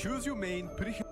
Choose your main perfume.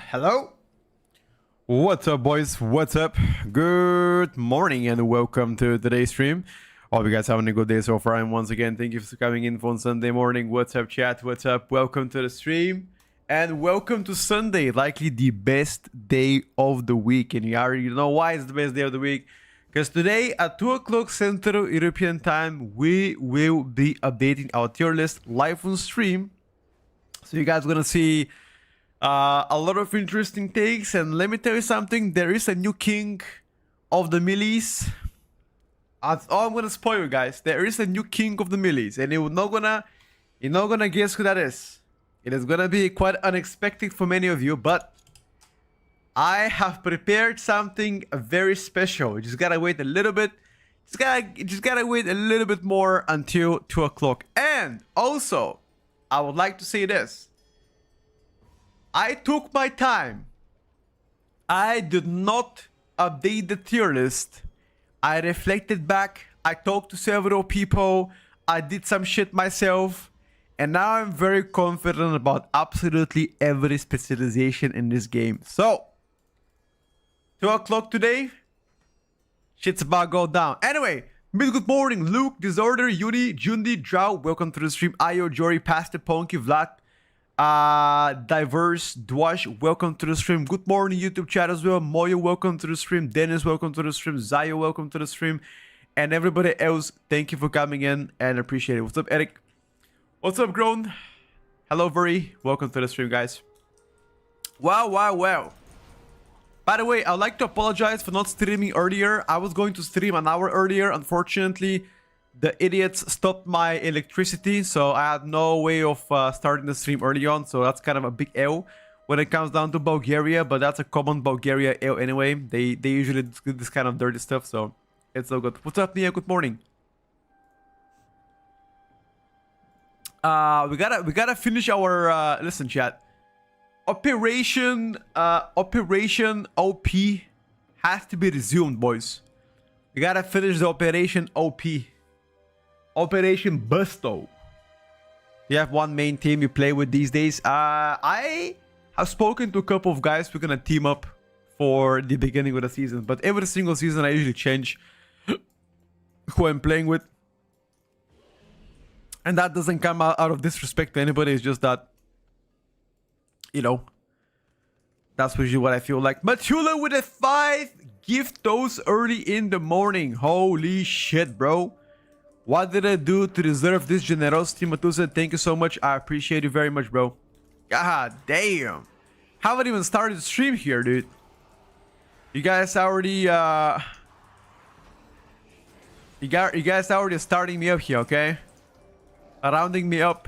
Hello? What's up, boys? What's up? Good morning and welcome to today's stream. Hope you guys having a good day so far. And once again, thank you for coming in on Sunday morning. What's up, chat? What's up? Welcome to the stream. And welcome to Sunday, likely the best day of the week. And you already know why it's the best day of the week. Because today at 2 o'clock Central European time, we will be updating our tier list live on stream. So you guys are going to see a lot of interesting takes, and let me tell you something, there is a new king of the millies. I'm gonna spoil you guys. There is a new king of the millies, and you're not gonna guess who that is. It is gonna be quite unexpected for many of you, but I have prepared something very special. You just gotta wait a little bit. Just gotta wait a little bit more until 2 o'clock. And also, I would like to say this. I took my time. I did not update the tier list. I reflected back. I talked to several people. I did some shit myself. And now I'm very confident about absolutely every specialization in this game. So, 2 o'clock today. Shit's about to go down. Anyway, good morning. Luke, Disorder, Yuri, Jundi, Drow. Welcome to the stream. Ayo, Jory, Pastor, Ponky, Vlad. Diverse, Dwash, welcome to the stream. Good morning, YouTube chat as well. Moyo, welcome to the stream. Dennis, welcome to the stream. Zayo, welcome to the stream. And everybody else, thank you for coming in and appreciate it. What's up, Eric? What's up, Grown? Hello, Vuri. Welcome to the stream, guys. Wow. By the way, I'd like to apologize for not streaming earlier. I was going to stream an hour earlier. Unfortunately, the idiots stopped my electricity, so I had no way of starting the stream early on, so that's kind of a big L when it comes down to Bulgaria, but that's a common Bulgaria L anyway. They usually do this kind of dirty stuff, so it's all good. What's up, Nia? Good morning. We gotta finish our listen, chat. Operation OP has to be resumed, boys. We gotta finish the Operation OP. Operation Busto. You have one main team you play with these days. I have spoken to a couple of guys. We're gonna team up for the beginning of the season, but every single season I usually change who I'm playing with, and that doesn't come out of disrespect to anybody. It's just that, you know, that's usually what I feel like. Matula with a 5 gift those early in the morning. Holy shit, bro. What did I do to deserve this generosity, Matusa? Thank you so much. I appreciate you very much, bro. God damn. Haven't even started the stream here, dude. You guys already you guys already starting me up here, okay? Rounding me up.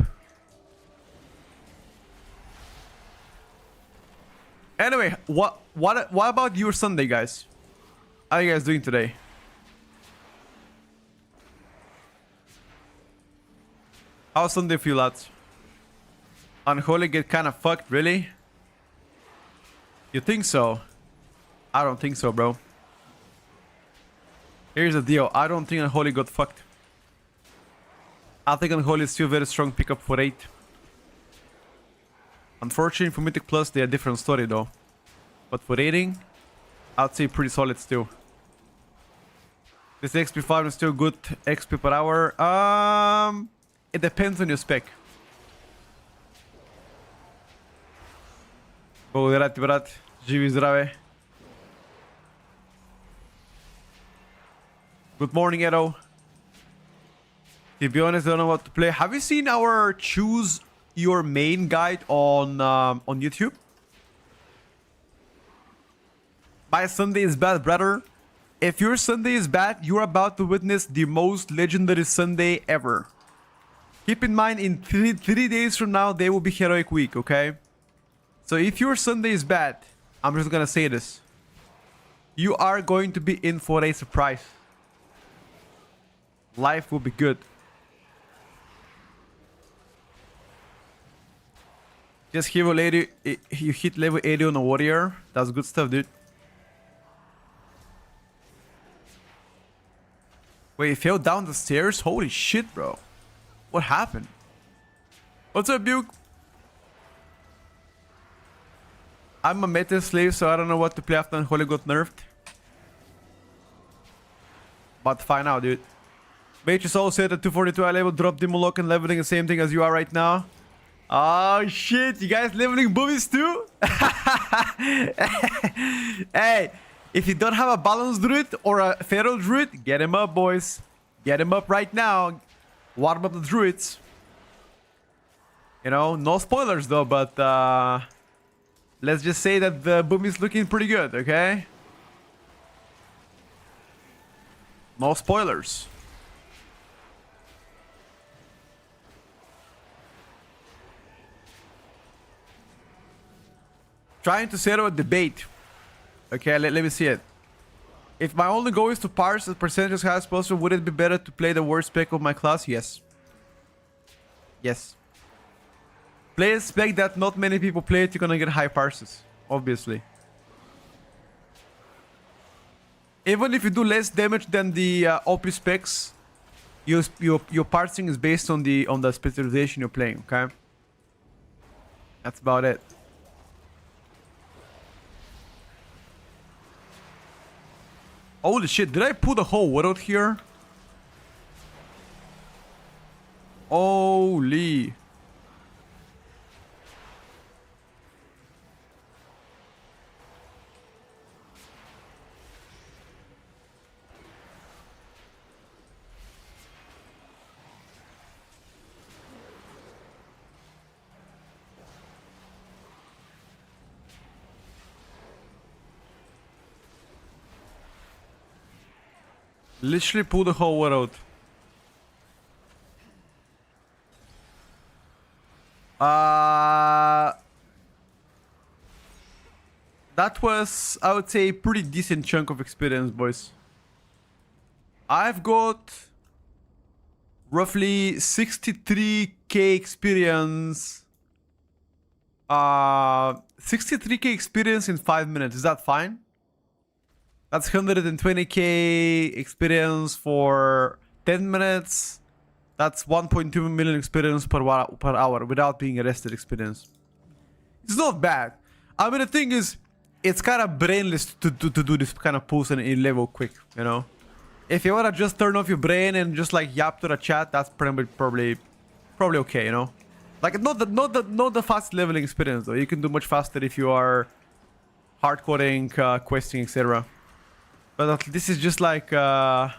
Anyway, what about your Sunday, guys? How are you guys doing today? How's Sunday feel, lads? Unholy get kind of fucked, really? You think so? I don't think so, bro. Here's the deal. I don't think Unholy got fucked. I think Unholy is still very strong pickup for 8. Unfortunately for Mythic Plus, they're a different story though. But for rating, I'd say pretty solid still. This XP farm is still good XP per hour. It depends on your spec. Благодаря ти, брат. Живи и здраве. Good morning, Edo. To be honest, I don't know what to play. Have you seen our choose your main guide on YouTube? My Sunday is bad, brother. If your Sunday is bad, you're about to witness the most legendary Sunday ever. Keep in mind, in three days from now, they will be Heroic Week, okay? So if your Sunday is bad, I'm just gonna say this. You are going to be in for a surprise. Life will be good. Just hit level 80, you hit level 80 on a warrior. That's good stuff, dude. Wait, he fell down the stairs? Holy shit, bro. What happened? What's up, Buke? I'm a meta slave, so I don't know what to play after Unholy got nerfed. But fine now, dude. Mage is all set at 242 eye level, drop Demon Lock and leveling the same thing as you are right now. Oh shit, you guys leveling boobies too? Hey, if you don't have a balanced druid or a feral druid, get him up, boys. Get him up right now. Warm up the druids. You know, no spoilers though, but let's just say that the boom is looking pretty good, okay? No spoilers. Trying to settle a debate. Okay, let me see it. If my only goal is to parse the percentage as high as possible, would it be better to play the worst spec of my class? Yes. Yes. Play a spec that not many people play it, you're gonna get high parses. Obviously. Even if you do less damage than the OP specs, your parsing is based on the specialization you're playing, okay? That's about it. Holy shit, did I put a whole world here? Holy. Literally pull the whole world. That was, I would say, a pretty decent chunk of experience, boys. I've got roughly 63k experience. 63k experience in 5 minutes. Is that fine? That's 120k experience for 10 minutes. That's 1.2 million experience per hour without being arrested experience. It's not bad. I mean, the thing is, it's kind of brainless to do this kind of pulls and level quick, you know? If you want to just turn off your brain and just like yap to the chat, that's probably okay, you know? Like, not the fast leveling experience, though. You can do much faster if you are hardcoding, questing, etc. But this is just like, I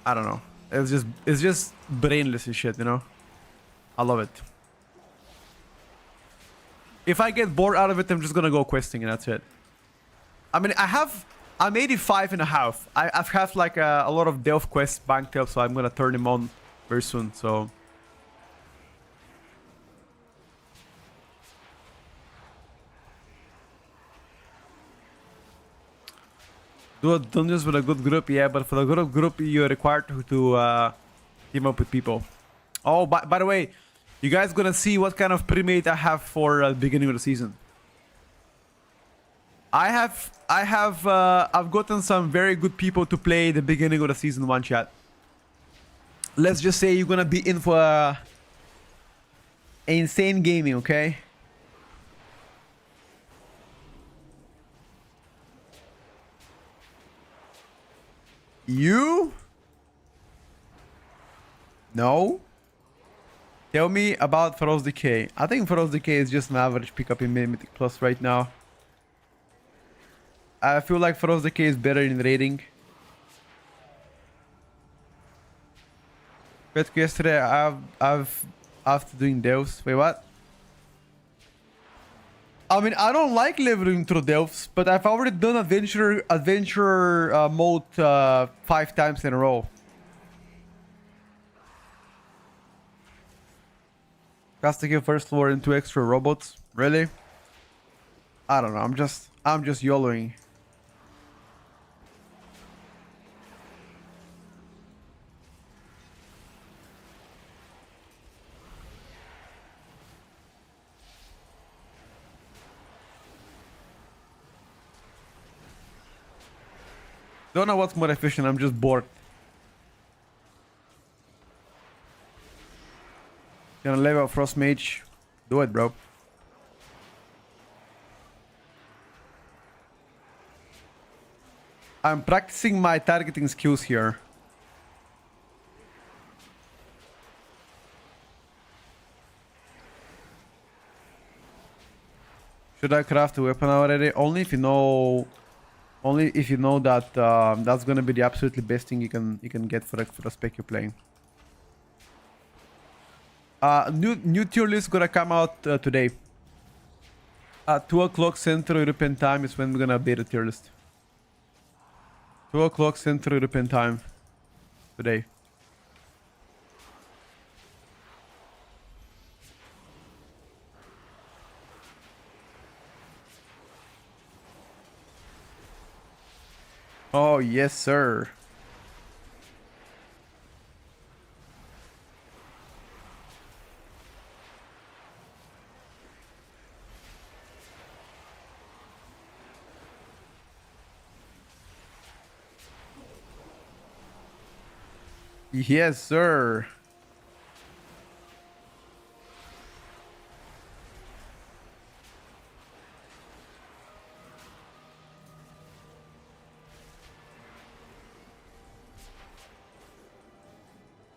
don't know. It's just brainless and shit, you know? I love it. If I get bored out of it, I'm just gonna go questing and that's it. I mean, I'm 85 and a half. I've had like a lot of Delph quests banked up, so I'm gonna turn them on very soon, so. Do dungeons with a good group, yeah, but for the good group, you're required to team up with people. Oh, by the way, you guys gonna see what kind of pre-made I have for the beginning of the season. I've gotten some very good people to play the beginning of the season one chat. Let's just say you're gonna be in for insane gaming, okay? You? No? Tell me about Feroz Decay. I think Feroz Decay is just an average pickup in Mythic Plus right now. I feel like Feroz Decay is better in rating. But yesterday after doing Delphs. Wait, what? I mean, I don't like leveling through Delphs, but I've already done adventure mode 5 times in a row. Casting first floor and 2 extra robots. Really? I don't know. I'm just YOLOing. Don't know what's more efficient. I'm just bored. Gonna level up Frost Mage. Do it, bro. I'm practicing my targeting skills here. Should I craft a weapon already? Only if you know that that's gonna be the absolutely best thing you can get for the spec you're playing. New tier list gonna come out today. 2 o'clock Central European time is when we're gonna update the tier list. 2 o'clock Central European time today. Oh yes, sir. Yes, sir.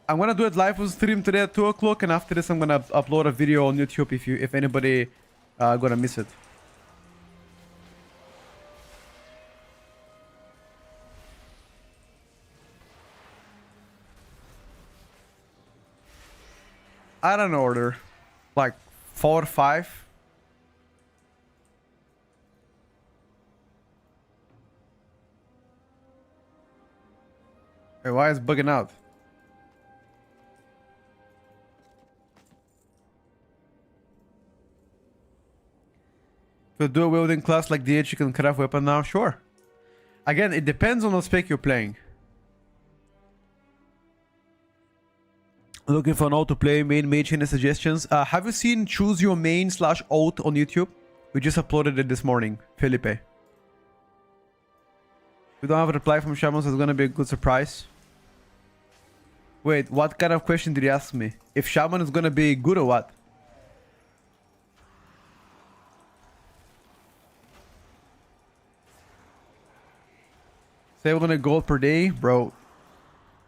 I'm gonna do it live on stream today at 2 o'clock, and after this I'm gonna upload a video on YouTube if anybody gonna miss it. I don't know, order. Like 4 or 5. Hey, why is it bugging out? To do a wielding class like DH, you can craft weapon now? Sure. Again, it depends on the spec you're playing. Looking for an ult to play main mage, any suggestions? Have you seen Choose Your Main /ult on YouTube? We just uploaded it this morning, Felipe. We don't have a reply from Shaman, so it's gonna be a good surprise. Wait, what kind of question did he ask me? If Shaman is gonna be good or what? 700 gold per day? Bro,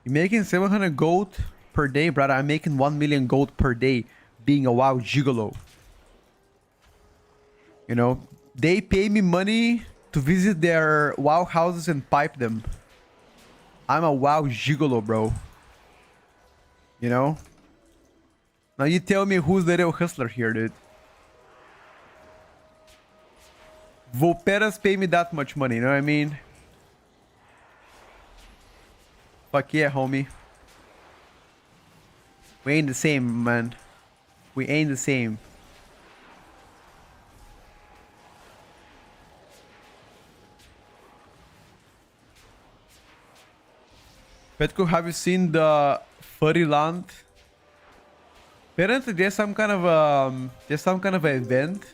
you're making 700 gold per day, brother. I'm making 1 million gold per day being a WoW gigolo. You know, they pay me money to visit their WoW houses and pipe them. I'm a WoW gigolo, bro. You know? Now you tell me who's the real hustler here, dude. Volperas pay me that much money, you know what I mean? Fuck yeah, homie. We ain't the same, man. We ain't the same. Petko, have you seen the furry land? Apparently there's some kind of event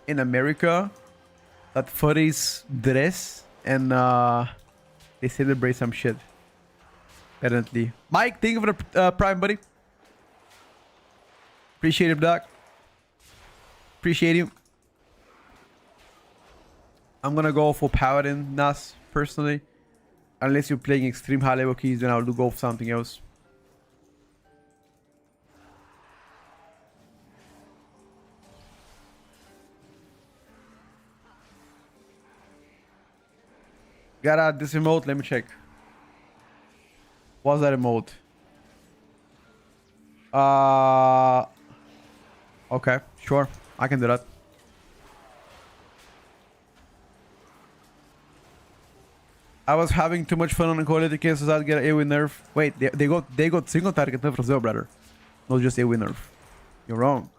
in America that furries dress and they celebrate some shit. Apparently. Mike, thank you for the prime, buddy. Appreciate it, Doc. Appreciate you. I'm gonna go for Paladin Nas personally. Unless you're playing extreme high level keys, then I'll go for something else. Got this remote, let me check. What's that remote? Okay, sure. I can do that. I was having too much fun on the quality case, so I'd get an AoE nerf. Wait, they got single target nerf as well, brother. Not just AoE nerf. You're wrong.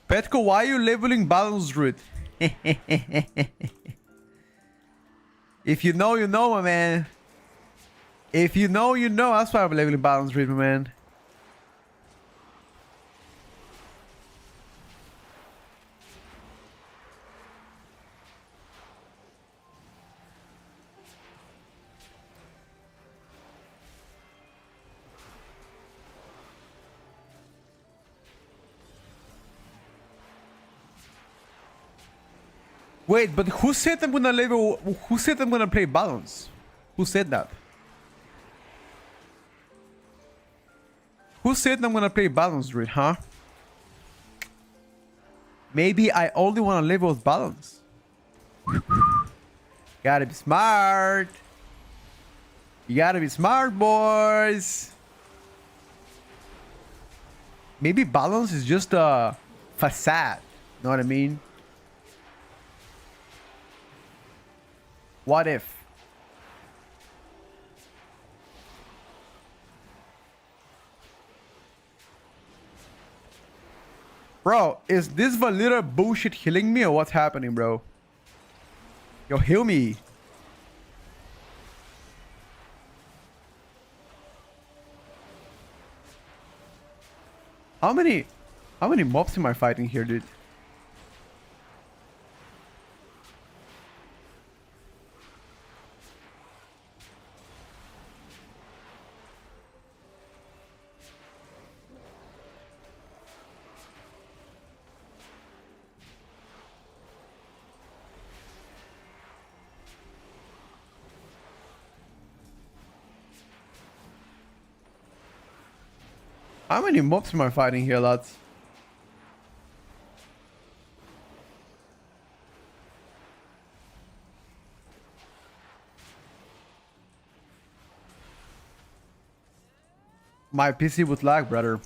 Petko, why are you leveling balance root? If you know, you know, my man. If you know, you know. That's why I'm leveling balance root, my man. Wait, but who said I'm gonna level? Who said I'm gonna play balance? Who said that? Who said I'm gonna play balance, druid, huh? Maybe I only wanna level with balance. Gotta be smart. You gotta be smart, boys. Maybe balance is just a facade. Know what I mean? What if? Bro, is this Valera bullshit healing me or what's happening, bro? Yo, heal me. How many mobs am I fighting here, dude? How many mobs am I fighting here, lads? My PC would lag, brother.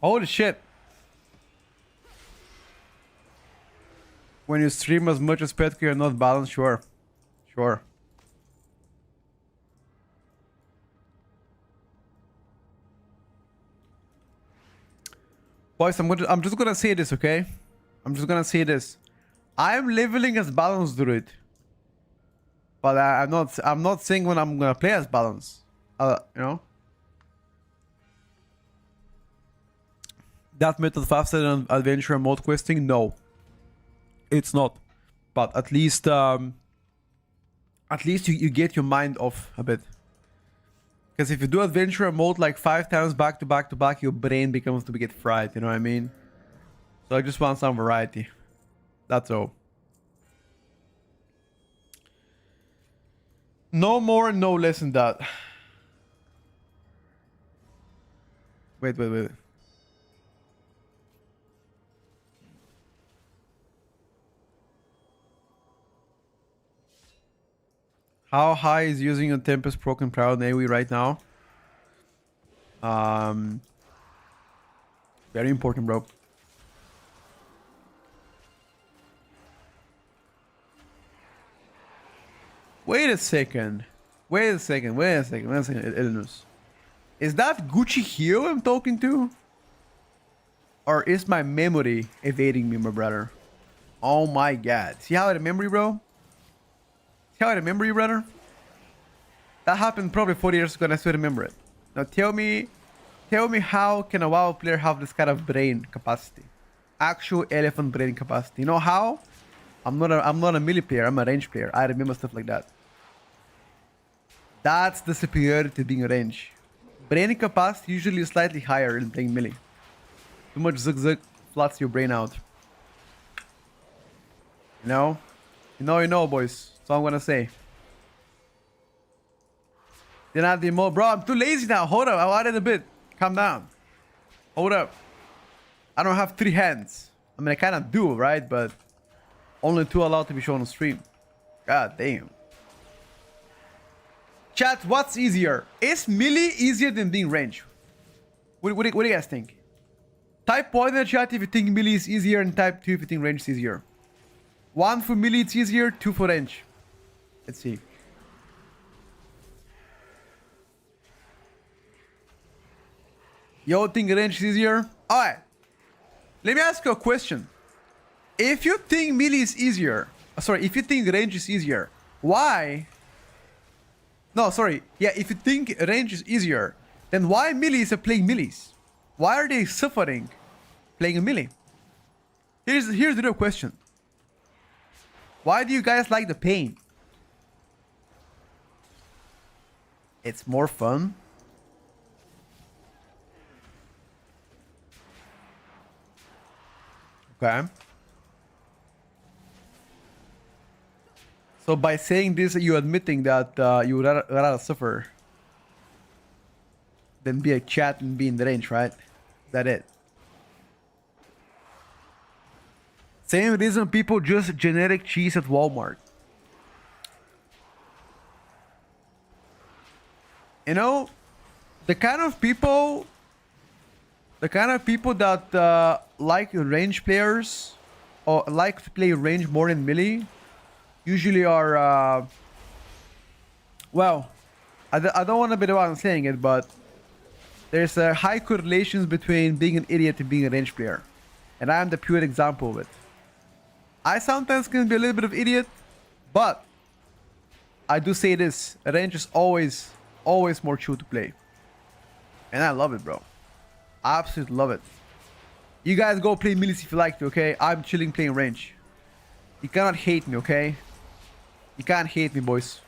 Holy shit. When you stream as much as Petco, you're not balanced, sure. Sure. Boys, I'm just gonna say this, okay? I'm just gonna say this. I'm leveling as balanced druid. But I'm not saying when I'm gonna play as balanced. You know? That method faster than adventure mode questing? No. It's not. But at least you get your mind off a bit. Because if you do adventure mode like 5 times back to back to back, your brain becomes to get fried, you know what I mean? So I just want some variety. That's all. No more, no less than that. Wait. How high is using a Tempest Broken Proud AoE right now? Very important, bro. Wait a second, Elenus. Is that Gucci Hero I'm talking to? Or is my memory evading me, my brother? Oh my god. See how I remember you, bro? See how I remember you, brother? That happened probably 40 years ago and I still remember it. Now tell me how can a WoW player have this kind of brain capacity? Actual elephant brain capacity. You know how? I'm not a melee player, I'm a range player. I remember stuff like that. That's the superiority to being a range. Brain capacity usually is slightly higher in playing melee. Too much zigzag floods your brain out. You know? You know, boys. That's all I'm gonna say. Then I did more. Bro, I'm too lazy now. Hold up. I added a bit. Calm down. Hold up. I don't have 3 hands. I mean, I kind of do, right? But only 2 allowed to be shown on stream. God damn. Chat, what's easier? Is melee easier than being range? What do you guys think? Type 1 in the chat if you think melee is easier, and type 2 if you think range is easier. 1 for melee it's easier, 2 for range. Let's see. Yo, think range is easier? Alright. Let me ask you a question. If you think melee is easier, if you think range is easier, why? No, sorry. Yeah, if you think range is easier, then why melees are playing melees? Why are they suffering playing a melee? Here's the real question. Why do you guys like the pain? It's more fun. Okay. So by saying this, you're admitting that you would rather suffer than be a chat and be in the range, right? Is that it? Same reason people just generic cheese at Walmart. You know, the kind of people that like range players or like to play range more than melee usually are well, I don't want to be the one saying it, but there's a high correlation between being an idiot and being a range player, and I am the pure example of it. I sometimes can be a little bit of idiot, but I do say this: range is always more chill to play, and I love it, bro. I absolutely love it. You guys go play milies if you like to, okay? I'm chilling playing range. You cannot hate me, okay? You can't hate me, boys.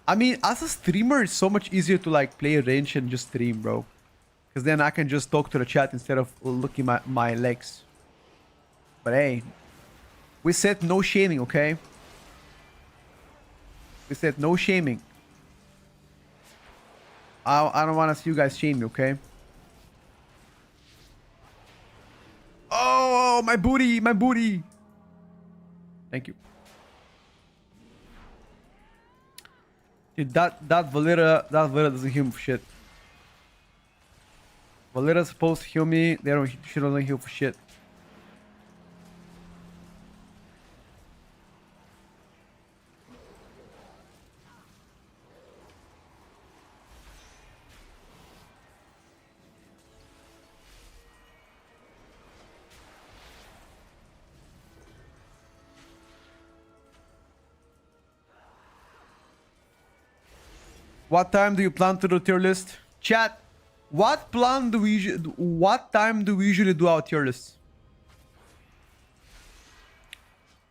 I mean, as a streamer, it's so much easier to like play range and just stream, bro. Because then I can just talk to the chat instead of looking at my legs. But hey, we said no shaming, okay? We said no shaming. I don't want to see you guys shame me, okay? Oh, my booty, my booty. Thank you. Dude, that Valera doesn't heal me for shit. Valera's supposed to heal me. She doesn't heal for shit. What time do you plan to do tier list? Chat, what time do we usually do our tier list?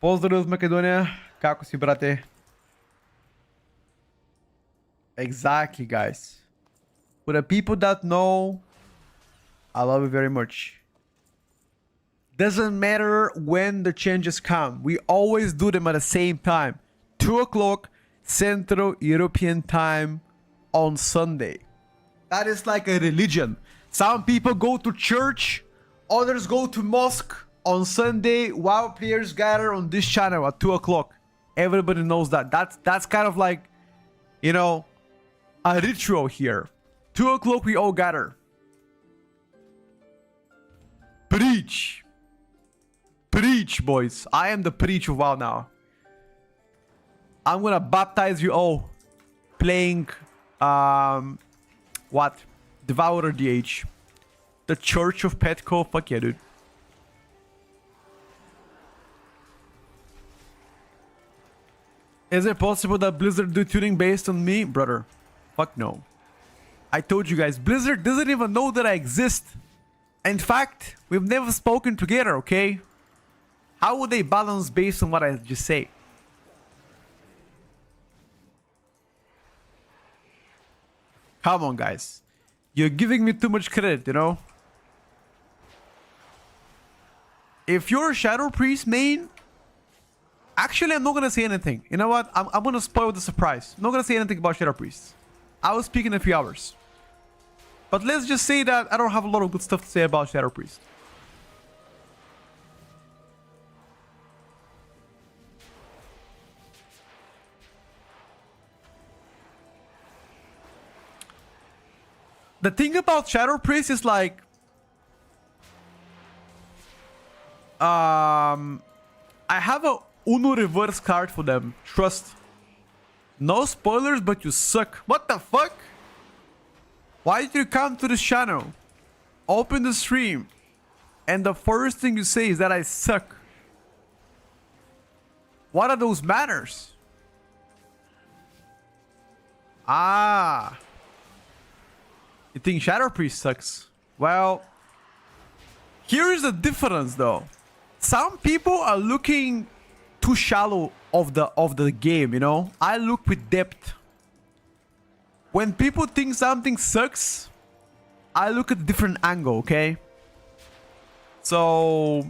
Pozdrav Macedonia, kako si brate? Exactly, guys. For the people that know, I love you very much. Doesn't matter when the changes come. We always do them at the same time. 2 o'clock Central European time on Sunday. That is like a religion. Some people go to church, others go to mosque on Sunday while players gather on this channel at 2 o'clock. Everybody knows that. That's kind of like, you know, a ritual here. 2 o'clock we all gather. Preach. Preach, boys. I am the preach of WoW now. I'm gonna baptize you all playing what? Devourer DH. The Church of Petco. Fuck yeah, dude. Is it possible that Blizzard do tuning based on me? Brother, fuck no. I told you guys, Blizzard doesn't even know that I exist. In fact, we've never spoken together, okay? How would they balance based on what I just say? Come on, guys. You're giving me too much credit, you know? If you're a Shadow Priest main, actually, I'm not gonna say anything. You know what? I'm gonna spoil the surprise. I'm not gonna say anything about Shadow Priests. I will speak in a few hours. But let's just say that I don't have a lot of good stuff to say about Shadow Priest. The thing about Shadow Priest is like, I have a Uno reverse card for them. Trust. No spoilers, but you suck. What the fuck? Why did you come to this channel? Open the stream, and the first thing you say is that I suck. What are those manners? Ah. You think Shadow Priest sucks? Well, here is the difference though. Some people are looking too shallow of the game, you know? I look with depth. When people think something sucks, I look at a different angle, okay? So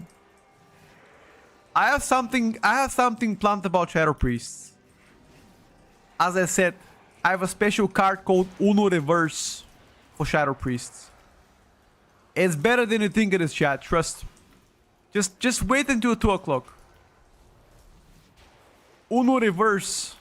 I have something planned about Shadow Priests. As I said, I have a special card called Uno Reverse for Shadow Priests. It's better than you think it is, chat. Trust. Just wait until 2 o'clock. Uno Reverse.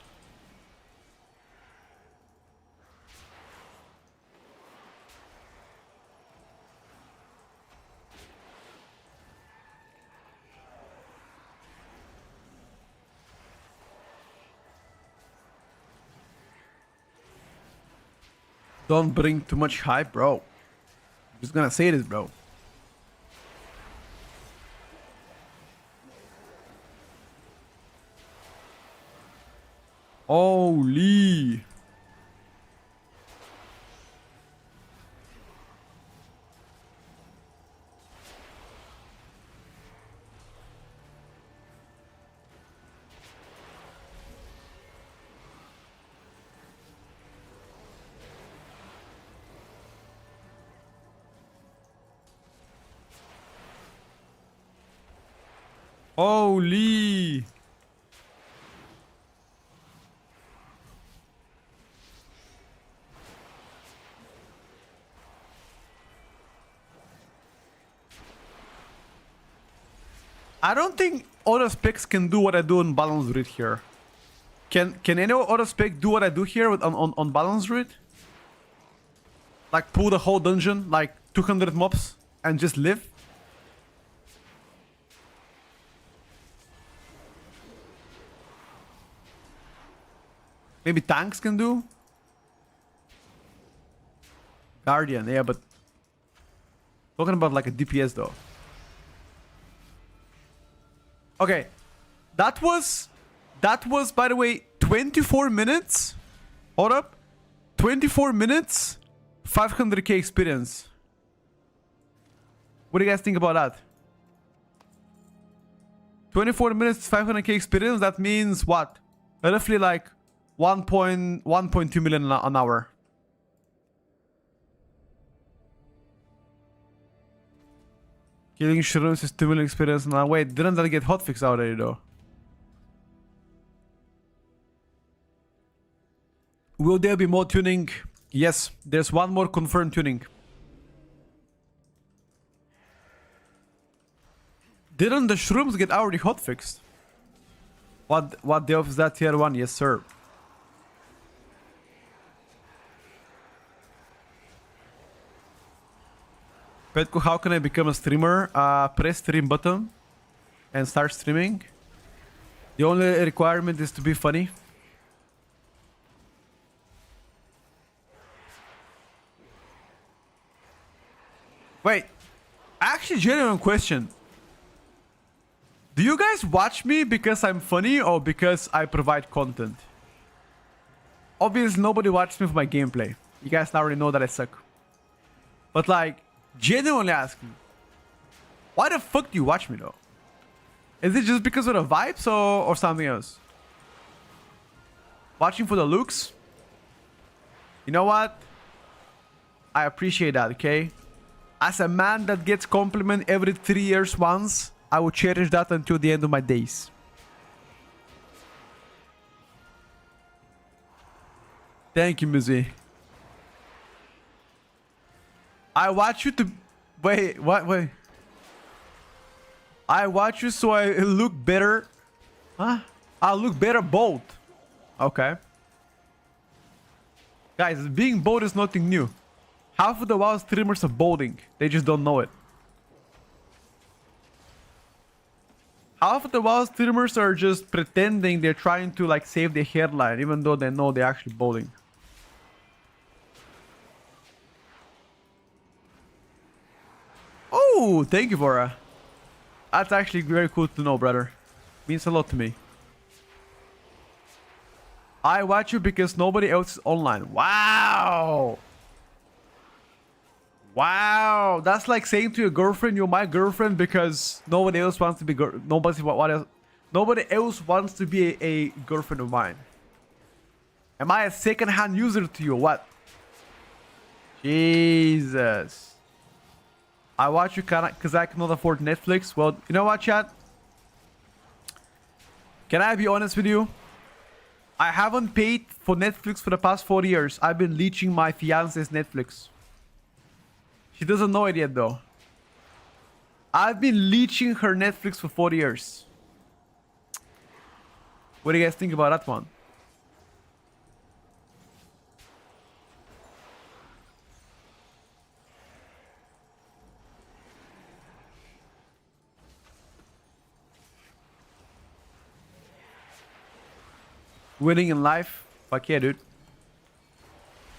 Don't bring too much hype, bro. I'm just gonna say this, bro. Holy. Holy. I don't think other specs can do what I do on Balance Read here. Can any other spec do what I do here with, on Balance Read? Like pull the whole dungeon, like 200 mobs, and just live? Maybe tanks can do? Guardian, yeah, but talking about like a DPS though. Okay, that was by the way 24 minutes. Hold up, 24 minutes, 500k experience. What do you guys think about that? 24 minutes, 500k experience. That means what? Roughly like 1.2 million an hour. Killing shrooms is 2 million experience now. Wait, didn't that get hotfix already though? Will there be more tuning? Yes, there's one more confirmed tuning. Didn't the shrooms get already hotfixed? What dev is that tier 1? Yes, sir. Petko, how can I become a streamer? Press stream button and start streaming. The only requirement is to be funny. Wait, actually, genuine question. Do you guys watch me because I'm funny or because I provide content? Obviously, nobody watches me for my gameplay. You guys already know that I suck. But like, genuinely asking, why the fuck do you watch me though? Is it just because of the vibes or something else? Watching for the looks? You know what? I appreciate that, okay? As a man that gets compliment every 3 years once, I will cherish that until the end of my days. Thank you, Muzi. I watch you to... Wait, what? Wait. I watch you so I look better. Huh? I'll look better bold. Okay. Guys, being bold is nothing new. Half of the WoW streamers are bolding. They just don't know it. Half of the WoW streamers are just pretending they're trying to like save their hairline, even though they know they're actually bolding. Oh, thank you, Vora. That's actually very cool to know, brother. Means a lot to me. I watch you because nobody else is online. Wow! Wow, that's like saying to your girlfriend, "You're my girlfriend," because nobody else wants to be nobody else wants to be a girlfriend of mine. Am I a second-hand user to you or what? Jesus. I watch you because I cannot afford Netflix. Well, you know what, chat? Can I be honest with you? I haven't paid for Netflix for the past 4 years. I've been leeching my fiance's Netflix. She doesn't know it yet, though. I've been leeching her Netflix for 4 years. What do you guys think about that one? Winning in life? Fuck yeah, dude.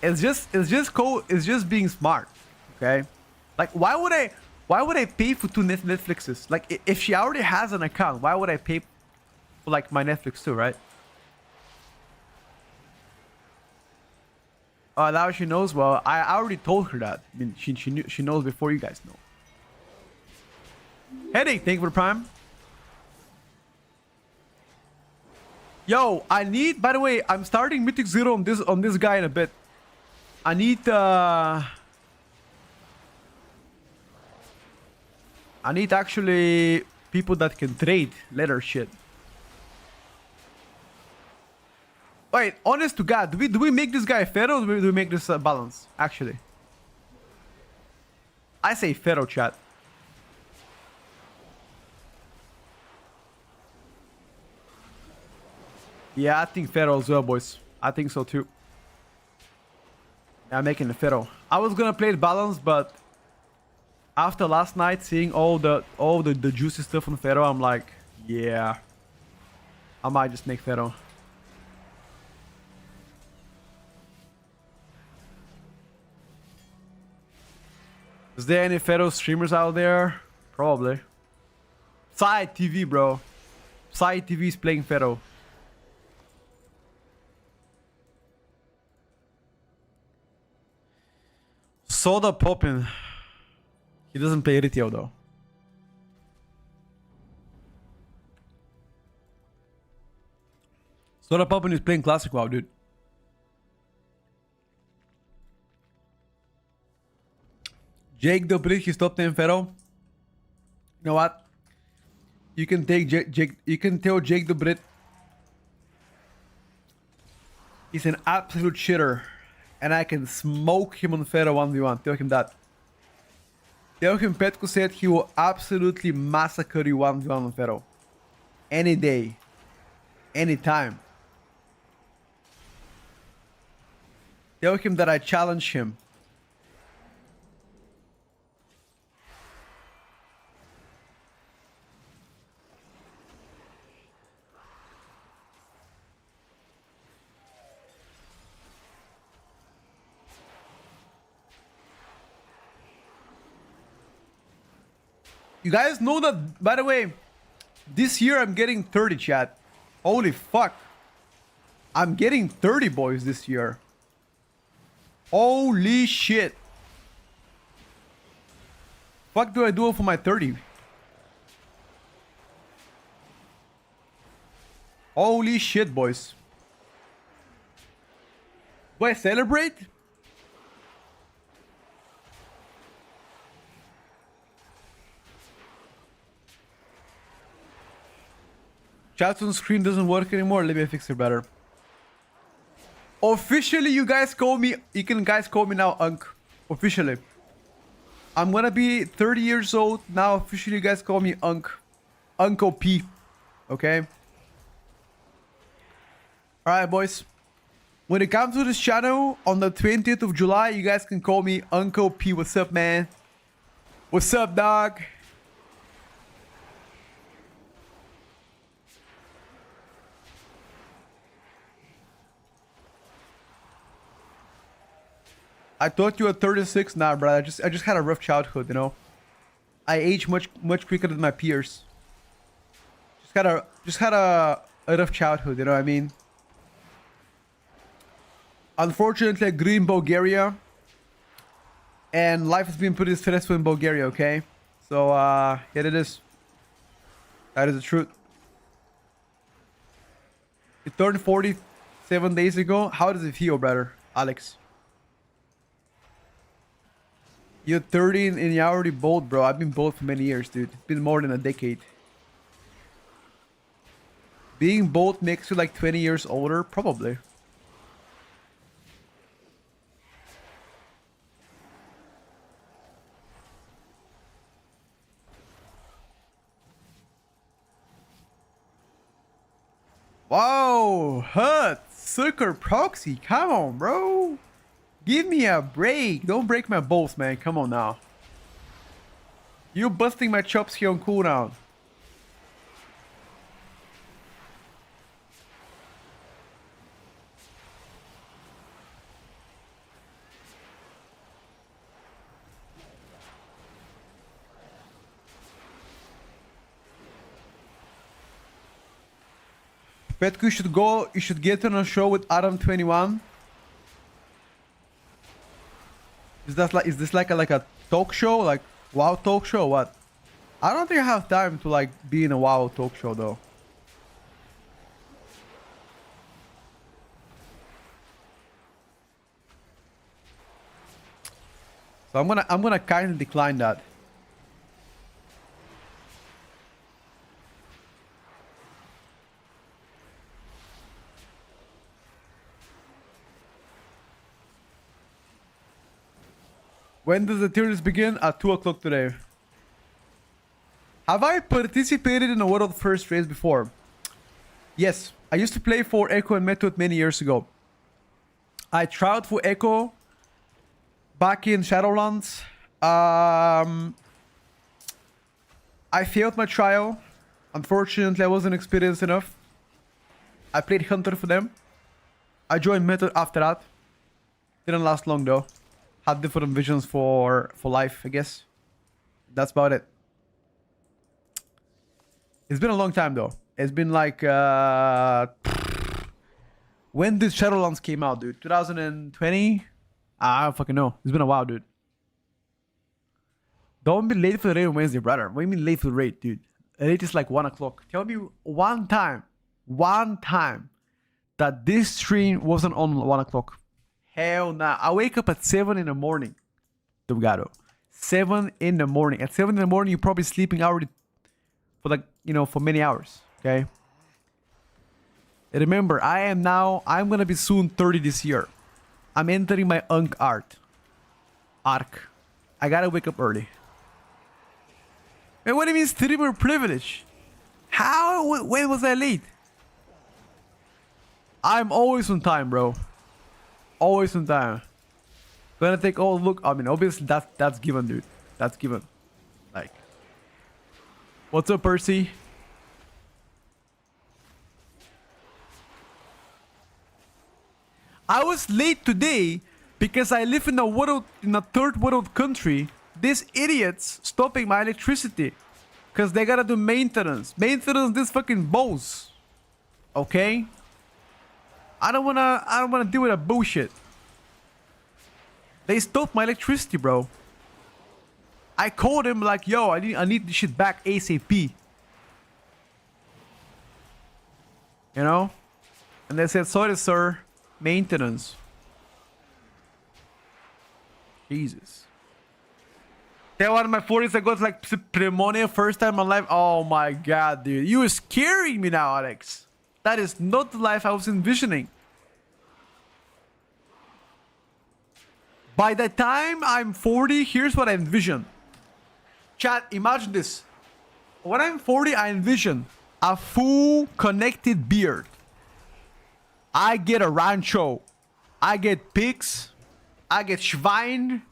It's just cool. It's just being smart. Okay? Like, why would I pay for two Netflixes? Like, if she already has an account, why would I pay for like my Netflix too, right? Now she knows. Well, I already told her that. I mean, she knows before you guys know. Headache, thank you for the prime. Yo, I need. By the way, I'm starting Mythic 0 on this guy in a bit. I need actually people that can trade leather shit. Wait, honest to God, do we make this guy Pharaoh or do we make this balance? Actually, I say Pharaoh, chat. Yeah, I think Pharaoh as well, boys. I think so too. Yeah, I'm making the Pharaoh. I was gonna play it balanced, but after last night seeing all the juicy stuff on Pharaoh, I'm like, yeah, I might just make Pharaoh. Is there any Pharaoh streamers out there? Probably. Side TV, bro. Side TV is playing Pharaoh. Soda Poppin. He doesn't play retail though. Soda Poppin is playing classic WoW, dude. Jake the Brit, he's top 10 Pharaoh. You know what? You can take Jake. You can tell Jake the Brit. He's an absolute shitter. And I can smoke him on Pharaoh 1v1. Tell him that. Tell him Petko said he will absolutely massacre you 1v1 on Pharaoh. Any day. Any time. Tell him that I challenge him. You guys know that, by the way, this year I'm getting 30, chat. Holy fuck. I'm getting 30, boys, this year. Holy shit. Fuck do I do for my 30? Holy shit, boys. Do I celebrate? Chat on screen doesn't work anymore. Let me fix it better. Officially, you guys call me. You can guys call me now, Unk. Officially, I'm gonna be 30 years old now. Officially, you guys call me Unk. Uncle P. Okay. All right, boys. When it comes to this channel on the 20th of July, you guys can call me Uncle P. What's up, man? What's up, dog? I thought you were 36. Nah, bro. I just had a rough childhood, you know. I age much quicker than my peers. Just had a rough childhood, you know what I mean? Unfortunately, I grew in Bulgaria, And life has been pretty stressful in Bulgaria, okay? So, here it is. That is the truth. You turned 47 days ago. How does it feel, brother? Alex. You're 30 and you're already bald, bro. I've been bald for many years, dude. It's been more than a decade. Being bald makes you like 20 years older? Probably. Wow, Hut, Sucker Proxy, come on, bro. Give me a break. Don't break my balls, man. Come on now. You're busting my chops here on cooldown. Petku, you should go. You should get on a show with Adam 21. Is this like a talk show, like WoW talk show? Or what? I don't think I have time to like be in a WoW talk show though. So I'm gonna kind of decline that. When does the tier list begin? At 2 o'clock today. Have I participated in a world first race before? Yes. I used to play for Echo and Method many years ago. I tried for Echo back in Shadowlands. I failed my trial. Unfortunately, I wasn't experienced enough. I played Hunter for them. I joined Method after that. Didn't last long though. Had different visions for life, I guess. That's about it. It's been a long time though. It's been like when did Shadowlands came out, dude? 2020? I don't fucking know. It's been a while, dude. Don't be late for the raid on Wednesday, brother. What do you mean late for the raid, dude? The raid is like 1 o'clock. Tell me one time that this stream wasn't on 1 o'clock. Hell nah. I wake up at 7 in the morning. Delgado. 7 in the morning. At 7 in the morning, you're probably sleeping already for like, you know, for many hours. Okay? And remember, I'm gonna be soon 30 this year. I'm entering my Unk arc. I gotta wake up early. Man, what do you mean streamer privilege? How? When was I late? I'm always on time, bro. Always on time. Gonna take all look. I mean, obviously that's given, dude. That's given. Like, what's up, Percy? I was late today because I live in a third world country. These idiots stopping my electricity because they gotta do maintenance. This fucking balls. Okay. I don't wanna deal with that bullshit. They stopped my electricity, bro. I called him like, yo, I need this shit back ASAP. You know? And they said, sorry, sir. Maintenance. Jesus. Tell one of my 40s I got like pneumonia first time in my life. Oh my god, dude. You are scaring me now, Alex. That is not the life I was envisioning. By the time I'm 40, here's what I envision. Chat, imagine this. When I'm 40, I envision a full connected beard. I get a rancho. I get pigs. I get schwein.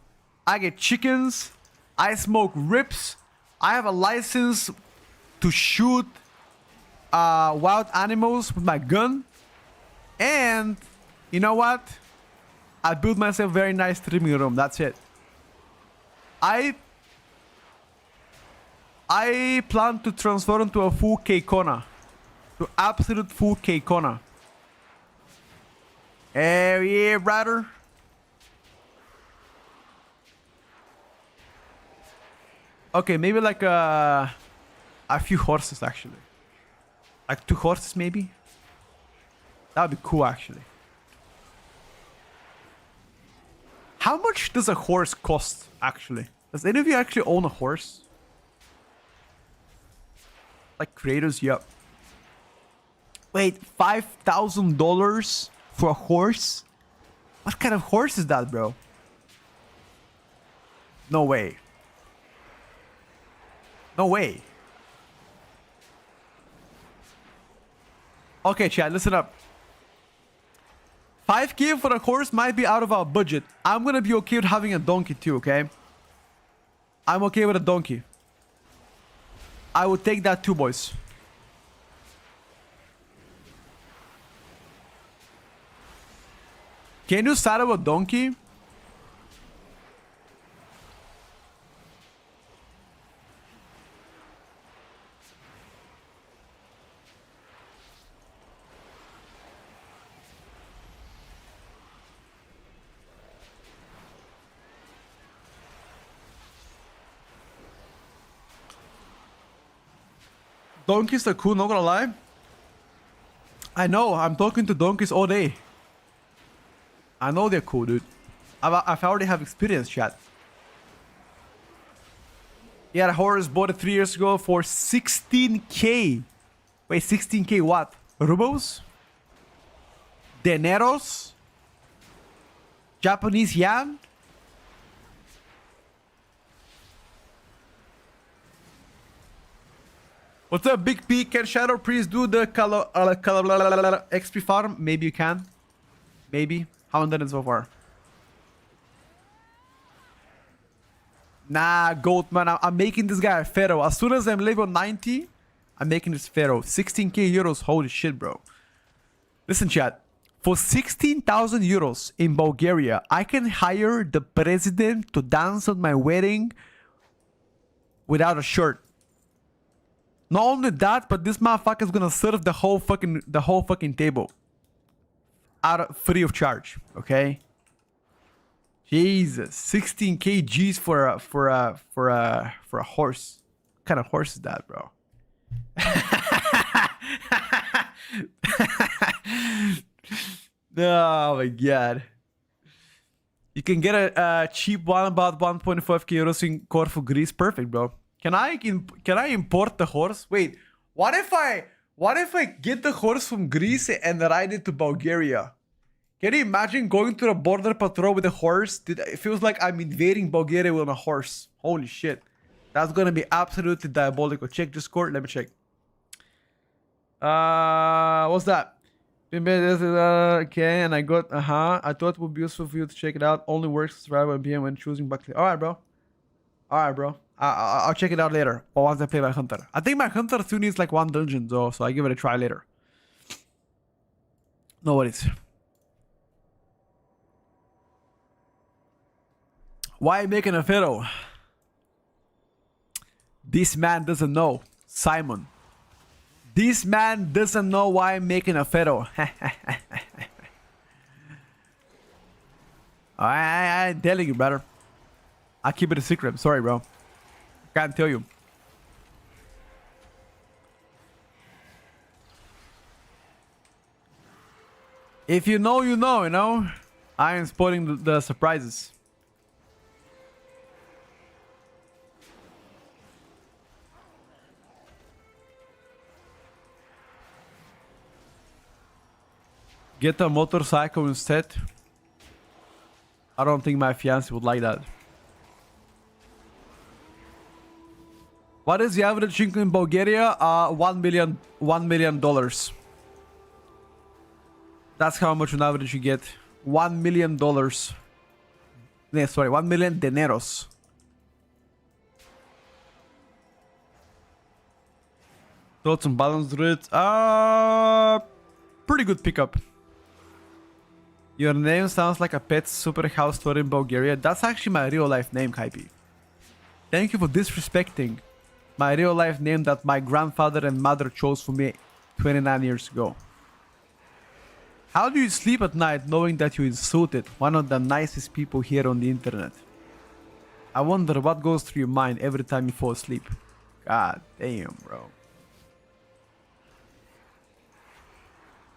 I get chickens. I smoke ribs. I have a license to shoot wild animals with my gun. And you know what? I built myself a very nice streaming room. That's it. I plan to transform into a full K-Kona. To absolute full K-Kona. Hell yeah, brother. Okay, maybe like a few horses actually. Like 2 horses maybe. That would be cool actually. How much does a horse cost actually? Does any of you actually own a horse? Like creators, yep. Wait, $5,000 for a horse? What kind of horse is that, bro? No way. No way. Okay, chat, listen up. 5K for a horse might be out of our budget. I'm gonna be okay with having a donkey too, okay? I'm okay with a donkey. I would take that too, boys. Can you saddle a donkey? Donkeys are cool, not gonna lie. I know, I'm talking to donkeys all day. I know they're cool, dude. I've already have experience, chat. Yeah, the horse bought it 3 years ago for 16K. Wait, 16K what? Rubles? Dineros? Japanese yen? What's up, Big P? Can Shadow Priest do the XP farm? Maybe you can. Maybe. Haven't done it so far. Nah, goat man. I'm making this guy a pharaoh. As soon as I'm level 90, I'm making this pharaoh. 16K euros. Holy shit, bro. Listen, chat. For 16,000 euros in Bulgaria, I can hire the president to dance at my wedding without a shirt. Not only that, but this motherfucker's gonna serve the whole fucking table. Free of charge, okay? Jesus, 16K G's for a horse. What kind of horse is that, bro? Oh my god. You can get a cheap one about 1.5K euros in Corfu, Greece. Perfect, bro. Can I import the horse? Wait, what if I get the horse from Greece and ride it to Bulgaria? Can you imagine going to the border patrol with a horse? Dude, it feels like I'm invading Bulgaria with a horse. Holy shit. That's gonna be absolutely diabolical. Check Discord. Let me check. What's that? Okay, and I got, I thought it would be useful for you to check it out. Only works to survive on PM when choosing Buckley. Alright, bro. Alright, bro. I'll check it out later. Or once I play my Hunter. I think my Hunter still needs like 1 dungeon though, so I give it a try later. No worries. Why making a pharaoh? This man doesn't know. Simon. This man doesn't know why I'm making a pharaoh. I'm telling you, brother. I'll keep it a secret. I'm sorry, bro. Can't tell you. If you know, you know, you know. I am spoiling the surprises. Get a motorcycle instead. I don't think my fiance would like that. What is the average income in Bulgaria? $1 million. That's how much on average you get. $1 million. Yeah, sorry, 1 million dineros. Thoughts on balanced route? Pretty good pickup. Your name sounds like a pet super house store in Bulgaria. That's actually my real life name, Kaipi. Thank you for disrespecting my real life name that my grandfather and mother chose for me 29 years ago. How do you sleep at night knowing that you insulted one of the nicest people here on the internet? I wonder what goes through your mind every time you fall asleep. God damn, bro.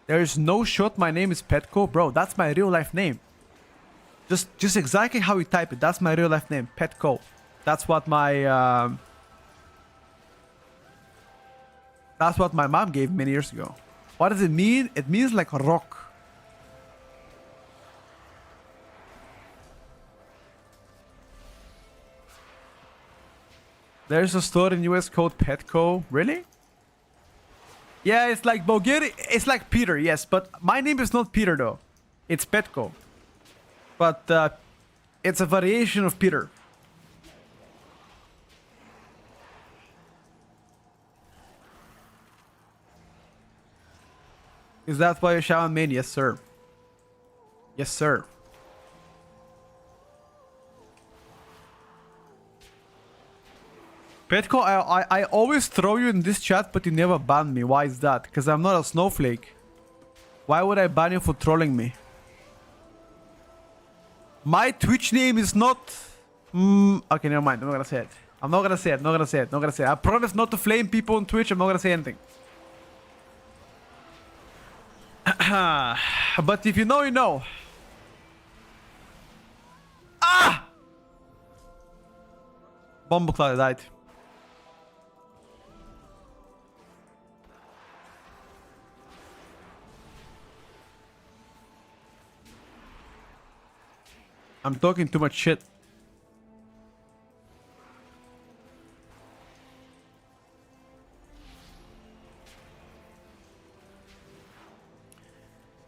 There's no shot my name is Petco. Bro, that's my real life name. Just exactly how you type it. That's my real life name, Petco. That's what my mom gave many years ago. What does it mean? It means like a rock. There's a store in US called Petco. Really? Yeah, it's like Bulgaria. It's like Peter, yes. But my name is not Peter, though. It's Petco. But it's a variation of Peter. Is that why you're Shaman main? Yes, sir. Yes, sir. Petco, I always throw you in this chat, but you never ban me. Why is that? Because I'm not a snowflake. Why would I ban you for trolling me? My Twitch name is not... okay, never mind. I'm not gonna say it. I'm not gonna say it. Not gonna say it. Not gonna say it. I promise not to flame people on Twitch. I'm not gonna say anything. But if you know, you know. Ah! Bomb cloud died. I'm talking too much shit.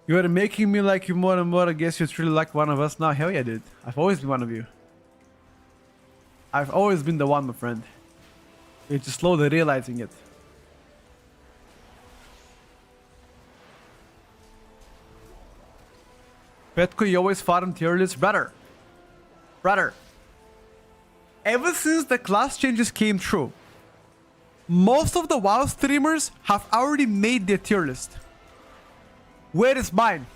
You are making me like you more and more. I guess you're truly like one of us now. Hell yeah, dude. I've always been one of you. I've always been the one, my friend. You're just slowly realizing it. Petco, you always farm Tierlist. Brother. Ever since the class changes came true, most of the WoW streamers have already made their tier list. Where is mine?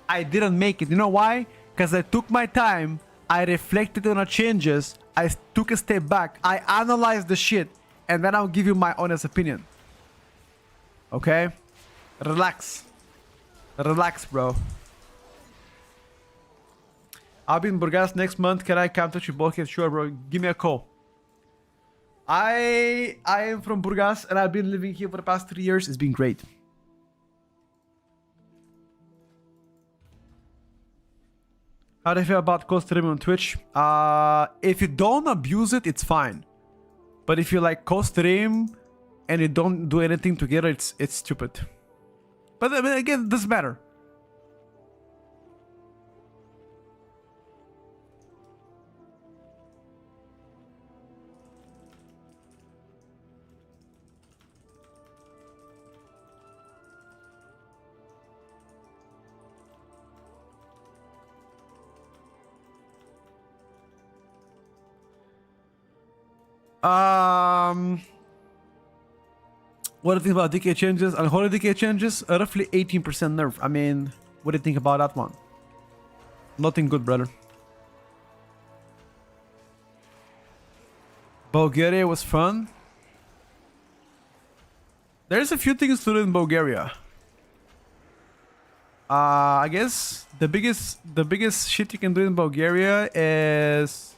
I didn't make it. You know why? Because I took my time. I reflected on the changes. I took a step back. I analyzed the shit. And then I'll give you my honest opinion. Okay? Relax. Relax, bro. I'll be in Burgas next month. Can I come touch your bulkhead? Sure, bro. Give me a call. I am from Burgas and I've been living here for the past 3 years. It's been great. How do you feel about co-streaming on Twitch? If you don't abuse it, it's fine. But if you like co-stream and you don't do anything together, it's stupid. But I mean, again, it doesn't matter. What do you think about decay changes? And holy decay changes, roughly 18% nerf. I mean, what do you think about that one? Nothing good, brother. Bulgaria was fun. There's a few things to do in Bulgaria. I guess the biggest shit you can do in Bulgaria is...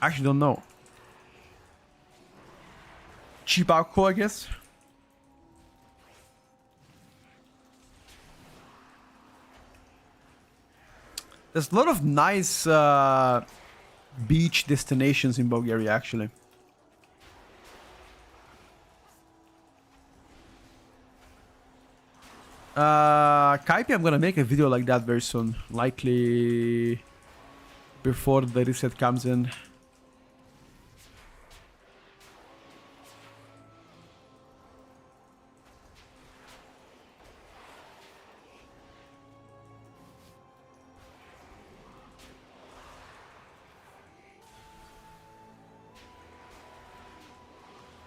I actually don't know. Cheap alcohol, I guess. There's a lot of nice beach destinations in Bulgaria, actually. Kaipi, I'm gonna make a video like that very soon. Likely before the reset comes in.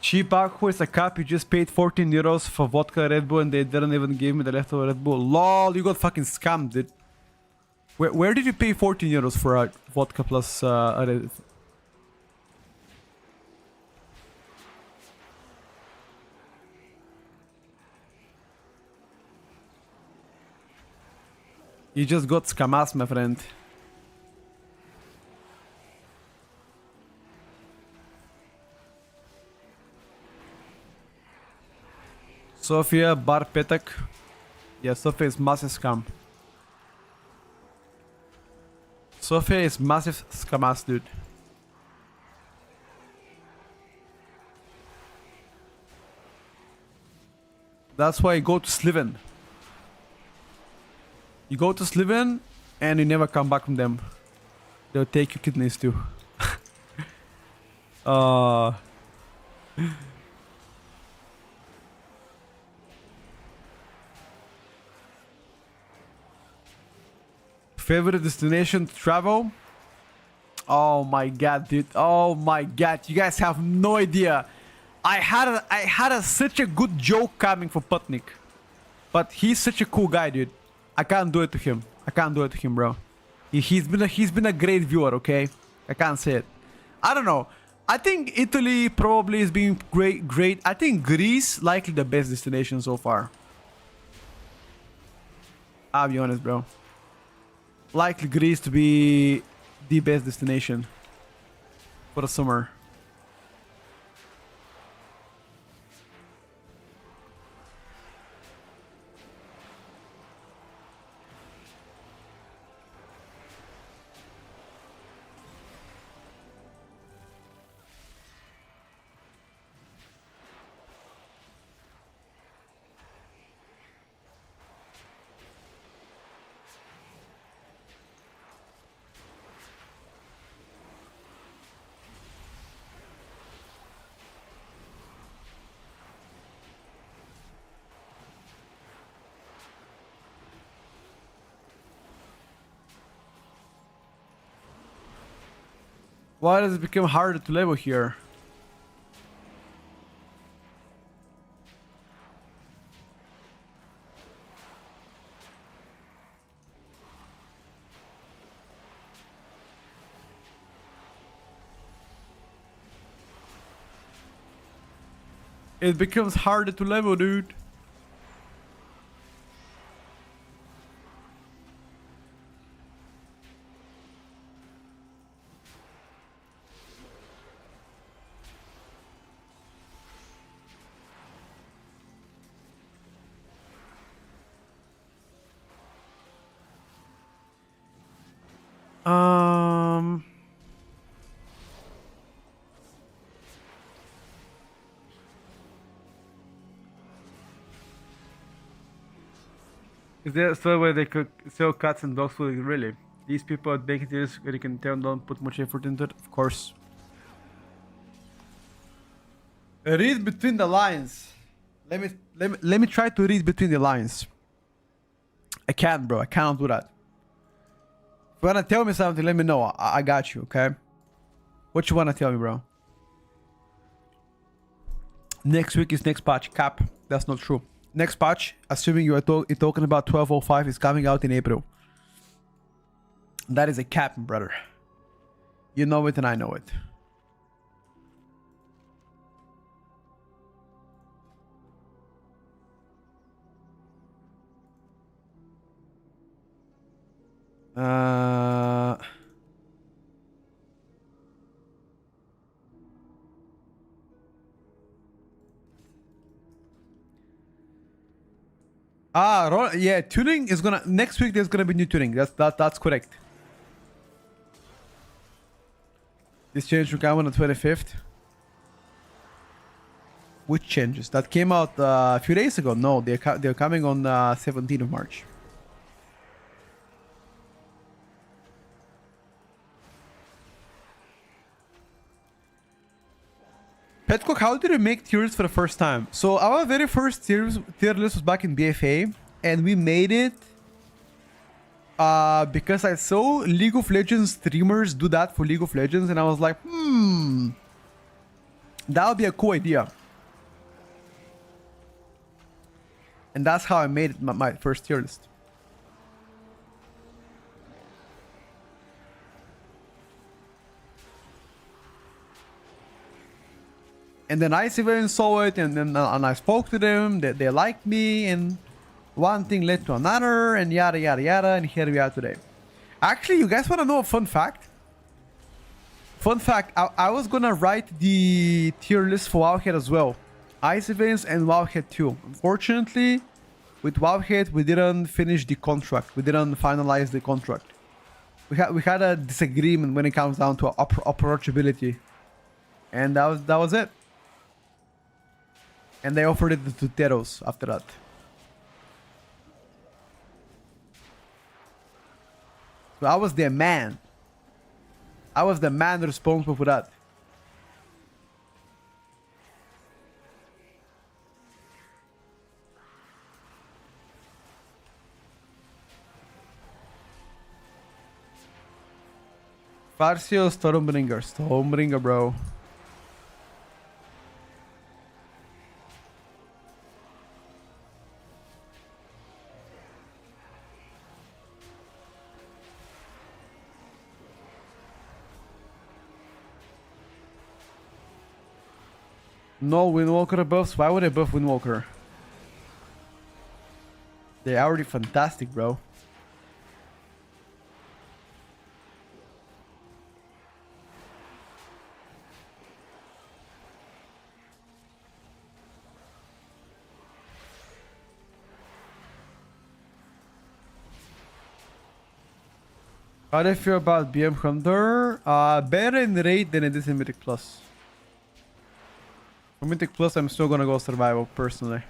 Cheap alcohol is a cup. You just paid 14 euros for vodka Red Bull and they didn't even give me the leftover Red Bull. LOL, you got fucking scammed, dude. Where did you pay 14 euros for a vodka plus You just got scamas, my friend. Sofia Barpetek. Yeah, Sofia is massive scam. Sofia is massive scamas, dude. That's why you go to Sliven. You go to Sliven and you never come back from them. They'll take your kidneys too. Favorite destination to travel? Oh my god, dude. Oh my god. You guys have no idea. I had such a good joke coming for Putnik. But he's such a cool guy, dude. I can't do it to him. I can't do it to him, bro. He's been a great viewer, okay? I can't say it. I don't know. I think Italy probably is being great. I think Greece likely the best destination so far. I'll be honest, bro. Likely Greece to be the best destination for the summer. Why does it become harder to level here? It becomes harder to level, dude. Is there a store where they could sell cats and dogs food? Really? These people at baking this, you can tell, don't put much effort into it. Of course. Read between the lines. Let me try to read between the lines. I can't, bro. I cannot do that. If you wanna tell me something, let me know. I got you, okay? What you wanna tell me, bro? Next week is next patch. Cap. That's not true. Next patch, assuming you are talking about 12.05, is coming out in April. That is a cap, brother. You know it and I know it. Yeah, tuning is gonna next week. There's gonna be new tuning. That's correct. This change will come on the 25th. Which changes? That came out a few days ago. No, they're coming on 17th of March. Petcock, how did you make tier list for the first time? So our very first tier list was back in BFA, and we made it because I saw League of Legends streamers do that for League of Legends, and I was like, that would be a cool idea. And that's how I made it my first tier list. And then I even saw it, and then and I spoke to them. That they liked me, and one thing led to another, and yada yada yada, and here we are today. Actually, you guys want to know a fun fact? Fun fact: I was gonna write the tier list for Wowhead as well, Ice Events and Wowhead 2. Unfortunately, with Wowhead we didn't finish the contract. We didn't finalize the contract. We had a disagreement when it comes down to approachability, and that was it. And they offered it to Teros after that. So I was the man. I was the man responsible for that. Farcio, Stormbringer. Stormbringer, bro. No Windwalker buffs? Why would I buff Windwalker? They're already fantastic, bro. How do you feel about BM Hunter? Better in raid than it is in Mythic Plus. For Mythic Plus, I'm still gonna go survival, personally.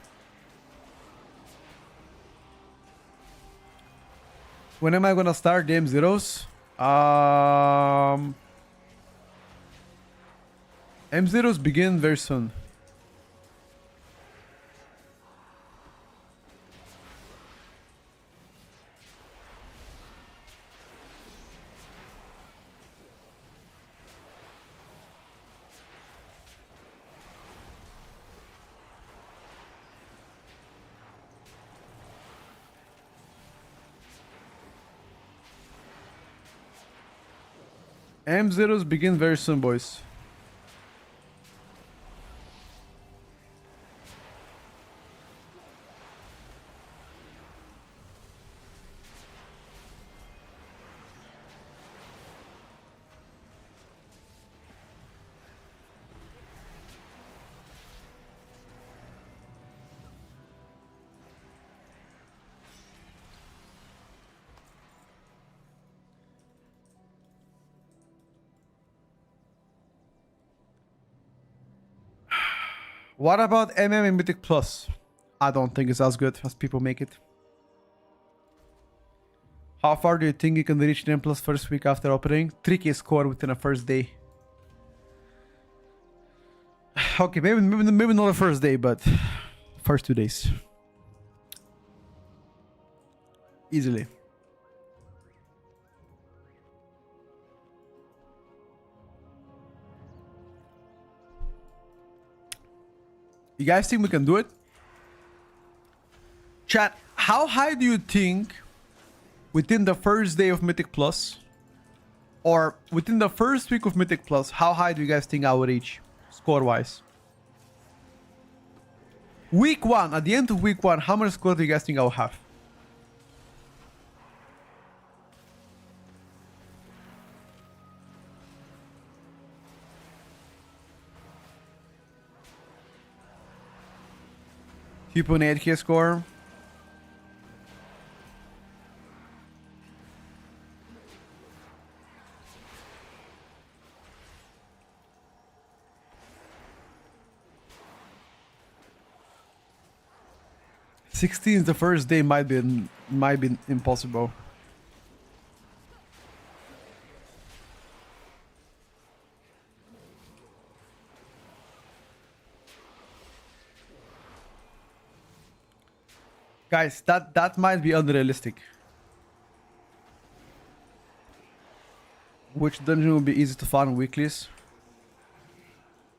When am I gonna start the M0s? M0s begin very soon. M0s begin very soon, boys. What about MM and Mythic Plus? I don't think it's as good as people make it. How far do you think you can reach the M Plus first week after opening? 3k score within a first day. Okay, maybe not the first day, but first 2 days. Easily. You guys think we can do it? Chat, how high do you think within the first day of Mythic Plus, or within the first week of Mythic Plus, how high do you guys think I will reach score-wise? Week 1, at the end of week 1, how much score do you guys think I'll have? People in 8k score. Sixteen the first day might be impossible. Guys, that might be unrealistic. Which dungeon will be easy to find on weeklies?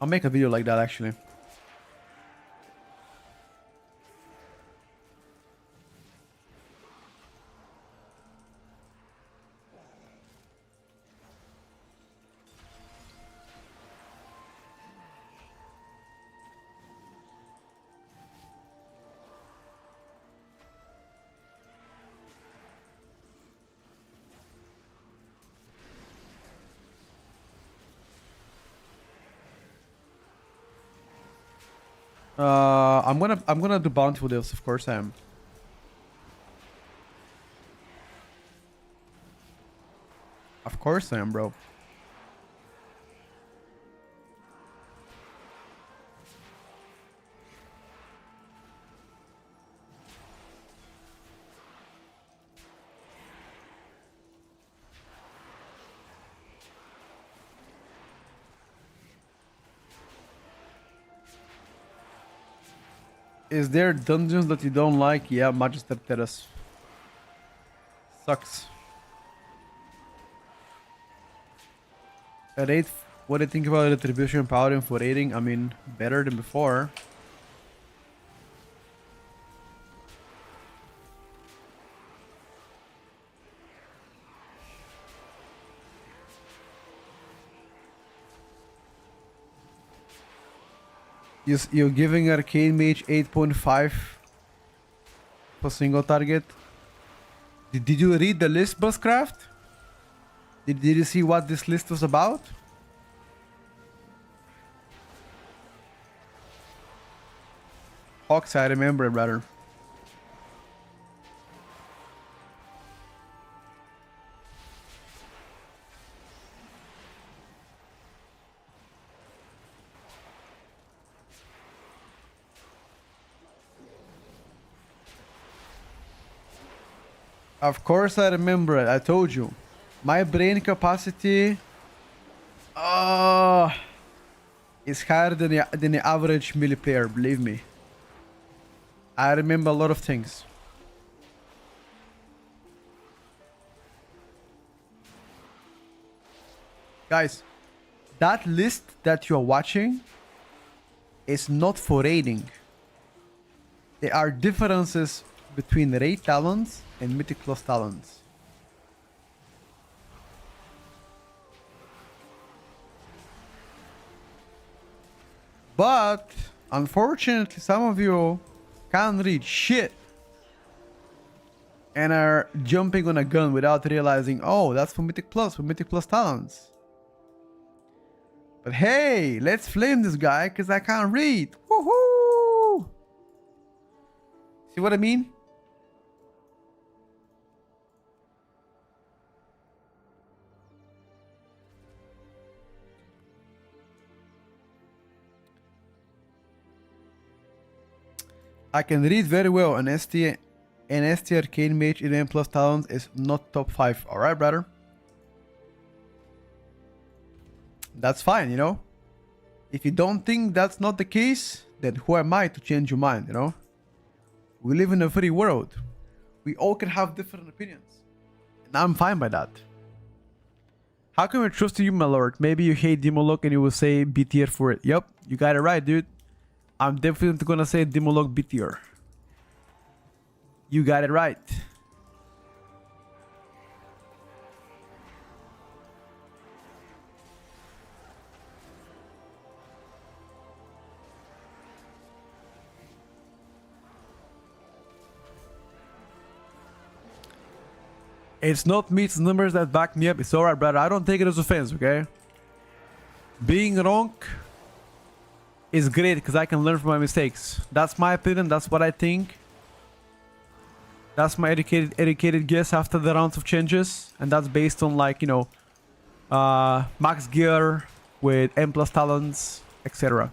I'll make a video like that actually. I'm gonna do bountiful deals, of course I am. Of course I am, bro. Is there dungeons that you don't like? Yeah, Magister Terrace. Sucks. At 8, what do you think about retribution powering for raiding? I mean, better than before. You're giving Arcane Mage 8.5 for single target. Did you read the list, Buzzcraft? Did you see what this list was about? Hawks, I remember, brother. Of course I remember it. I told you. My brain capacity is higher than the average melee player, believe me. I remember a lot of things. Guys, that list that you're watching is not for raiding. There are differences between raid talents and Mythic Plus talents. But unfortunately, some of you can't read shit and are jumping on a gun without realizing, oh, that's for Mythic Plus talents. But hey, let's flame this guy because I can't read. Woohoo! See what I mean? I can read very well. An ST Arcane Mage 11 plus talents is not top 5. Alright, brother. That's fine, you know. If you don't think that's not the case, then who am I to change your mind, you know? We live in a free world. We all can have different opinions. And I'm fine by that. How can we trust you, my lord? Maybe you hate Demolog and you will say B tier for it. Yep, you got it right, dude. I'm definitely gonna say Demolog B tier. You got it right. It's not me, it's numbers that back me up. It's alright, brother. I don't take it as offense, okay? Being wrong is great because I can learn from my mistakes. That's my opinion. That's what I think. That's my educated guess after the rounds of changes, and that's based on, like, you know, max gear with M plus talents, etc.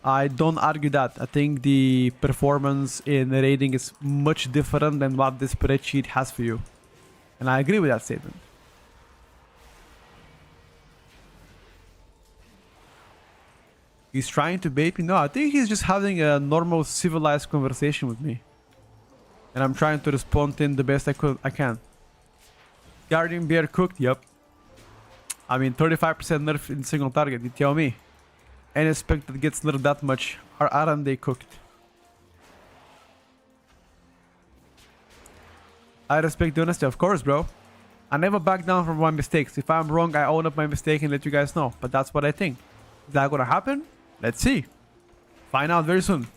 I don't argue that. I think the performance in the rating is much different than what the spreadsheet has for you, and I agree with that statement. He's trying to bait me? No, I think he's just having a normal civilized conversation with me. And I'm trying to respond in the best I can. Guardian Bear cooked? Yep. I mean, 35% nerf in single target, you tell me. Any spec that gets nerfed that much, aren't they cooked? I respect the honesty, of course, bro. I never back down from my mistakes. If I'm wrong, I own up my mistake and let you guys know. But that's what I think. Is that gonna happen? Let's see. Find out very soon.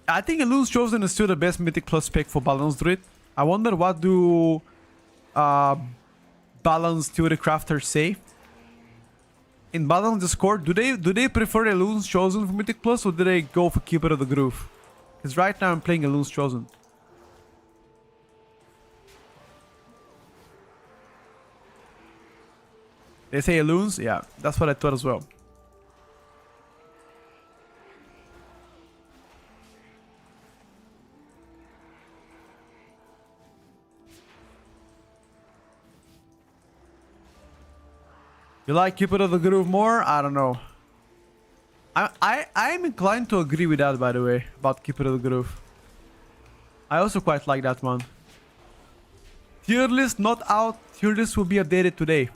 I think Elu's Chosen is still the best Mythic Plus pick for Balance Druid. I wonder what do Balance Theory Crafters say. in Battle Discord, do they prefer Elune's Chosen for Mythic Plus, or do they go for Keeper of the Groove? Because right now I'm playing Elune's Chosen. They say Elune's? Yeah, that's what I thought as well. You like Keeper of the Groove more? I don't know. I'm inclined to agree with that, by the way, about Keeper of the Groove. I also quite like that one. Tier list not out. Tier list will be updated today.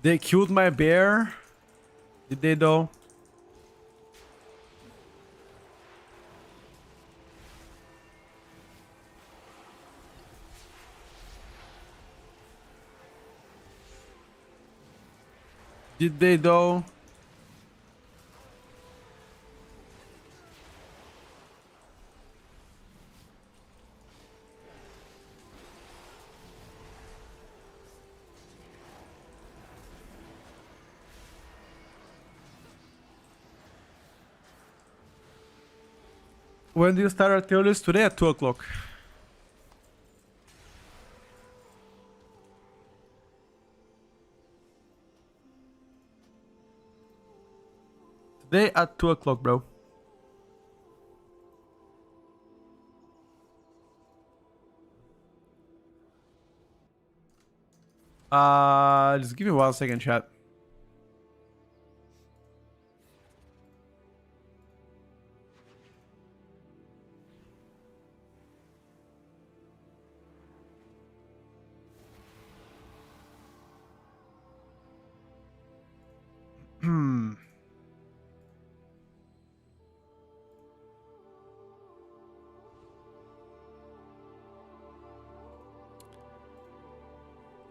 They killed my bear. Did they though? Did they though? When do you start our tier list? Today at 2 o'clock. Today at 2 o'clock, bro. Just give me 1 second, chat.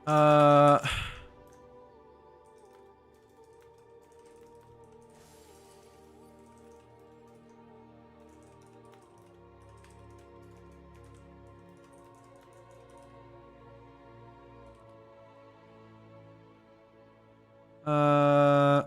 Uh, uh,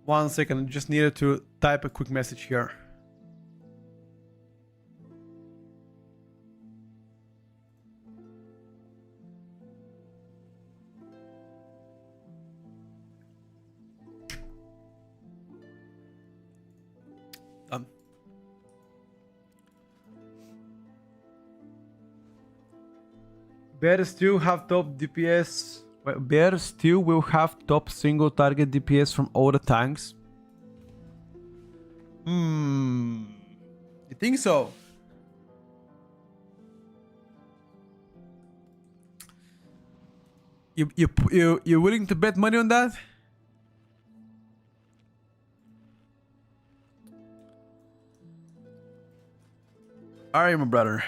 1 second, just needed to type a quick message here. Done. Bears still have top DPS. Well, Bears still will have top single target DPS from all the tanks. You think so? You willing to bet money on that? Alright, my brother.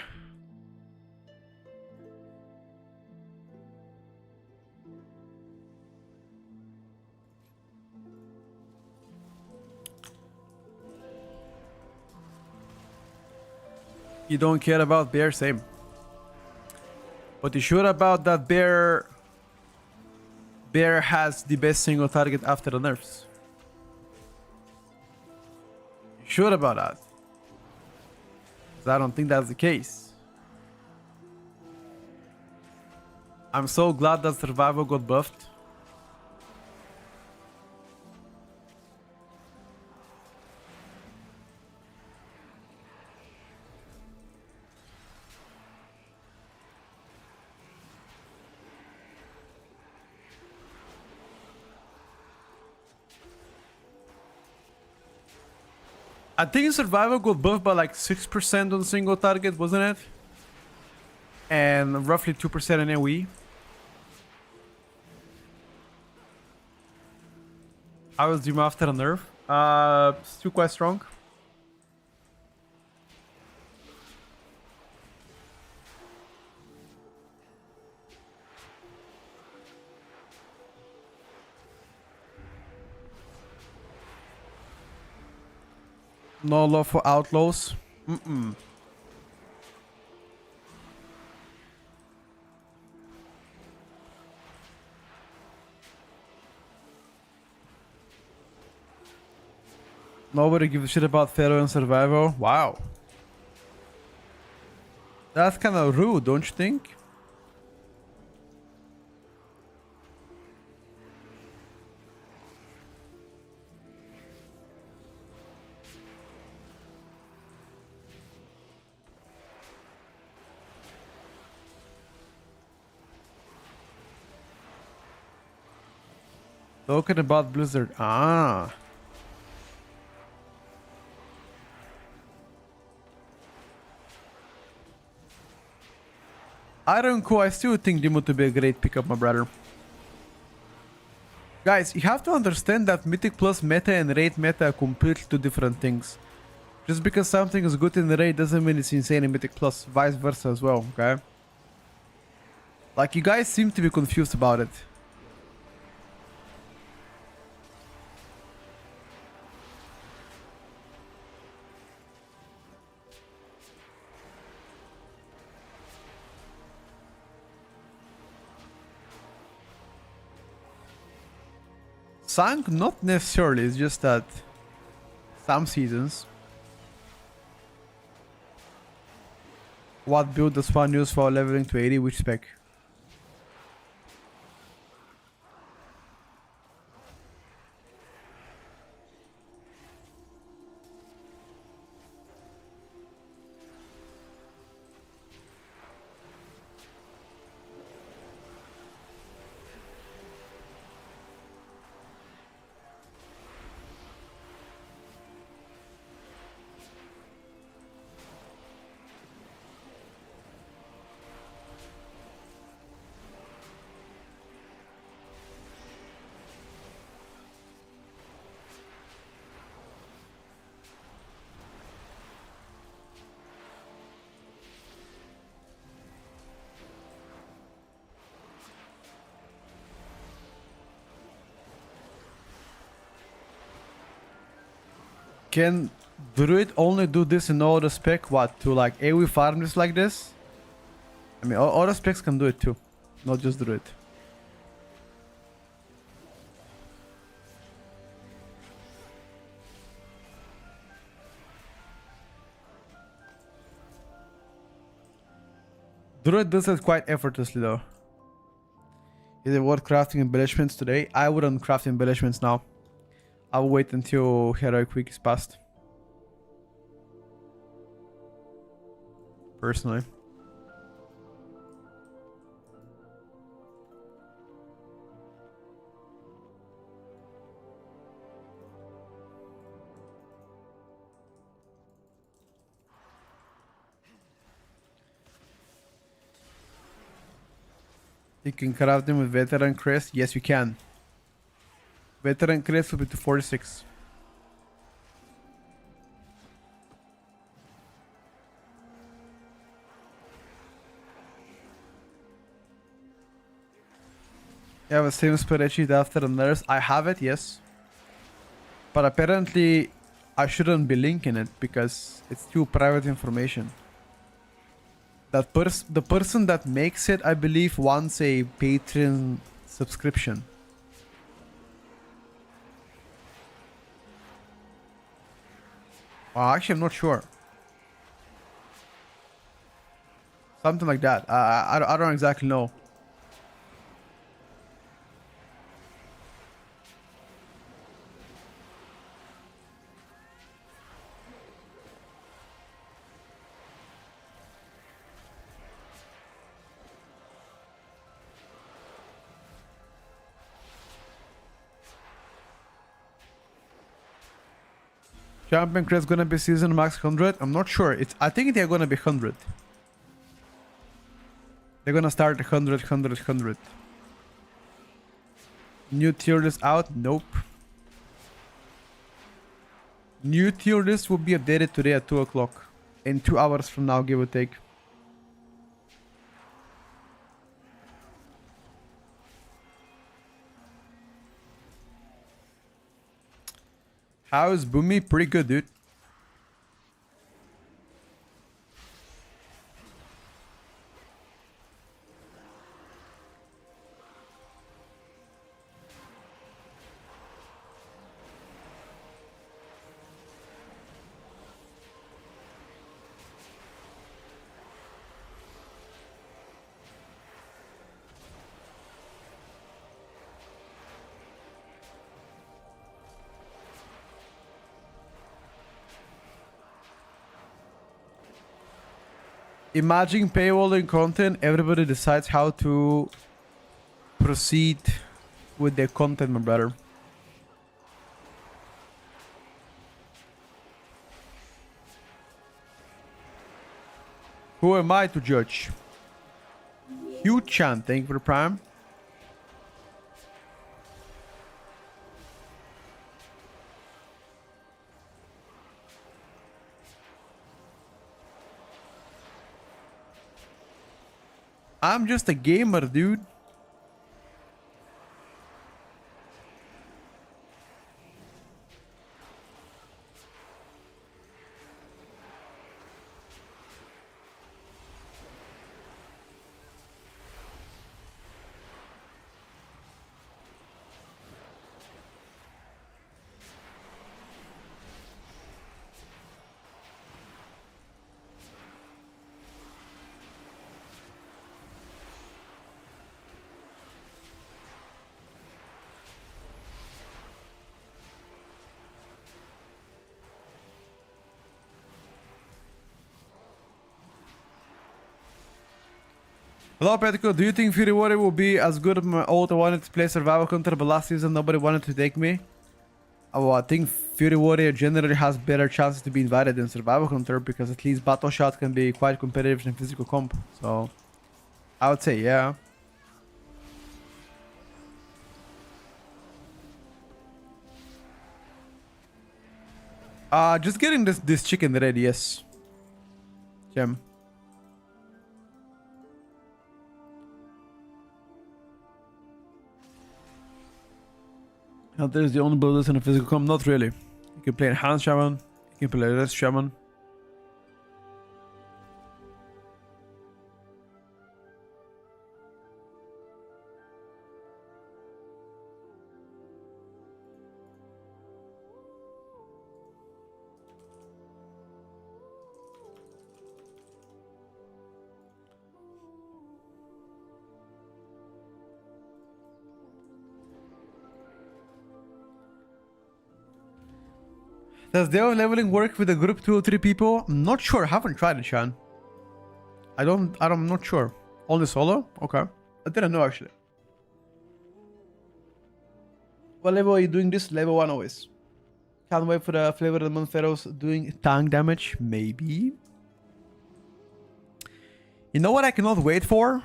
You don't care about bear, same. But you sure about that bear? Bear has the best single target after the nerfs. You sure about that? 'Cause I don't think that's the case. I'm so glad that survival got buffed. I think survival got buffed by like 6% on single target, wasn't it? And roughly 2% in AoE. I was Doom after a nerf. Still quite strong. No love for outlaws. Mm-mm. Nobody gives a shit about Pharaoh and survival. Wow. That's kind of rude, don't you think? Talking about Blizzard. Ah. Iron Co, I still think Demo to be a great pickup, my brother. Guys, you have to understand that Mythic Plus meta and Raid meta are completely two different things. Just because something is good in the Raid doesn't mean it's insane in Mythic Plus, vice versa as well, okay? Like, you guys seem to be confused about it. Sank, not necessarily, it's just that some seasons. What build does one use for leveling to 80? Which spec? Can Druid only do this in auto spec? What? To like AoE farm this like this? I mean, auto specs can do it too, not just Druid. Druid does it quite effortlessly though. Is it worth crafting embellishments today? I wouldn't craft embellishments now. I'll wait until Heroic Week is passed. Personally. You can craft them with Veteran Crest? Yes, you can. Veteran Crest will be to 46. You have a same spreadsheet after the nurse? I have it, yes. But apparently, I shouldn't be linking it because it's too private information. That the person that makes it, I believe, wants a Patreon subscription. Actually, I'm not sure. Something like that. I don't exactly know. Champion crest gonna be season max 100. I'm not sure. I think they're gonna be 100. They're gonna start 100, 100, 100. New tier list out? Nope. New tier list will be updated today at 2 o'clock. In 2 hours from now, give or take. How's Boomy? Pretty good, dude. Imagine paywalling content, everybody decides how to proceed with their content, my brother. Who am I to judge? Hugh Chan, thank you for the prime. I'm just a gamer, dude. Hello, Petico. Do you think Fury Warrior will be as good as my old? I wanted to play survival counter, but last season nobody wanted to take me. Oh, I think Fury Warrior generally has better chances to be invited than survival counter because at least battle shot can be quite competitive in physical comp. So I would say yeah. Just getting this chicken ready, yes. Gem. There's the only builders in a physical comp. Not really. You can play Enhanced Shaman. You can play Rest Shaman. Does Deo leveling work with a group 2 or 3 people? I'm not sure. I haven't tried it, Shan. I'm not sure. Only solo? Okay. I didn't know actually. What level are you doing this? Level 1 always. Can't wait for the flavor of the month pharaohs doing tank damage. Maybe. You know what I cannot wait for?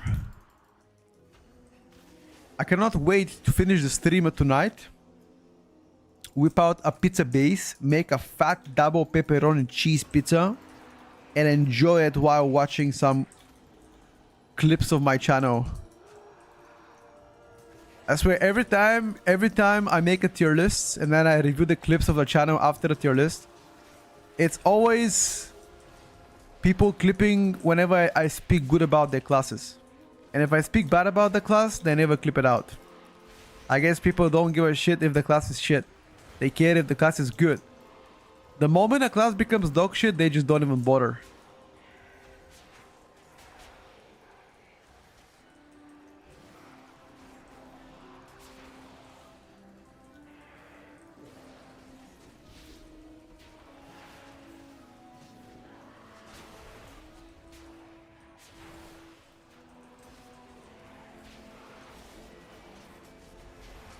I cannot wait to finish the stream tonight. Whip out a pizza base, make a fat double pepperoni cheese pizza, and enjoy it while watching some clips of my channel. I swear, every time I make a tier list and then I review the clips of the channel after the tier list, it's always people clipping whenever I speak good about their classes. And if I speak bad about the class, they never clip it out. I guess people don't give a shit if the class is shit. They care if the class is good. The moment a class becomes dog shit, they just don't even bother.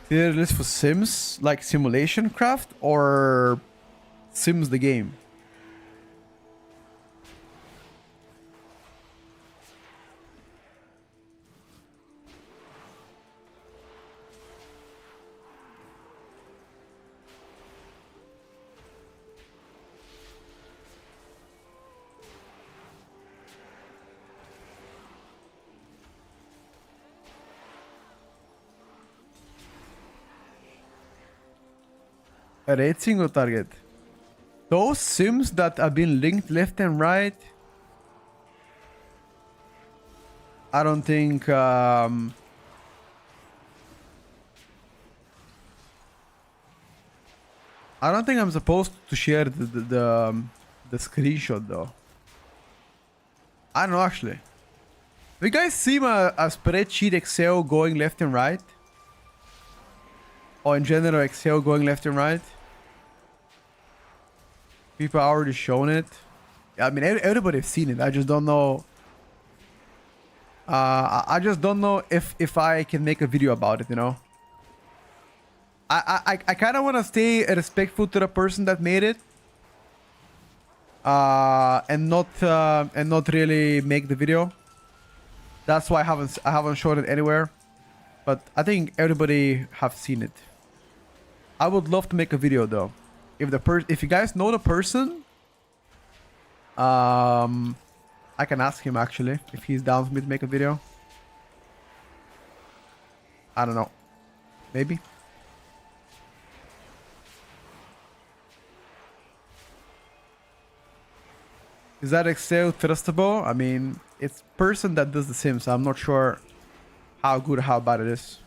Tier list for sims, like simulation craft or Sims the game. A rate single target. Those sims that have been linked left and right, I don't think I don't think I'm supposed to share the screenshot though. I don't know actually. Have you guys seen a spreadsheet Excel going left and right? Or in general Excel going left and right? People are already shown it. I mean, everybody's seen it. I just don't know. I just don't know if I can make a video about it, you know? I kind of want to stay respectful to the person that made it. And not really make the video. That's why I haven't shown it anywhere. But I think everybody have seen it. I would love to make a video though. If you guys know the person, I can ask him actually if he's down for me to make a video. I don't know. Maybe. Is that Excel trustable? I mean, it's person that does the Sims, so I'm not sure how good or how bad it is.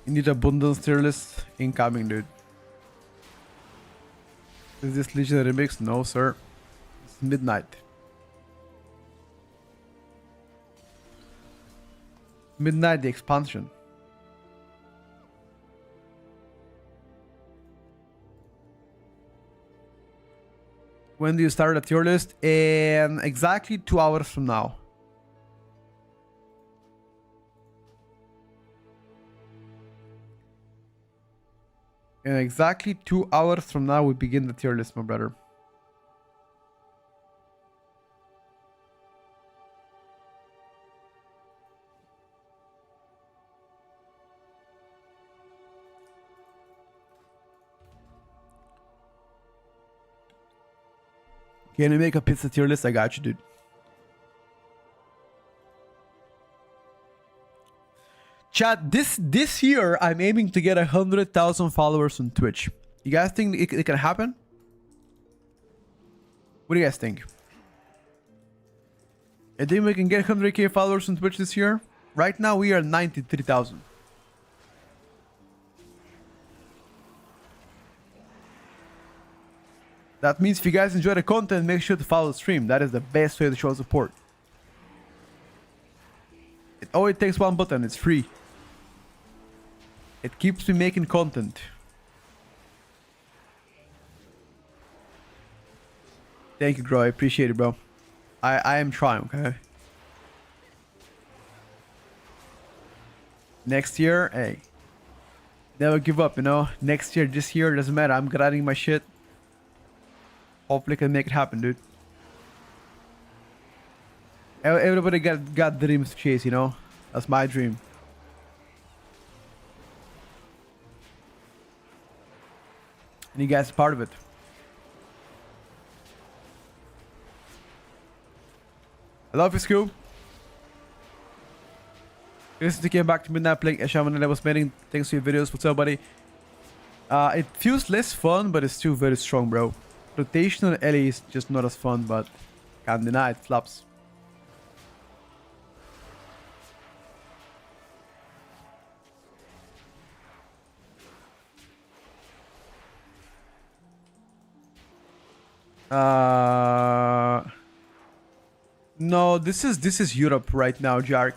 You need abundance tier list incoming, dude. Is this Legion remix? No, sir. It's midnight. Midnight, the expansion. When do you start a tier list? In exactly 2 hours from now. In exactly 2 hours from now, we begin the tier list, my brother. Can you make a pizza tier list? I got you, dude. Chat, this year, I'm aiming to get 100,000 followers on Twitch. You guys think it can happen? What do you guys think? I think we can get 100k followers on Twitch this year. Right now, we are 93,000. That means if you guys enjoy the content, make sure to follow the stream. That is the best way to show support. It only takes one button. It's free. It keeps me making content. Thank you, bro. I appreciate it, bro. I am trying, okay? Next year, hey. Never give up, you know? Next year, this year, doesn't matter. I'm grinding my shit. Hopefully I can make it happen, dude. Everybody got dreams to chase, you know? That's my dream. And you guys are part of it. I love you, Scoob. Recently came back to midnight playing Shaman and I was making thanks to your videos. What's up, buddy? It feels less fun, but it's still very strong, bro. Rotational Ellie is just not as fun, but can't deny it flops. No, this is Europe right now, Jark.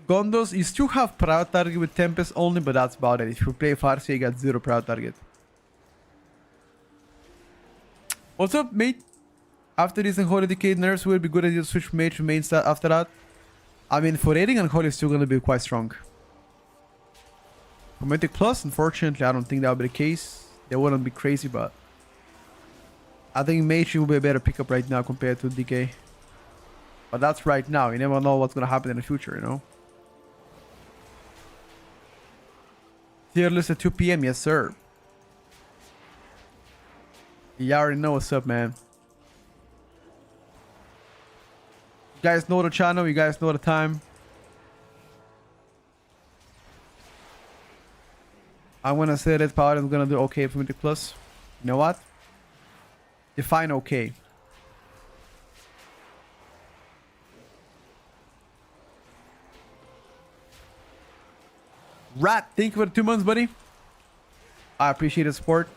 Gondos, you still have proud target with Tempest only, but that's about it. If you play Farsi, you got 0 proud target. What's up, mate? After this Unholy Decade nerfs, will be good idea to switch mage to main stat after that. I mean, for raiding Unholy, it's still gonna be quite strong. For Mythic Plus, unfortunately, I don't think that would be the case. They wouldn't be crazy, but I think mage will be a better pickup right now compared to DK. But that's right now. You never know what's gonna happen in the future, you know? Tierlist at 2 PM, yes sir. You already know what's up, man. You guys know the channel, you guys know the time. I'm gonna say that Paladin's gonna do okay for Mythic Plus. You know what? Define okay. Rat, thank you for the 2 months, buddy. I appreciate the support.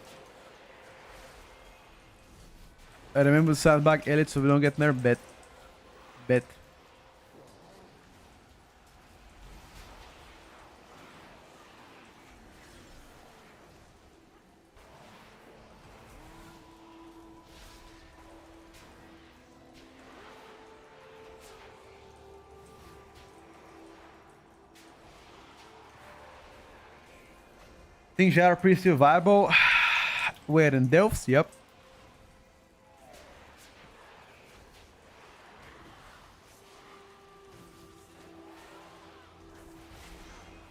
I remember to stand back Elite so we don't get nerfed. Bet. Think Shadow Priest still viable? Where in Delphs? Yep.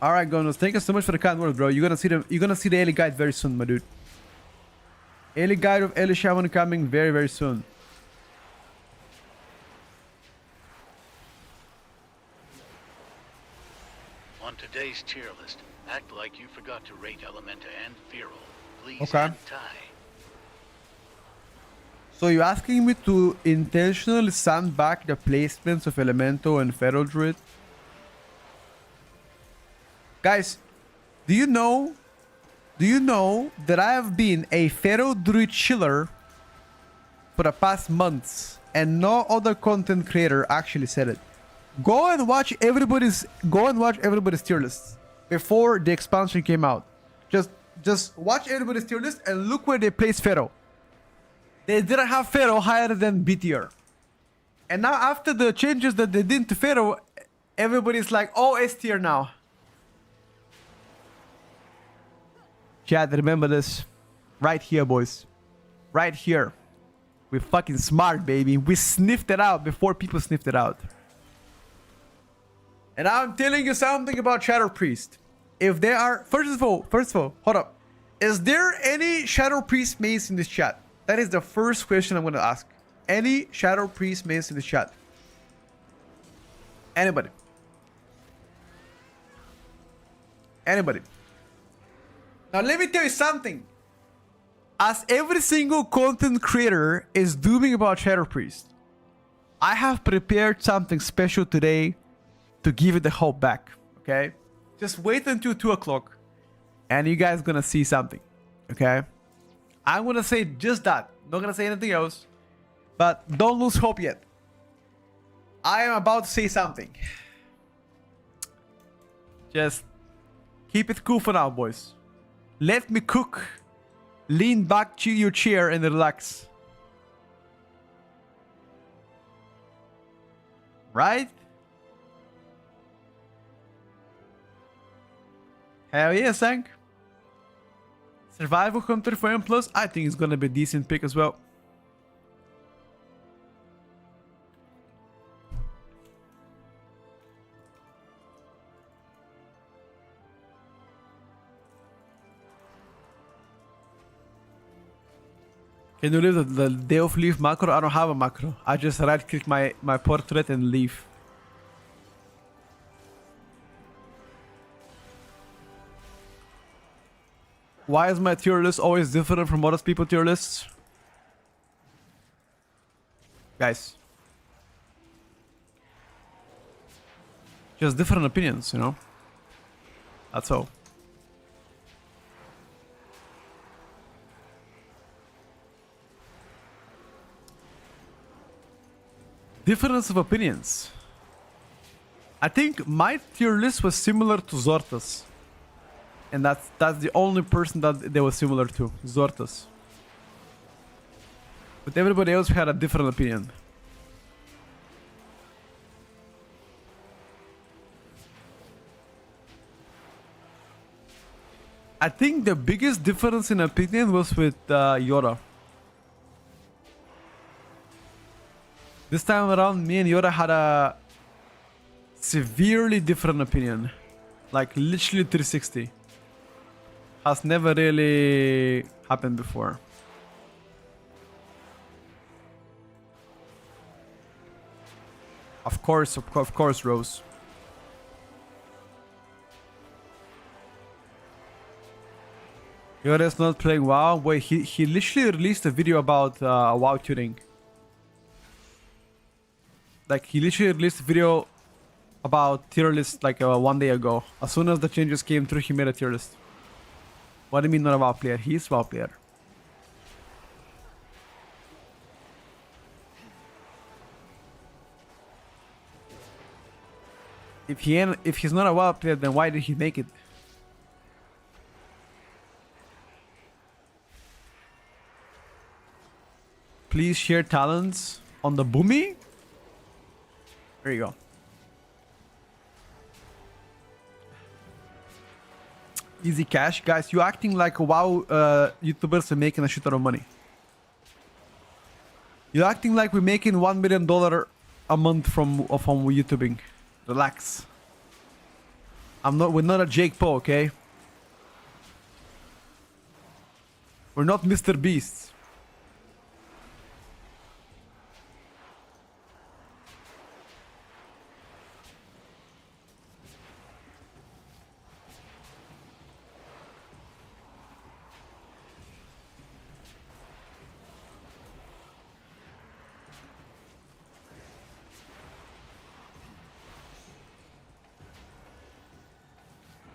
Alright, Gonos, thank you so much for the kind words, bro. You're gonna see the Ellie guide very soon, my dude. Ellie guide of Ellie Shaman coming very, very soon. On today's tier list, act like you forgot to rate Elementa and Feral. Please Okay. hang tie. So you're asking me to intentionally sandbag the placements of Elemento and Feral Druid? Guys, do you know that I have been a Feral Druid chiller for the past months and no other content creator actually said it? Go and watch everybody's tier lists before the expansion came out. Just watch everybody's tier list and look where they placed Feral. They didn't have Feral higher than B tier. And now after the changes that they did to Feral, everybody's like, oh, S tier now. Chad, remember this. Right here, boys. Right here. We're fucking smart, baby. We sniffed it out before people sniffed it out. And I'm telling you something about Shadow Priest. If there are... First of all, hold up. Is there any Shadow Priest mains in this chat? That is the first question I'm going to ask. Any Shadow Priest mains in this chat? Anybody? Anybody? Now let me tell you something. As every single content creator is dooming about Shadow Priest, I have prepared something special today to give it the hope back. Okay? Just wait until 2 o'clock and you guys gonna see something. Okay? I'm gonna say just that. Not gonna say anything else. But don't lose hope yet. I am about to say something. Just keep it cool for now, boys. Let me cook. Lean back to your chair and relax. Right? Hell yeah, Sank. Survival Hunter for M+, I think it's gonna be a decent pick as well. Can you leave the day of leave macro? I don't have a macro. I just right click my portrait and leave. Why is my tier list always different from other people's tier lists? Guys. Just different opinions, you know? That's all. Difference of opinions. I think my tier list was similar to Zorta's. And that's the only person that they were similar to, Zorta's. But everybody else had a different opinion. I think the biggest difference in opinion was with Yoda. This time around, me and Yoda had a severely different opinion. Like literally 360. Has never really happened before. Of course, Rose. Yoda's not playing WoW. Wait, he literally released a video about WoW tuning. Like, he literally released a video about tier list like 1 day ago. As soon as the changes came through, he made a tier list. What do you mean not a WoW player? He is a WoW player. If he's not a WoW player, then why did he make it? Please share talents on the Boomy. There you go. Easy cash. Guys, you acting like WoW YouTubers are making a shit ton of money. You're acting like we're making $1 million a month from YouTubing. Relax. We're not a Jake Paul, okay? We're not Mr. Beast.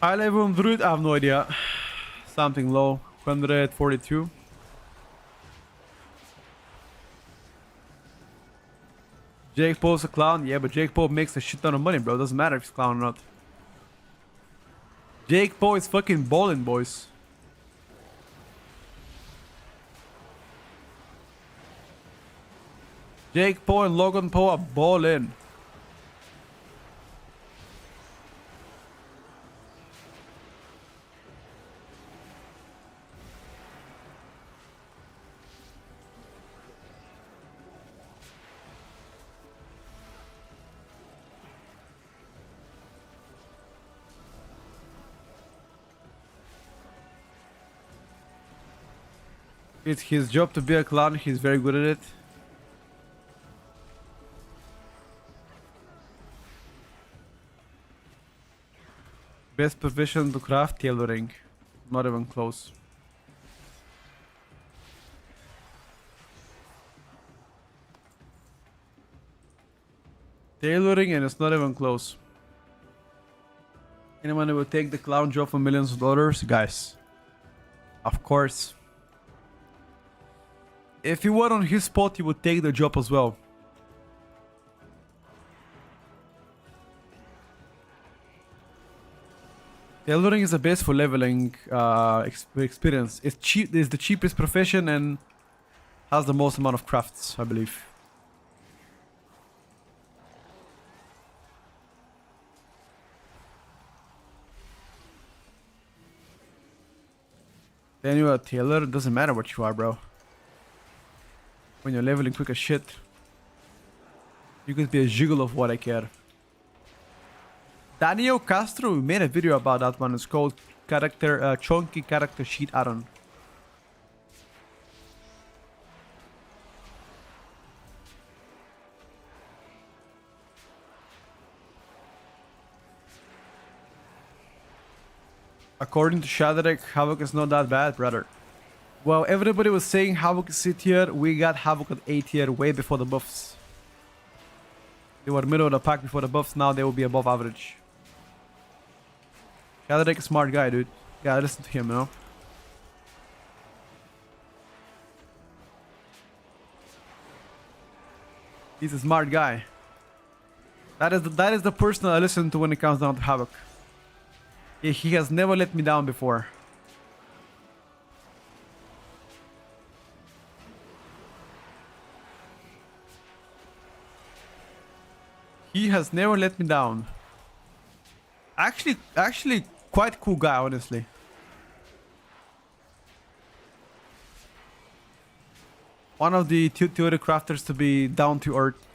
High level on Druid, I have no idea. Something low. 142. Jake Paul's a clown? Yeah, but Jake Paul makes a shit ton of money, bro. Doesn't matter if he's a clown or not. Jake Paul is fucking balling, boys. Jake Paul and Logan Paul are balling. It's his job to be a clown. He's very good at it. Best profession to craft tailoring. Not even close. Tailoring and it's not even close. Anyone who will take the clown job for millions of dollars? Guys. Of course. If you were on his spot, you would take the job as well. Tailoring is the best for leveling experience. It's cheap. It's the cheapest profession and has the most amount of crafts, I believe. Then you're a tailor. It doesn't matter what you are, bro. When you're leveling quick as shit, you could be a jiggle of what I care. Daniel Castro, we made a video about that one. It's called Chunky Character Sheet Add-on. According to Shadrach, Havoc is not that bad, brother. Well, everybody was saying Havoc is C tier. We got Havoc at A tier way before the buffs. They were middle of the pack before the buffs. Now they will be above average. Shadrach is a smart guy, dude. Yeah, listen to him, you know. He's a smart guy. That is the person I listen to when it comes down to Havoc. He has never let me down before. He has never let me down. Actually, quite cool guy, honestly. One of the theory crafters to be down to earth.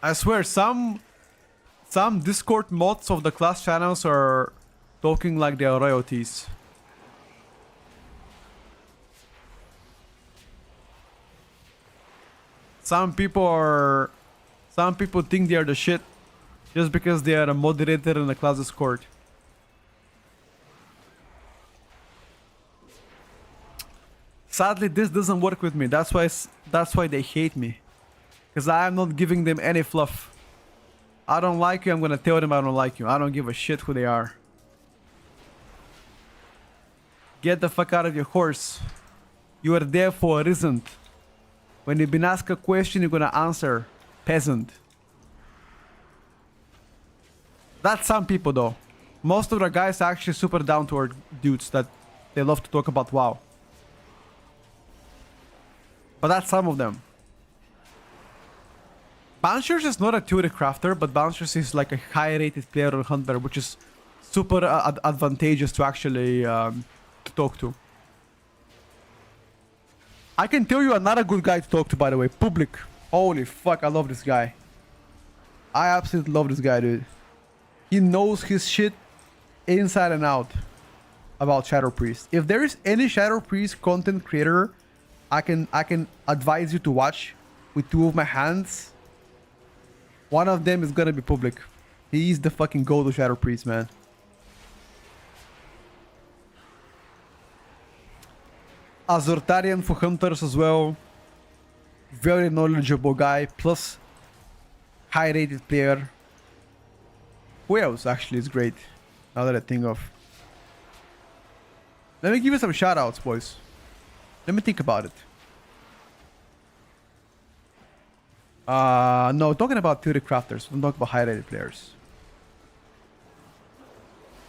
I swear, some Discord mods of the class channels are talking like they are royalties. Some people think they are the shit just because they are a moderator in the class Discord. Sadly, this doesn't work with me. That's why they hate me. Because I am not giving them any fluff. I don't like you, I'm gonna tell them I don't like you. I don't give a shit who they are. Get the fuck out of your horse. You are there for a reason. When you've been asked a question, you're gonna answer. Peasant. That's some people though. Most of the guys are actually super down to earth dudes that they love to talk about WoW. But that's some of them. Banshers is not a theory crafter, but Banshers is like a high rated player or hunter, which is super advantageous to actually to talk to. I can tell you another good guy to talk to, by the way. Public. Holy fuck, I love this guy. I absolutely love this guy, dude. He knows his shit inside and out about Shadow Priest. If there is any Shadow Priest content creator I can advise you to watch with two of my hands, one of them is gonna be Public. He's the fucking go to Shadow Priest, man. Azortarian for hunters as well. Very knowledgeable guy, plus high rated player. Who else actually is great? Now that I think of. Let me give you some shout outs, boys. Let me think about it. No, talking about theory crafters. I'm talking about high rated players.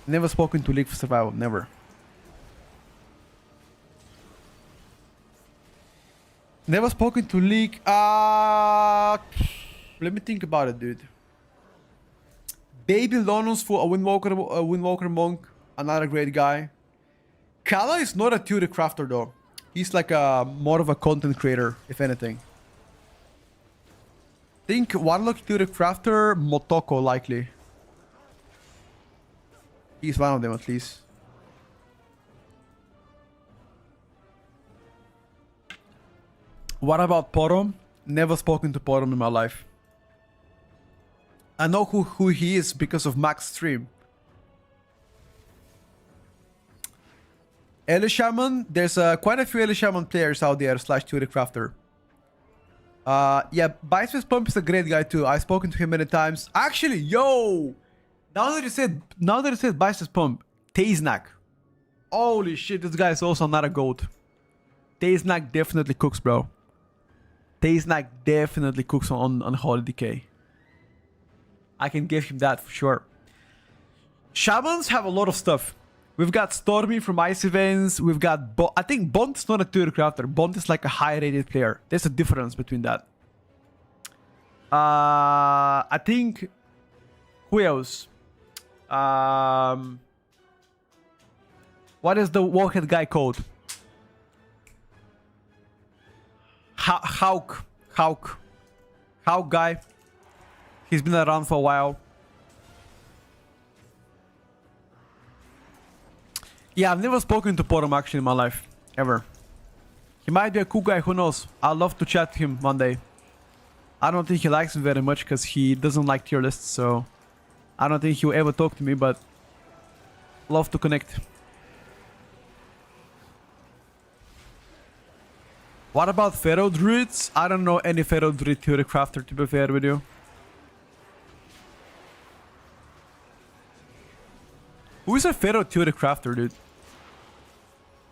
Never spoken to League for Survival, never. Never spoken to League. Let me think about it, dude. Baby Lonus for a Windwalker Monk, another great guy. Kala is not a theory crafter though. He's like a more of a content creator, if anything. Think Warlock theory crafter, Motoko likely. He's one of them at least. What about Porom? Never spoken to Porom in my life. I know who he is because of Max stream. Elishaman, there's quite a few Elishaman players out there slash theory crafter. Yeah, Biceps Pump is a great guy too. I've spoken to him many times. Actually, yo! Now that you said Biceps Pump, Taznak. Holy shit, this guy is also not a goat. Taznak definitely cooks, bro. Taznak definitely cooks on Holy Decay. I can give him that for sure. Shamans have a lot of stuff. We've got Stormy from Ice Events. We've got I think Bond's not a theory crafter. Bond is like a high rated player. There's a difference between that. I think who else? What is the warhead guy called? Hauk guy. He's been around for a while. Yeah, I've never spoken to Porom actually in my life. Ever. He might be a cool guy, who knows. I'd love to chat to him one day. I don't think he likes me very much because he doesn't like tier lists, so I don't think he'll ever talk to me, but love to connect. What about Pharaoh Druids? I don't know any Pharaoh Druid Theory Crafter, to be fair with you. Who is a Pharaoh Theory Crafter, dude?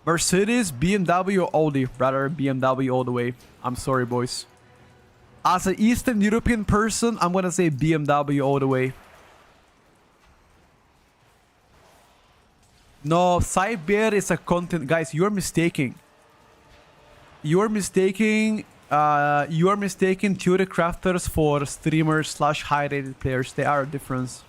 Mercedes, BMW, Audi. Brother, BMW all the way. I'm sorry, boys. As an Eastern European person, I'm gonna say BMW all the way. No, Cyber is a content. Guys, you're mistaking. You're mistaking theory crafters for streamers slash high rated players. They are a difference.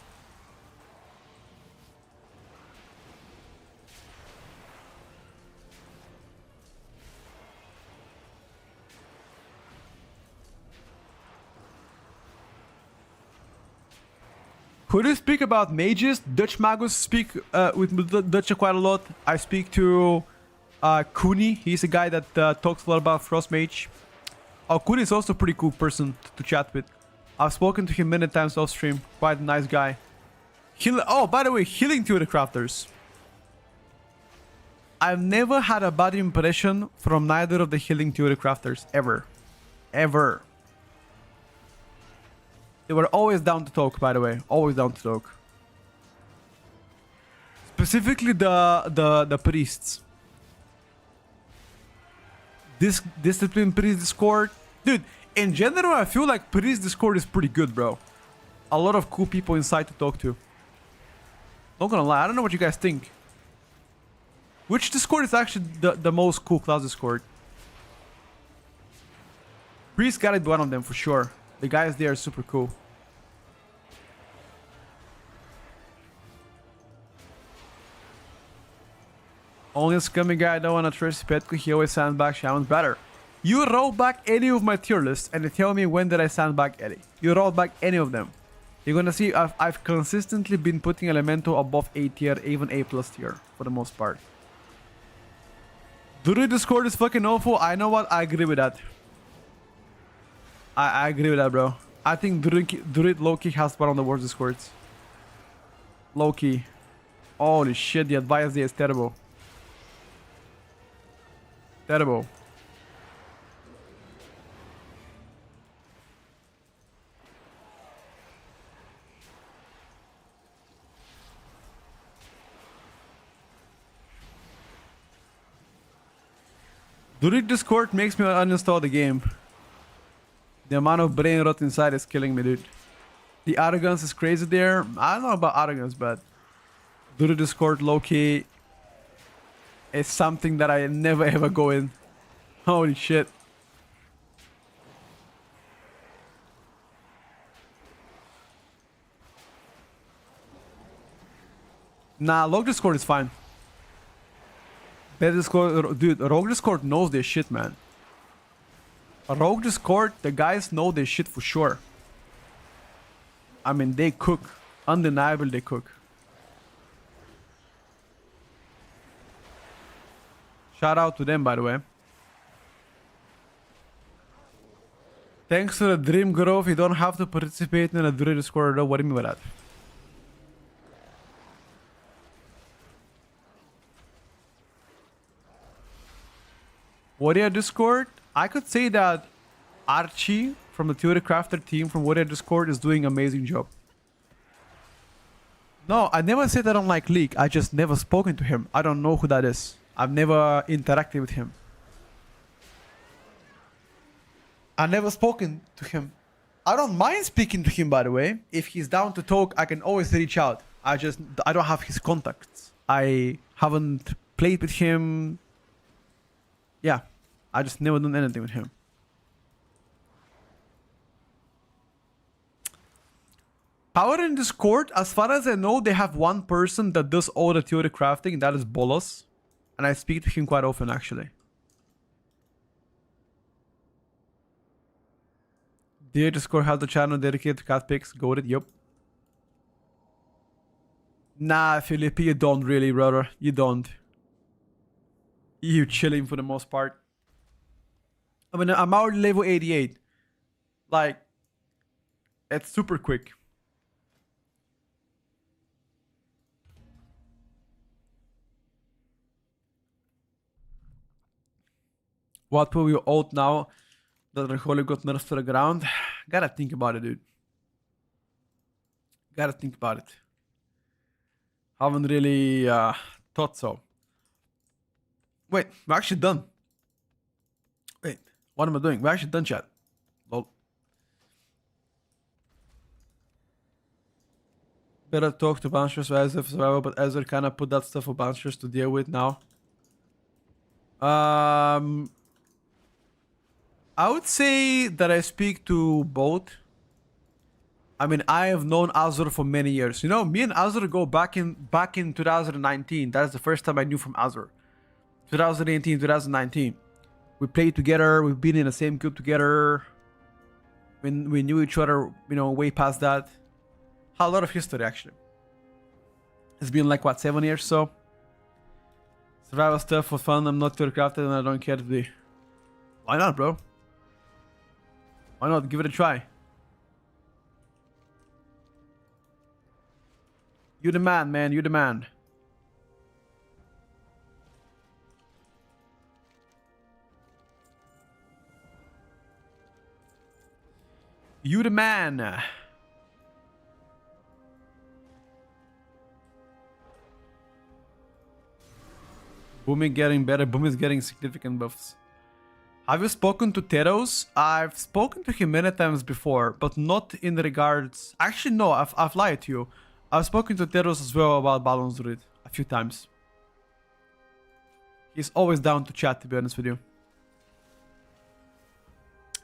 Who do you speak about? Mages? Dutch Magus speak with Dutch quite a lot. I speak to Kuni. He's a guy that talks a lot about Frost Mage. Oh, Kuni is also a pretty cool person to chat with. I've spoken to him many times off stream. Quite a nice guy. Oh, by the way, healing theory crafters. I've never had a bad impression from neither of the healing theory crafters. Ever. Ever. They were always down to talk, by the way. Always down to talk. Specifically the priests. This Discipline Priest Discord. Dude, in general, I feel like Priest Discord is pretty good, bro. A lot of cool people inside to talk to. Not gonna lie, I don't know what you guys think. Which Discord is actually the most cool class Discord? Priest gotta be one of them for sure. The guys there are super cool. Only a scummy guy I don't wanna trust Petko, he always sandbag Shaman's better. You roll back any of my tier lists and you tell me when did I sandbag Eddie. You roll back any of them. You're gonna see I've consistently been putting Elemental above A tier, even A plus tier, for the most part. Druid Discord is fucking awful. I know what, I agree with that. I agree with that, bro. I think Druid low-key has one of the worst Discords. Low-key. Holy shit, the advice there is terrible. Terrible. Druid Discord makes me uninstall the game. The amount of brain rot inside is killing me, dude. The arrogance is crazy there. I don't know about arrogance, but Druid Discord low-key is something that I never ever go in. Holy shit. Nah, Rogue Discord is fine. Better Discord, dude, Rogue Discord knows their shit, man. Rogue Discord, the guys know their shit for sure. I mean, they cook. Undeniable, they cook. Shout out to them, by the way. Thanks to the Dream Grove, you don't have to participate in a Druid Discord. What do you mean by that? Warrior Discord? I could say that Archie from the Theory Crafter team from Warrior Discord is doing an amazing job. No, I never said I don't like Leak. I just never spoken to him. I don't know who that is. I've never interacted with him. I've never spoken to him. I don't mind speaking to him, by the way. If he's down to talk, I can always reach out. I don't have his contacts. I haven't played with him. Yeah, I just never done anything with him. Power in Discord, as far as I know, they have one person that does all the theory crafting, and that is Bolos. And I speak to him quite often, actually. Dear Discord has the channel dedicated to cat pics. Go with it, yup. Nah, Philip, you don't really, brother. You don't. You chilling for the most part. I mean, I'm already level 88. Like, It's super quick. What will you out now that the holy got nerfed to the ground? Gotta think about it, dude. Gotta think about it. Haven't really thought so. Wait, we're actually done. Wait, what am I doing? We're actually done, chat. Lol. Better talk to bouncers as if survival, but Ezra kind of put that stuff for bouncers to deal with now. I would say that I speak to both. I mean, I have known Azur for many years. You know, me and Azur go back in 2019. That's the first time I knew from Azur. 2018, 2019. We played together. We've been in the same group together. When we knew each other, you know, way past that. A lot of history, actually. It's been like, what, 7 years so? Survival stuff for fun. I'm not too crafted and I don't care to be. Why not, bro? Why not? Give it a try. You the man, man. You the man. You the man. Boom is getting better. Boom is getting significant buffs. Have you spoken to Teros? I've spoken to him many times before, but not in regards... Actually, no, I've lied to you. I've spoken to Teros as well about Balance Druid a few times. He's always down to chat, to be honest with you.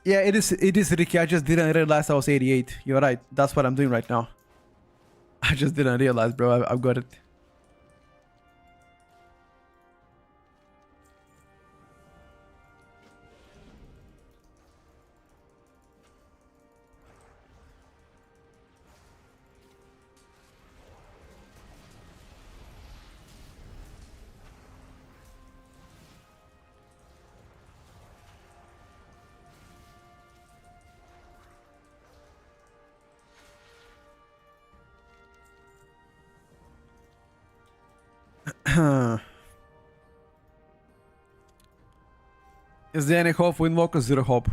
Yeah, it is Ricky. I just didn't realize I was 88. You're right. That's what I'm doing right now. I just didn't realize, bro. I've got it. Is there any hope? Windwalker, zero hope.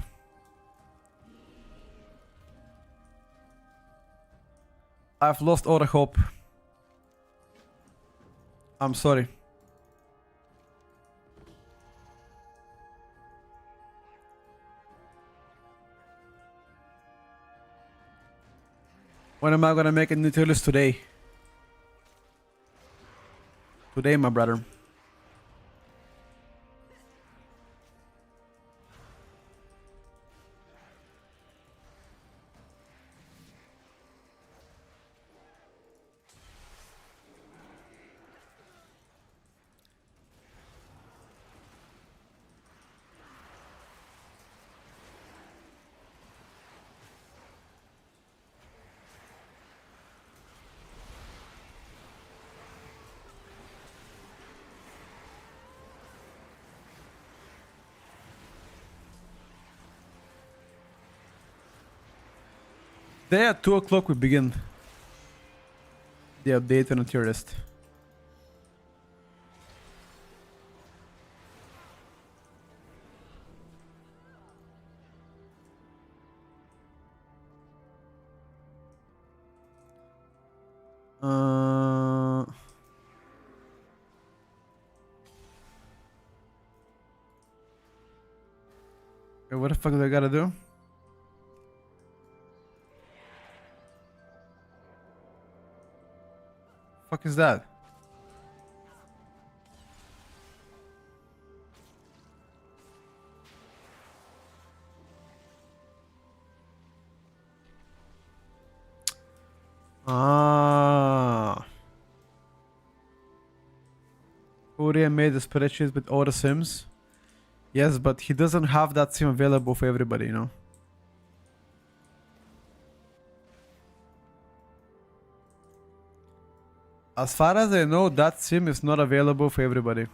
I've lost all the hope. I'm sorry. When am I gonna make a new tier list? Today? Today, my brother. Today at 2 o'clock we begin the update on the tier list. What the fuck do I gotta do? Fuck is that? Uriah made a spreadsheet with all the sims. Yes, but he doesn't have that sim available for everybody, you know. As far as I know, that sim is not available for everybody.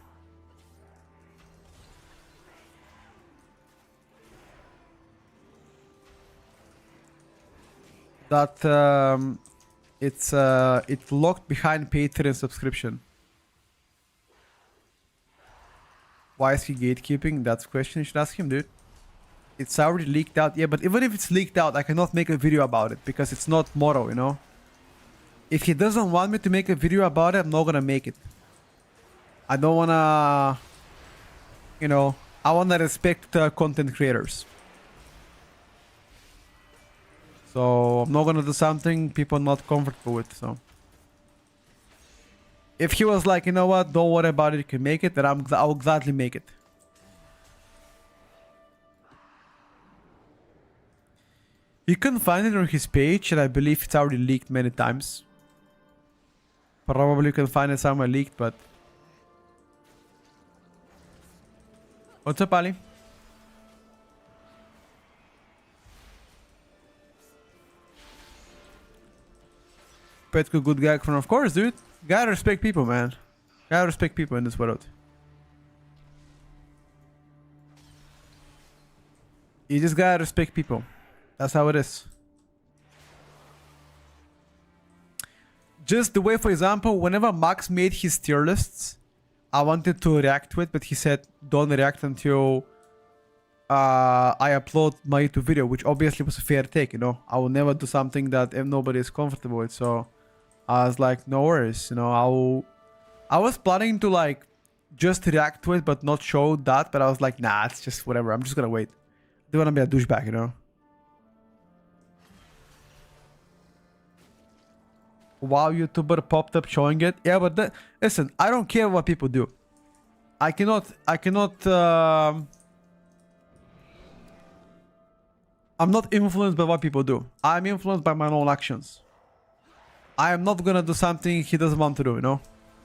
that it's locked behind Patreon subscription. Why is he gatekeeping? That's a question you should ask him, dude. It's already leaked out. Yeah, but even if it's leaked out, I cannot make a video about it because it's not Moro, you know? If he doesn't want me to make a video about it, I'm not gonna make it. I don't wanna... You know, I wanna respect content creators. So, I'm not gonna do something people are not comfortable with, so... If he was like, you know what, don't worry about it, you can make it, then I will gladly make it. You can find it on his page, and I believe it's already leaked many times. Probably you can find it somewhere leaked, but... What's up, Ali? Petko, good guy from, of course, dude. Gotta respect people, man. Gotta respect people in this world. You just gotta respect people. That's how it is. Just the way, for example, whenever Max made his tier lists, I wanted to react to it, but he said, don't react until I upload my YouTube video, which obviously was a fair take, you know? I will never do something that nobody is comfortable with, so... I was like, no worries, you know, I was planning to like just react to it but not show that, but I was like, nah, it's just whatever, I'm just gonna wait. I don't wanna be a douchebag, you know. Wow, YouTuber popped up showing it. Yeah, but listen, I don't care what people do. I cannot I'm not influenced by what people do. I'm influenced by my own actions. I am not gonna do something he doesn't want to do, you know?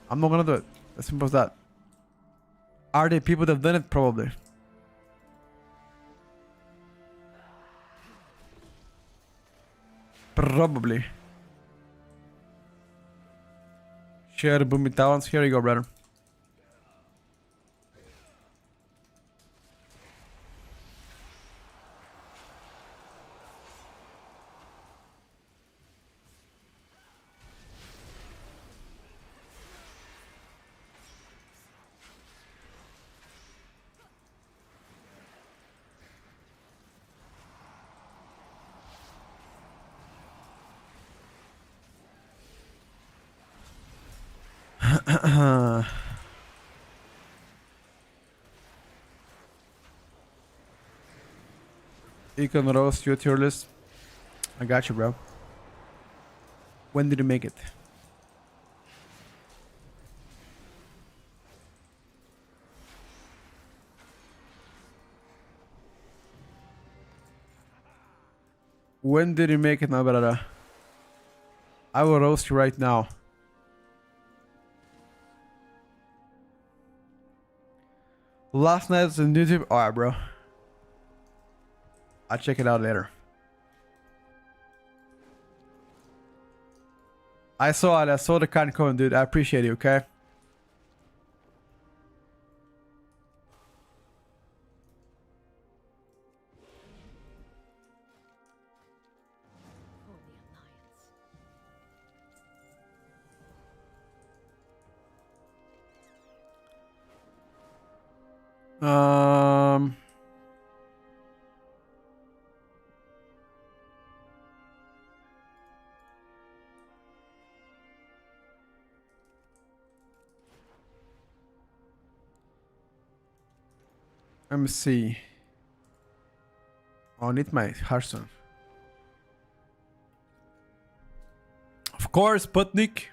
I'm not gonna do it. As simple as that. Are there people that have done it? Probably. Probably. Share Boomy Talents. Here you go, brother. You can roast your tier list. I got you, bro. When did you make it? When did you make it, my brother? I will roast you right now. Last night's on YouTube. Alright, bro. I'll check it out later. I saw it. I saw the kind comment, dude. I appreciate it, okay? Let me see. I'll need my Hearthstone. Of course, Putnik.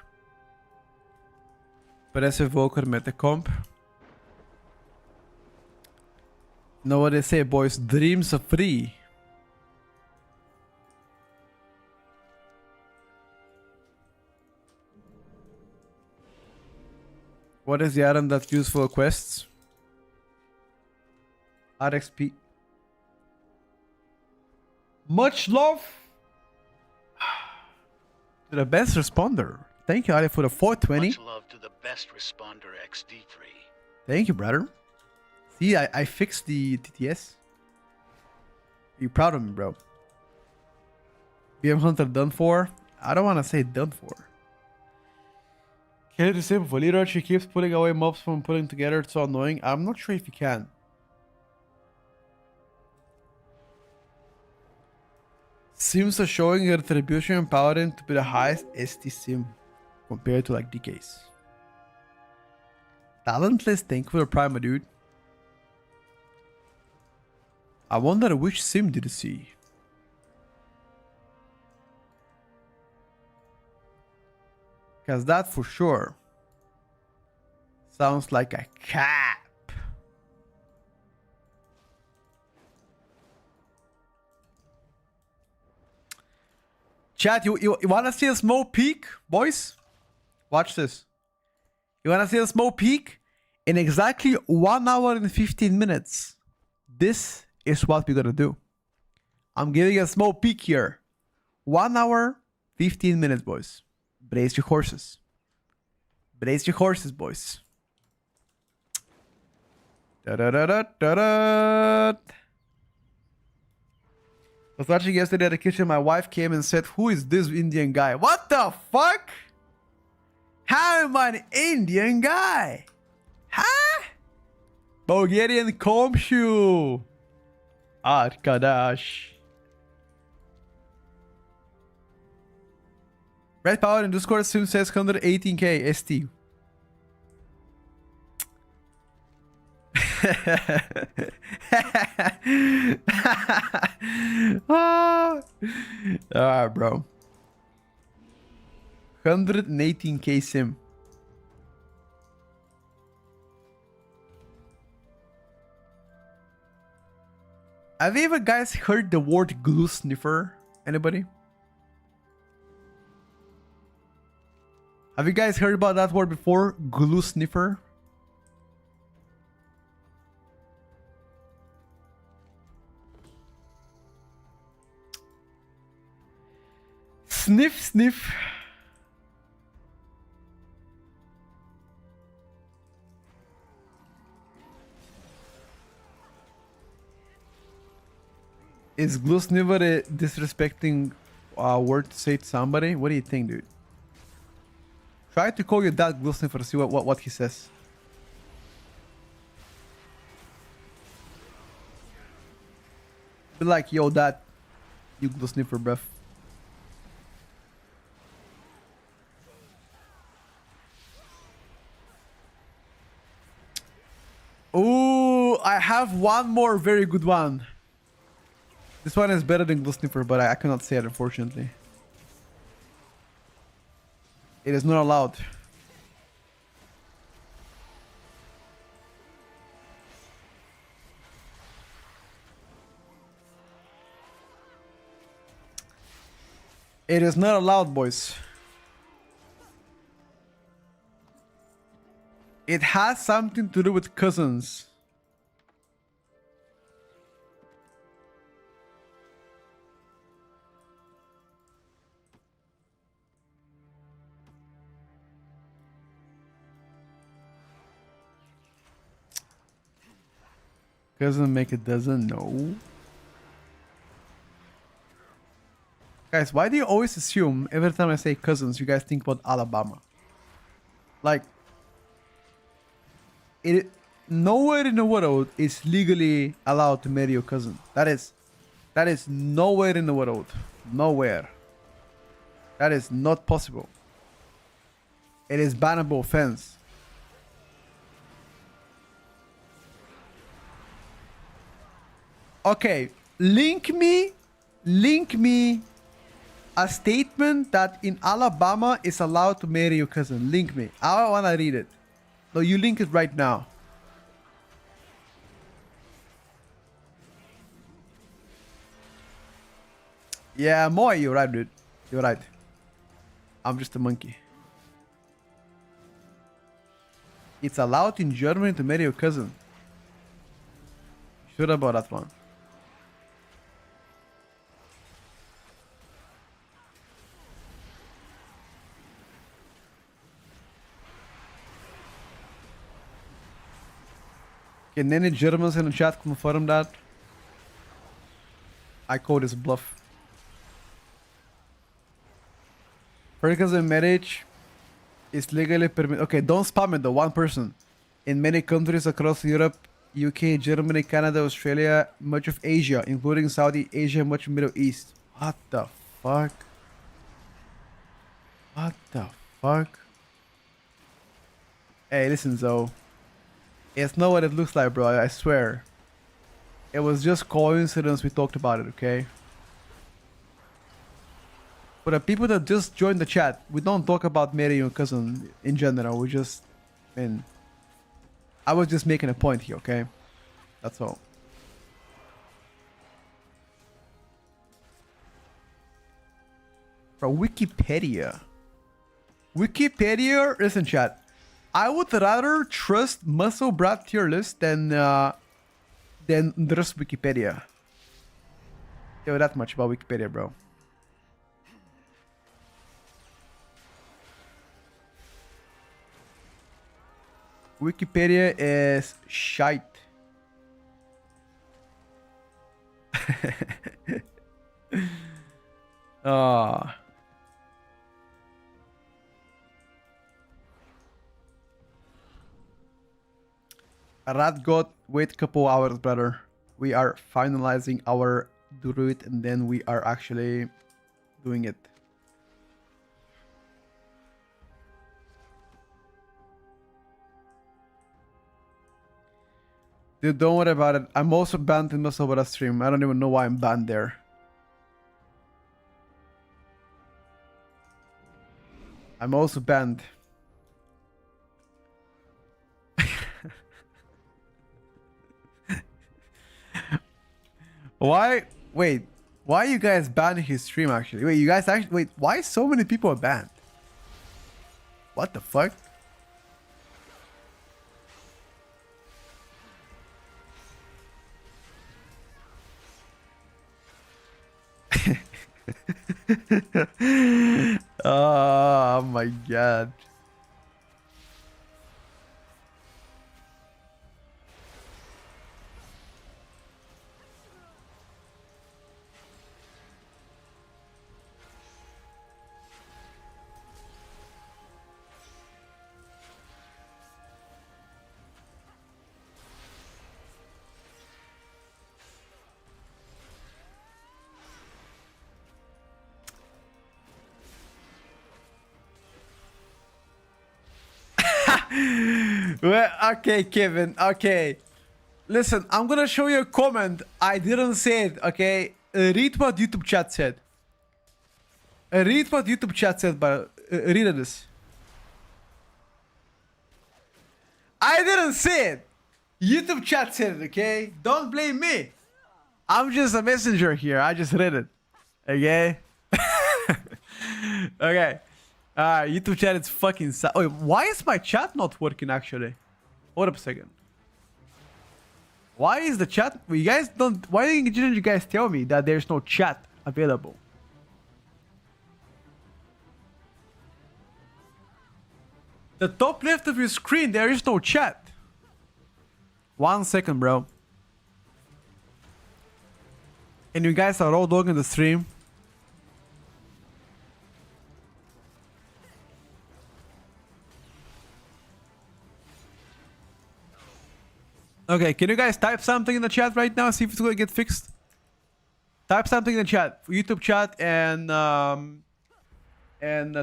Passive Volker met the comp. Know what they say, boys? Dreams are free. What is the item that's used for quests? RXP. Much love to the best responder. Thank you, Ali, for the 420. Much love to the best responder XD3. Thank you, brother. See, I fixed the TTS. You proud of me, bro? BM Hunter done for? I don't want to say done for. Can you disable for leader? She keeps pulling away mobs from putting together. It's so annoying. I'm not sure if you can. Sims are showing her retribution and paladin to be the highest ST sim compared to like DKs. Talentless, thank you for the prima, dude. I wonder which sim did you see? Because that for sure sounds like a cap. Chat, you want to see a small peek, boys? Watch this. You want to see a small peek? In exactly 1 hour and 15 minutes, this is what we're going to do. I'm giving a small peek here. 1 hour, 15 minutes, boys. Brace your horses. Brace your horses, boys. Da-da-da-da-da-da. I was watching yesterday at the kitchen. My wife came and said, "Who is this Indian guy?" What the fuck? How am I an Indian guy? Huh? Bulgarian komshu. Arkadash. Red Power in Discord soon says 118k ST. Alright, bro. 118k sim. Have you ever guys heard the word glue sniffer? Anybody? Have you guys heard about that word before? Glue sniffer? Sniff, sniff. Is glue sniffer a disrespecting word to say to somebody? What do you think, dude? Try to call your dad glue sniffer, see what he says. Be like, yo, dad, you glue sniffer, bruv. Ooh, I have one more very good one. This one is better than glue sniffer, but I cannot say it, unfortunately. It is not allowed. It is not allowed, boys. It has something to do with cousins. Cousin make a dozen? No. Guys, why do you always assume every time I say cousins, you guys think about Alabama? Like, nowhere in the world is legally allowed to marry your cousin. That is nowhere in the world. Nowhere. That is not possible. It is bannable offense. Okay, link me a statement that in Alabama is allowed to marry your cousin. Link me. I want to read it. No, you link it right now. Yeah, Moy, you're right, dude. You're right. I'm just a monkey. It's allowed in Germany to marry your cousin. Sure about that one. Can any Germans in the chat confirm that? I call this bluff. Because in marriage is legally permitted. Okay, don't spam it though. One person. In many countries across Europe, UK, Germany, Canada, Australia, much of Asia, including Saudi Asia, much Middle East. What the fuck? What the fuck? Hey, listen, though. It's not what it looks like, bro. I swear. It was just coincidence we talked about it, okay? For the people that just joined the chat, we don't talk about marrying your cousin in general. We just, I was just making a point here, okay? That's all. From Wikipedia. Wikipedia, listen, chat. I would rather trust Muscle Brat Tierlist than the rest of Wikipedia. Yo, that much about Wikipedia, bro. Wikipedia is shite. Ah. Rat God, wait a couple hours, brother. We are finalizing our druid and then we are actually doing it. Dude, don't worry about it. I'm also banned in most of our stream. I don't even know why I'm banned there. I'm also banned. Why? Wait. Why are you guys banning his stream actually? Wait, you guys actually... Wait, why so many people are banned? What the fuck? Oh my god. Well, okay, Kevin. Okay. Listen, I'm gonna show you a comment. I didn't say it, okay? Read what YouTube chat said. Read what YouTube chat said, but read this. I didn't say it. YouTube chat said it, okay? Don't blame me. I'm just a messenger here. I just read it. Okay? Okay. YouTube chat is fucking wait, why is my chat not working actually? Hold up a second. Why is the chat... You guys don't... Why didn't you guys tell me that there's no chat available? The top left of your screen, there is no chat. 1 second, bro. And you guys are all dogging the stream. Okay, can you guys type something in the chat right now? See if it's gonna get fixed. Type something in the chat, YouTube chat and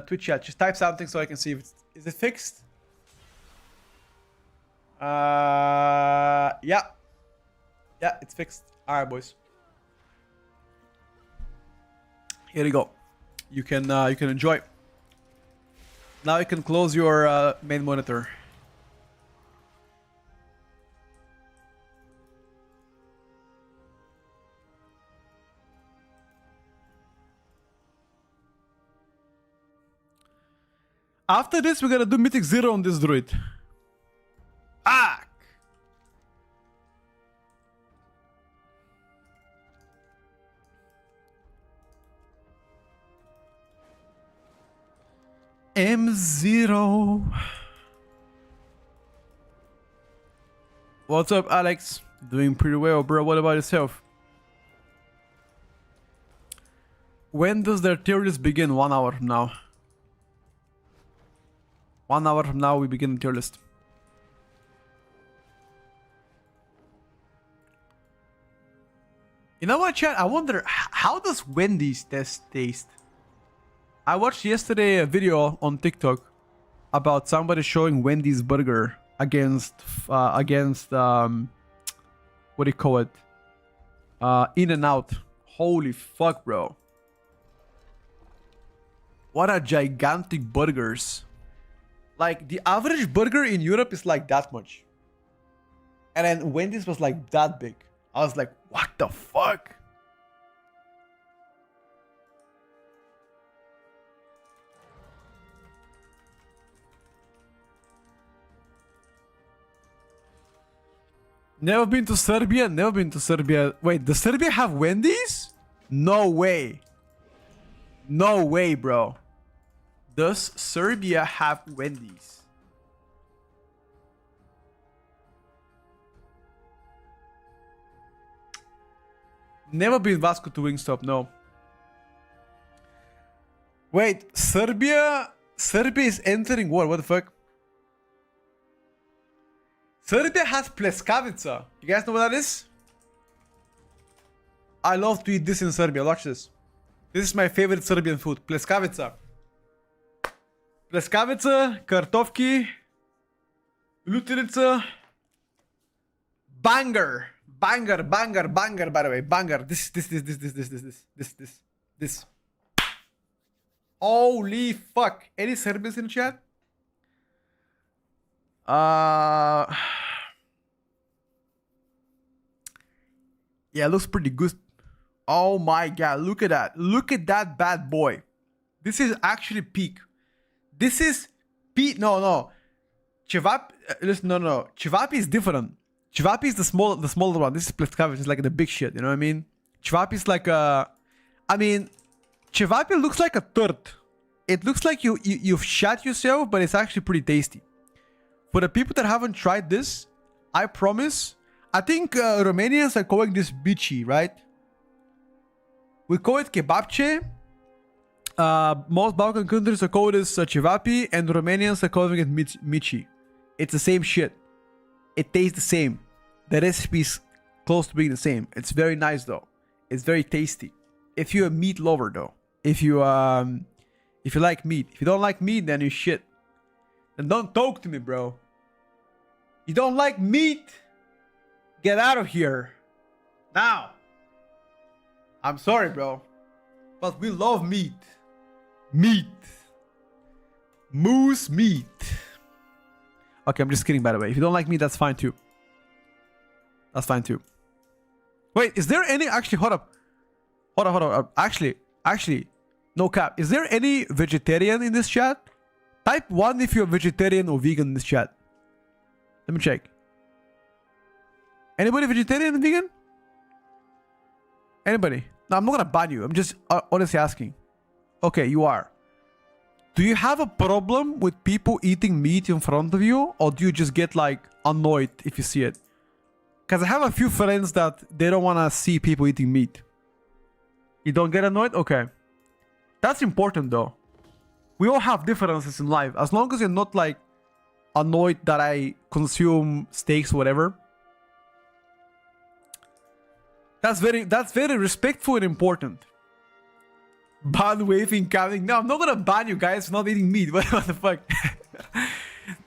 Twitch chat. Just type something so I can see if it's... Is it fixed? Yeah, it's fixed. All right, boys. Here you go. You can enjoy. Now you can close your main monitor. After this, we're gonna do Mythic 0 on this druid. Ah! M0. What's up, Alex? Doing pretty well, bro. What about yourself? When does their tier list begin? 1 hour from now. 1 hour from now, we begin the tier list. You know what, chat? I wonder, how does Wendy's taste? I watched yesterday a video on TikTok about somebody showing Wendy's burger against what do you call it? In-N-Out. Holy fuck, bro. What a gigantic burgers. Like, the average burger in Europe is like that much. And then Wendy's was like that big. I was like, what the fuck? Never been to Serbia? Never been to Serbia. Wait, does Serbia have Wendy's? No way. No way, bro. Does Serbia have Wendy's? Never been Vasco to Wingstop, no. Wait, Serbia is entering what? What the fuck? Serbia has pleskavica. You guys know what that is? I love to eat this in Serbia. Watch this. This is my favorite Serbian food. Pleskavica. Pleskavica, kartovki, lutirica. Banger. Banger, banger, banger, by the way. Banger. This. Holy fuck. Any Serbians in the chat? Yeah, it looks pretty good. Oh my god, look at that. Look at that bad boy. This is actually peak. This is peak. No. Chivap, listen, no. Chivapi is different. Chivapi is the smaller one. This is Pleskavic. It's like the big shit, you know what I mean? Chivapi is like Chivapi looks like a turd. It looks like you've shot yourself, but it's actually pretty tasty. For the people that haven't tried this, I promise. I think Romanians are calling this bici, right? We call it kebabche. Most Balkan countries are calling this chivapi, and Romanians are calling it mici. It's the same shit. It tastes the same. The recipe is close to being the same. It's very nice though. It's very tasty. If you're a meat lover though, if you like meat, if you don't like meat, then you shit. And don't talk to me, bro. You don't like meat? Get out of here. Now. I'm sorry, bro. But we love meat. Meat. Moose meat. Okay, I'm just kidding, by the way. If you don't like meat, that's fine too. That's fine too. Wait, is there any... Actually, hold up. Hold up. Actually, no cap. Is there any vegetarian in this chat? Type 1 if you're vegetarian or vegan in this chat. Let me check. Anybody vegetarian and vegan? Anybody? No, I'm not gonna ban you. I'm just honestly asking. Okay, you are. Do you have a problem with people eating meat in front of you? Or do you just get like annoyed if you see it? Because I have a few friends that they don't want to see people eating meat. You don't get annoyed? Okay. That's important though. We all have differences in life. As long as you're not like annoyed that I consume steaks or whatever. That's very respectful and important. Ban waving coming. No, I'm not gonna ban you guys for not eating meat. What the fuck?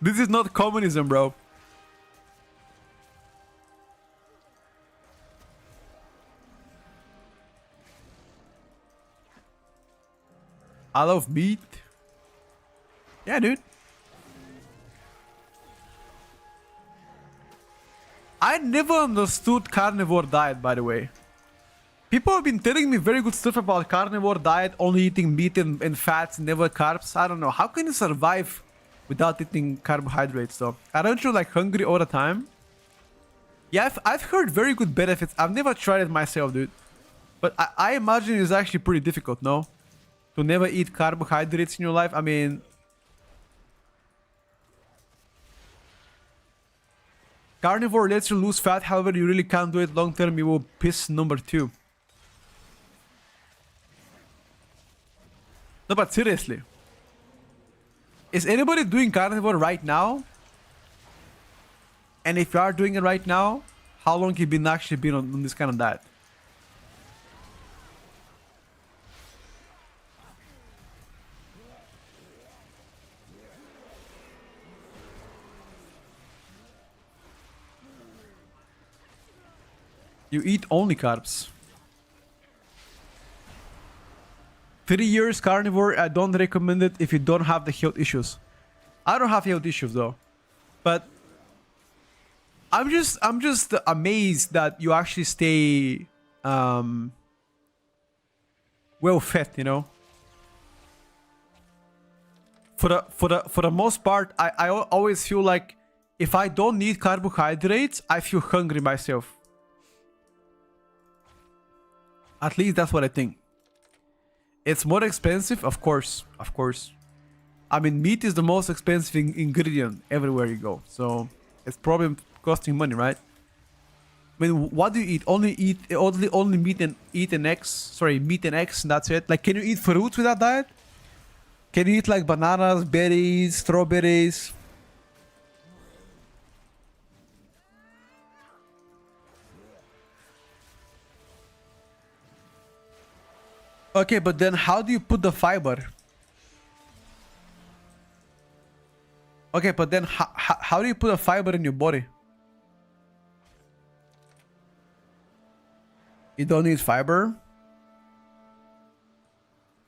This is not communism, bro. I love meat. Yeah, dude. I never understood carnivore diet, by the way. People have been telling me very good stuff about carnivore diet, only eating meat and fats, never carbs. I don't know. How can you survive without eating carbohydrates, though? Aren't you like hungry all the time? Yeah, I've heard very good benefits. I've never tried it myself, dude. But I imagine it's actually pretty difficult, no? To never eat carbohydrates in your life. I mean... Carnivore lets you lose fat, however, you really can't do it long term. You will piss number 2. No, but seriously. Is anybody doing carnivore right now? And if you are doing it right now, how long you been actually been on this kind of diet? You eat only carbs. 3 years carnivore, I don't recommend it if you don't have the health issues. I don't have health issues though. But I'm just amazed that you actually stay well fed, you know. For the most part, I always feel like if I don't need carbohydrates, I feel hungry myself. At least that's what I think. It's more expensive, of course. I mean, meat is the most expensive ingredient everywhere you go, so it's probably costing money, right? I mean, what do you eat? Only meat and eggs. Sorry, meat and eggs, and that's it. Like, can you eat fruits with that diet? Can you eat like bananas, berries, strawberries? Okay, but then how do you put the fiber? Okay, but then how do you put a fiber in your body? You don't need fiber?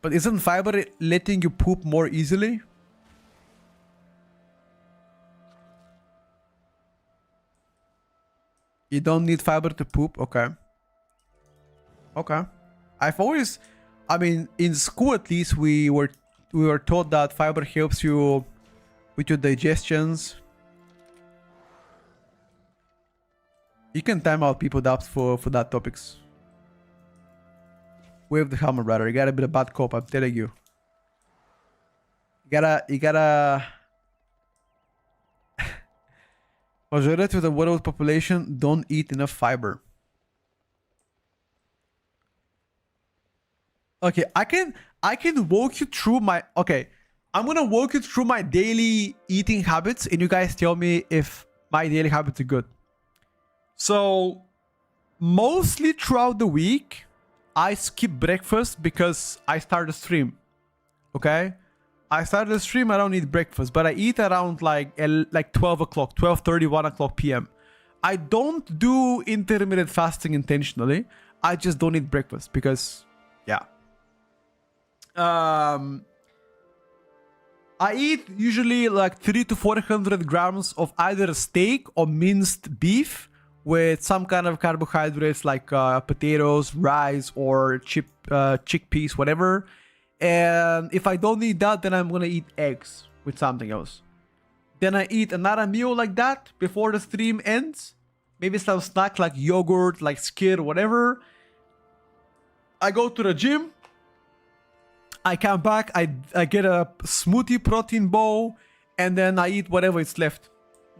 But isn't fiber letting you poop more easily? You don't need fiber to poop? Okay. Okay. I mean, in school at least, we were taught that fiber helps you with your digestions. You can time out people that for that topics. Wave the helmet, brother. You gotta be a bad cop, I'm telling you. You gotta majority of the world population don't eat enough fiber. Okay, I can walk you through my I'm gonna walk you through my daily eating habits and you guys tell me if my daily habits are good. So mostly throughout the week, I skip breakfast because I start a stream. Okay? I started the stream, I don't eat breakfast, but I eat around like 12 o'clock, 12:30, 1 o'clock p.m. I don't do intermittent fasting intentionally. I just don't eat breakfast because, yeah. I eat usually like 300 to 400 grams of either steak or minced beef with some kind of carbohydrates like potatoes, rice, or chickpeas, whatever. And if I don't eat that, then I'm gonna eat eggs with something else. Then I eat another meal like that before the stream ends. Maybe some snack like yogurt, like Skir, whatever. I go to the gym. I come back, I get a smoothie protein bowl, and then I eat whatever is left.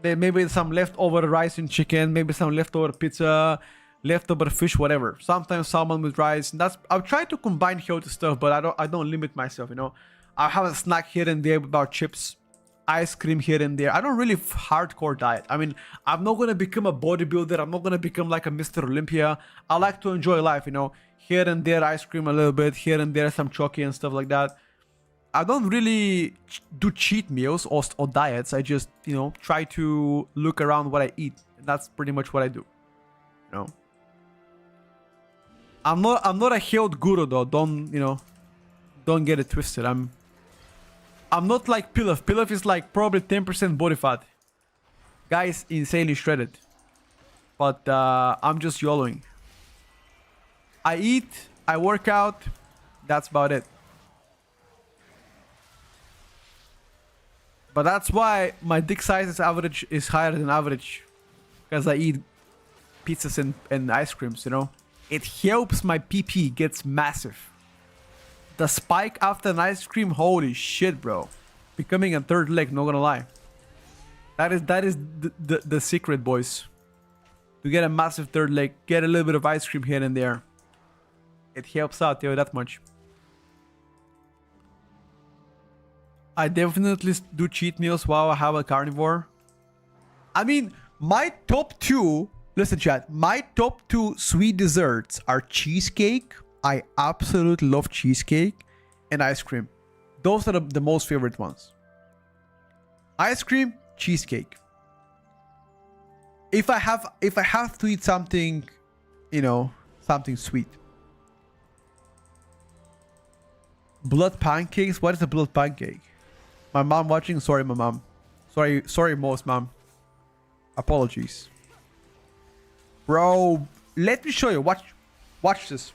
Then maybe some leftover rice and chicken, maybe some leftover pizza, leftover fish, whatever. Sometimes salmon with rice. And I'll try to combine healthy stuff, but I don't limit myself, you know. I have a snack here and there about chips, ice cream here and there. I don't really hardcore diet. I mean, I'm not gonna become a bodybuilder. I'm not gonna become like a Mr. Olympia. I like to enjoy life, you know. Here and there ice cream a little bit, here and there some chocolate and stuff like that. I don't really do cheat meals or diets. I just, you know, try to look around what I eat. And that's pretty much what I do. You know. I'm not a health guru though. Don't get it twisted. I'm not like Pilaf. Pilaf is like probably 10% body fat. Guy's insanely shredded. But I'm just YOLOing. I eat, I work out, that's about it. But that's why my dick size is higher than average. Because I eat pizzas and ice creams, you know. It helps my PP gets massive. The spike after an ice cream, holy shit, bro. Becoming a third leg, not gonna lie. That is the secret, boys. To get a massive third leg, get a little bit of ice cream here and there. It helps out, yo, that much. I definitely do cheat meals while I have a carnivore. I mean, my top two, listen chat, my top two sweet desserts are cheesecake. I absolutely love cheesecake and ice cream. Those are the most favorite ones. Ice cream, cheesecake. If I have to eat something, you know, something sweet. Blood pancakes? What is a blood pancake? My mom watching? Sorry, my mom. Sorry, most mom. Apologies. Bro, let me show you. Watch this.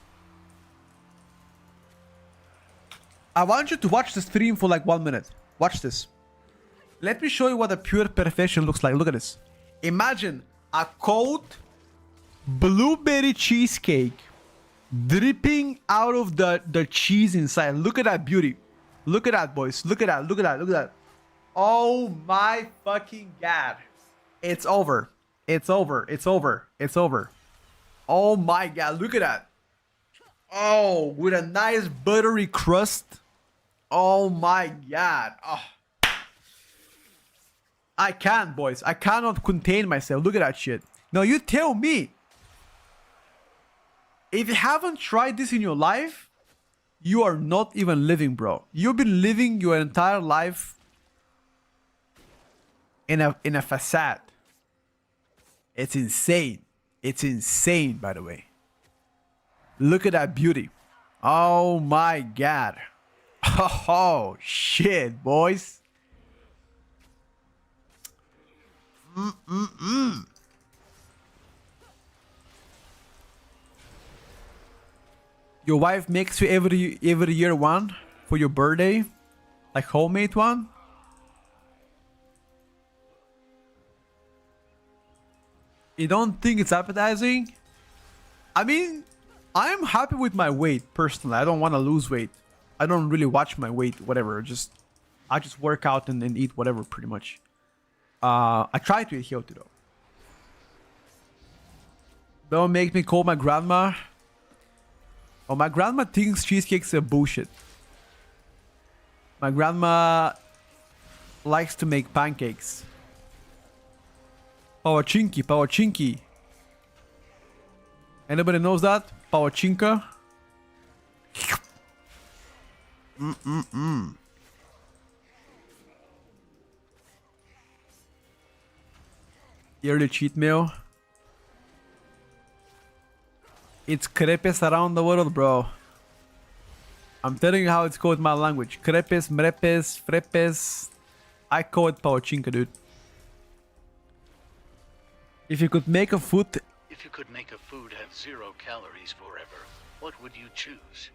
I want you to watch the stream for like 1 minute. Watch this. Let me show you what a pure perfection looks like. Look at this. Imagine a cold blueberry cheesecake dripping out of the cheese inside. Look at that beauty. Look at that, boys. Look at that. Look at that. Look at that. Oh my fucking god. It's over. It's over. It's over. It's over. Oh my god. Look at that. Oh, with a nice buttery crust. Oh my god. Oh. I can't, boys. I cannot contain myself. Look at that shit. Now you tell me. If you haven't tried this in your life, you are not even living, bro. You've been living your entire life in a facade. It's insane. It's insane, by the way. Look at that beauty. Oh my god. Oh shit, boys. Your wife makes you every year one for your birthday, like homemade one. You don't think it's appetizing? I mean, I'm happy with my weight personally. I don't want to lose weight. I don't really watch my weight, whatever. I just work out and eat whatever, pretty much. I try to eat healthy though. Don't make me call my grandma. Oh, my grandma thinks cheesecakes are bullshit. My grandma likes to make pancakes. Pałachinki, pałachinki. Anybody knows that? Pałachinka? Yearly cheat meal. It's crepes around the world, bro. I'm telling you how it's called in my language. Crepes, mrepes, frepes. I call it pałachinka, dude. If you could make a food... If you could make a food have 0 calories forever, what would you choose?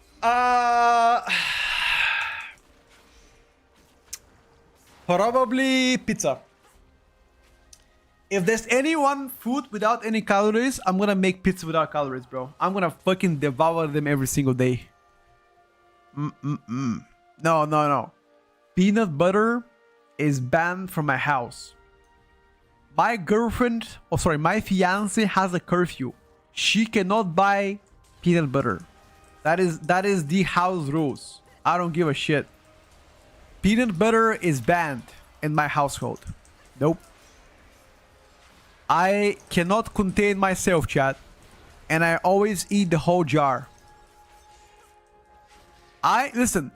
Probably pizza. If there's any one food without any calories, I'm gonna make pizza without calories, bro. I'm gonna fucking devour them every single day. No. Peanut butter is banned from my house. My girlfriend, my fiance has a curfew. She cannot buy peanut butter. That is the house rules. I don't give a shit. Peanut butter is banned in my household. Nope. I cannot contain myself, chat. And I always eat the whole jar. Listen,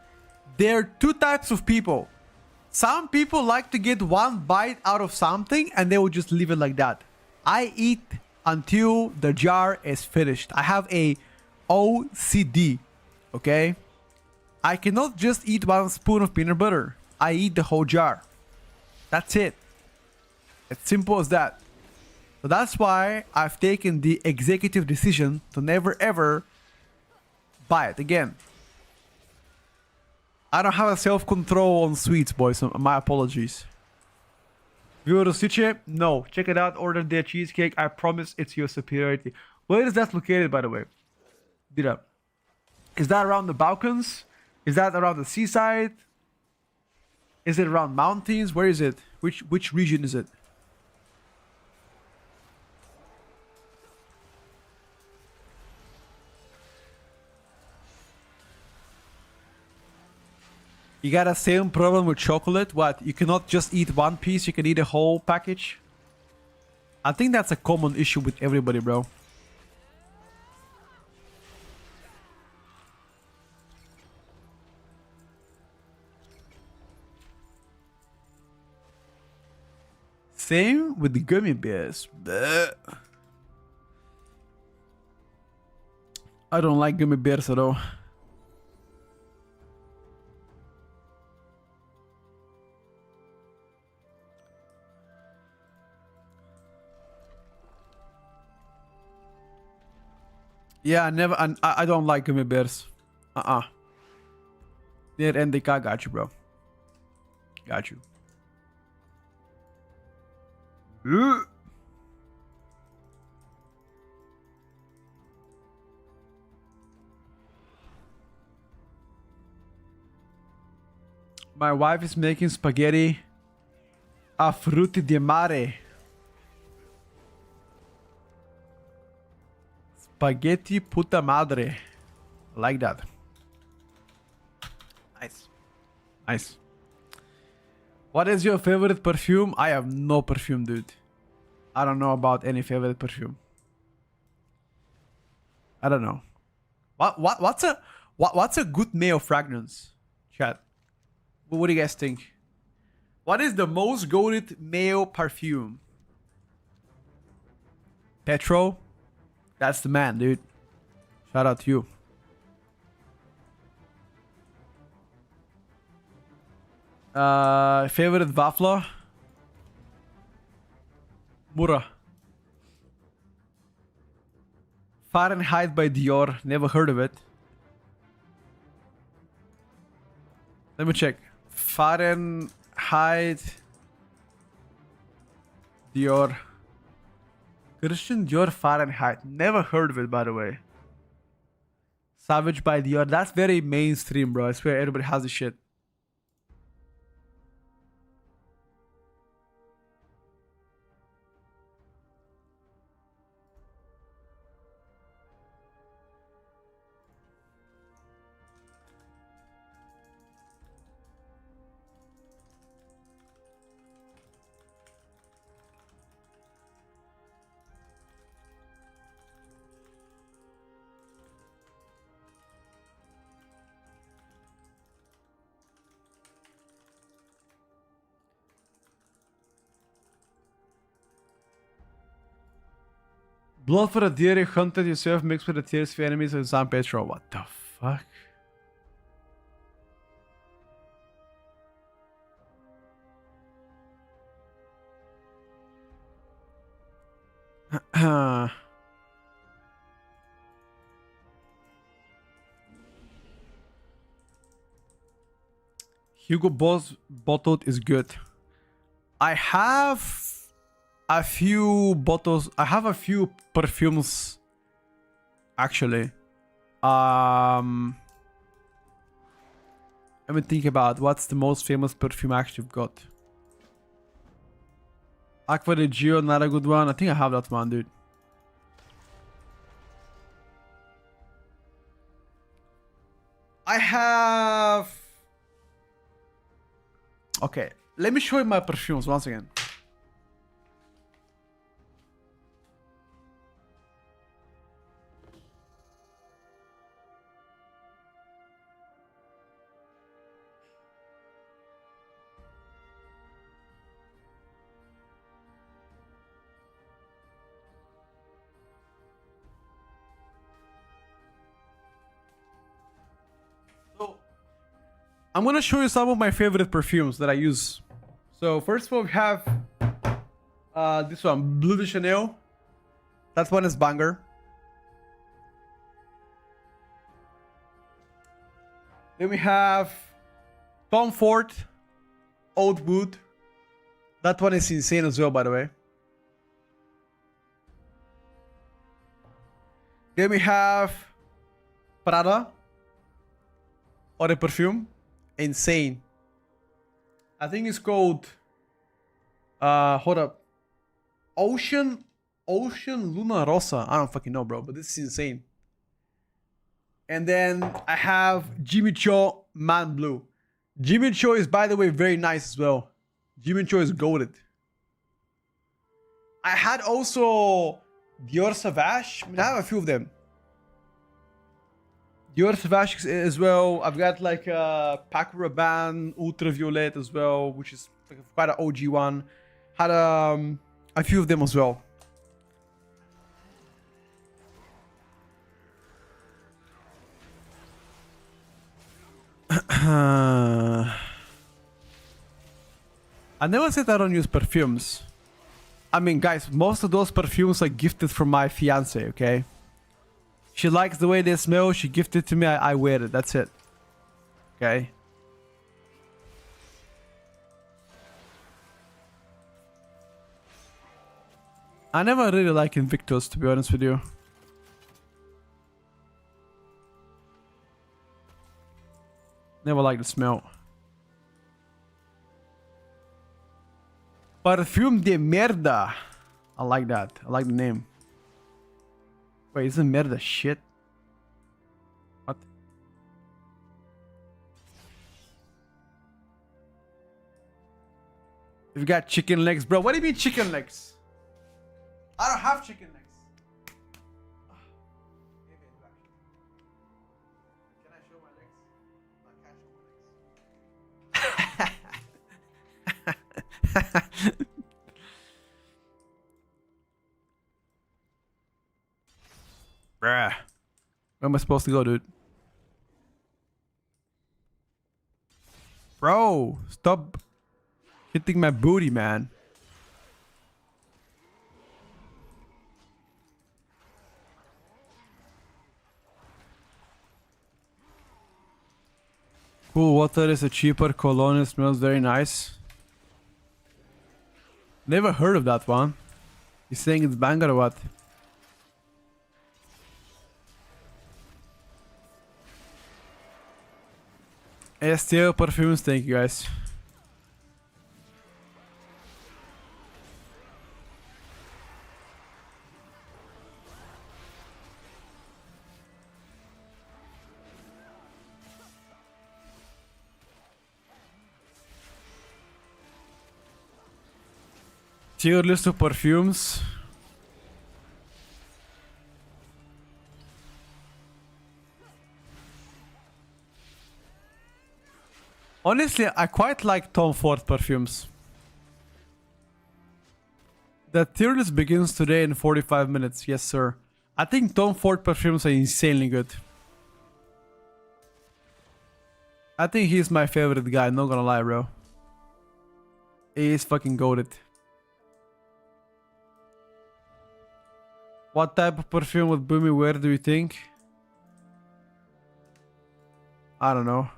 there are two types of people. Some people like to get one bite out of something and they will just leave it like that. I eat until the jar is finished. I have a OCD, okay? I cannot just eat 1 spoon of peanut butter. I eat the whole jar. That's it. It's simple as that. So that's why I've taken the executive decision to never ever buy it again. I don't have a self-control on sweets, boys. So my apologies. Viewer Suche? No. Check it out. Order their cheesecake. I promise it's your superiority. Where is that located, by the way? Dira. Is that around the Balkans? Is that around the seaside? Is it around mountains? Where is it? Which region is it? You got a same problem with chocolate? What? You cannot just eat one piece, you can eat a whole package? I think that's a common issue with everybody, bro. Same with the gummy bears. Bleh. I don't like gummy bears at all. Yeah, I don't like gummy bears. Near NDK, got you, bro. Got you. My wife is making spaghetti a frutti di mare. Spaghetti puta madre. I like that. Nice. Nice. What is your favorite perfume? I have no perfume, dude. I don't know about any favorite perfume. I don't know. What's a good male fragrance? Chat. What do you guys think? What is the most goated male perfume? Petro? That's the man, dude. Shout out to you. Favorite Vafla? Mura. Fahrenheit by Dior. Never heard of it. Let me check. Fahrenheit Dior. Christian Dior Fahrenheit. Never heard of it, by the way. Savage by Dior. That's very mainstream, bro. I swear everybody has this shit. Blood for the deer you hunted yourself mixed with the tears for enemies of San Petro. What the fuck? Hugo Boss bottled is good. I have a few bottles. I have a few perfumes actually. Let me think about what's the most famous perfume I actually got. Aqua di Gio, not a good one. I think I have that one, dude. I have... Okay, let me show you my perfumes once again. I'm gonna show you some of my favorite perfumes that I use. So first of all, we have this one, Bleu de Chanel. That one is banger. Then we have Tom Ford, Oud Wood. That one is insane as well, by the way. Then we have Prada, or a perfume. Insane. I think it's called hold up. Ocean Luna Rosa. I don't fucking know, bro, but this is insane. And then I have Jimmy Choo Man Blue. Jimmy Choo is, by the way, very nice as well. Jimmy Choo is goated. I had also Dior Sauvage. I mean, I have a few of them. Dior Sauvage as well. I've got like Paco Rabanne Ultraviolet as well, which is like quite an OG one. Had a few of them as well. I never said I don't use perfumes. I mean, guys, most of those perfumes are gifted from my fiance, okay? She likes the way they smell. She gifted to me. I wear it. That's it. Okay? I never really like Invictus, to be honest with you. Never liked the smell. Perfume de merda. I like that. I like the name. Wait, isn't merda shit? What? You've got chicken legs, bro. What do you mean chicken legs? I don't have chicken legs. Can I show my legs? I can't show my legs. Bruh. Where am I supposed to go, dude? Bro, stop hitting my booty, man. Cool water is a cheaper cologne. It smells very nice. Never heard of that one. You saying it's banger or what? STL Perfumes, thank you guys. Tier list of perfumes. Honestly, I quite like Tom Ford perfumes. The tier list begins today in 45 minutes. Yes, sir. I think Tom Ford perfumes are insanely good. I think he's my favorite guy, not gonna lie, bro. He is fucking goated. What type of perfume would Boomy wear, do you think? I don't know.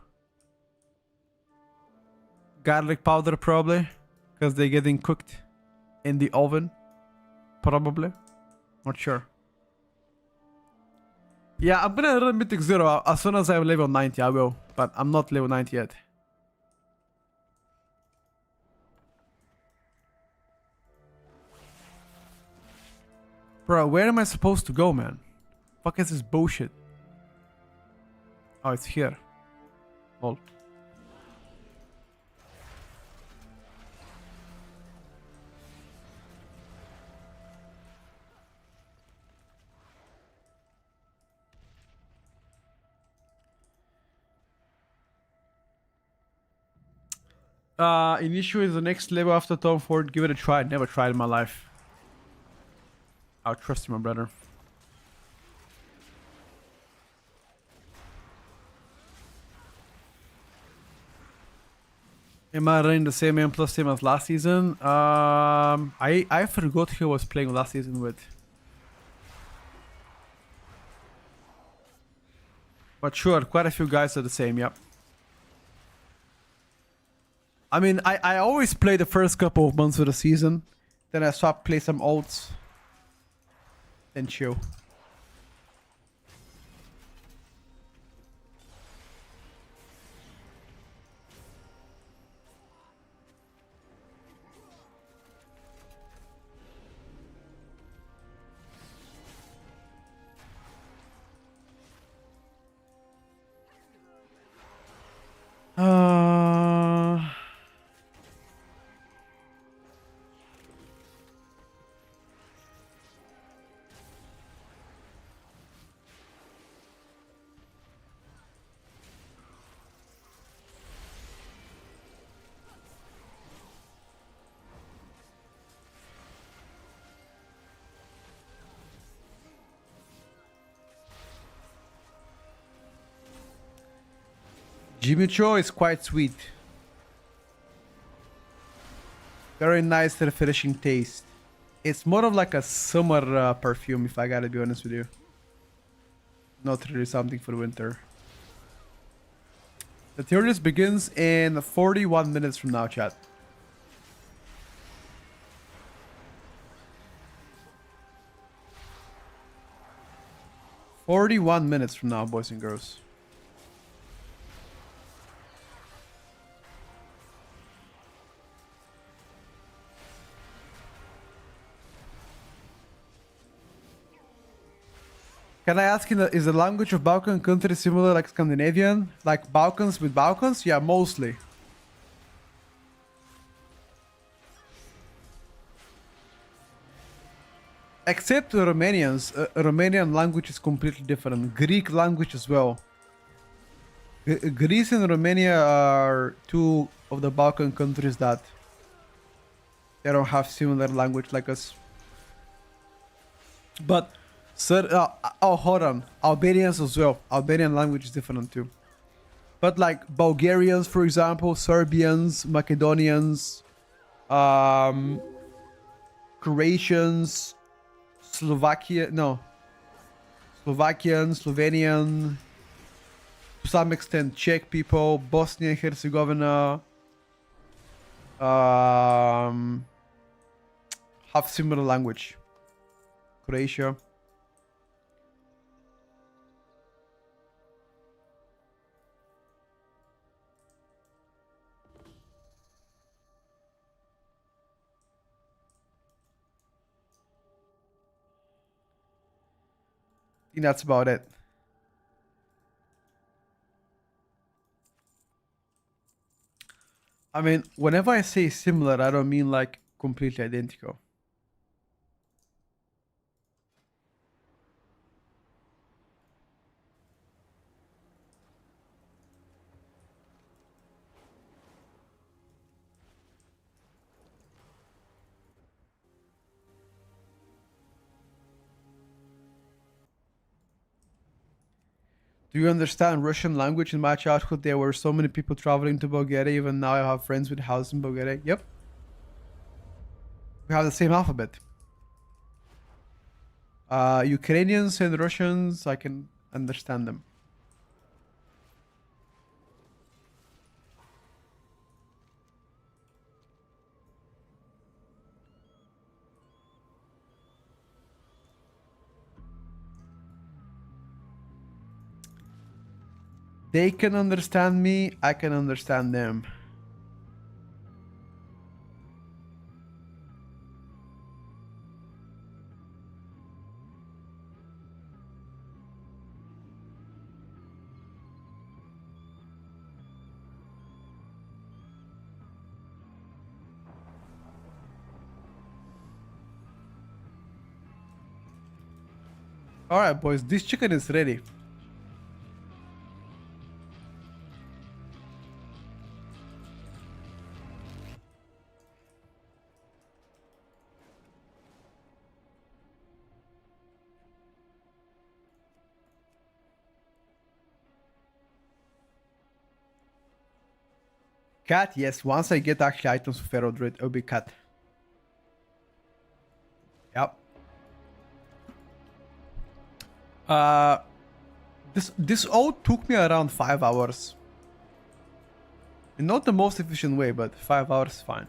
Garlic powder, probably. Because they're getting cooked in the oven. Probably. Not sure. Yeah, I'm gonna run Mythic 0 as soon as I'm level 90, I will. But I'm not level 90 yet. Bro, where am I supposed to go, man? Fuck is this bullshit? Oh, it's here. Lol. Initiate the next level after Tom Ford. Give it a try. Never tried in my life. I'll trust you, my brother. Am I running the same M plus team as last season? I forgot who I was playing last season with. But sure, quite a few guys are the same, yep. I mean, I always play the first couple of months of the season. Then I swap, play some ults. Then chill. Jimmy Choo is quite sweet. Very nice, refreshing taste. It's more of like a summer perfume, if I gotta be honest with you. Not really something for winter. The tier list begins in 41 minutes from now, chat. "41 minutes from now, boys and girls." Can I ask, is the language of Balkan countries similar like Scandinavian? Like Balkans with Balkans? Yeah, mostly. Except the Romanians. Romanian language is completely different. Greek language as well. Greece and Romania are two of the Balkan countries that they don't have similar language like us. But, sir, oh, hold on. Albanians as well. Albanian language is different too. But like Bulgarians, for example, Serbians, Macedonians, Croatians, Slovakian, Slovenian, to some extent Czech people, Bosnia and Herzegovina, have similar language. Croatia. I think that's about it. I mean, whenever I say similar, I don't mean like completely identical. Do you understand Russian language? In my childhood, there were so many people traveling to Bulgaria. Even now, I have friends with houses in Bulgaria. Yep. We have the same alphabet. Ukrainians and Russians, I can understand them. They can understand me, I can understand them. Alright, boys, this chicken is ready. Cat, yes, once I get actually items for Pharaoh Druid, it'll be cat. Yep. This all took me around 5 hours. And not the most efficient way, but 5 hours is fine.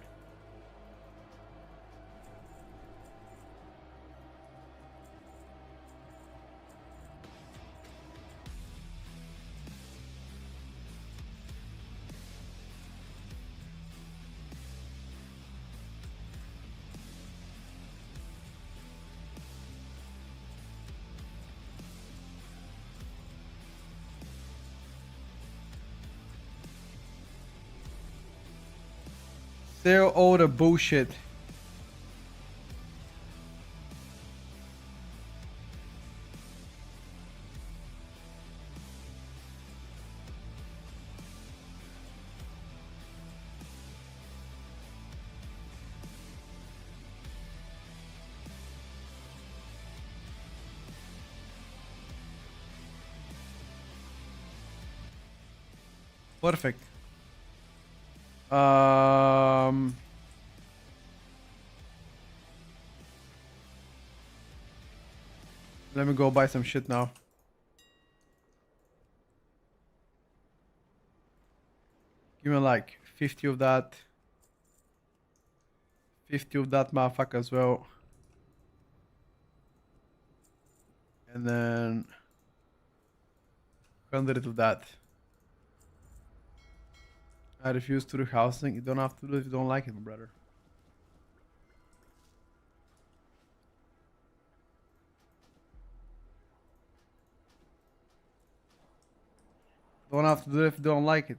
Sell all the bullshit. Perfect. Let me go buy some shit now. Give me like 50 of that. 50 of that motherfucker as well. And then 100 of that. I refuse to do housing. You don't have to do it if you don't like it, my brother. Don't have to do it if you don't like it.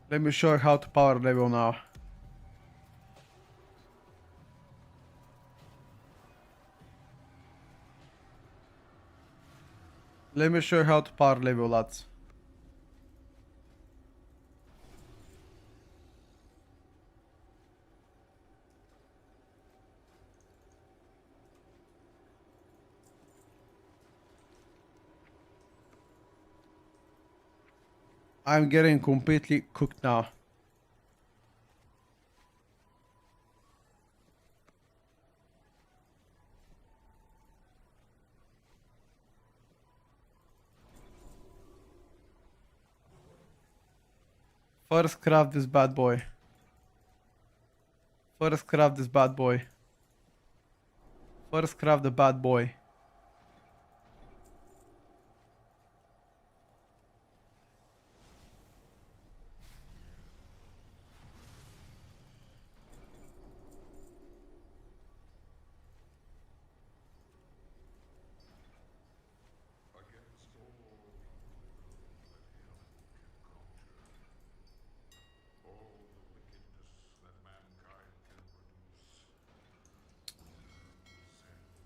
Let me show you how to power level now. Let me show you how to power level, lads. I'm getting completely cooked now. First craft this bad boy. First craft this bad boy. First craft the bad boy.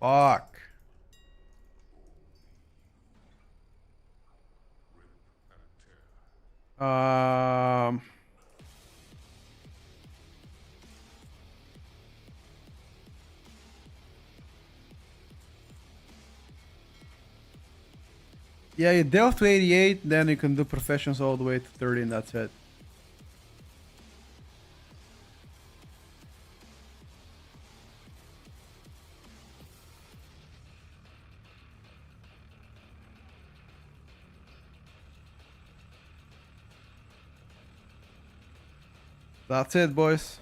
Fuck. Um. Yeah, you delve to 88, then you can do professions all the way to 30 and that's it. That's it, boys.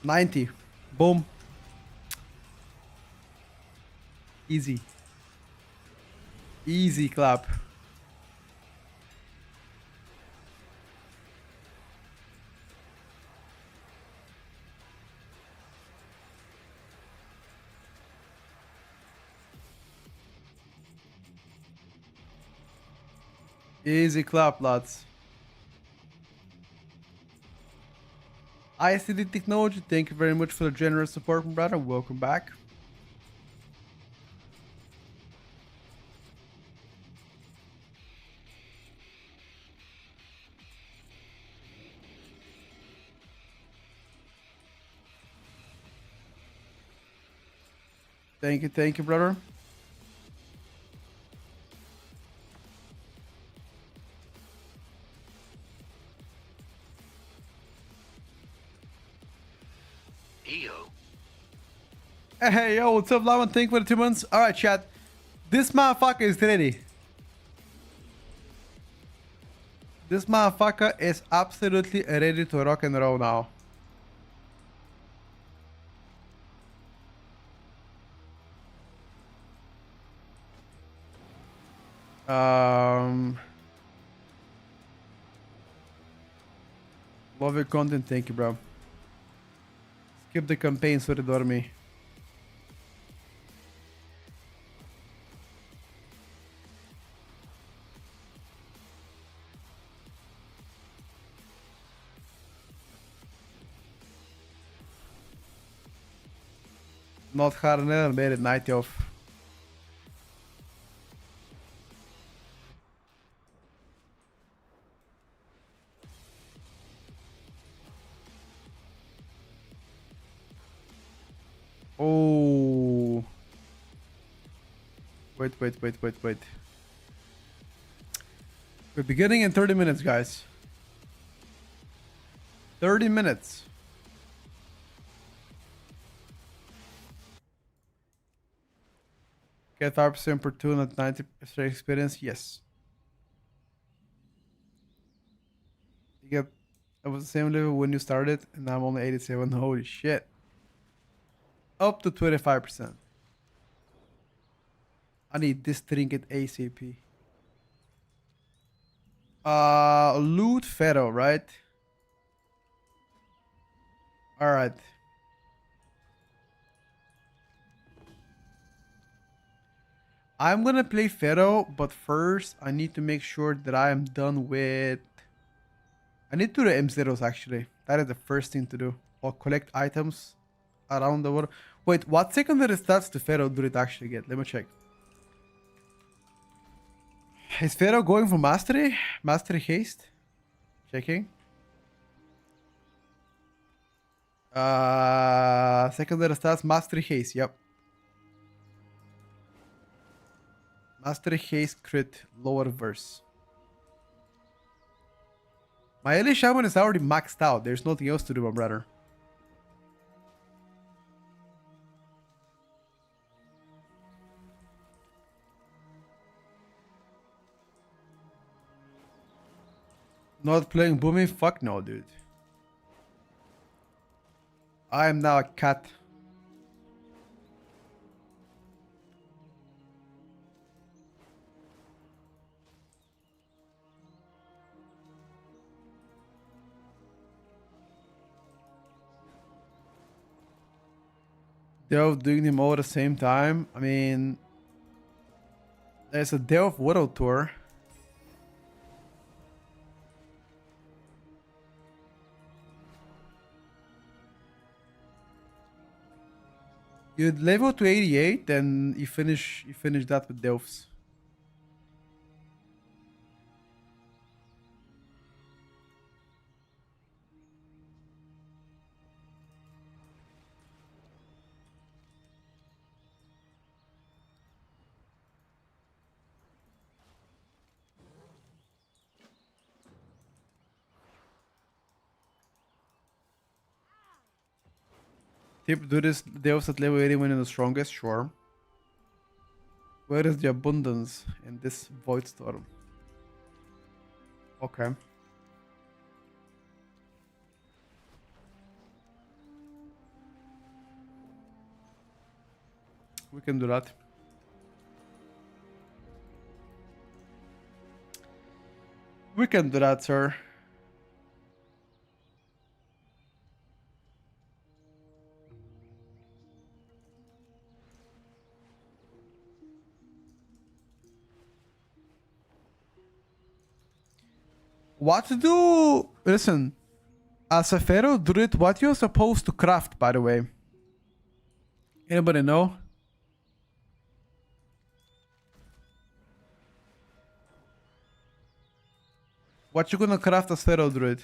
90. Boom. Easy. Easy clap. Easy clap, lads. ICD Technology, thank you very much for the generous support, my brother. Welcome back. Thank you, brother. EO. Hey, yo, what's up, Laman? Thank you for the 2 months. Alright, chat. This motherfucker is ready. This motherfucker is absolutely ready to rock and roll now. Love your content, thank you, bro. Skip the campaign, sorry, dormi. Not hard and made it 90 off. Oh. Wait. We're beginning in 30 minutes, guys. 30 minutes. Get 5% per tune at 90% experience? Yes. You get... I was the same level when you started, and I'm only 87. Holy shit. Up to 25%. I need this trinket ASAP. Loot Fero, right? Alright. I'm gonna play Fero, but first I need to make sure that I am done with... I need to do the M0s actually. That is the first thing to do. Or collect items around the world. Wait, what secondary stats do Fero do it actually get? Let me check. Is Fero going for mastery? Mastery haste? Checking. Secondary stats, mastery haste, yep. Mastery haste crit, lower verse. My early shaman is already maxed out. There's nothing else to do, my brother. Not playing booming? Fuck no, dude. I am now a cat. They're doing them all at the same time. I mean, there's a Day of World Tour. You level to 88, then you finish that with Delphs. Tip, do this Delphs at level 80 when you're the strongest? Sure. Where is the abundance in this Void Storm? Okay. We can do that. We can do that, sir. What to do? Listen, as a Pharaoh Druid, what you're supposed to craft, by the way? Anybody know? What you gonna craft as Pharaoh Druid?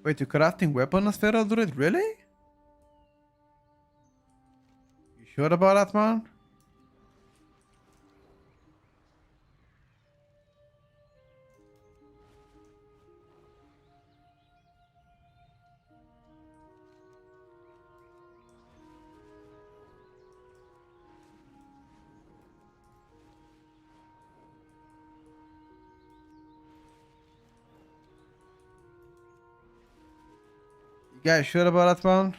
Wait, you're crafting weapon as Pharaoh Druid? Really? You sure about that, man? You guys sure about that, man?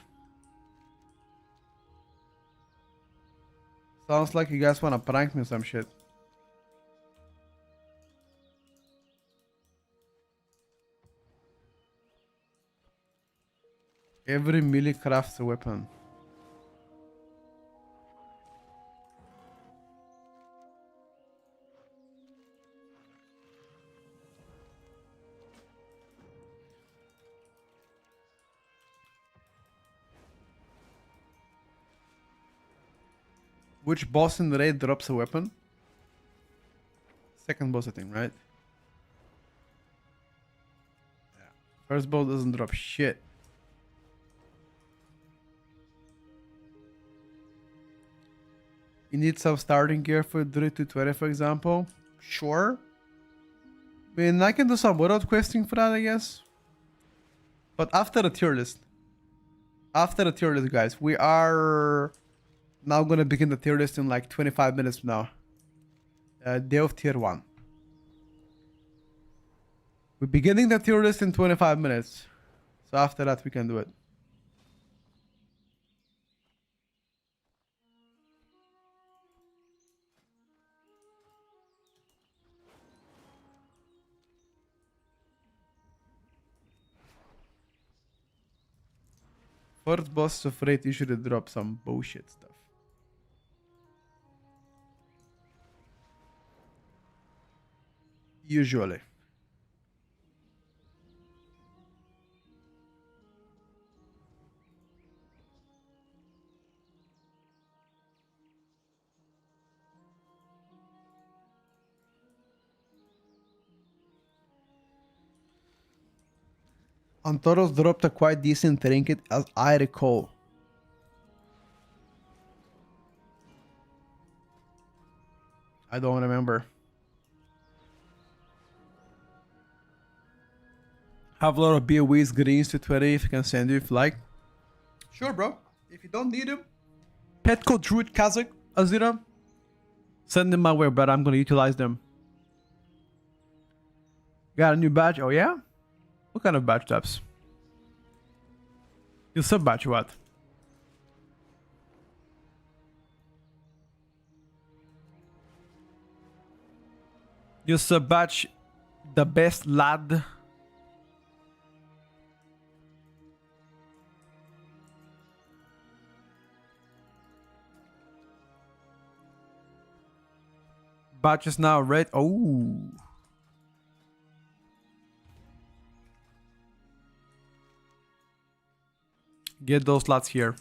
Sounds like you guys wanna prank me or some shit. Every melee crafts a weapon. Which boss in the raid drops a weapon? Second boss, I think, right? Yeah. First boss doesn't drop shit. You need some starting gear for 3 to 20, for example. Sure. I mean, I can do some world questing for that, I guess. But after the tier list. After the tier list, guys. We are now gonna begin the tier list in like 25 minutes from now. Day of tier 1. We're beginning the tier list in 25 minutes. So after that, we can do it. First boss of raid usually drop some bullshit stuff. Usually. Antoros dropped a quite decent trinket as I recall. I don't remember. Have a lot of BOEs greens to 20 if I can send you if you like. Sure, bro. If you don't need them, Petco Druid Kazakh Azira, send them my way, but I'm gonna utilize them. Got a new badge? Oh yeah? What kind of badge types? You sub badge what? You sub badge the best lad. Badge is now red. Oh. Get those slots here.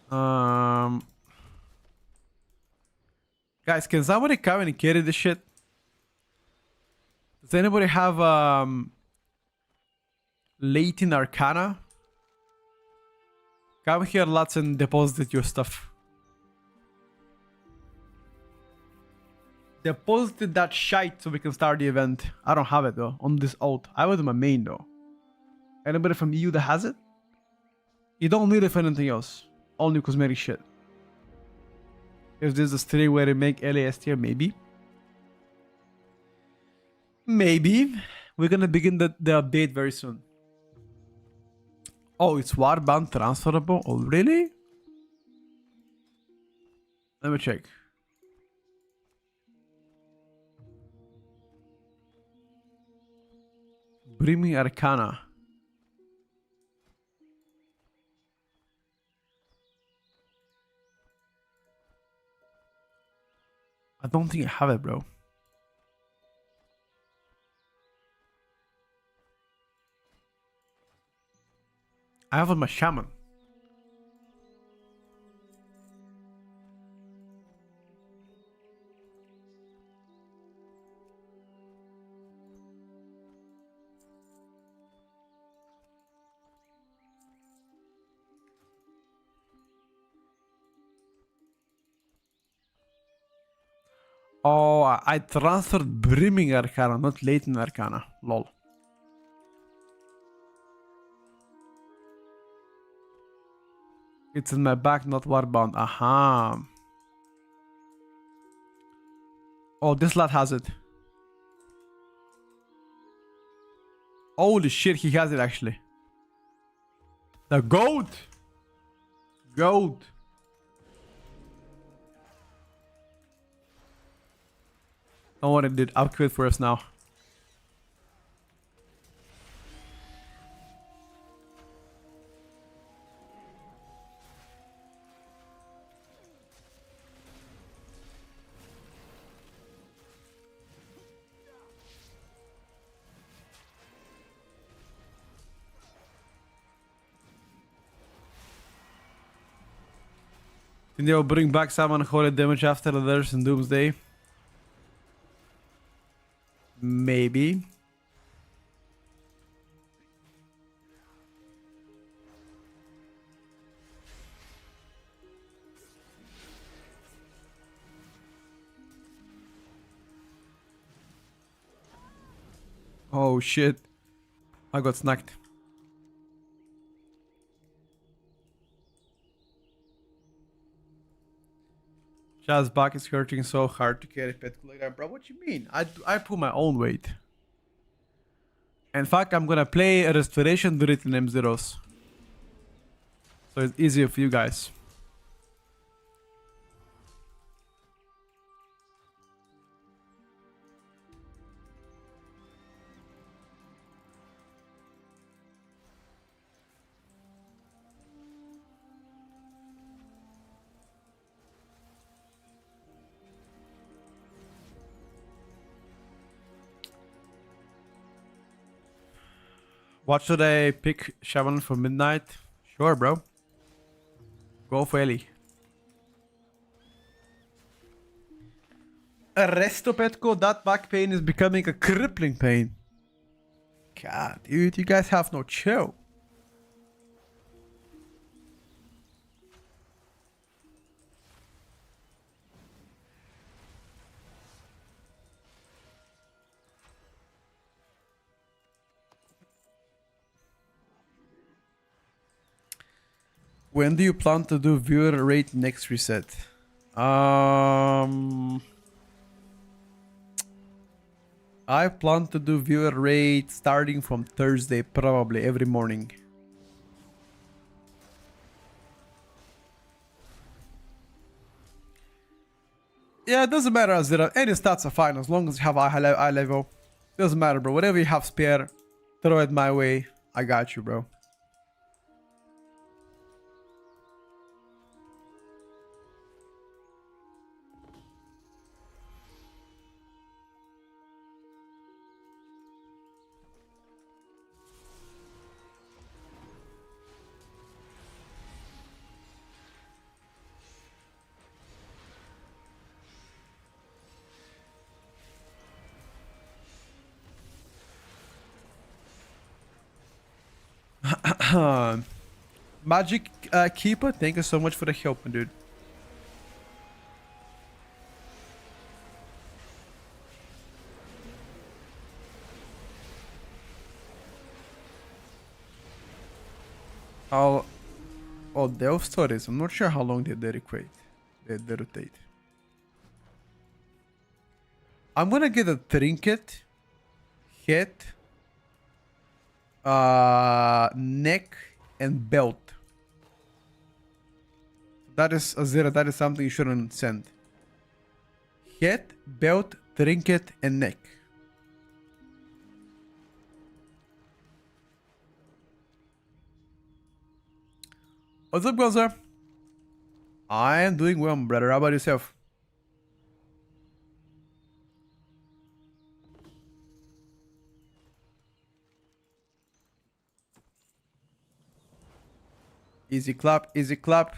Guys, can somebody come and carry this shit? Does anybody have Latin Arcana? Come here, lots, and deposit your stuff. Deposited that shite so we can start the event. I don't have it though on this alt. I have it on my main though. Anybody from EU that has it? You don't need it for anything else. Only cosmetic shit. Is this a stream where they make LAS tier? Maybe. Maybe. We're gonna begin the update very soon. Oh, it's warband transferable? Oh, really? Let me check. Brimming Arcana. I don't think I have it, bro. I have it on my shaman. Oh, I transferred Brimming Arcana, not Latent Arcana. Lol. It's in my back, not Warbound. Aha. Oh, this lad has it. Holy shit, he has it actually. The goat. Goat. Don't worry, dude. I'll quit for us now. Think they'll bring back some unholy damage after there's in Doomsday? Maybe. Oh shit. I got snacked. Jazz back is hurting so hard to carry pet like that. Bro, what you mean? I pull my own weight. In fact, I'm gonna play a restoration druid in M0s. So it's easier for you guys. What should I pick? Shaman for midnight? Sure, bro. Go for Ellie. Arresto Petco, that back pain is becoming a crippling pain. God, dude, you guys have no chill. When do you plan to do viewer rate next reset? I plan to do viewer rate starting from Thursday, probably every morning. Yeah, it doesn't matter, Azira. Any stats are fine as long as you have eye level. Doesn't matter, bro. Whatever you have spare, throw it my way. I got you, bro. Magic Keeper, thank you so much for the help, dude. Oh, Delve Stories. I'm not sure how long they dedicate. They rotate. I'm gonna get a trinket, head, neck, and belt. That is Azira. That is something you shouldn't send. Head, belt, trinket, and neck. What's up, Gozer? I am doing well, brother. How about yourself? Easy clap, easy clap.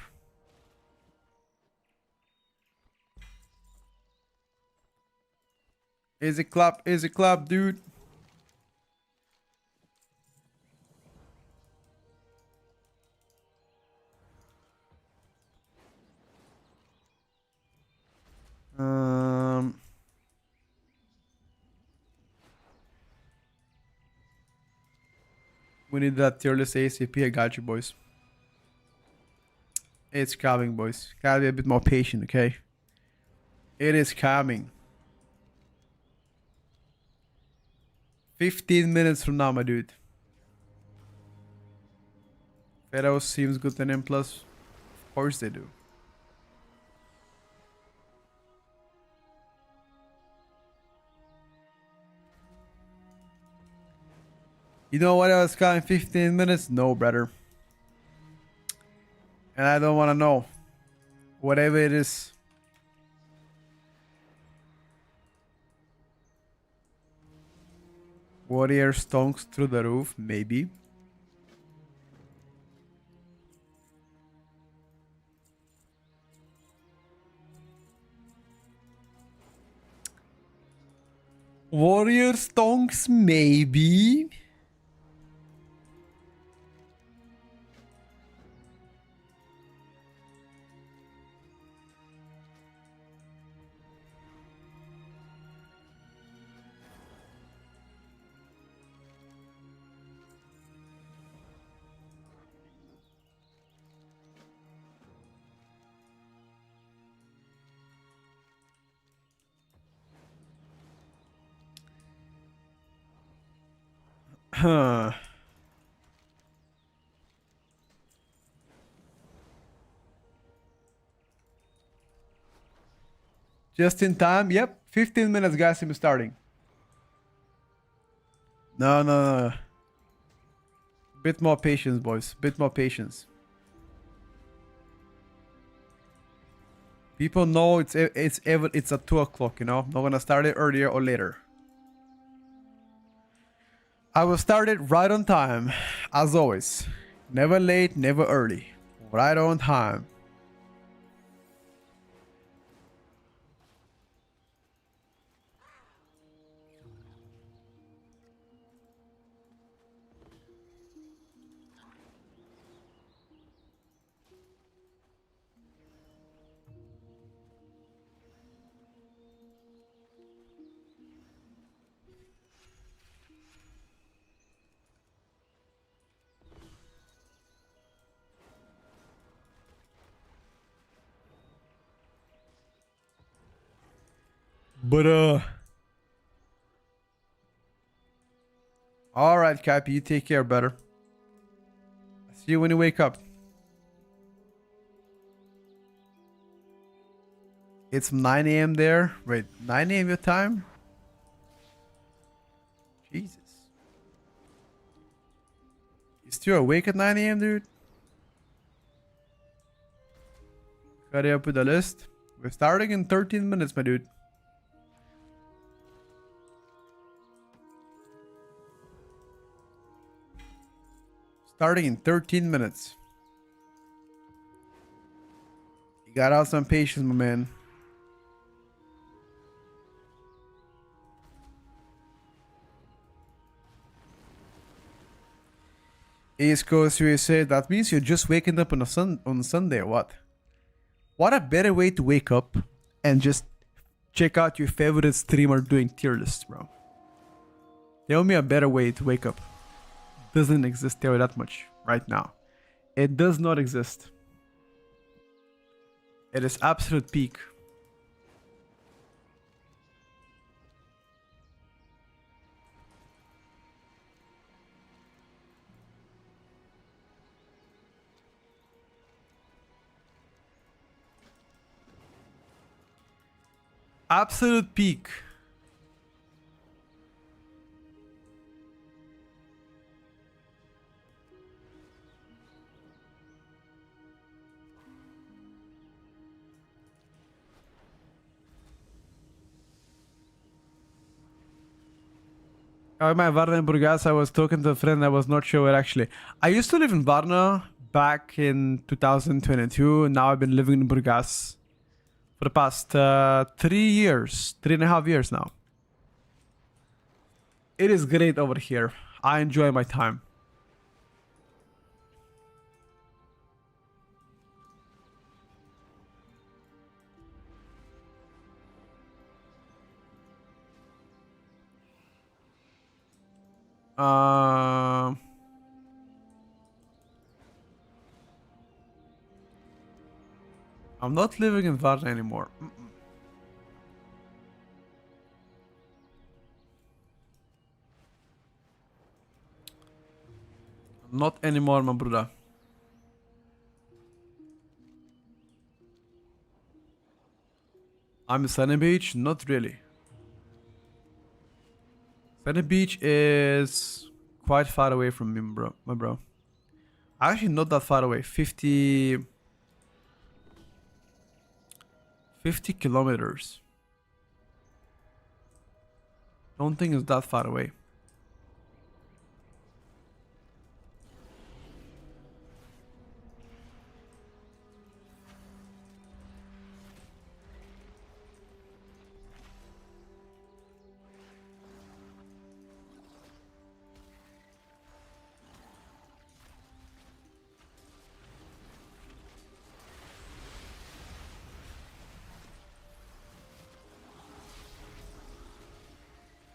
Easy clap, dude. We need that tier list ASAP. I got you, boys. It's coming, boys. Gotta be a bit more patient, okay? It is coming. 15 minutes from now, my dude. Pharaoh seems good to M+. Of course they do. You know what else coming 15 minutes? No, brother. And I don't want to know. Whatever it is. Warrior stonks through the roof, maybe. Warrior stonks, maybe. Huh. Just in time. Yep. 15 minutes, guys. I'm starting. No, no, no. Bit more patience, boys. Bit more patience. People know it's at 2 o'clock. You know, not gonna start it earlier or later. I will start it right on time, as always. Never late, never early. Right on time. But all right, Cappy, you take care, brother. See you when you wake up. It's 9 a.m. there. Wait, 9 a.m. your time? Jesus. You still awake at 9 a.m., dude? Hurry up with the list. We're starting in 13 minutes, my dude. Starting in 13 minutes. You gotta have some patience, my man. East Coast USA, that means you're just waking up on Sunday or what? What a better way to wake up and just check out your favorite streamer doing tier lists, bro. Tell me a better way to wake up. Doesn't exist there that much right now. It does not exist. It is absolute peak. Absolute peak. Oh, my Varna in Burgas, I was talking to a friend, I was not sure where actually. I used to live in Varna back in 2022. Now I've been living in Burgas for the past 3 years, 3.5 years now. It is great over here. I enjoy my time. I'm not living in Varna anymore. Not anymore, my brother. I'm in Sunny Beach? Not really. Sunny Beach is quite far away from me, bro. My bro. Actually, not that far away. 50 kilometers. Don't think it's that far away.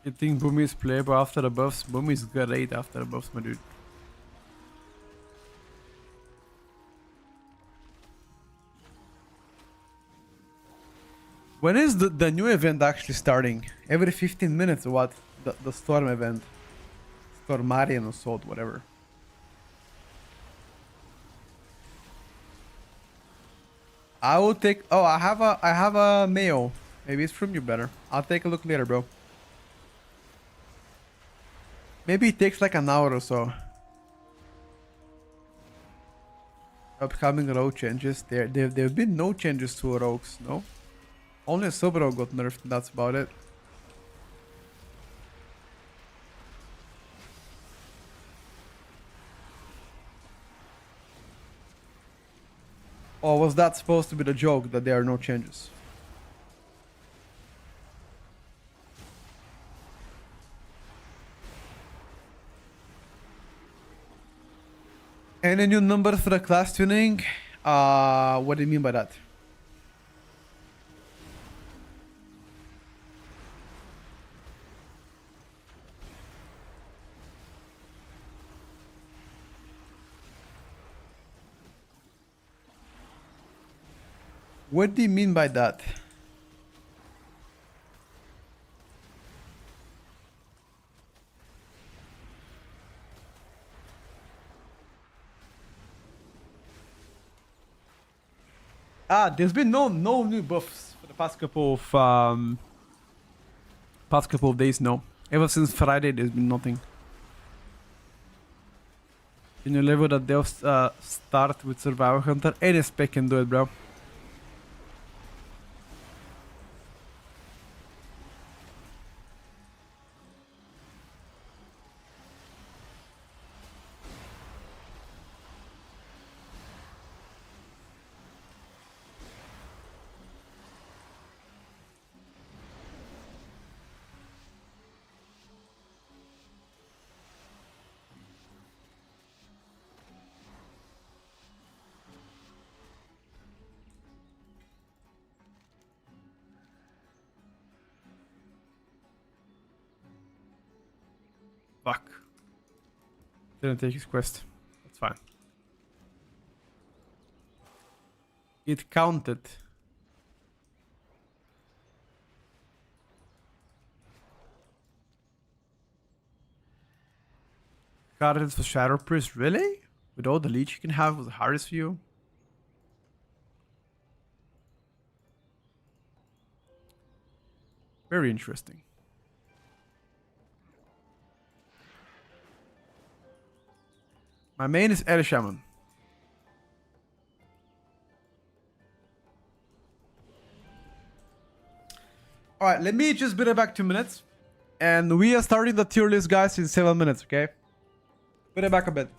You think Boomy is playable after the buffs? Boomy is great after the buffs, my dude. When is the new event actually starting? Every 15 minutes or what? The storm event. Stormarian Assault, whatever. I will take... Oh, I have a mail. Maybe it's from you better. I'll take a look later, bro. Maybe it takes like an hour or so. Upcoming rogue changes. There've been no changes to rogues, no? Only a sub rogue got nerfed, and that's about it. Or was that supposed to be the joke that there are no changes? Any new numbers for the class tuning? What do you mean by that? What do you mean by that? There's been no new buffs for the past couple of days. No, ever since Friday, there's been nothing. Can you level that they'll start with Survival Hunter? Any spec can do it, bro. Fuck. Didn't take his quest. That's fine. It counted. Cardinals for Shadow Priest, really? With all the leech you can have with Harris View? Very interesting. My main is El Shaman. Alright, let me just bring it back 2 minutes. And we are starting the tier list, guys, in 7 minutes, okay? Put it back a bit.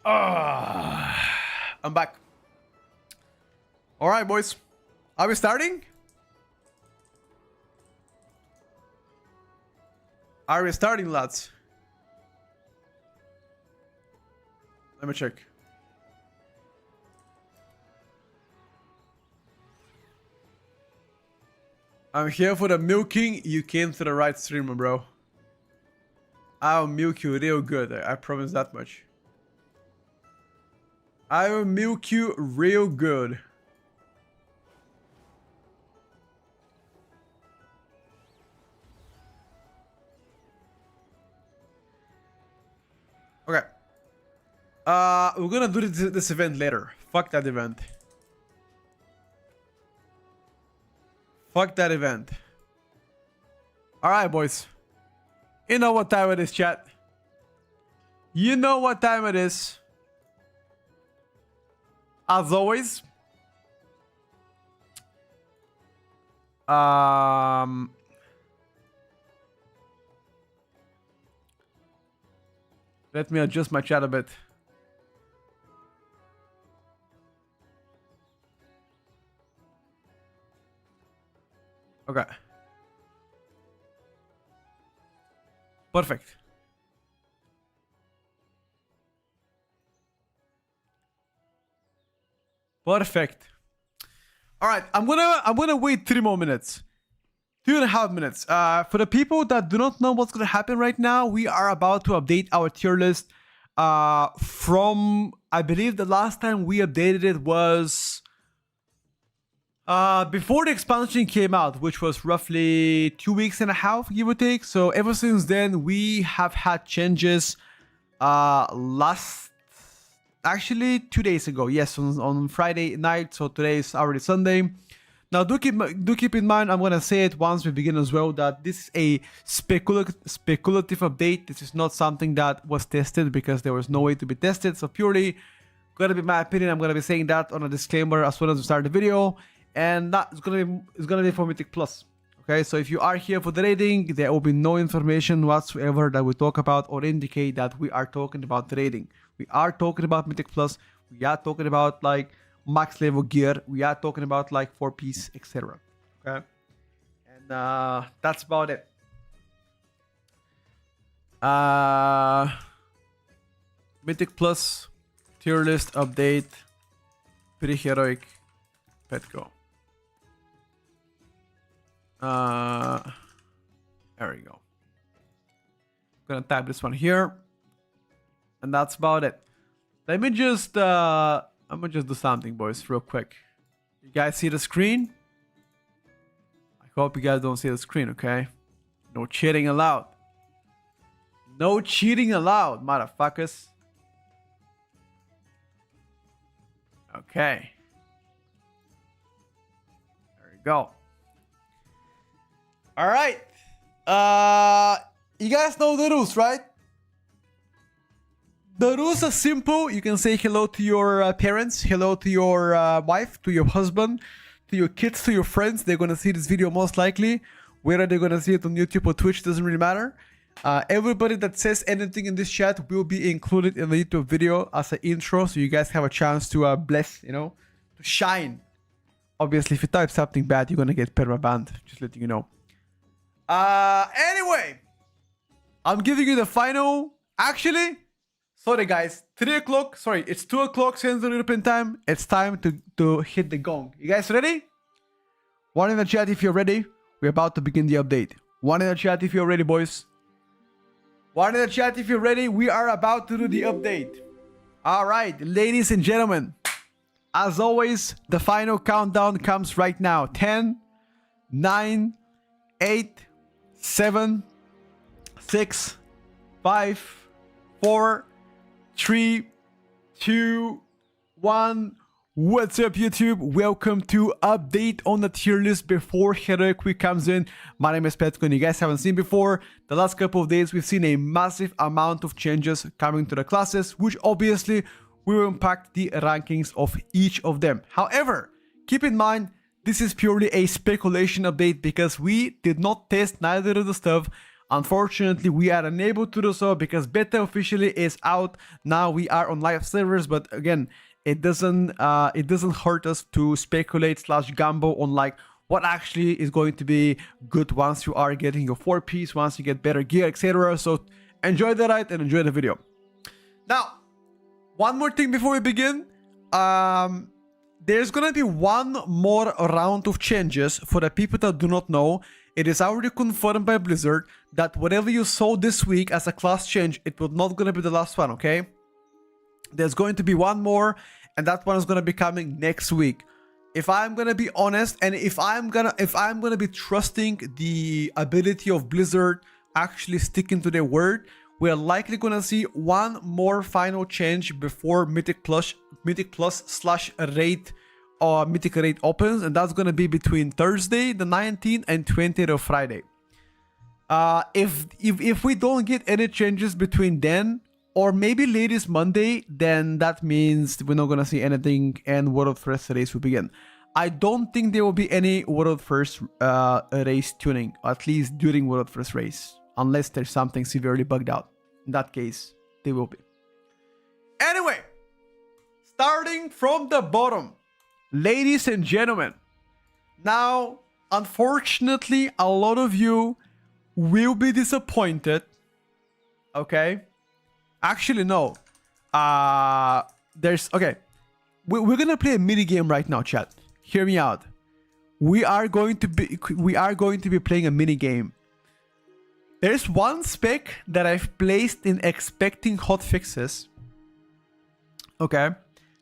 I'm back. All right, boys. Are we starting? Are we starting, lads? Let me check. I'm here for the milking. You came to the right streamer, bro. I'll milk you real good. I promise that much. I will milk you real good. Okay. We're gonna do this event later. Fuck that event. Fuck that event. Alright, boys. You know what time it is, chat. You know what time it is. As always. Let me adjust my chat a bit. Okay. Perfect. Perfect. All right, I'm gonna wait 3 more minutes. 2.5 minutes. For the people that do not know what's gonna happen right now, we are about to update our tier list. From I believe the last time we updated it was before the expansion came out, which was roughly 2.5 weeks, give or take. So ever since then, we have had changes. Actually 2 days ago, yes, on Friday night. So today is already Sunday. Now do keep in mind, I'm gonna say it once we begin as well, that this is a speculative update. This is not something that was tested because there was no way to be tested. So purely gonna be my opinion. I'm gonna be saying that on a disclaimer as soon as we start the video. And that is gonna be for Mythic Plus. Okay, so if you are here for the rating, there will be no information whatsoever that we talk about or indicate that we are talking about the rating. We are talking about Mythic Plus. We are talking about like max level gear. We are talking about like 4-piece, etc. Okay, and that's about it. Mythic Plus tier list update. Pretty heroic. Petco. There we go. I'm gonna type this one here, and that's about it. Let me just I'm gonna just do something, boys, real quick. You guys see the screen? I hope you guys don't see the screen, okay? No cheating allowed. No cheating allowed, motherfuckers. Okay. There we go. All right. You guys know the rules, right? The rules are simple. You can say hello to your parents, hello to your wife, to your husband, to your kids, to your friends. They're going to see this video most likely. Whether they're going to see it on YouTube or Twitch doesn't really matter. Everybody that says anything in this chat will be included in the YouTube video as an intro, so you guys have a chance to bless, you know, to shine. Obviously, if you type something bad, you're going to get perma-banned. Just letting you know. Anyway, I'm giving you the final. Actually, sorry guys, 3 o'clock. Sorry, it's 2 o'clock Central European time. It's time to hit the gong. You guys ready? One in the chat if you're ready. We're about to begin the update. One in the chat if you're ready, boys. One in the chat if you're ready. We are about to do the update. All right, ladies and gentlemen. As always, the final countdown comes right now. 10, 9, 8, 7, 6, 5, 4, 3, 2, 1. What's up, YouTube? Welcome to update on the tier list before Heroic Week comes in. My name is Petco, and you guys haven't seen before. The last couple of days, we've seen a massive amount of changes coming to the classes, which obviously will impact the rankings of each of them. However, keep in mind, this is purely a speculation update because we did not test neither of the stuff Unfortunately, we are unable to do so because beta officially is out. Now we are on live servers, but again, it doesn't hurt us to speculate / gamble on like what actually is going to be good once you are getting your 4-piece, once you get better gear, etc. So enjoy the ride and enjoy the video. Now, one more thing before we begin. There's gonna be one more round of changes for the people that do not know. It is already confirmed by Blizzard that whatever you saw this week as a class change, it will not gonna be the last one, okay? There's going to be one more, and that one is gonna be coming next week. If I'm gonna be honest, and if I'm gonna be trusting the ability of Blizzard actually sticking to their word, we are likely gonna see one more final change before Mythic Plus / raid or Mythic raid opens, and that's gonna be between Thursday the 19th and 20th of Friday. If we don't get any changes between then, or maybe latest Monday, then that means we're not gonna see anything and World of First race will begin. I don't think there will be any World of First race tuning, at least during World of First race, unless there's something severely bugged out. In that case, they will be. Anyway, starting from the bottom, ladies and gentlemen. Now, unfortunately, a lot of you will be disappointed. Okay? Actually, no. Okay. We're gonna play a mini game right now, chat. Hear me out. We are going to be playing a mini game. There's one spec that I've placed in expecting hotfixes. Okay.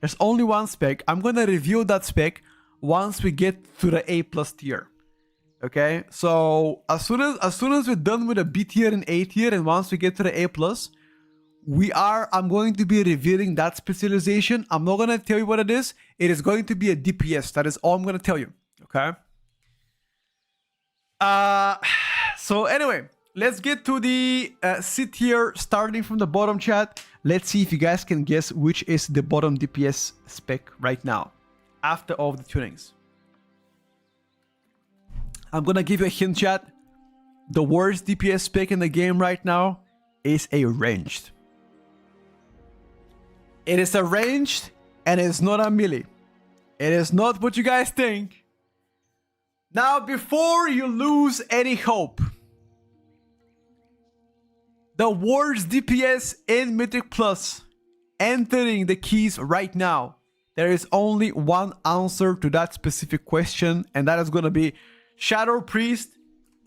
There's only one spec. I'm gonna review that spec once we get to the A+ tier. Okay. So as soon as we're done with the B tier and A tier, and once we get to the A+, I'm going to be revealing that specialization. I'm not gonna tell you what it is. It is going to be a DPS. That is all I'm gonna tell you. Okay. So anyway, let's get to the C tier, starting from the bottom, chat. Let's see if you guys can guess which is the bottom DPS spec right now, after all of the tunings. I'm gonna give you a hint, chat. The worst DPS spec in the game right now is a ranged. It is a ranged, and it's not a melee. It is not what you guys think. Now, before you lose any hope, the worst DPS in Mythic Plus entering the keys right now, there is only one answer to that specific question, and that is going to be Shadow Priest,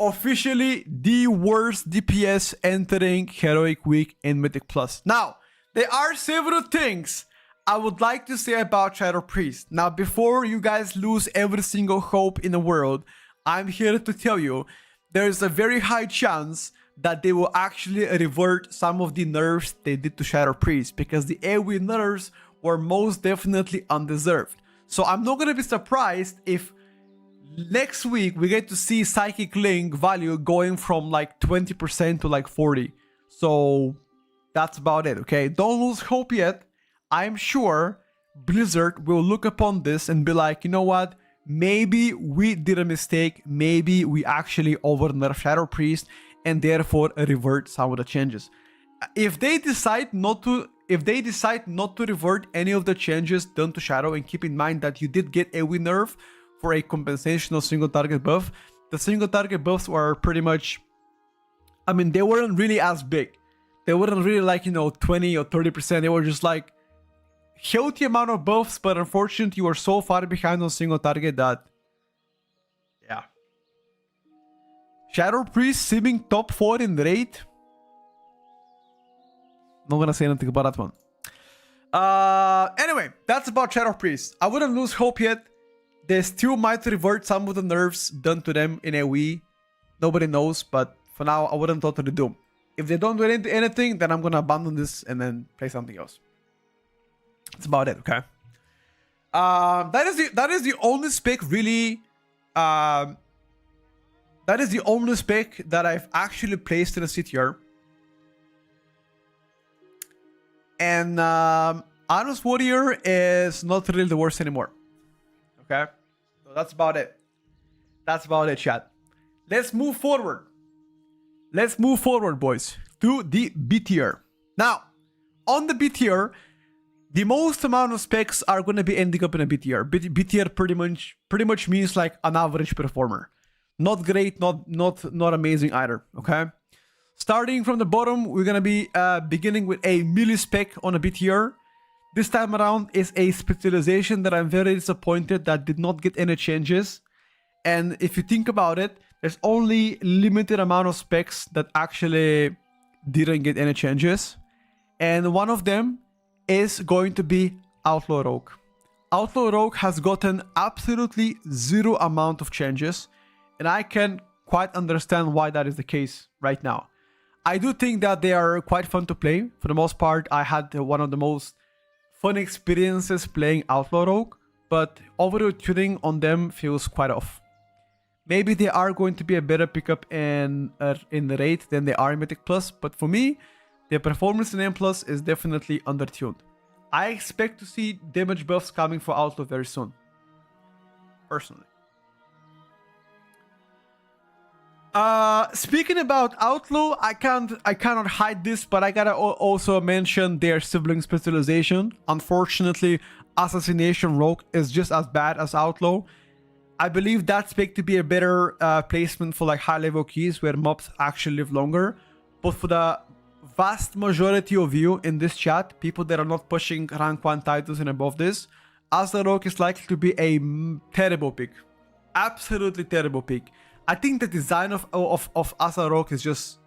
officially the worst DPS entering Heroic Week in Mythic Plus. Now, there are several things I would like to say about Shadow Priest. Now, before you guys lose every single hope in the world, I'm here to tell you there's a very high chance that they will actually revert some of the nerfs they did to Shadow Priest, because the AoE nerfs were most definitely undeserved. So I'm not gonna be surprised if next week we get to see Psychic Link value going from like 20% to like 40. So that's about it, okay? Don't lose hope yet. I'm sure Blizzard will look upon this and be like, you know what? Maybe we did a mistake. Maybe we actually over-nerfed Shadow Priest and therefore revert some of the changes. If they decide not to revert any of the changes done to Shadow, and keep in mind that you did get a AoE nerf for a compensation of single target buff, the single target buffs were pretty much, I mean, they weren't really as big. They weren't really like, you know, 20 or 30%. They were just like healthy amount of buffs, but unfortunately you were so far behind on single target that, yeah. Shadow Priest seeming top 4 in the raid. Not gonna say anything about that one. Anyway, that's about Shadow Priest. I wouldn't lose hope yet. They still might revert some of the nerfs done to them in AoE. Nobody knows, but for now, I wouldn't totally do. If they don't do anything, then I'm gonna abandon this and then play something else. That's about it, okay? That is the only spec really. That is the only spec that I've actually placed in a CTR. And Honest Warrior is not really the worst anymore. Okay? So that's about it. That's about it, chat. Let's move forward. let's move forward, boys, to the B tier. Now, on the B tier, the most amount of specs are going to be ending up in a B tier. B tier pretty much means like an average performer. Not great, not amazing either, okay? Starting from the bottom, we're going to be beginning with a milli-spec on a B tier. This time around is a specialization that I'm very disappointed that did not get any changes. And if you think about it, there's only limited amount of specs that actually didn't get any changes. And one of them is going to be Outlaw Rogue. Outlaw Rogue has gotten absolutely zero amount of changes, and I can quite understand why that is the case right now. I do think that they are quite fun to play. For the most part, I had one of the most fun experiences playing Outlaw Rogue, but overall tuning on them feels quite off. Maybe they are going to be a better pickup in the rate than they are in Mythic Plus, but for me, their performance in M Plus is definitely undertuned. I expect to see damage buffs coming for Outlaw very soon. Personally. Speaking about Outlaw, I cannot hide this, but I gotta also mention their sibling specialization. Unfortunately, Assassination Rogue is just as bad as Outlaw. I believe that's expected to be a better placement for like high level keys where mobs actually live longer. But for the vast majority of you in this chat, people that are not pushing rank 1 titles and above this, Asa Rogue is likely to be a terrible pick. Absolutely terrible pick. I think the design of Asa Rogue is just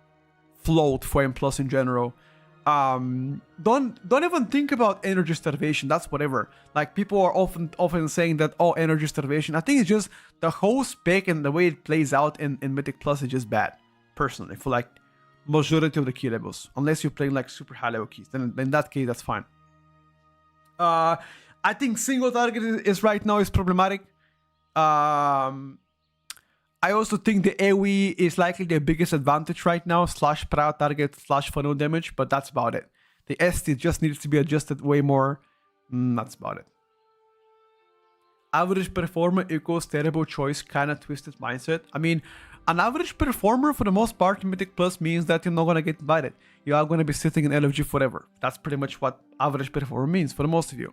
flawed for M Plus in general. Don't even think about energy starvation. That's whatever. Like people are often saying that, oh, energy starvation. I think it's just the whole spec and the way it plays out in Mythic Plus is just bad. Personally, for like majority of the key levels, unless you're playing like super high level keys, then in that case that's fine. I think single target is right now is problematic. I also think the AoE is likely the biggest advantage right now, slash prior target, slash funnel damage, but that's about it. The ST just needs to be adjusted way more. That's about it. Average performer equals terrible choice, kind of twisted mindset. I mean, an average performer for the most part in Mythic Plus means that you're not going to get invited. You are going to be sitting in LFG forever. That's pretty much what average performer means for the most of you.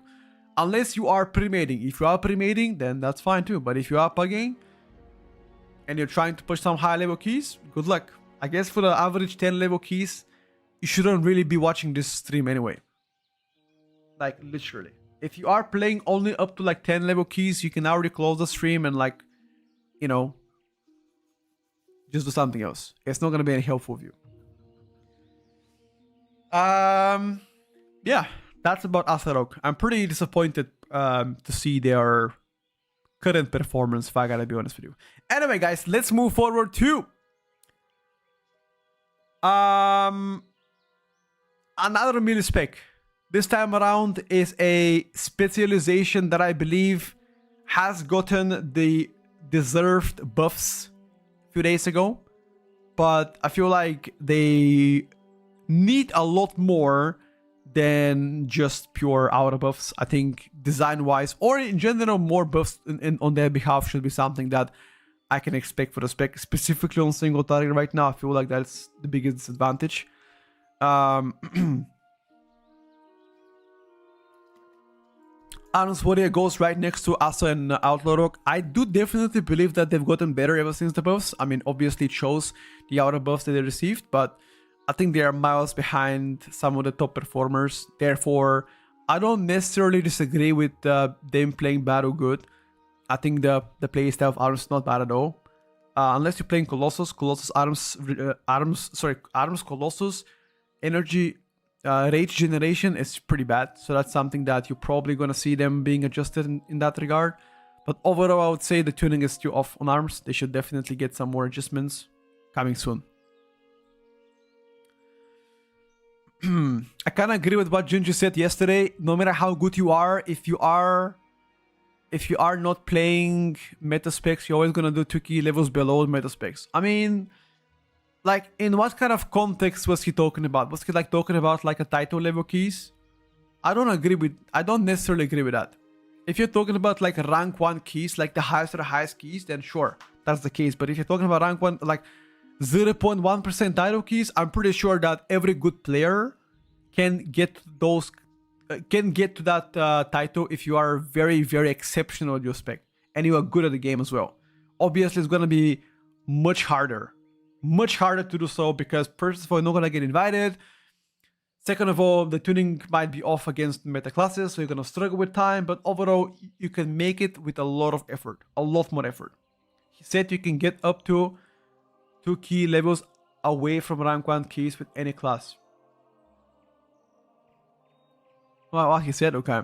Unless you are pre-mating. If you are pre-mating, then that's fine too. But if you are pugging and you're trying to push some high level keys, good luck. I guess for the average 10 level keys, you shouldn't really be watching this stream anyway. Like literally. If you are playing only up to like 10 level keys, you can already close the stream and like, you know, just do something else. It's not going to be any helpful for you. Yeah, that's about Asarok. I'm pretty disappointed to see their current performance, if I gotta be honest with you. Anyway, guys, let's move forward to another mili-spec. This time around is a specialization that I believe has gotten the deserved buffs a few days ago, but I feel like they need a lot more than just pure outer buffs. I think design-wise, or in general, more buffs on their behalf should be something that I can expect for the spec, specifically on single target right now. I feel like that's the biggest disadvantage. Arms Warrior goes right next to Asa and Outlaw Rogue. I do definitely believe that they've gotten better ever since the buffs. I mean, obviously it shows the outer buffs that they received, but I think they are miles behind some of the top performers. Therefore, I don't necessarily disagree with them playing bad or good. I think the playstyle of Arms is not bad at all. Unless you're playing Colossus, Arms Colossus energy rage generation is pretty bad. So that's something that you're probably going to see them being adjusted in that regard. But overall, I would say the tuning is too off on Arms. They should definitely get some more adjustments coming soon. I kind of agree with what Junju said yesterday. No matter how good you are, if you are not playing meta specs, you're always gonna do 2 key levels below meta specs. I mean, like, in what kind of context was he talking about? Was he like talking about like a title level keys? I don't necessarily agree with that. If you're talking about like rank 1 keys, like the highest of the highest keys, then sure, that's the case. But if you're talking about rank 1, like 0.1% title keys. I'm pretty sure that every good player can get those, can get to that title if you are very, very exceptional at your spec and you are good at the game as well. Obviously, it's gonna be much harder to do so because first of all, you're not gonna get invited. Second of all, the tuning might be off against meta classes, so you're gonna struggle with time. But overall, you can make it with a lot of effort, a lot more effort. He said you can get up to 2 key levels away from rank 1 keys with any class. Well, what he said, okay.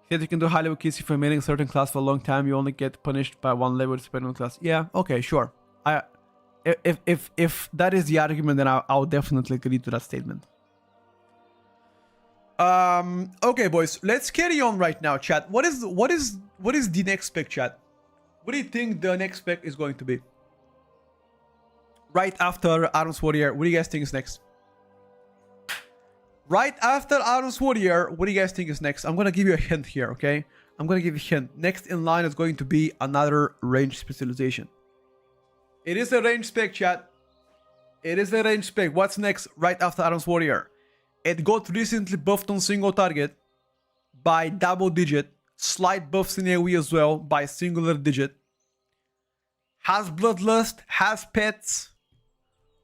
He said you can do high level keys if you're maining a certain class for a long time. You only get punished by 1 level depending on class. Yeah, okay, sure. If that is the argument, then I'll definitely agree to that statement. Okay, boys, let's carry on right now, chat. What is the next spec, chat? What do you think the next spec is going to be? Right after Arms Warrior, what do you guys think is next? Right after Arms Warrior, what do you guys think is next? I'm gonna give you a hint here, okay? I'm gonna give you a hint. Next in line is going to be another range specialization. It is a range spec, chat. It is a range spec. What's next right after Arms Warrior? It got recently buffed on single target by double digit. Slight buffs in AoE as well by singular digit. Has Bloodlust, has pets.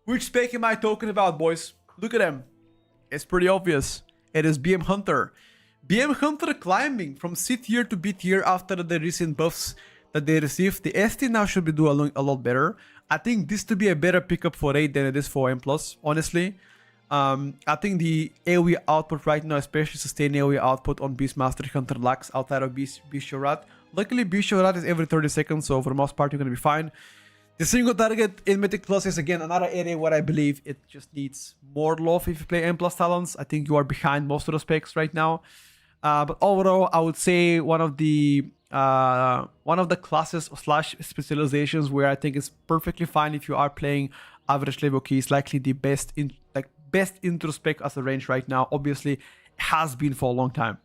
Which spec am I talking about, boys? Look at them. It's pretty obvious. It is BM Hunter. BM Hunter climbing from C tier to B tier after the recent buffs that they received. The ST now should be doing a lot better. I think this to be a better pickup for 8 than it is for M+, honestly. I think the AoE output right now, especially sustained AoE output on Beastmaster Hunter lacks outside of Beast Rat. Luckily, Beast Rat is every 30 seconds, so for the most part, you're going to be fine. The single target in Mythic Plus is again another area where I believe it just needs more love if you play M+ talents. I think you are behind most of the specs right now. But overall, I would say one of the classes / specializations where I think it's perfectly fine if you are playing average level keys, likely the best intro spec as a range right now. Obviously, it has been for a long time.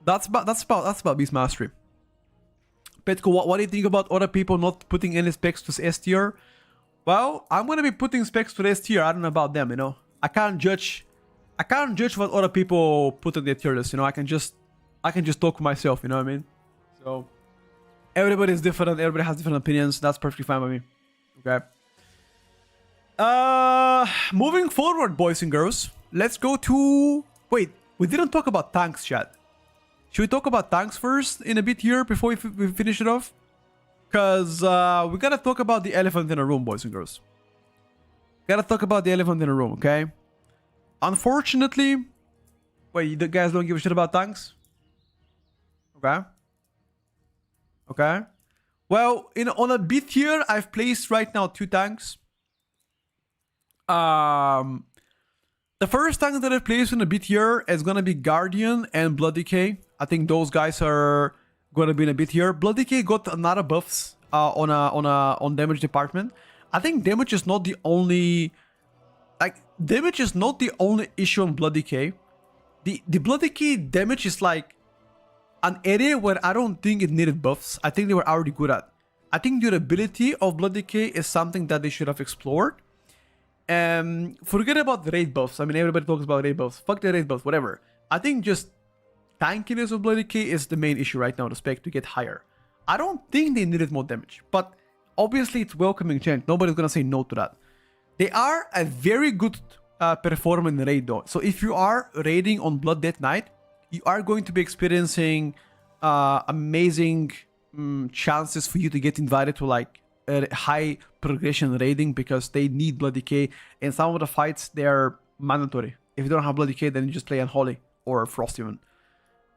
That's about Beast Mastery. Petko, what do you think about other people not putting any specs to S tier? Well, I'm gonna be putting specs to S tier. I don't know about them, you know. I can't judge what other people put on their tier list, you know. I can just talk for myself, you know what I mean? So everybody is different, everybody has different opinions. That's perfectly fine by me. Okay. Moving forward, boys and girls, let's go to... Wait, we didn't talk about tanks, chat. Should we talk about tanks first in a bit here before we finish it off? Because we gotta talk about the elephant in the room, boys and girls. Gotta talk about the elephant in the room, okay? Unfortunately... Wait, you guys don't give a shit about tanks? Okay. Okay. Well, on a B tier, I've placed right now 2 tanks. The first tank that I've placed in a B tier is gonna be Guardian and Blood Decay. I think those guys are gonna be in a B tier. Blood Decay got another buffs on damage department. I think damage is not the only issue on Blood Decay. The Blood Decay damage is like an area where I don't think it needed buffs. I think they were already good at. I think durability of Blood Decay is something that they should have explored. Forget about the raid buffs. I mean, everybody talks about raid buffs. Fuck the raid buffs, whatever. I think just tankiness of Blood Decay is the main issue right now, the spec to get higher. I don't think they needed more damage, but obviously it's welcoming change. Nobody's gonna say no to that. They are a very good performer in raid though. So if you are raiding on Blood Death Knight, you are going to be experiencing amazing chances for you to get invited to like a high progression raiding because they need Blood Decay. And some of the fights, they're mandatory. If you don't have Blood Decay, then you just play Unholy or Frost even.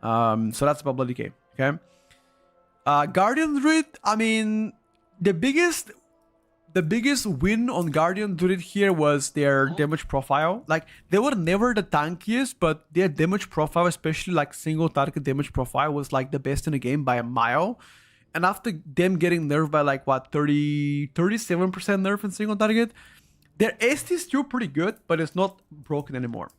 So that's about Blood Decay, okay? Guardian Druid, I mean, the biggest win on Guardian Druid here was their damage profile. Like, they were never the tankiest, but their damage profile, especially like single target damage profile, was like the best in the game by a mile. And after them getting nerfed by like what, 37% nerf in single target, their ST is still pretty good, but it's not broken anymore.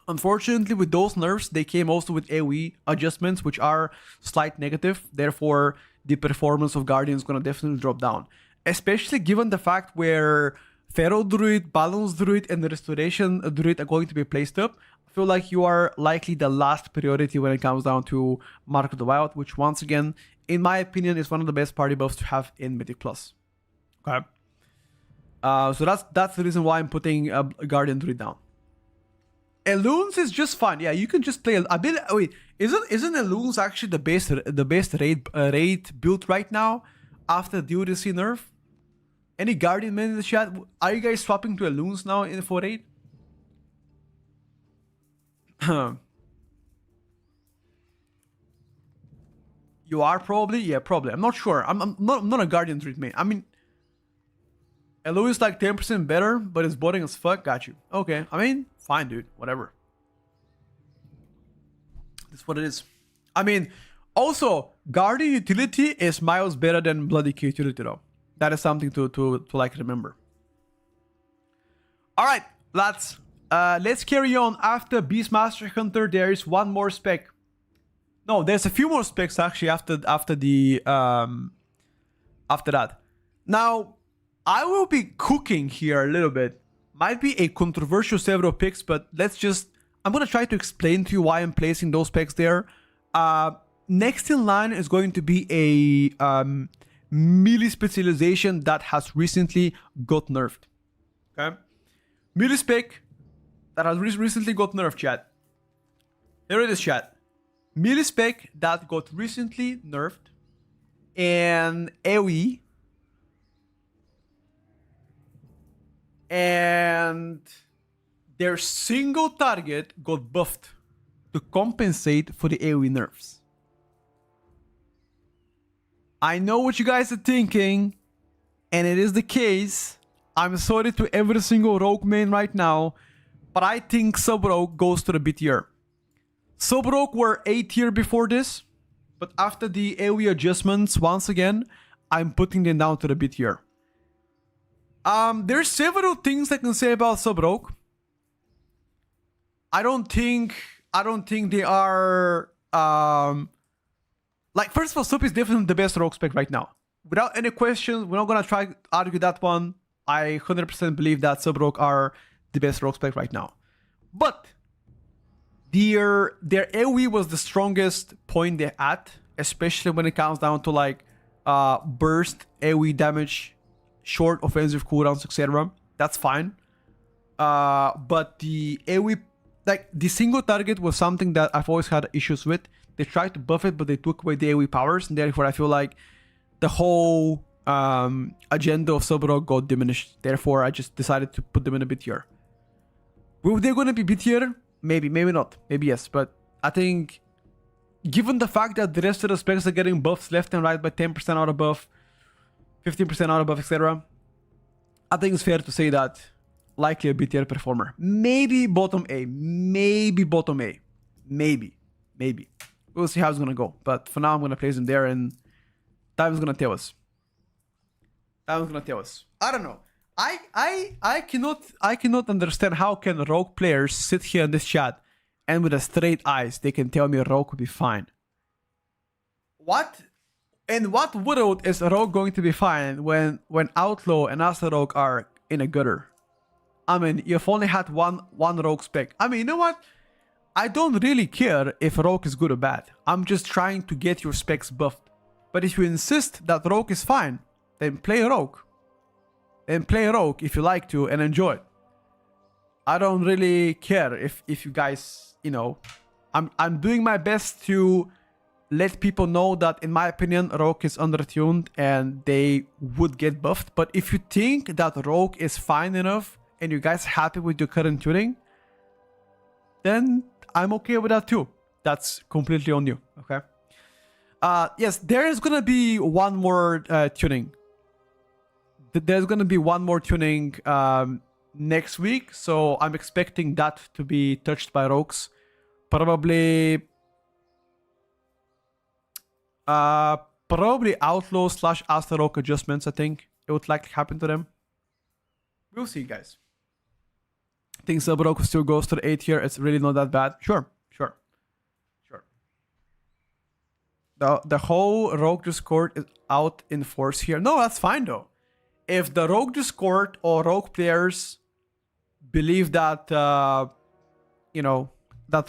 Unfortunately, with those nerfs, they came also with AoE adjustments, which are slight negative. Therefore, the performance of Guardian is going to definitely drop down. Especially given the fact where Feral Druid, Balance Druid, and the Restoration Druid are going to be placed up. I feel like you are likely the last priority when it comes down to Mark of the Wild, which once again, in my opinion, is one of the best party buffs to have in Mythic Plus. Okay. So that's the reason why I'm putting a Guardian Druid down. Eloons is just fine. Yeah, you can just play. Wait, isn't Eloons actually the best raid build right now after the Odyssey nerf? Any Guardian men in the chat? Are you guys swapping to Eloons now in 4-8? You are probably? Yeah, probably. I'm not sure. I'm not a Guardian Druid main. I mean, Elo is like 10% better, but it's boring as fuck. Got you. Okay. I mean, fine, dude. Whatever. That's what it is. I mean, also, Guardian utility is miles better than Bloody Key utility, though. That is something to like remember. All right, lads. Let's carry on. After Beastmaster Hunter, there is one more spec. No, there's a few more specs actually after that. Now, I will be cooking here a little bit. Might be a controversial several picks, but I'm gonna try to explain to you why I'm placing those picks there. Next in line is going to be a melee specialization that has recently got nerfed. Okay, melee spec that has recently got nerfed, chat. Here it is, chat. Melee spec that got recently nerfed, and AoE, and their single target got buffed to compensate for the AoE nerfs. I know what you guys are thinking, and it is the case. I'm sorry to every single rogue main right now, but I think sub rogue goes to the B tier. Sub rogue were A tier before this, but after the AoE adjustments, once again, I'm putting them down to the B tier. There's several things I can say about sub rogue. I don't think they are like, first of all, sub is definitely the best rogue spec right now. Without any questions, we're not gonna try to argue that one. I 100% believe that sub rogue are the best rogue spec right now. But their AoE was the strongest point they had, especially when it comes down to like burst AoE damage, short offensive cooldowns, etc. That's fine. But the AoE, like the single target, was something that I've always had issues with. They tried to buff it, but they took away the AoE powers, and therefore I feel like the whole agenda of sub rogue got diminished. Therefore, I just decided to put them in a B tier. Will they gonna be B tier? Maybe, maybe not, maybe yes. But I think, given the fact that the rest of the specs are getting buffs left and right by 10% out of buff, 15% out of buff, etc., I think it's fair to say that likely a B tier performer. Maybe bottom A, maybe bottom A, maybe. We'll see how it's gonna go. But for now, I'm gonna place him there, and time's gonna tell us. I don't know. I cannot understand how can rogue players sit here in this chat and with a straight eyes they can tell me rogue will be fine. What? In what world is rogue going to be fine when outlaw and Asta rogue are in a gutter? I mean, you've only had one rogue spec. I mean, you know what? I don't really care if rogue is good or bad. I'm just trying to get your specs buffed. But if you insist that rogue is fine, then play rogue. And play rogue if you like to and enjoy it. I don't really care if you guys, you know, I'm doing my best to let people know that in my opinion rogue is undertuned and they would get buffed. But if you think that rogue is fine enough and you guys are happy with your current tuning, then I'm okay with that too. That's completely on you. Okay. Yes, there is gonna be one more tuning. There's gonna be one more tuning next week, so I'm expecting that to be touched by rogues. Probably outlaw / Asta rogue adjustments. I think it would likely happen to them. We'll see, guys. think Sub-Rogue still goes to the A tier. It's really not that bad. Sure. The whole Rogue Discord is out in force here. No, that's fine though. If the Rogue Discord or Rogue players believe that, that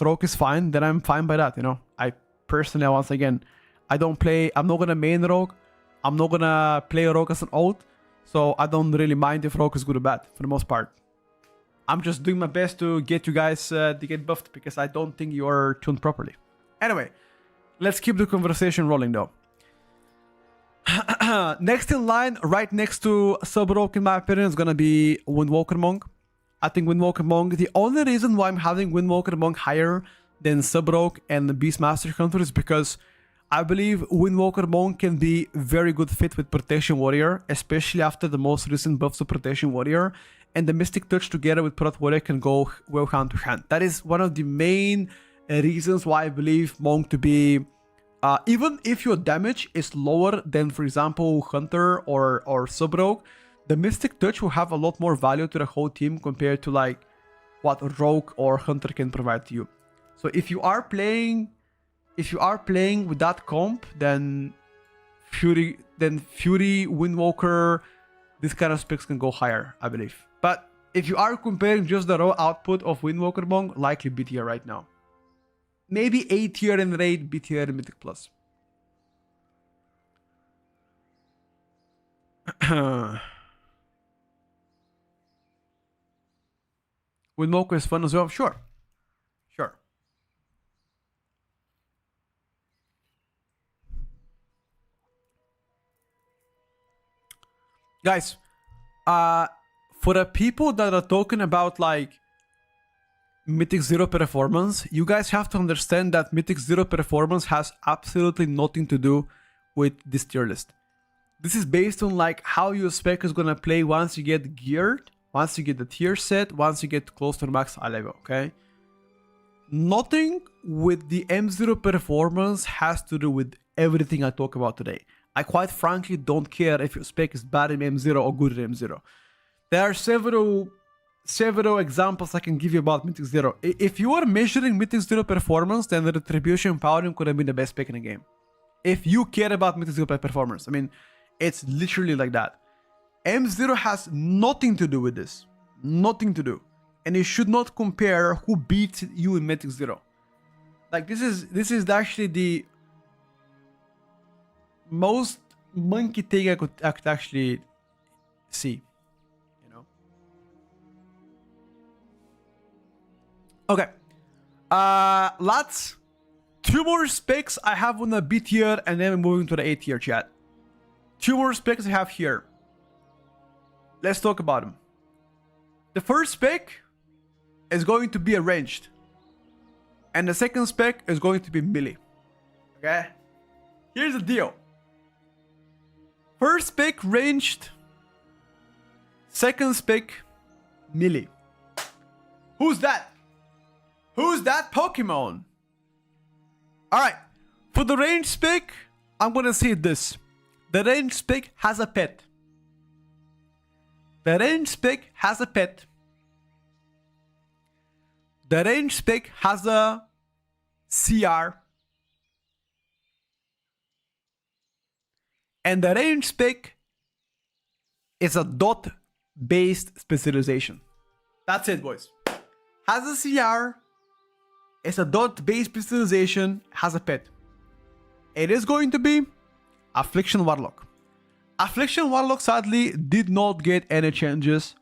Rogue is fine, then I'm fine by that, I personally, once again, I'm not gonna main Rogue. I'm not gonna play Rogue as an ult. So I don't really mind if Rogue is good or bad, for the most part. I'm just doing my best to get you guys to get buffed, because I don't think you're tuned properly. Anyway, let's keep the conversation rolling though. Next in line, right next to Sub-Rogue in my opinion, is gonna be Windwalker Monk. I think Windwalker Monk, the only reason why I'm having Windwalker Monk higher than Sub-Rogue and Beastmaster Hunter is because I believe Windwalker Monk can be very good fit with Protection Warrior, especially after the most recent buffs to Protection Warrior, and the Mystic Touch together with Prot Warrior can go well hand to hand. That is one of the main reasons why I believe Monk to be, even if your damage is lower than, for example, Hunter or Sub-Rogue, the Mystic Touch will have a lot more value to the whole team compared to like what Rogue or Hunter can provide to you. So if you are playing with that comp, then Fury, Windwalker, this kind of specs can go higher, I believe. But if you are comparing just the raw output of Windwalker Monk, likely B tier right now. Maybe A tier in raid, B tier in Mythic Plus. Windwalker is fun as well, sure. Guys, for the people that are talking about like Mythic 0 performance, you guys have to understand that Mythic 0 performance has absolutely nothing to do with this tier list. This is based on like how your spec is gonna play once you get geared, once you get the tier set, once you get close to the max high level, okay? Nothing with the M0 performance has to do with everything I talk about today. I quite frankly don't care if your spec is bad in M0 or good in M0. There are several examples I can give you about Mythic 0. If you are measuring Mythic 0 performance, then the Retribution Powering could have been the best spec in the game. If you care about Mythic 0 performance, I mean, it's literally like that. M0 has nothing to do with this. Nothing to do. And you should not compare who beats you in Mythic 0. Like, this is actually the most monkey thing I could actually see, Okay, lads, 2 more specs I have on the B tier, and then we're moving to the A tier, chat. 2 more specs I have here. Let's talk about them. The first spec is going to be a ranged, and the second spec is going to be melee. Okay, here's the deal. First spec ranged, second spec melee. Who's that? Who's that Pokemon? Alright, for the range spec, I'm gonna say this. The range spec has a pet. The range spec has a pet. The range spec has a CR. And the range spec is a dot-based specialization. That's it, boys. Has a CR. It's a dot-based specialization, has a pet. It is going to be Affliction Warlock. Affliction Warlock sadly did not get any changes.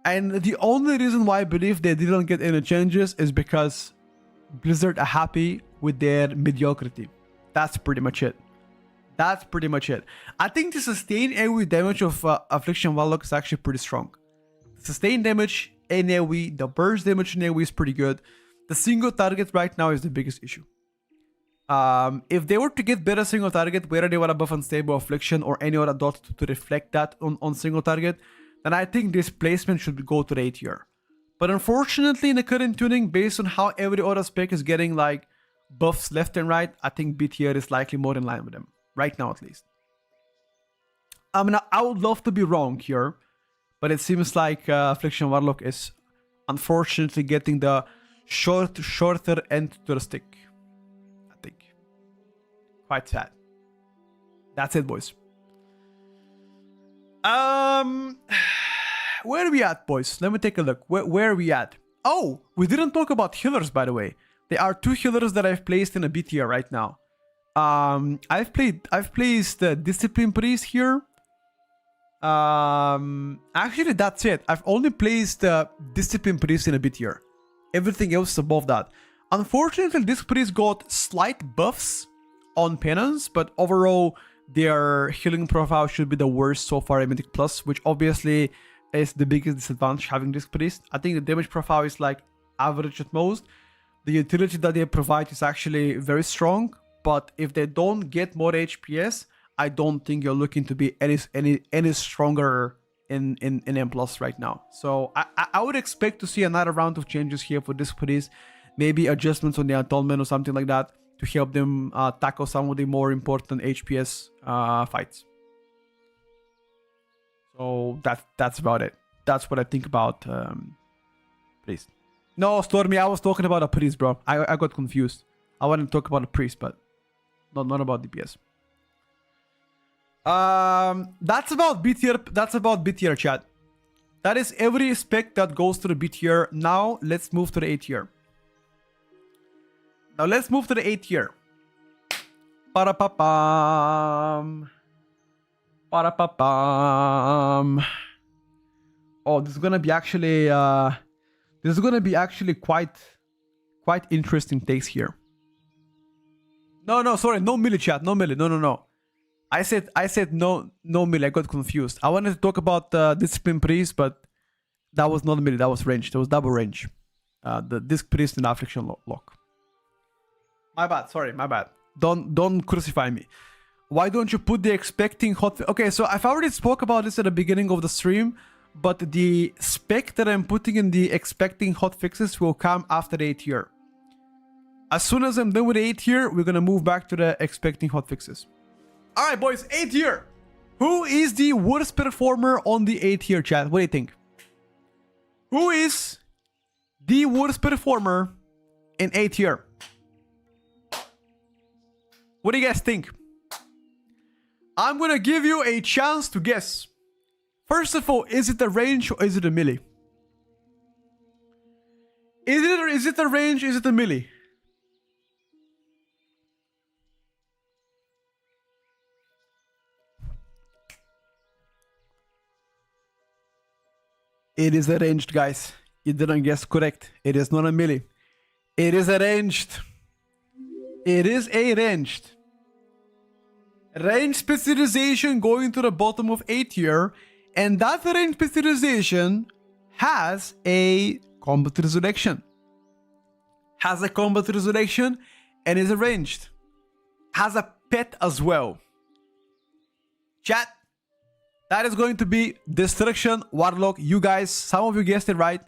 And the only reason why I believe they didn't get any changes is because Blizzard are happy with their mediocrity. That's pretty much it. That's pretty much it. I think the sustained AoE damage of Affliction Warlock is actually pretty strong. Sustained damage in AoE, the burst damage in AoE is pretty good. The single target right now is the biggest issue. If they were to get better single target, whether they want to buff Unstable Affliction or any other dot to reflect that on single target, then I think this placement should go to the A tier. But unfortunately, in the current tuning, based on how every other spec is getting like buffs left and right, I think B tier is likely more in line with them. Right now, at least. I mean, I would love to be wrong here, but it seems like Affliction Warlock is unfortunately getting the shorter end to the stick. I think. Quite sad. That's it, boys. Where are we at, boys? Let me take a look. Where are we at? Oh, we didn't talk about healers, by the way. There are 2 healers that I've placed in a B tier right now. I've placed the Discipline Priest here. Actually, that's it. I've only placed the Discipline Priest in a B tier. Everything else is above that. Unfortunately, this priest got slight buffs on penance, but overall, their healing profile should be the worst so far in Mythic Plus, which obviously is the biggest disadvantage having this priest. I think the damage profile is like average at most. The utility that they provide is actually very strong, but if they don't get more HPS, I don't think you're looking to be any stronger in M plus right now. So I would expect to see another round of changes here for this priest, maybe adjustments on the atonement or something like that to help them tackle some of the more important HPS fights. So that's about it. That's what I think about priest. No, Stormy, I was talking about a priest, bro. I got confused. I wanted to talk about a priest, but not about DPS. That's about B tier. That's about B tier, chat. That is every spec that goes to the B tier. Now let's move to the A tier. Now let's move to the A tier. Para-pa-pam. Para-pa-pam. Oh, this is gonna be actually quite interesting takes here. No, sorry, no melee, chat, no melee, no. I said no melee. I got confused. I wanted to talk about Discipline Priest, but that was not melee. That was range. That was double range. The Disc Priest and Affliction lock. My bad. Sorry, my bad. Don't crucify me. Why don't you put the expecting hot? Okay, so I've already spoke about this at the beginning of the stream, but the spec that I'm putting in the expecting hotfixes will come after the A tier. As soon as I'm done with the A tier, we're gonna move back to the expecting hotfixes. All right, boys, A tier. Who is the worst performer on the A tier, chat? What do you think? Who is the worst performer in A tier? What do you guys think? I'm gonna give you a chance to guess. First of all, is it a range or is it a melee? Is it a range? Is it a melee? It is arranged, guys. You didn't guess correct. It is not a melee. It is arranged. It is a ranged. Range specialization going to the bottom of A tier, and that range specialization has a combat resurrection. Has a combat resurrection and is arranged. Has a pet as well. Chat. That is going to be Destruction Warlock. You guys, some of you guessed it right.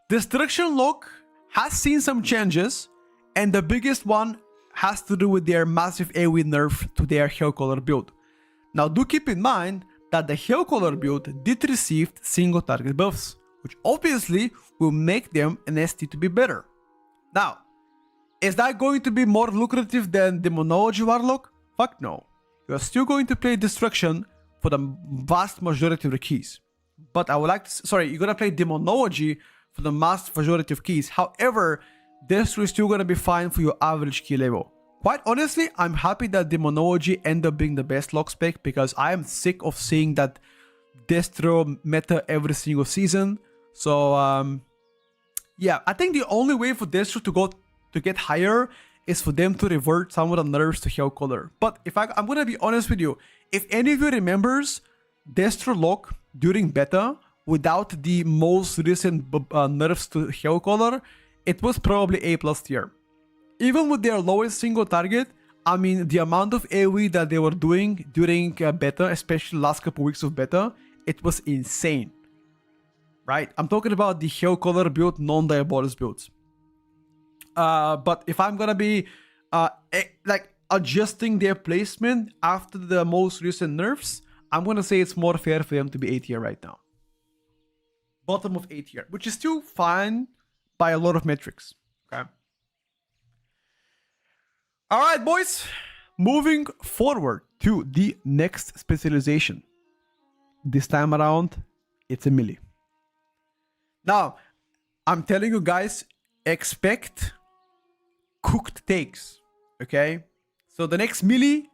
Destruction Lock has seen some changes, and the biggest one has to do with their massive AoE nerf to their Hellcaller build. Now do keep in mind that the Hellcaller build did receive single target buffs, which obviously will make them an ST to be better. Now, is that going to be more lucrative than Demonology Warlock? Fuck no. You are still going to play Destruction for the vast majority of the keys. But I would like to... Sorry, you're going to play Demonology for the vast majority of keys. However, Destro is still going to be fine for your average key level. Quite honestly, I'm happy that Demonology ended up being the best lock spec because I am sick of seeing that Destro meta every single season. So, yeah, I think the only way for Destro to get higher is for them to revert some of the nerfs to Hellcaller. But if I'm going to be honest with you, if any of you remembers Destro lock during beta without the most recent nerfs to Hellcaller, it was probably A+ tier. Even with their lowest single target, I mean, the amount of AoE that they were doing during beta, especially last couple weeks of beta, it was insane. Right? I'm talking about the Hellcaller build, non-Diabolus builds. But if I'm gonna be like adjusting their placement after the most recent nerfs, I'm gonna say it's more fair for them to be A tier right now. bottom of A tier, which is still fine by a lot of metrics. Okay. All right, boys. Moving forward to the next specialization. This time around, it's a milli. Now, I'm telling you guys, expect cooked takes. Okay. So the next milli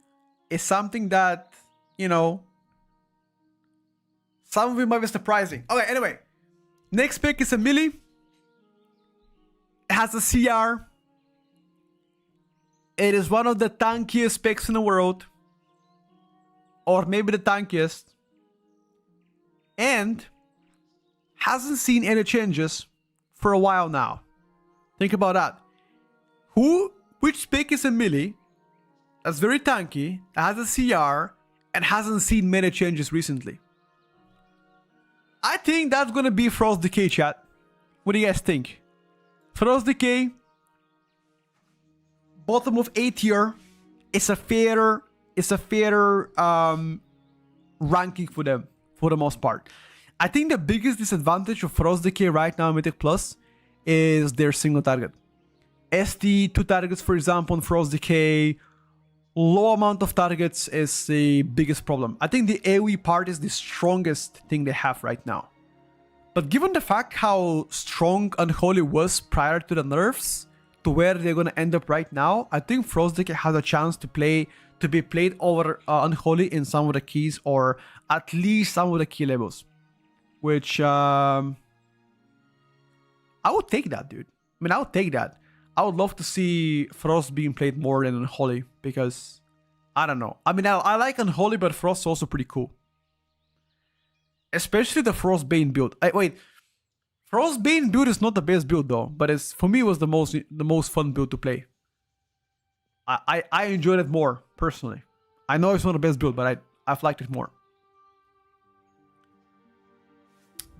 is something that, you know, some of it might be surprising. Okay, anyway. Next pick is a milli. It has a CR. It is one of the tankiest picks in the world. Or maybe the tankiest. And hasn't seen any changes for a while now. Think about that. Which pick is a milli that's very tanky, has a CR, and hasn't seen many changes recently? I think that's gonna be Frost Decay, chat. What do you guys think? Frost Decay, bottom of A tier. It's a fair ranking for them for the most part. I think the biggest disadvantage of Frost Decay right now in Mythic Plus is their single target. ST 2 targets, for example, on Frost Decay, low amount of targets is the biggest problem. I think the AoE part is the strongest thing they have right now. But given the fact how strong Unholy was prior to the nerfs, to where they're gonna end up right now, I think Frost Decay has a chance to be played over Unholy in some of the keys, or at least some of the key levels. Which I would take that, dude. I mean, I would take that. I would love to see Frost being played more than Unholy, because I don't know. I mean, I like Unholy, but Frost's also pretty cool. Especially the Frostbane build. Wait, Frostbane build is not the best build though, but it's, for me, it was the most fun build to play. I enjoyed it more personally. I know it's not the best build, but I've liked it more.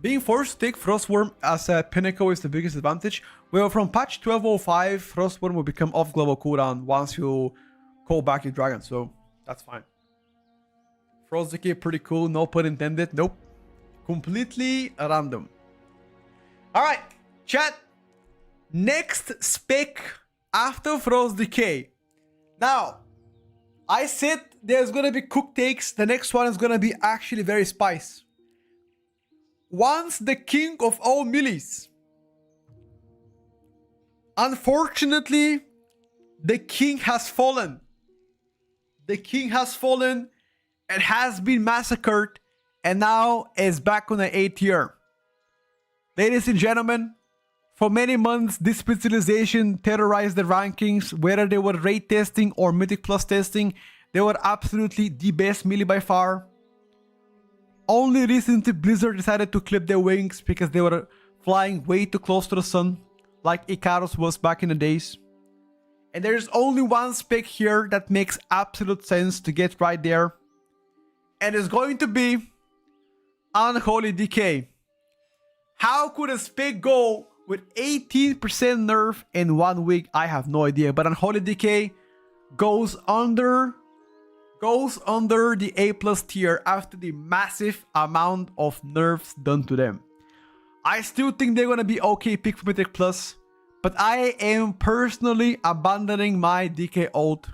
Being forced to take Frostworm as a pinnacle is the biggest advantage. Well, from patch 12.05, Frostworm will become off global cooldown once you call back your dragon, so that's fine. Frost Decay, pretty cool, no pun intended. Nope. Completely random. Alright, chat. Next spec after Frost Decay. Now, I said there's gonna be cooked takes. The next one is gonna be actually very spice. Once the king of all millis. Unfortunately, the king has fallen. The king has fallen and has been massacred, and now is back on the A tier. Ladies and gentlemen, for many months, this specialization terrorized the rankings, whether they were raid testing or Mythic Plus testing. They were absolutely the best melee by far. Only recently Blizzard decided to clip their wings because they were flying way too close to the sun, like Icarus was back in the days. And there's only one spec here that makes absolute sense to get right there. And it's going to be Unholy Decay. How could a spec go with 18% nerf in 1 week? I have no idea. But Unholy Decay goes under the A+ tier after the massive amount of nerfs done to them. I still think they're gonna be okay pick for Mythic Plus, but I am personally abandoning my DK ult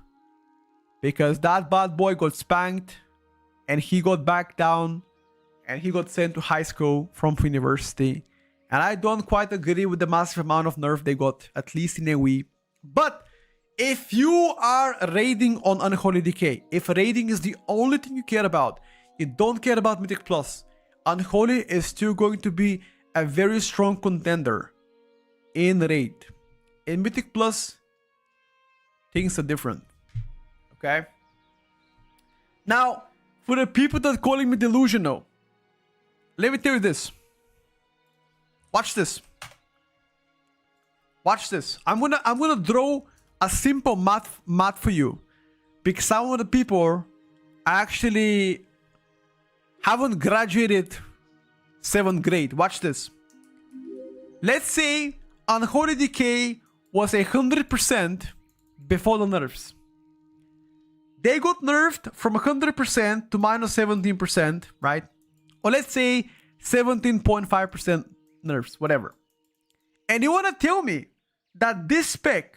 because that bad boy got spanked and he got back down and he got sent to high school from university. And I don't quite agree with the massive amount of nerf they got, at least in AoE. But if you are raiding on Unholy Decay, if raiding is the only thing you care about, you don't care about Mythic Plus, Unholy is still going to be a very strong contender in raid. In Mythic Plus, things are different. Okay? Now, for the people that are calling me delusional, let me tell you this. Watch this. Watch this. I'm gonna draw a simple math for you, because some of the people actually haven't graduated 7th grade. Watch this. Let's say Unholy Decay was 100% before the nerfs. They got nerfed from 100% to minus 17%, right? Or let's say 17.5% nerfs, whatever. And you want to tell me that this spec,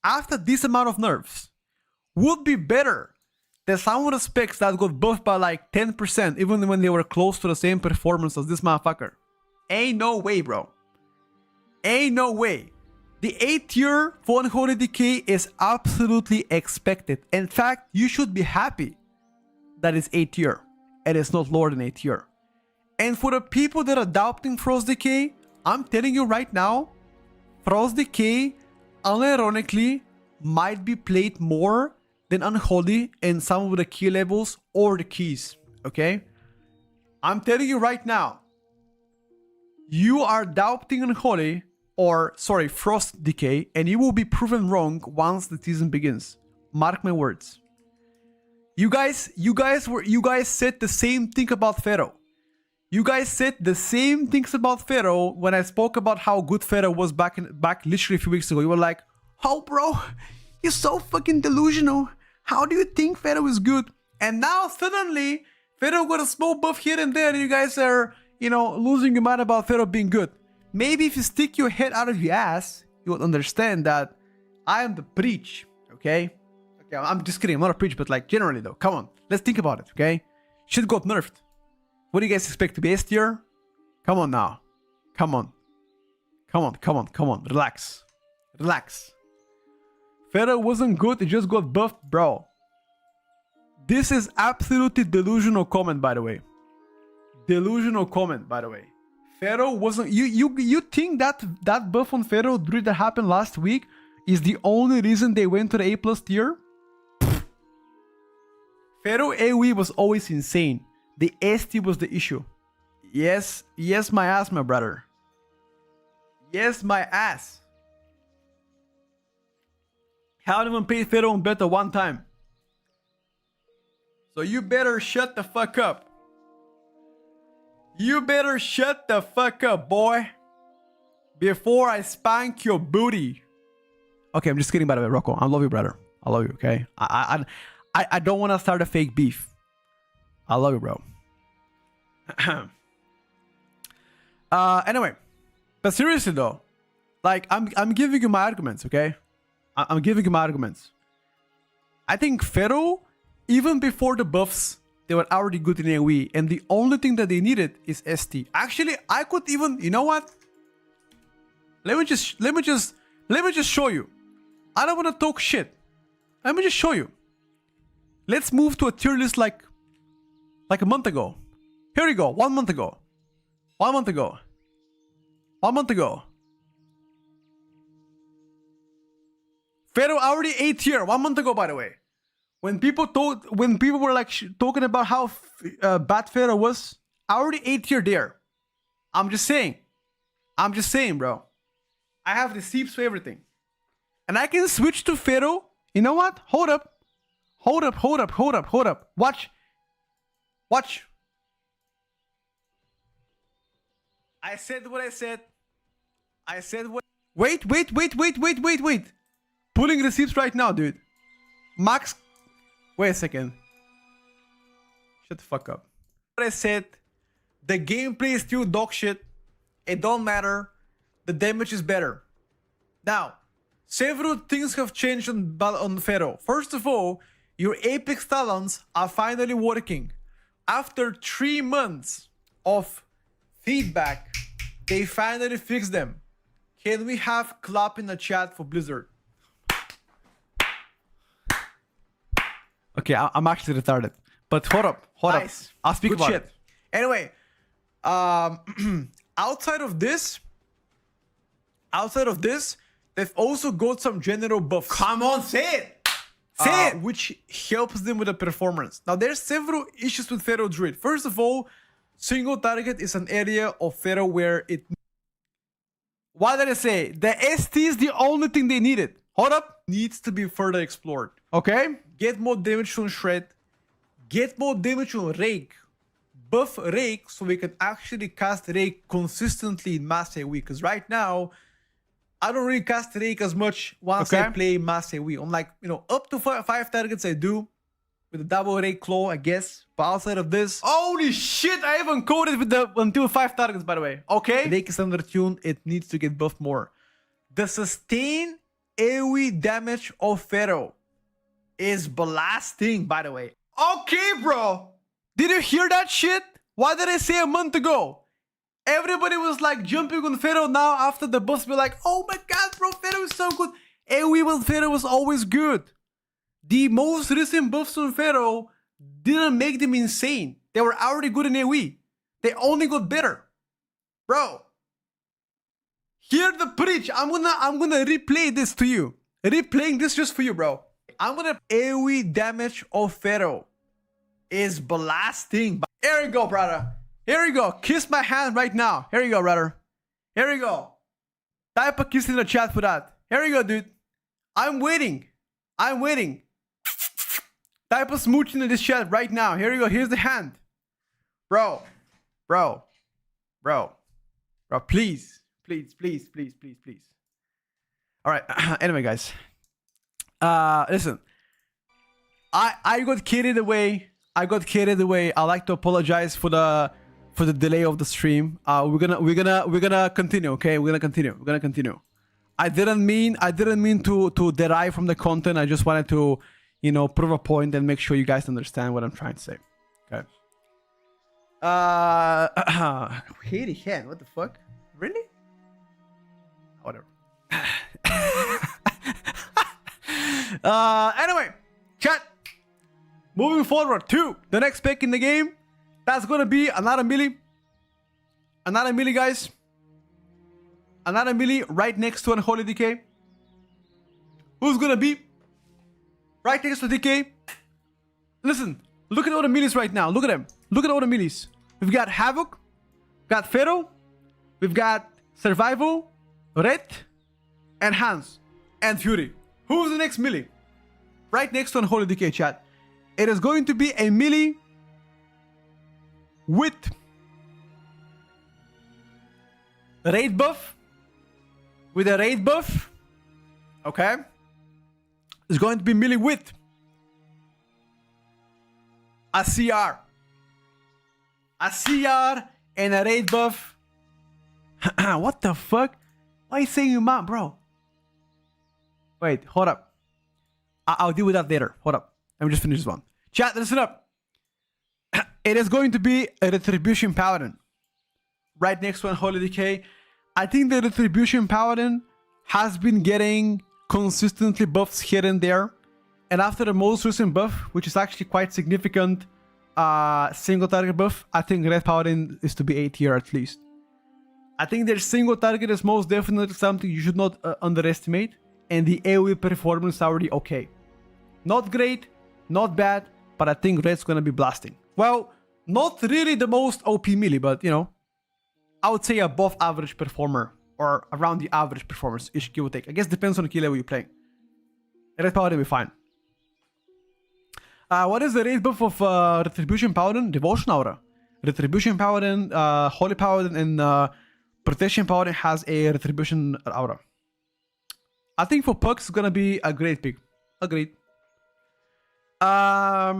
after this amount of nerfs, would be better than some of the specs that got buffed by like 10%, even when they were close to the same performance as this motherfucker? Ain't no way, bro. Ain't no way. The 8 tier for Unholy Decay is absolutely expected. In fact, you should be happy that it's 8 tier and it's not lower than 8 tier. And for the people that are doubting Frost Decay, I'm telling you right now, Frost Decay unironically might be played more than Unholy in some of the key levels or the keys, okay? I'm telling you right now, you are doubting Unholy, or sorry, Frost Decay, and you will be proven wrong once the season begins. Mark my words. You guys said the same thing about Pharaoh. You guys said the same things about Pharaoh when I spoke about how good Pharaoh was back literally a few weeks ago. You were like, "Oh, bro, you're so fucking delusional. How do you think Pharaoh is good?" And now suddenly, Pharaoh got a small buff here and there, and you guys are, losing your mind about Pharaoh being good. Maybe if you stick your head out of your ass, you will understand that I am the preach, okay? Okay, I'm just kidding. I'm not a preach, but like generally though, come on, let's think about it, okay? Shit got nerfed. What do you guys expect to be S tier? Come on now. Come on. Relax. Pharaoh wasn't good, it just got buffed, bro. This is absolutely delusional comment, by the way. Pharaoh wasn't... You think that buff on Pharaoh Druid that happened last week is the only reason they went to the A+ tier? Pharaoh AoE was always insane. The ST was the issue. Yes, my ass, my brother. Yes, my ass. Haven't even paid Pharaoh on beta one time. So you better shut the fuck up. You better shut the fuck up, boy. Before I spank your booty. Okay, I'm just kidding, by the way, Rocco. I love you, brother. I love you, okay? I don't want to start a fake beef. I love you, bro. Anyway, but seriously though, like I'm giving you my arguments, okay? I'm giving you my arguments. I think Pharaoh, even before the buffs, they were already good in AoE, and the only thing that they needed is ST. Actually, I could even, you know what? Let me just show you. I don't want to talk shit. Let me just show you. Let's move to a tier list like a month ago. Here we go. 1 month ago. Pharaoh already 8 tier 1 month ago, by the way. When people were like talking about how bad Pharaoh was, already 8 tier there. I'm just saying, bro. I have receipts for everything, and I can switch to Pharaoh. You know what? Hold up. Watch. I said what I said. Wait. Pulling receipts right now, dude. Max. Wait a second. Shut the fuck up. What I said. The gameplay is still dog shit. It don't matter. The damage is better. Now, several things have changed on Pharaoh. First of all, your Apex talents are finally working. After 3 months of feedback, they finally fixed them. Can we have clap in the chat for Blizzard? Okay, I'm actually retarded. But hold up. I'll speak about it. Anyway, outside of this, they've also got some general buffs. Come on, say it! Which helps them with the performance. Now, there's several issues with Pharaoh Druid. First of all, single target is an area of Pharaoh where it... What did I say? The ST is the only thing they needed. Hold up. Needs to be further explored. Okay? Get more damage on Shred. Get more damage on Rake. Buff Rake so we can actually cast Rake consistently in Mass AoE. Because right now, I don't really cast Rake as much once I play Mass AoE. On like, up to 5 targets I do. with the double rate claw, I guess. But outside of this, holy shit, I haven't coded with the until 5 targets, by the way. Okay. The deck is undertuned. It needs to get buffed more. The sustain AoE damage of Pharaoh is blasting, by the way. Okay, bro. Did you hear that shit? What did I say a month ago? Everybody was like jumping on Pharaoh now after the buffs. Be like, oh my god, bro, Pharaoh is so good. AoE with Pharaoh was always good. The most recent buffs on Pharaoh didn't make them insane. They were already good in AoE. They only got better. Bro. Hear the preach. I'm gonna replay this to you. Replaying this just for you, bro. I'm gonna AoE damage of Pharaoh is blasting. Here you go, brother. Here you go. Kiss my hand right now. Here you go, brother. Here you go. Type a kiss in the chat for that. Here you go, dude. I'm waiting. I'm waiting. Type a smooch in this chat right now. Here you go. Here's the hand. Bro. Bro. Bro. Bro, please. Please, please, please, please, please. All right. Anyway, guys. Listen. I got carried away. I like to apologize for the delay of the stream. We're gonna continue. Okay, we're gonna continue. I didn't mean to derive from the content. I just wanted to, you know, prove a point and make sure you guys understand what I'm trying to say. Okay. Haiti hand. What the fuck? Really? Whatever. Anyway, chat. Moving forward to the next pick in the game. That's gonna be another melee. Another melee, guys. Another melee right next to Unholy Decay. Who's gonna be right next to Decay? Listen, look at all the melees right now. Look at them. Look at all the melees. We've got Havoc, got Pharaoh, we've got Survival, Red, and Hans, and Fury. Who's the next melee? Right next to Unholy Decay, chat. It is going to be a melee with raid buff. With a raid buff. Okay. It's going to be melee with a CR. A CR and a raid buff. What the fuck? Why are you saying you mom, bro? Wait, hold up. I'll deal with that later. Hold up. Let me just finish this one. Chat, listen up. It is going to be a Retribution Paladin. Right next to Unholy Decay. I think the Retribution Paladin has been getting consistently buffs here and there. And after the most recent buff, which is actually quite significant, single target buff, I think Red Paladin is to be A tier at least. I think their single target is most definitely something you should not underestimate. And the AoE performance is already okay. Not great, not bad, but I think Red's gonna be blasting. Well, not really the most OP melee, but you know, I would say above average performer or around the average performance ish, give or take. I guess depends on the kill level you're playing. Red Paladin will be fine. What is the raid buff of Retribution Paladin? Devotion Aura. Retribution Paladin, Holy Paladin, and Protection Paladin has a Retribution Aura. I think for Pucks it's gonna be a great pick. Agreed. I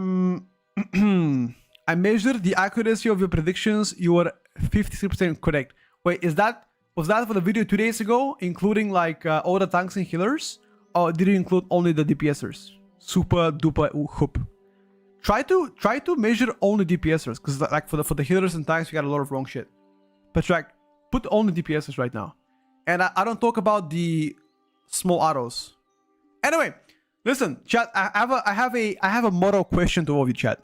measured the accuracy of your predictions. You were 56% correct. Wait, was that for the video 2 days ago, including like all the tanks and healers, or did you include only the DPSers? Super duper hoop. Try to measure only DPSers, because like for the healers and tanks, we got a lot of wrong shit. But like, put only DPSers right now, and I don't talk about the small autos. Anyway, listen, chat. I have a moral question to all of you, chat.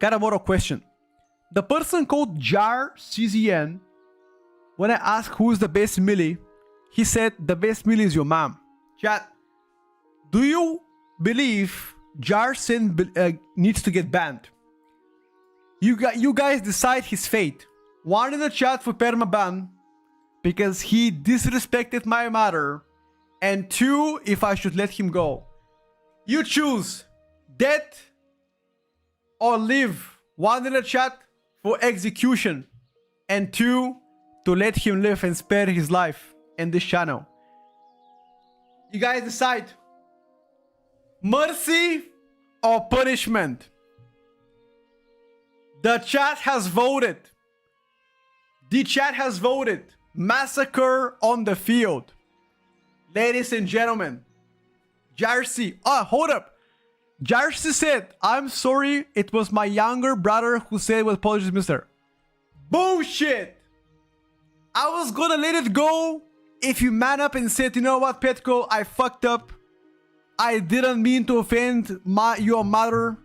Got a moral question. The person called Jar CZN, when I asked who's the best melee, he said the best melee is your mom. Chat, do you believe Jar needs to get banned? You guys decide his fate. One in the chat for permaban because he disrespected my mother, and 2 if I should let him go. You choose death or live. 1 in the chat for execution, and 2 to let him live and spare his life in this channel. You guys decide. Mercy or punishment? The chat has voted. The chat has voted. Massacre on the field. Ladies and gentlemen. Jersey. Hold up. Jersey said, I'm sorry, it was my younger brother who said it was apologies, mister. Bullshit. I was gonna let it go if you man up and said, you know what, Petko, I fucked up. I didn't mean to offend your mother.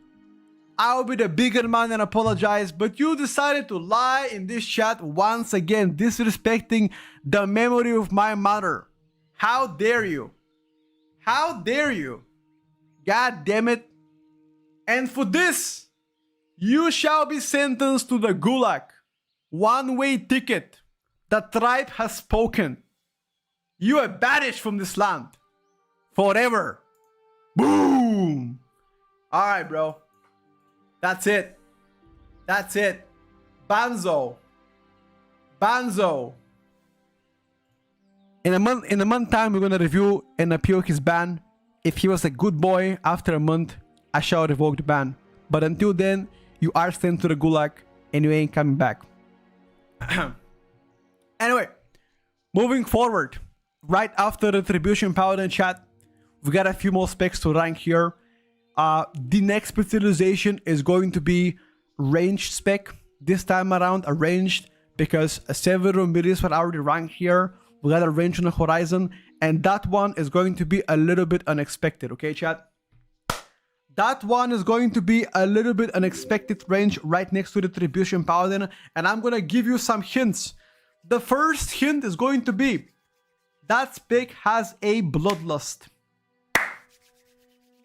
I'll be the bigger man and apologize. But you decided to lie in this chat once again, disrespecting the memory of my mother. How dare you? How dare you? God damn it. And for this, you shall be sentenced to the gulag. One-way ticket. The tribe has spoken. You are banished from this land. Forever. Boom. Alright, bro. That's it. That's it. Banzo. Banzo. In a month time, we're gonna review and appeal his ban. If he was a good boy, after a month, I shall revoke the ban. But until then, you are sent to the gulag and you ain't coming back. Anyway, moving forward, right after Retribution Paladin chat, we got a few more specs to rank here. The next specialization is going to be ranged spec. This time around, a ranged, because several millions were already ranked here. We got a range on the horizon, and that one is going to be a little bit unexpected, okay, chat? That one is going to be a little bit unexpected range right next to the Retribution Paladin, and I'm gonna give you some hints. The first hint is going to be that spec has a bloodlust.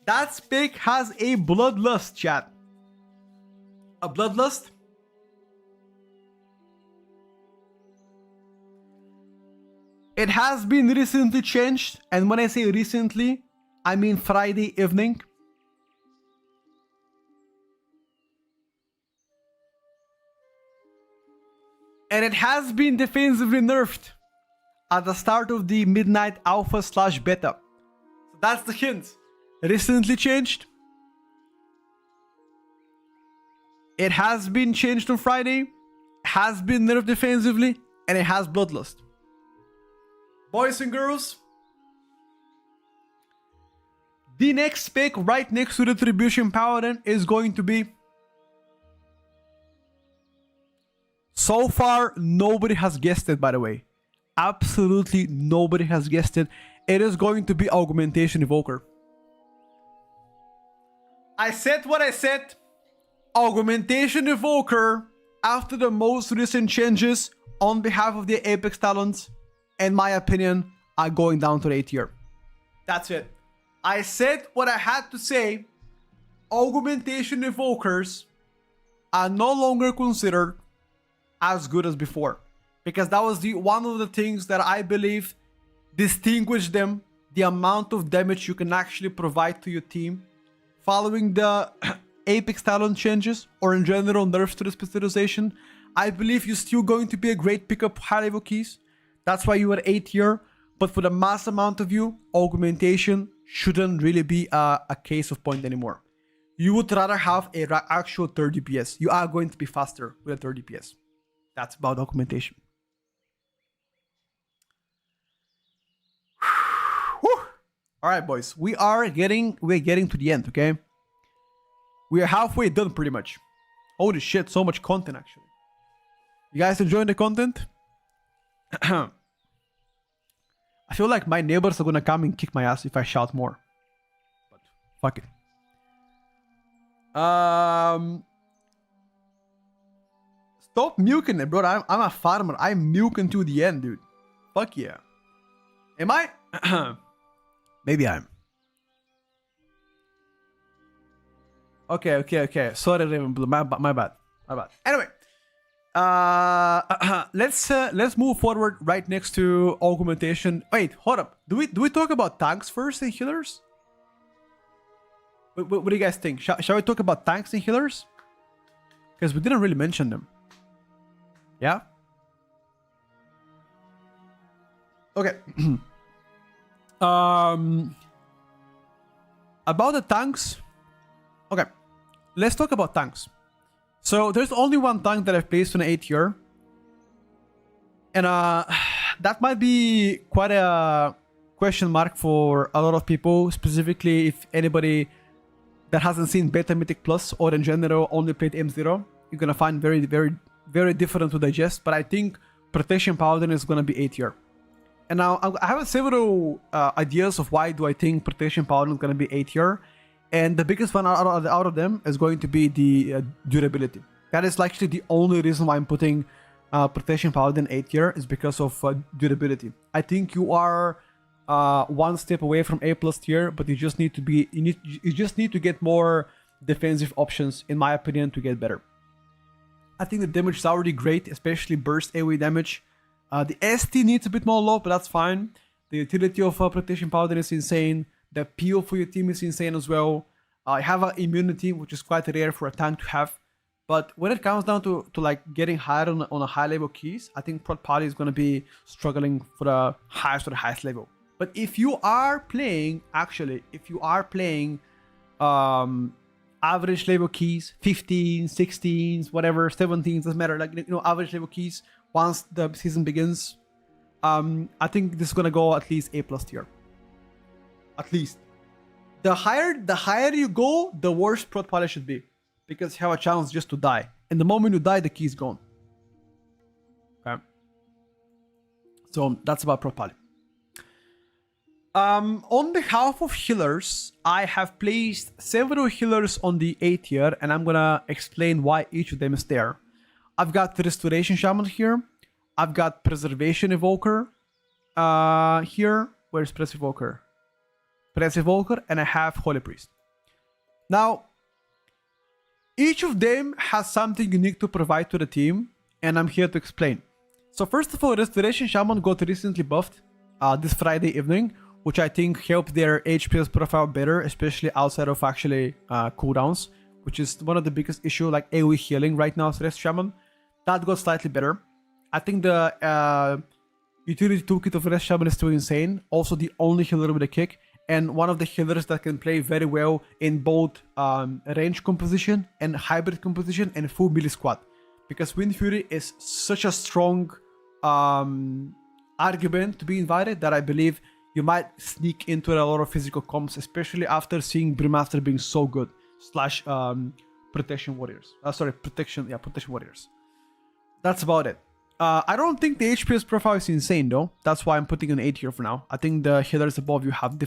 That spec has a bloodlust, chat. A bloodlust? It has been recently changed, and when I say recently, I mean Friday evening. And it has been defensively nerfed at the start of the Midnight Alpha / Beta. So that's the hint. Recently changed. It has been changed on Friday, has been nerfed defensively, and it has bloodlust. Boys and girls, the next spec right next to the Retribution Paladin is going to be... So far, nobody has guessed it, by the way. Absolutely nobody has guessed it. It is going to be Augmentation Evoker. I said what I said. Augmentation Evoker, after the most recent changes on behalf of the Apex talents, in my opinion, are going down to the A tier. That's it. I said what I had to say. Augmentation Evokers are no longer considered as good as before, because that was one of the things that I believe distinguished them, the amount of damage you can actually provide to your team following the Apex talent changes, or in general nerfs to the specialization. I believe you're still going to be a great pickup high level keys. That's why you are A tier, but for the mass amount of you, augmentation shouldn't really be a case of point anymore. You would rather have a actual 30 DPS. You are going to be faster with a 30 DPS. That's about augmentation. All right, boys, we're getting to the end, okay? We are halfway done, pretty much. Holy shit, so much content, actually. You guys enjoying the content? I feel like my neighbors are gonna come and kick my ass if I shout more. But fuck it. Stop milking it, bro. I'm a farmer. I'm milking to the end, dude. Fuck yeah. Am I? Maybe I'm. Okay. Sorry, Raven Blue. My bad. Anyway, let's move forward right next to augmentation. Wait, hold up. Do we talk about tanks first and healers? What do you guys think? Shall we talk about tanks and healers? Because we didn't really mention them. Yeah? Okay. About the tanks. Okay. Let's talk about tanks. So there's only one tank that I've placed on an A tier. And that might be quite a question mark for a lot of people, specifically if anybody that hasn't seen Beta Mythic Plus or in general only played M0, you're gonna find very different to digest. But I think Protection Paladin is gonna be A tier. And now I have several ideas of why do I think Protection Paladin is gonna be A tier. And the biggest one out of them is going to be the durability. That is actually the only reason why I'm putting Protection Paladin A tier is because of durability. I think you are one step away from A plus tier, but you just need to be you just need to get more defensive options, in my opinion, to get better. I think the damage is already great, especially burst AoE damage. The ST needs a bit more low, but that's fine. The utility of Protection Paladin is insane. The appeal for your team is insane as well. I have an immunity, which is quite rare for a tank to have. But when it comes down to like getting higher on a high level keys, I think Prot Pali is going to be struggling for the highest level. But if you are playing, average level keys, 15, 16s, whatever, 17s, doesn't matter, like, you know, average level keys, once the season begins, I think this is going to go at least A plus tier. At least. The higher you go, the worse Prot Pali should be. Because you have a chance just to die. And the moment you die, the key is gone. Okay. So that's about Prot Pali. On behalf of healers, I have placed several healers on the A tier, and I'm gonna explain why each of them is there. I've got the Restoration Shaman here. I've got Preservation Evoker here. Where's Press Evoker? Press Evoker, and I have Holy Priest. Now, each of them has something unique to provide to the team, and I'm here to explain. So first of all, Restoration Shaman got recently buffed this Friday evening, which I think helped their HPS profile better, especially outside of actually cooldowns, which is one of the biggest issue, like AoE healing right now, Rest Shaman. That got slightly better. I think the utility toolkit of Rest Shaman is still insane. Also the only healer with a kick, and one of the healers that can play very well in both range composition and hybrid composition and full melee squad. Because Wind Fury is such a strong argument to be invited that I believe you might sneak into a lot of physical comps, especially after seeing Brewmaster being so good. Slash Protection Warriors. Protection Warriors. That's about it. I don't think the HPS profile is insane though. That's why I'm putting an 8 here for now. I think the healers above you have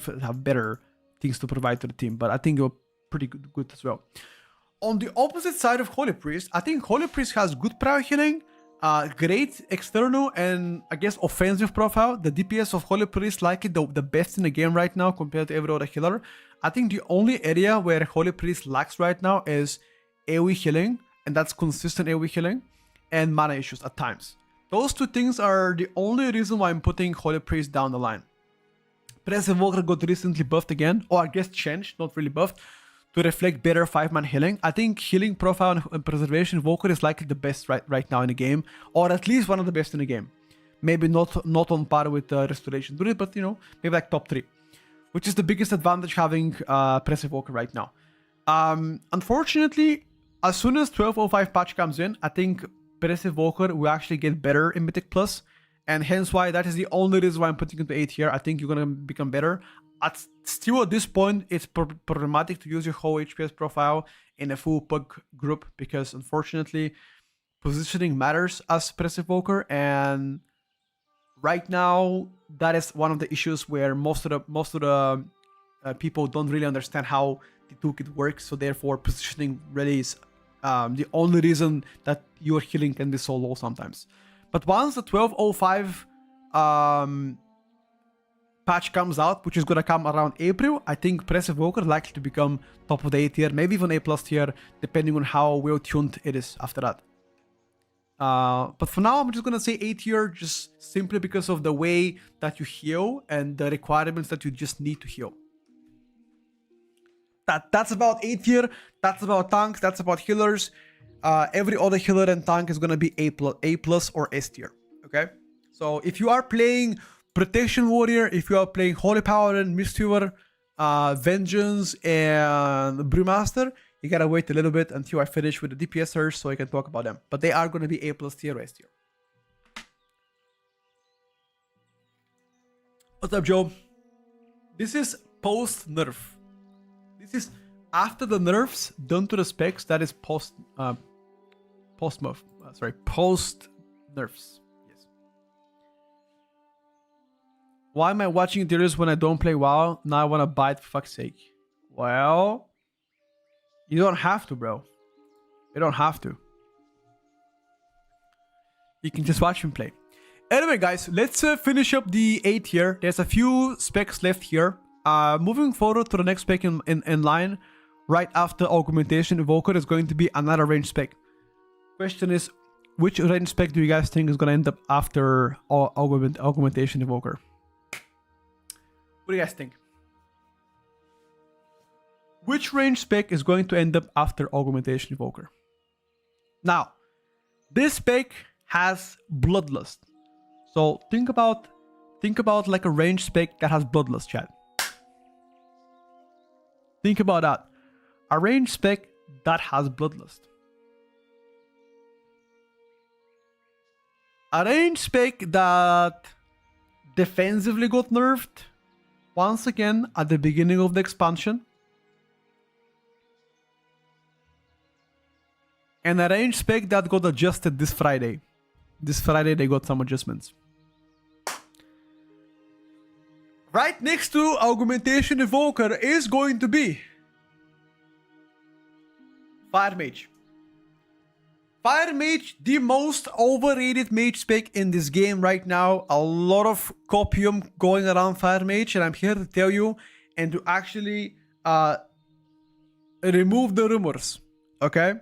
better things to provide to the team, but I think you're pretty good as well. On the opposite side of Holy Priest, I think Holy Priest has good prior healing, great external and I guess offensive profile. The DPS of Holy Priest likely the best in the game right now compared to every other healer. I think the only area where Holy Priest lacks right now is AoE healing, and that's consistent AoE healing, and mana issues at times. Those two things are the only reason why I'm putting Holy Priest down the line. Press Evoker got recently buffed again, or I guess changed, not really buffed, to reflect better 5-man healing. I think healing profile and Preservation Evoker is likely the best right now in the game, or at least one of the best in the game. Maybe not on par with Restoration Druid, but you know, maybe like top 3. Which is the biggest advantage having Press Evoker right now. Unfortunately, as soon as 12.05 patch comes in, I think Press Evoker will actually get better in Mythic Plus, and hence why that is the only reason why I'm putting it to 8 here. I think you're gonna become better. Still at this point, it's problematic to use your whole HPS profile in a full pug group, because unfortunately, positioning matters as Press Evoker, and right now that is one of the issues where most of the people don't really understand how the toolkit works. So therefore, positioning really is the only reason that your healing can be so low sometimes. But once the 12.05 patch comes out, which is going to come around April, I think Press Evoker is likely to become top of the A tier, maybe even A plus tier, depending on how well tuned it is after that. But for now, I'm just going to say A tier, just simply because of the way that you heal and the requirements that you just need to heal. That's about A tier. That's about tanks. That's about healers. Every other healer and tank is gonna be A plus or S tier. Okay. So if you are playing Protection Warrior, if you are playing Holy Paladin, Mistweaver, Vengeance, and Brewmaster, You gotta wait a little bit until I finish with the DPSers so I can talk about them. But they are gonna be A+ tier race tier. What's up, Joe? This is post nerf. This is after the nerfs done to the specs. That is post nerfs. Yes. Why am I watching Tierlist when I don't play WoW? Now I wanna buy it for fuck's sake. Well, you don't have to, bro. You don't have to. You can just watch him play. Anyway, guys, let's finish up the 8 here. There's a few specs left here. Moving forward to the next spec in line, right after Augmentation Evoker is going to be another range spec. Question is, which range spec do you guys think is going to end up after Augmentation Evoker? What do you guys think? Which range spec is going to end up after Augmentation Evoker? Now, this spec has Bloodlust. So think about like a range spec that has Bloodlust, chat. Think about that. A range spec that has Bloodlust. A range spec that defensively got nerfed once again at the beginning of the expansion. And a range spec that got adjusted this Friday. This Friday they got some adjustments. Right next to Augmentation Evoker is going to be Fire Mage. Fire Mage, the most overrated mage spec in this game right now. A lot of copium going around Fire Mage, and I'm here to tell you and to actually remove the rumors. Okay?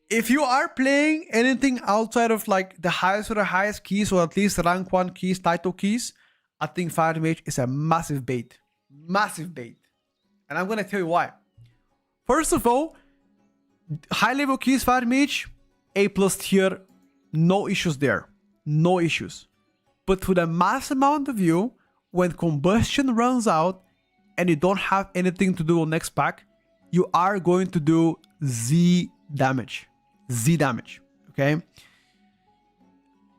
If you are playing anything outside of like the highest or the highest keys, or at least rank 1 keys, title keys, I think Fire Mage is a massive bait. Massive bait. And I'm going to tell you why. First of all, high level keys Fire Mage, A+ tier, no issues there. No issues. But for the mass amount of you, when combustion runs out and you don't have anything to do on next pack, you are going to do Z damage. Z damage. Okay?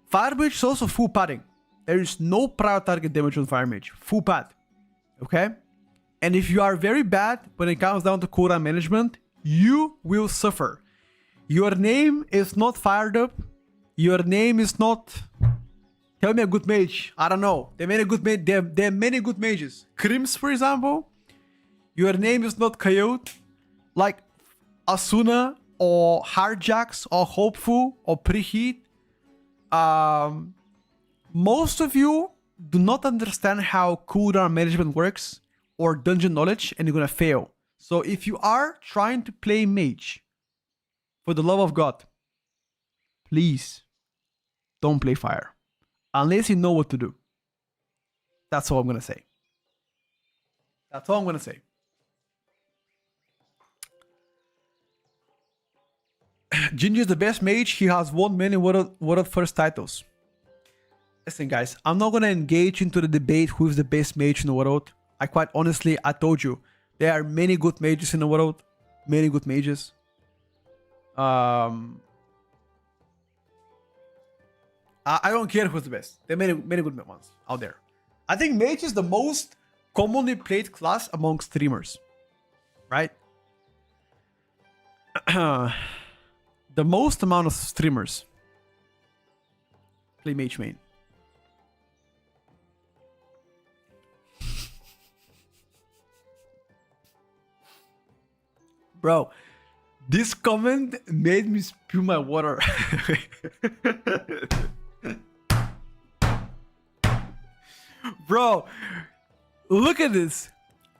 Fire Mage is also full padding. There is no prior target damage on Fire Mage. Full pad. Okay? And if you are very bad when it comes down to cooldown management, you will suffer. Your name is not fired up. Your name is not... Tell me a good mage. I don't know. There are many good mages. Crims, for example. Your name is not Coyote. Like Asuna or Hardjax or Hopeful or Preheat. Most of you do not understand how cooldown management works or dungeon knowledge, and you're gonna fail. So if you are trying to play mage, for the love of God, please don't play fire unless you know what to do. That's all I'm gonna say. That's all I'm gonna say. Gingy is the best mage. He has won many World First titles. Listen, guys, I'm not gonna engage into the debate who is the best mage in the world. I quite honestly, I told you, there are many good mages in the world. Many good mages. I don't care who's the best. There are many good ones out there. I think mage is the most commonly played class among streamers. Right? The most amount of streamers play mage main. Bro, this comment made me spew my water. Bro, look at this.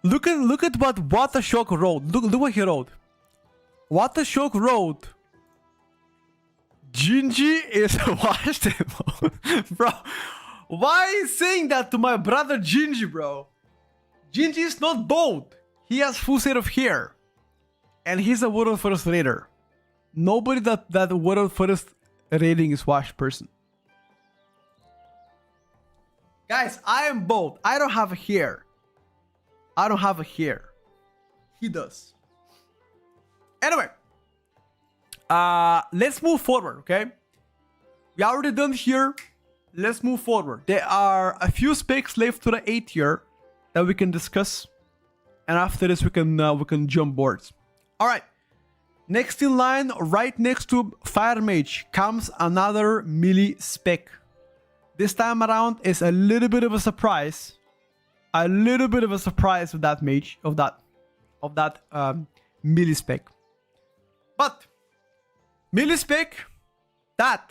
Look at what Watershock wrote. Look what he wrote. Watershock wrote, Gingy is washable. Bro, why are you saying that to my brother Gingy, bro? Gingy is not bald. He has full set of hair. And he's a World First raider. Nobody that World First rating is washed person. Guys, I am bald. I don't have a hair. I don't have a hair. He does. Anyway, let's move forward, okay? We already done here. Let's move forward. There are a few specs left to the 8 tier that we can discuss, and after this we can jump boards. All right. Next in line, right next to Fire Mage, comes another melee spec. This time around is a little bit of a surprise. A little bit of a surprise with that mage, of that melee spec. But melee spec, that,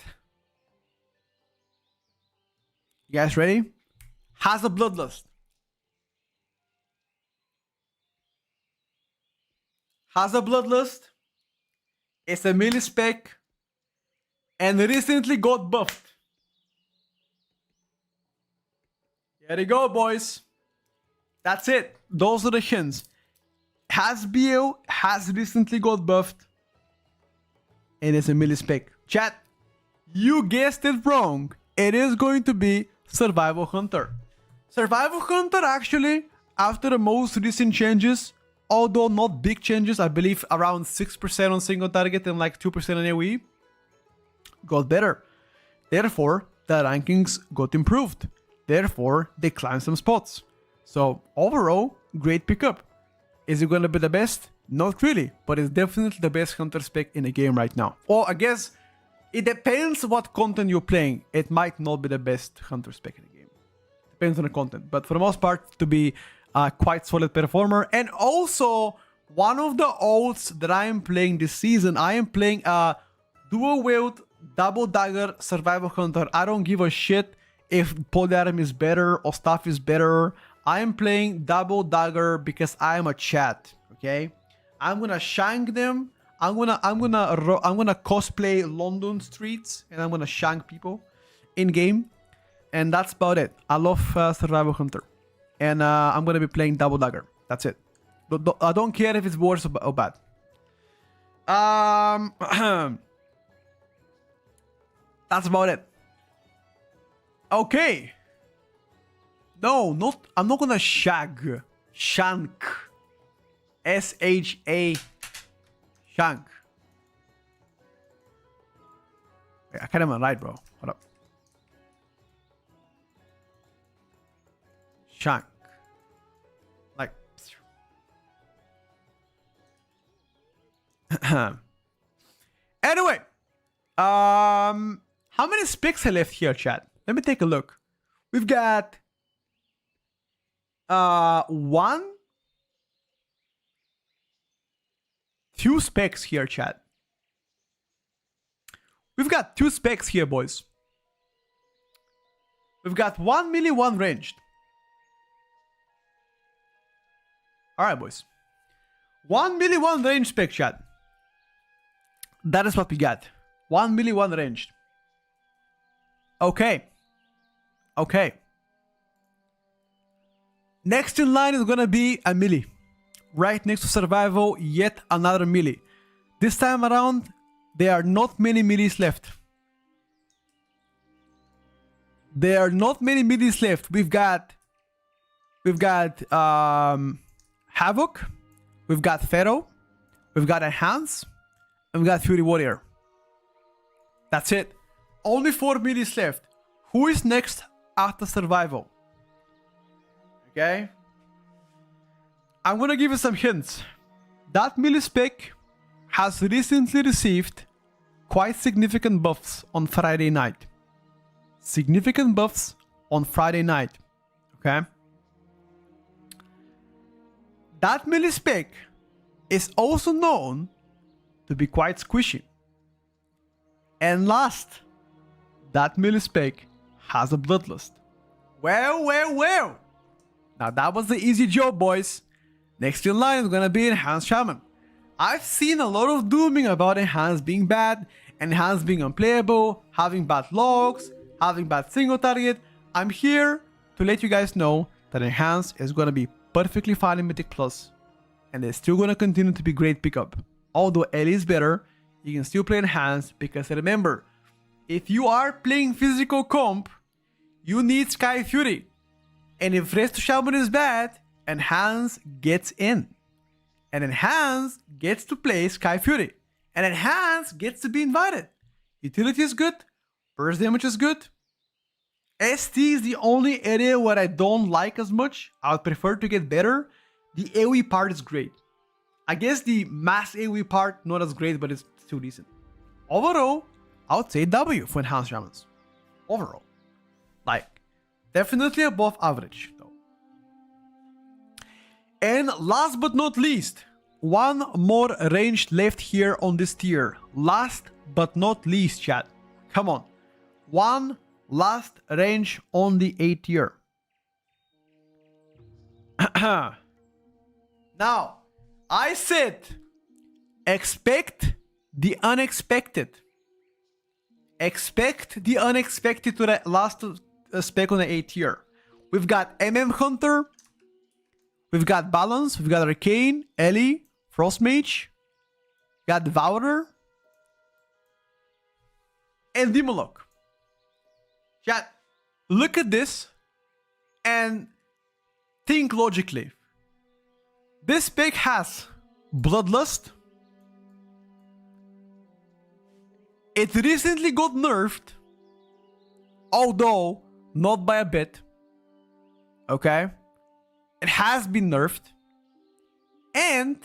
you guys ready? Has a bloodlust. Has a bloodlust. It's a melee spec and recently got buffed. There you go, boys. That's it. Those are the hints. Has BO, has recently got buffed, and it's a melee spec. Chat, you guessed it wrong. It is going to be Survival Hunter. Survival Hunter, actually, after the most recent changes, although not big changes, I believe around 6% on single target and like 2% on AoE, got better. Therefore, the rankings got improved. Therefore, they climbed some spots. So overall, great pickup. Is it going to be the best? Not really, but it's definitely the best Hunter spec in the game right now. Or I guess it depends what content you're playing. It might not be the best Hunter spec in the game. Depends on the content. But for the most part, to be a quite solid performer. And also, one of the ults that I am playing this season, I am playing a dual wield double dagger Survival Hunter. I don't give a shit if polyarm is better or stuff is better. I am playing double dagger because I am a chat, okay? I'm gonna shank them. I'm gonna cosplay London streets and I'm gonna shank people in game, and that's about it. I love Survival Hunter, and I'm gonna be playing double dagger. That's it. I don't care if it's worse or bad. That's about it. Okay. No, I'm not gonna shag. Shank. S-H-A. Shank. Wait, I can't even write, bro. Hold up. Shank. Like. Anyway. How many specs are left here, chat? Let me take a look. We've got two specs here, chat. We've got two specs here, boys. We've got 1 melee, 1 ranged. Alright, boys. 1 melee, 1 ranged spec, chat. That is what we got. 1 melee, 1 ranged. Okay. Okay. Next in line is gonna be a melee. Right next to survival, yet another melee. This time around, there are not many melees left. There are not many melees left. We've got Havoc, we've got Pharaoh, we've got Enhance, and we've got Fury Warrior. That's it. Only 4 melees left. Who is next after survival? Okay. I'm gonna give you some hints. That melee spec has recently received quite significant buffs on Friday night. Significant buffs on Friday night. Okay. That melee spec is also known to be quite squishy. And last, that melee spec has a bloodlust. Well. Now that was the easy job, boys. Next in line is gonna be Enhanced Shaman. I've seen a lot of dooming about Enhanced being bad, Enhanced being unplayable, having bad logs, having bad single target. I'm here to let you guys know that Enhanced is gonna be perfectly fine in Mythic Plus, and it's still gonna continue to be great pickup. Although Ellie is better, you can still play Enhanced because remember, if you are playing physical comp, you need Sky Fury. And if Resto Shaman is bad, Enhance gets in. And Enhance gets to play Sky Fury. And Enhance gets to be invited. Utility is good. Burst damage is good. ST is the only area where I don't like as much. I would prefer to get better. The AoE part is great. I guess the mass AoE part, not as great, but it's still decent. Overall, I would say W for Enhanced Shamans. Overall. Like, definitely above average, though. And last but not least, one more range left here on this tier. Last but not least, chat. Come on. One last range on the A tier. Now, I said, expect the unexpected. Expect the unexpected to the last spec on the A tier. We've got Hunter. We've got Balance. We've got Arcane, Ellie, Frostmage. Got Devourer. And Demolog. Chat, look at this and think logically. This spec has Bloodlust. It recently got nerfed, although not by a bit. Okay? It has been nerfed. And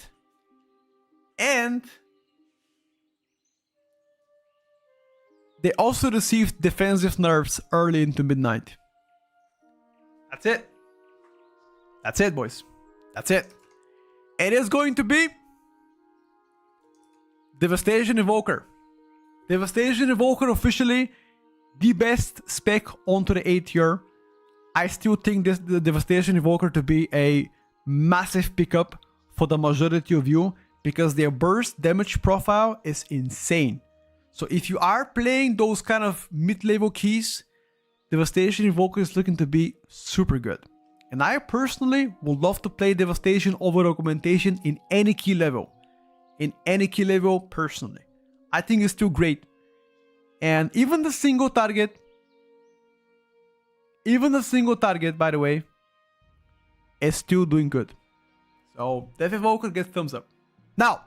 they also received defensive nerfs early into midnight. That's it. That's it, boys. That's it. It is going to be Devastation Evoker. Devastation Evoker officially the best spec onto the A tier. I still think the Devastation Evoker to be a massive pickup for the majority of you because their burst damage profile is insane. So if you are playing those kind of mid-level keys, Devastation Evoker is looking to be super good. And I personally would love to play Devastation over Augmentation in any key level. In any key level, personally. I think it's still great. And even the single target, by the way, is still doing good. So, Death Evoker gets thumbs up. Now,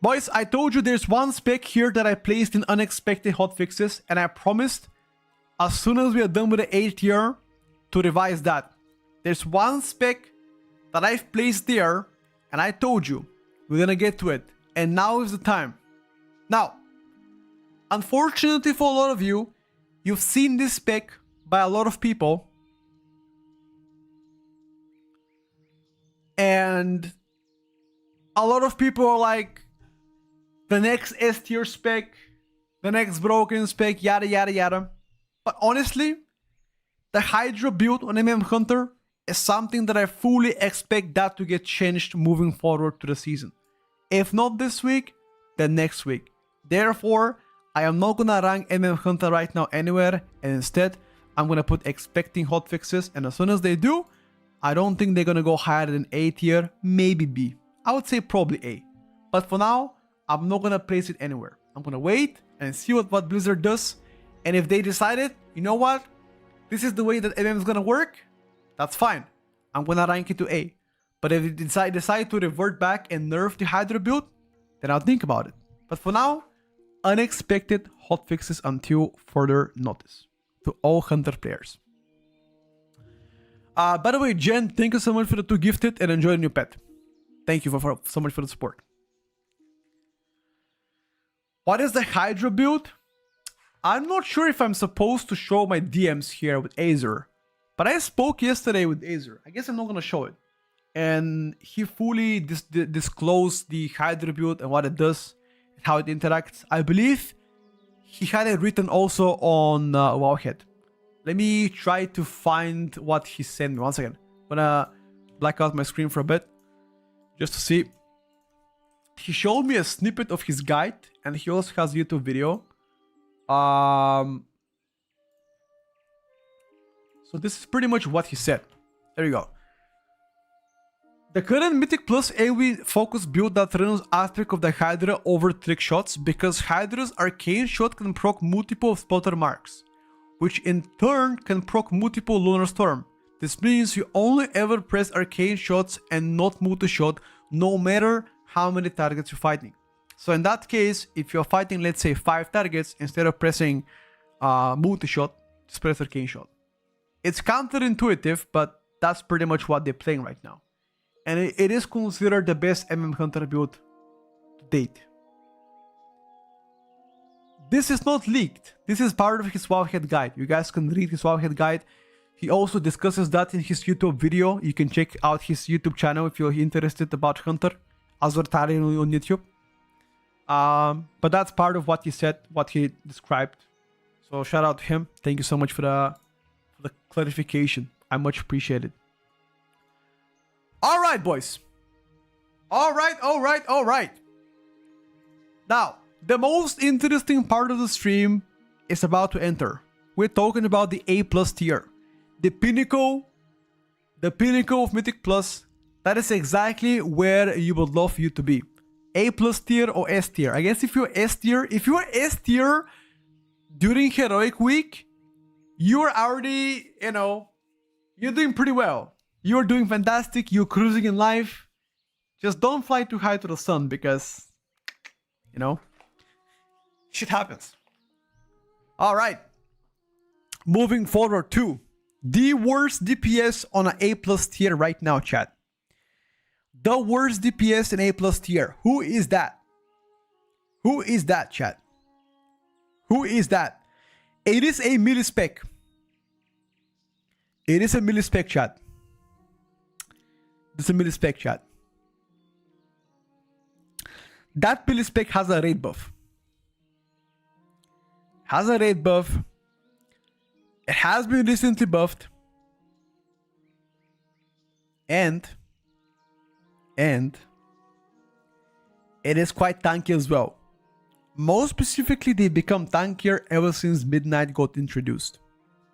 boys, I told you there's one spec here that I placed in unexpected hotfixes, and I promised as soon as we are done with the 8th tier to revise that. There's one spec that I've placed there, and I told you we're gonna get to it, and now is the time. Now, unfortunately for a lot of you, you've seen this spec by a lot of people, and a lot of people are like, the next S tier spec, the next broken spec, yada yada yada. But honestly, the Hydra build on Hunter is something that I fully expect that to get changed moving forward to the season. If not this week, then next week. Therefore, I am not gonna rank Hunter right now anywhere, and instead, I'm gonna put expecting hotfixes, and as soon as they do, I don't think they're gonna go higher than A tier, maybe B. I would say probably A. But for now, I'm not gonna place it anywhere. I'm gonna wait and see what Blizzard does, and if they decided, you know what, this is the way that MM is gonna work, that's fine. I'm gonna rank it to A. But if they decide to revert back and nerf the Hydra build, then I'll think about it. But for now, unexpected hotfixes until further notice to all Hunter players. By the way, Jen, thank you so much for the 2 gifted and enjoy the new pet. Thank you for so much for the support. What is the Hydra build? I'm not sure if I'm supposed to show my DMs here with Azer, but I spoke yesterday with Azer. I guess I'm not gonna show it. And he fully disclosed the Hydra build and what it does, and how it interacts. I believe he had it written also on Wowhead. Let me try to find what he sent me. One second. I'm gonna black out my screen for a bit, just to see. He showed me a snippet of his guide, and he also has a YouTube video. So this is pretty much what he said. There you go. The current Mythic Plus AoE focus build that runs aspect of the Hydra over trick shots because Hydra's arcane shot can proc multiple spotter marks, which in turn can proc multiple Lunar Storm. This means you only ever press arcane shots and not multi-shot, no matter how many targets you're fighting. So in that case, if you're fighting, let's say 5 targets, instead of pressing multi-shot, just press arcane shot. It's counterintuitive, but that's pretty much what they're playing right now. And it is considered the best Hunter build to date. This is not leaked. This is part of his Wowhead guide. You guys can read his Wowhead guide. He also discusses that in his YouTube video. You can check out his YouTube channel if you're interested about Hunter as we're targeting on YouTube. But that's part of what he said, what he described. So shout out to him. Thank you so much for the clarification. I much appreciate it. All right, boys. All right. Now, the most interesting part of the stream is about to enter. We're talking about the A+ tier. The pinnacle of Mythic Plus. That is exactly where you would love you to be. A+ tier or S tier. I guess if you're S tier during Heroic Week, you're already, you're doing pretty well. You're doing fantastic. You're cruising in life. Just don't fly too high to the sun because, shit happens. All right. Moving forward to the worst DPS on an A+ tier right now, chat. The worst DPS in A+ tier. Who is that? Who is that, chat? Who is that? It is a millispec. It is a millispec, chat. This is a millispec, chat. That millispec has a raid buff. It has been recently buffed. And it is quite tanky as well. More specifically, they become tankier ever since Midnight got introduced.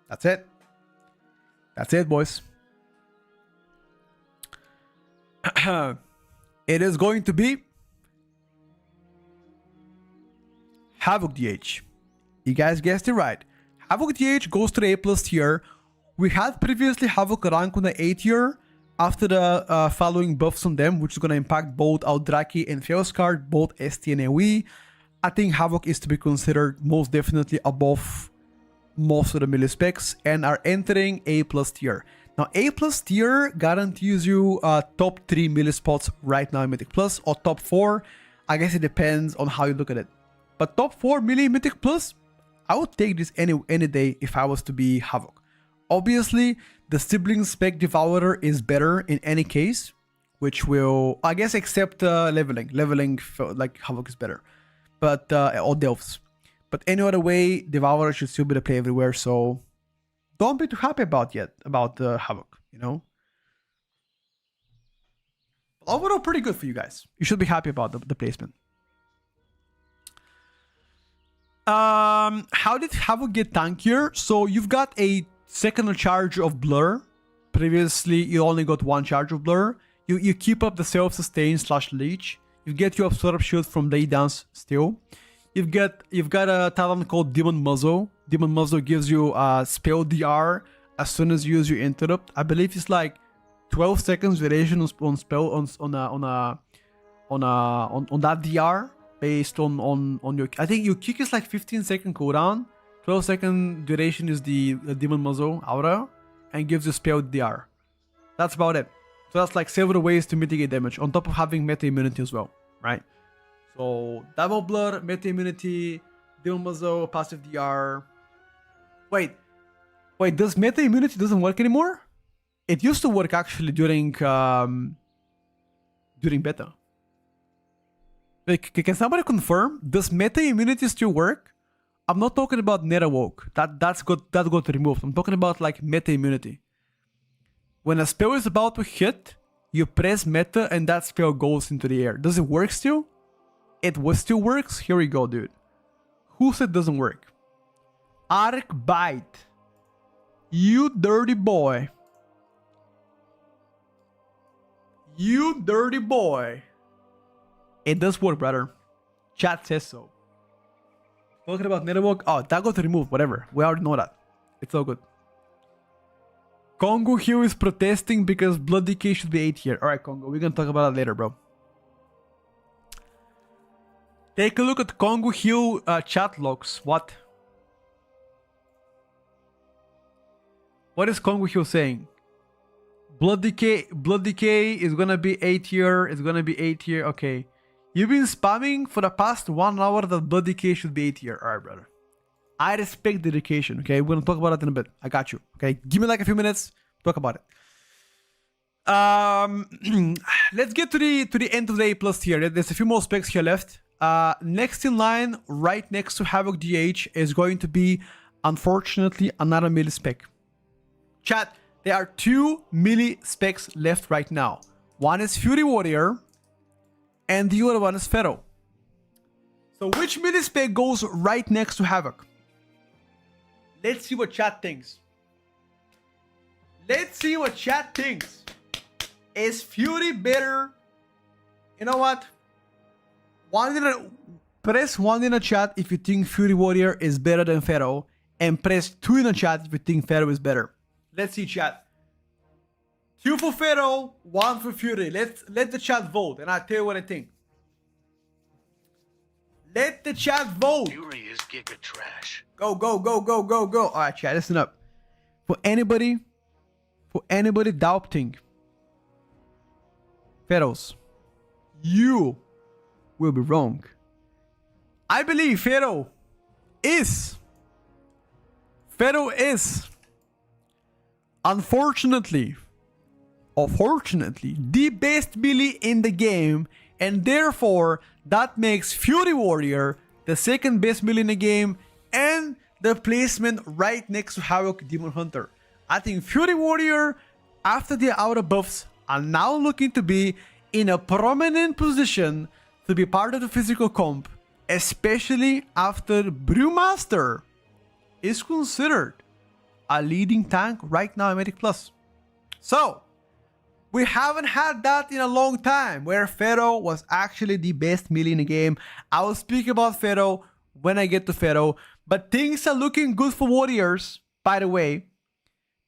That's it. That's it, boys. It is going to be Havoc DH. You guys guessed it right. Havoc DH goes to the A+ tier. We had previously Havoc rank on the A tier after the following buffs on them, which is going to impact both Aldraki and Felskard, both ST and AoE. I think Havoc is to be considered most definitely above most of the millispecs and are entering A+ tier. Now, A+ tier guarantees you top 3 millispots right now in Mythic Plus, or top 4. I guess it depends on how you look at it. But top 4 milli Mythic Plus, I would take this any day if I was to be Havoc. Obviously, the sibling spec Devourer is better in any case, which will, I guess, except leveling. Leveling, like Havoc is better. But, or Delphs. But any other way, Devourer should still be the play everywhere, so don't be too happy about Havoc, Overall, pretty good for you guys. You should be happy about the placement. How did Havoc get tankier? So you've got a second charge of Blur. Previously, you only got 1 charge of Blur. You keep up the self-sustain / leech. You get your absorb shield from Lay Dance still. You've got a talent called Demon Muzzle. Demon Muzzle gives you spell DR as soon as you use your interrupt. I believe it's like 12 seconds duration on spell on that DR based on your. I think your kick is like 15-second cooldown. 12-second duration is the Demon Muzzle aura and gives you spell DR. That's about it. So that's like several ways to mitigate damage on top of having meta immunity as well, right? So double blur, meta immunity, Demon Muzzle, passive DR. Wait, does meta immunity doesn't work anymore? It used to work actually during beta. Like, can somebody confirm? Does meta immunity still work? I'm not talking about Netawoke. That got removed. I'm talking about like meta immunity. When a spell is about to hit, you press meta and that spell goes into the air. Does it work still? It still works? Here we go, dude. Who said it doesn't work? Arc Bite. You dirty boy. You dirty boy. It does work, brother. Chat says so. Talking about Netawoke. Oh, that got removed. Whatever. We already know that. It's all good. Congo Hill is protesting because Blood Decay should be 8 here. Alright, Congo, we're gonna talk about that later, bro. Take a look at Congo Hill chat logs. What? What is Congo Hill saying? Blood Decay is gonna be 8 here. It's gonna be 8 here. Okay. You've been spamming for the past 1 hour that Blood Decay should be 8 here. Alright, brother. I respect dedication, okay? We're gonna talk about it in a bit. I got you. Okay. Give me like a few minutes. Talk about it. Let's get to the end of the A+ tier. There's a few more specs here left. Next in line, right next to Havoc DH, is going to be, unfortunately, another melee spec. Chat, there are 2 melee specs left right now. One is Fury Warrior, and the other one is Pharaoh. So which melee spec goes right next to Havoc? Let's see what chat thinks. Let's see what chat thinks. Is Fury better? You know what? Press 1 in the chat if you think Fury Warrior is better than Pharaoh, and press 2 in the chat if you think Pharaoh is better. Let's see, chat. 2 for Pharaoh, 1 for Fury. Let the chat vote, and I'll tell you what I think. Let the chat vote. Fury is giga trash. Go, go, go, go, go, go. All right, chat, listen up. For anybody doubting Pharaohs, you will be wrong. I believe Pharaoh is, unfortunately, or fortunately, the best melee in the game, and therefore that makes Fury Warrior the second best melee in the game, and the placement right next to Havoc Demon Hunter. I think Fury Warrior, after the outer buffs, are now looking to be in a prominent position to be part of the physical comp, especially after Brewmaster is considered a leading tank right now in Mythic Plus. So, we haven't had that in a long time, where Pharaoh was actually the best melee in the game. I will speak about Pharaoh when I get to Pharaoh, but things are looking good for Warriors, by the way.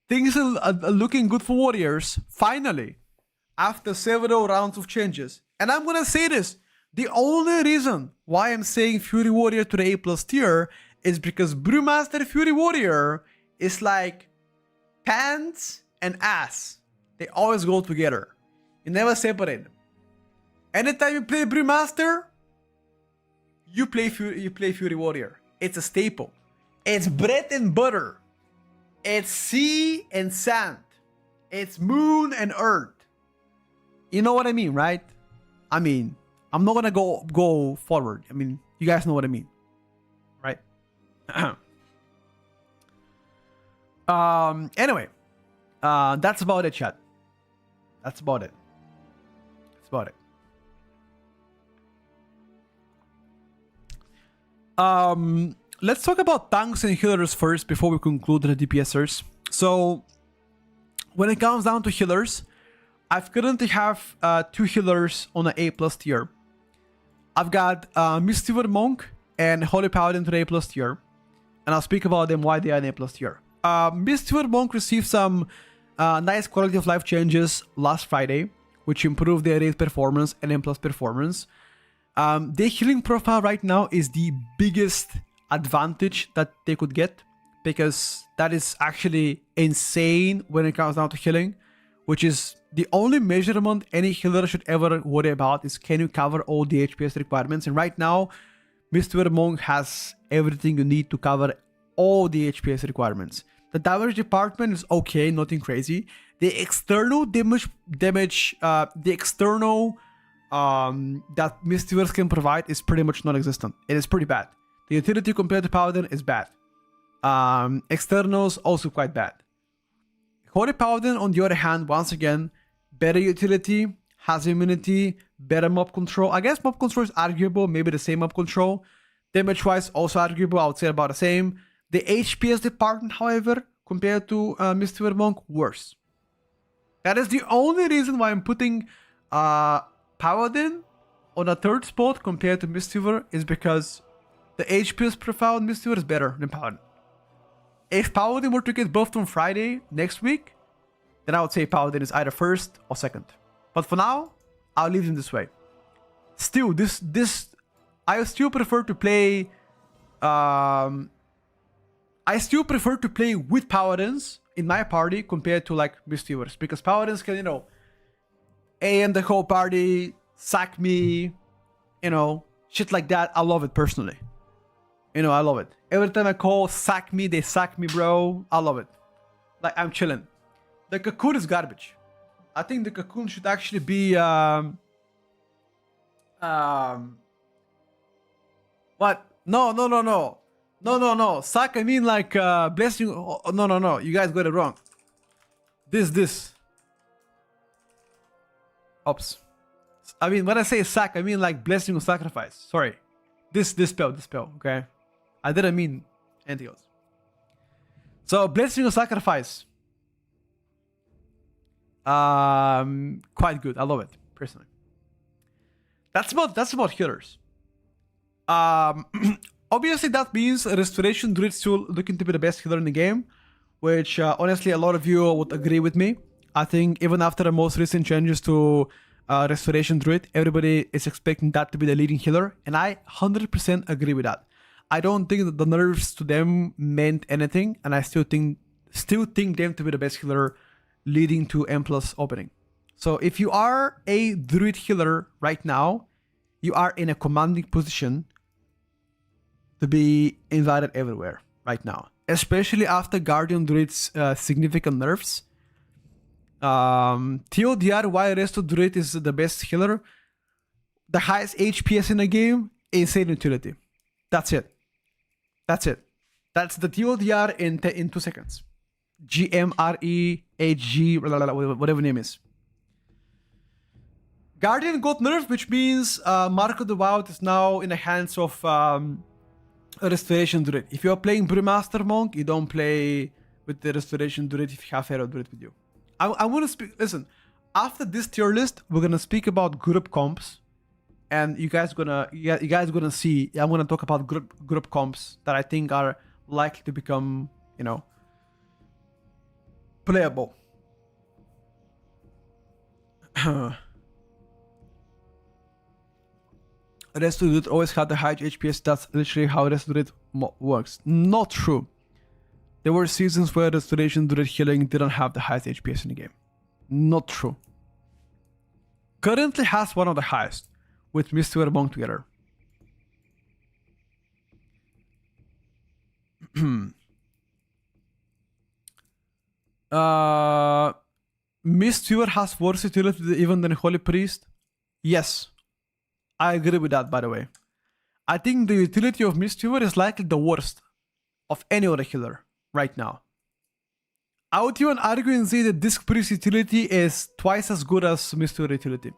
Things are looking good for Warriors, finally, after several rounds of changes. And I'm gonna say this, the only reason why I'm saying Fury Warrior to the A+ tier is because Brewmaster Fury Warrior is like pants and ass. They always go together. You never separate them. Anytime you play Brewmaster, you play Fury Warrior. It's a staple. It's bread and butter. It's sea and sand. It's moon and earth. You know what I mean, right? I mean, I'm not gonna go forward. I mean, you guys know what I mean, right? Anyway, that's about it, chat. That's about it. That's about it. Let's talk about tanks and healers first before we conclude the DPSers. So, when it comes down to healers, I currently have 2 healers on an A+ tier. I've got Mystiver Monk and Holy Paladin to the A+ tier, and I'll speak about them why they are in A+ tier. Mystiver Monk received some nice quality of life changes last Friday, which improved their raid performance and M+ performance. Their healing profile right now is the biggest advantage that they could get, because that is actually insane when it comes down to healing, which is the only measurement any healer should ever worry about, is can you cover all the HPS requirements. And right now, Mystiver Monk has everything you need to cover all the HPS requirements. The damage department is okay, nothing crazy. The external damage that Mystivers can provide is pretty much non-existent. It is pretty bad. The utility compared to Paladin is bad. Externals also quite bad. Holy Paladin, on the other hand, once again, better utility, has immunity, better mob control. I guess mob control is arguable, maybe the same mob control. Damage-wise, also arguable, I would say about the same. The HPS department, however, compared to Mystiver Monk, worse. That is the only reason why I'm putting Paladin on a 3rd spot compared to Mystiver, is because the HPS profile on Mystiver is better than Paladin. If Paladin were to get buffed on Friday next week, then I would say Paladin is either first or second. But for now, I'll leave them this way. Still, I still prefer to play. I still prefer to play with Paladins in my party compared to like Mistweavers, because Paladins can, AM the whole party, sack me, shit like that. I love it personally. I love it. Every time I call sack me, they sack me, bro. I love it. Like, I'm chilling. The Cocoon is garbage. I think the Cocoon should actually be what? No. Sack, I mean like blessing. Oh, no. You guys got it wrong. This. Oops. I mean, when I say sack, I mean like blessing or sacrifice. Sorry. This spell, okay? I didn't mean anything else. So, blessing or sacrifice. Quite good. I love it, personally. That's about healers. Obviously, that means Restoration Druid still looking to be the best healer in the game, which honestly, a lot of you would agree with me. I think even after the most recent changes to Restoration Druid, everybody is expecting that to be the leading healer, and I 100% agree with that. I don't think that the nerfs to them meant anything, and I still think them to be the best healer leading to M+ opening. So if you are a Druid healer right now, you are in a commanding position to be invited everywhere right now, especially after Guardian Druid's significant nerfs. TLDR, why Resto Druid is the best healer, the highest HPS in the game, insane utility. That's it. That's the TLDR in 2 seconds. GMREHG, whatever name is. Guardian got nerfed, which means Mark of the Wild is now in the hands of Restoration Druid. If you're playing Brewmaster Monk, you don't play with the Restoration Druid if you have Hero Druid with you. I want to speak. Listen, after this tier list, we're gonna speak about group comps, and you guys gonna see. I'm gonna talk about group comps that I think are likely to become, playable. Resto Druid always had the high HPS. That's literally how Resto Druid works. Not true. There were seasons where Restoration Druid healing didn't have the highest HPS in the game. Not true. Currently has one of the highest, with Mistweaver Monk together. Mistweaver has worse utility even than Holy Priest? Yes. I agree with that, by the way. I think the utility of Mistweaver is likely the worst of any other healer right now. I would even argue and say that Disc Priest utility is twice as good as Mistweaver utility.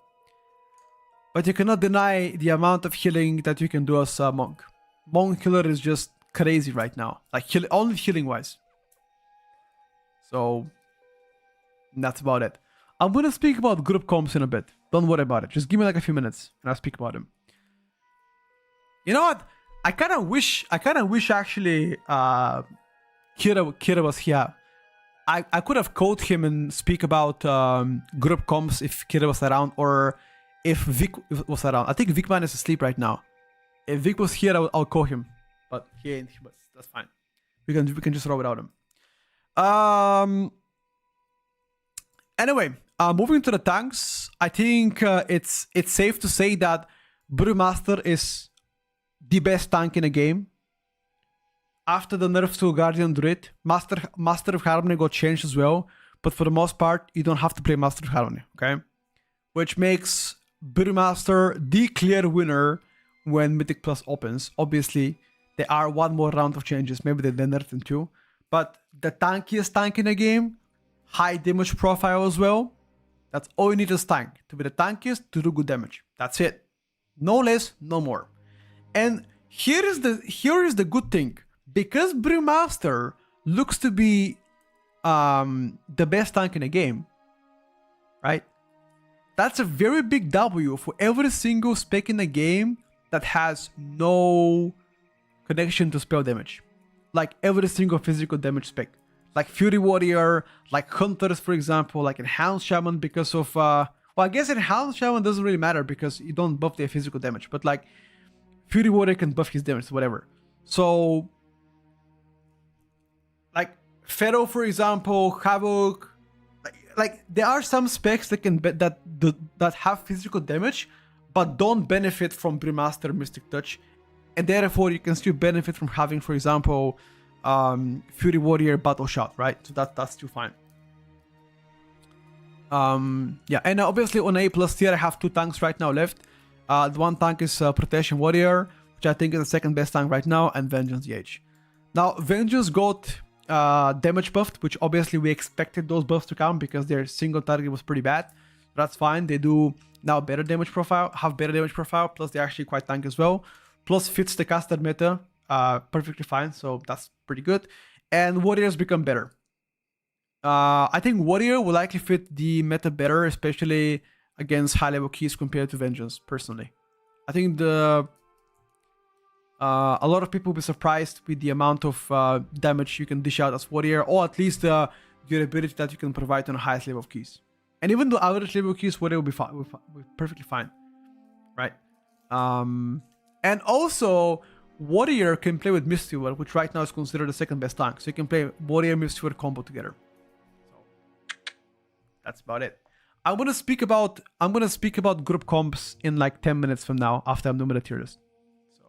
But you cannot deny the amount of healing that you can do as a Monk. Monk healer is just crazy right now. Like, only healing wise. So, that's about it. I'm gonna speak about group comps in a bit. Don't worry about it. Just give me like a few minutes and I'll speak about them. You know what? I kind of wish actually Kira was here. I could have called him and speak about group comps if Kira was around, or if Vic was around. I think Vicman is asleep right now. If Vic was here, I'll call him. But he ain't. But that's fine. We can just roll without him. Anyway, moving to the tanks, I think it's safe to say that Brewmaster is the best tank in the game. After the nerfs to Guardian Druid, Master of Harmony got changed as well, but for the most part, you don't have to play Master of Harmony, okay? Which makes Brewmaster the clear winner when Mythic Plus opens. Obviously, there are one more round of changes, maybe they nerfed them too, but the tankiest tank in the game, high damage profile as well. That's all you need as tank, to be the tankiest, to do good damage. That's it. No less, no more. And here is the good thing. Because Brewmaster looks to be the best tank in the game, right? That's a very big W for every single spec in the game that has no connection to spell damage. Like every single physical damage spec. like Fury Warrior, like Hunters, for example, like Enhanced Shaman because of, well, I guess Enhanced Shaman doesn't really matter because you don't buff their physical damage, but like Fury Warrior can buff his damage, whatever. So, like Pharaoh, for example, Havoc, like there are some specs that can that have physical damage, but don't benefit from Brewmaster Mystic Touch, and therefore you can still benefit from having, for example, Fury Warrior Battle Shot, right? So that's still fine. Yeah, and obviously on A+ tier I have 2 tanks right now left. The one tank is Protection Warrior, which I think is the second best tank right now, and Vengeance DH. Now Vengeance got damage buffed, which obviously we expected those buffs to come because their single target was pretty bad. That's fine. They do now better damage profile, have better damage profile, plus they're actually quite tanky as well. Plus fits the caster meta perfectly fine, so that's pretty good. And Warriors become better. I think Warrior will likely fit the meta better, especially against high level keys compared to Vengeance, personally. I think a lot of people will be surprised with the amount of damage you can dish out as Warrior, or at least the durability that you can provide on the highest level of keys. And even the average level keys, Warrior will be fine, will be perfectly fine, right? And also, Warrior can play with Mistweaver, which right now is considered the second best tank. So you can play Warrior Mistweaver combo together. So that's about it. I'm gonna speak about group comps in like 10 minutes from now after I'm done with the tier list. So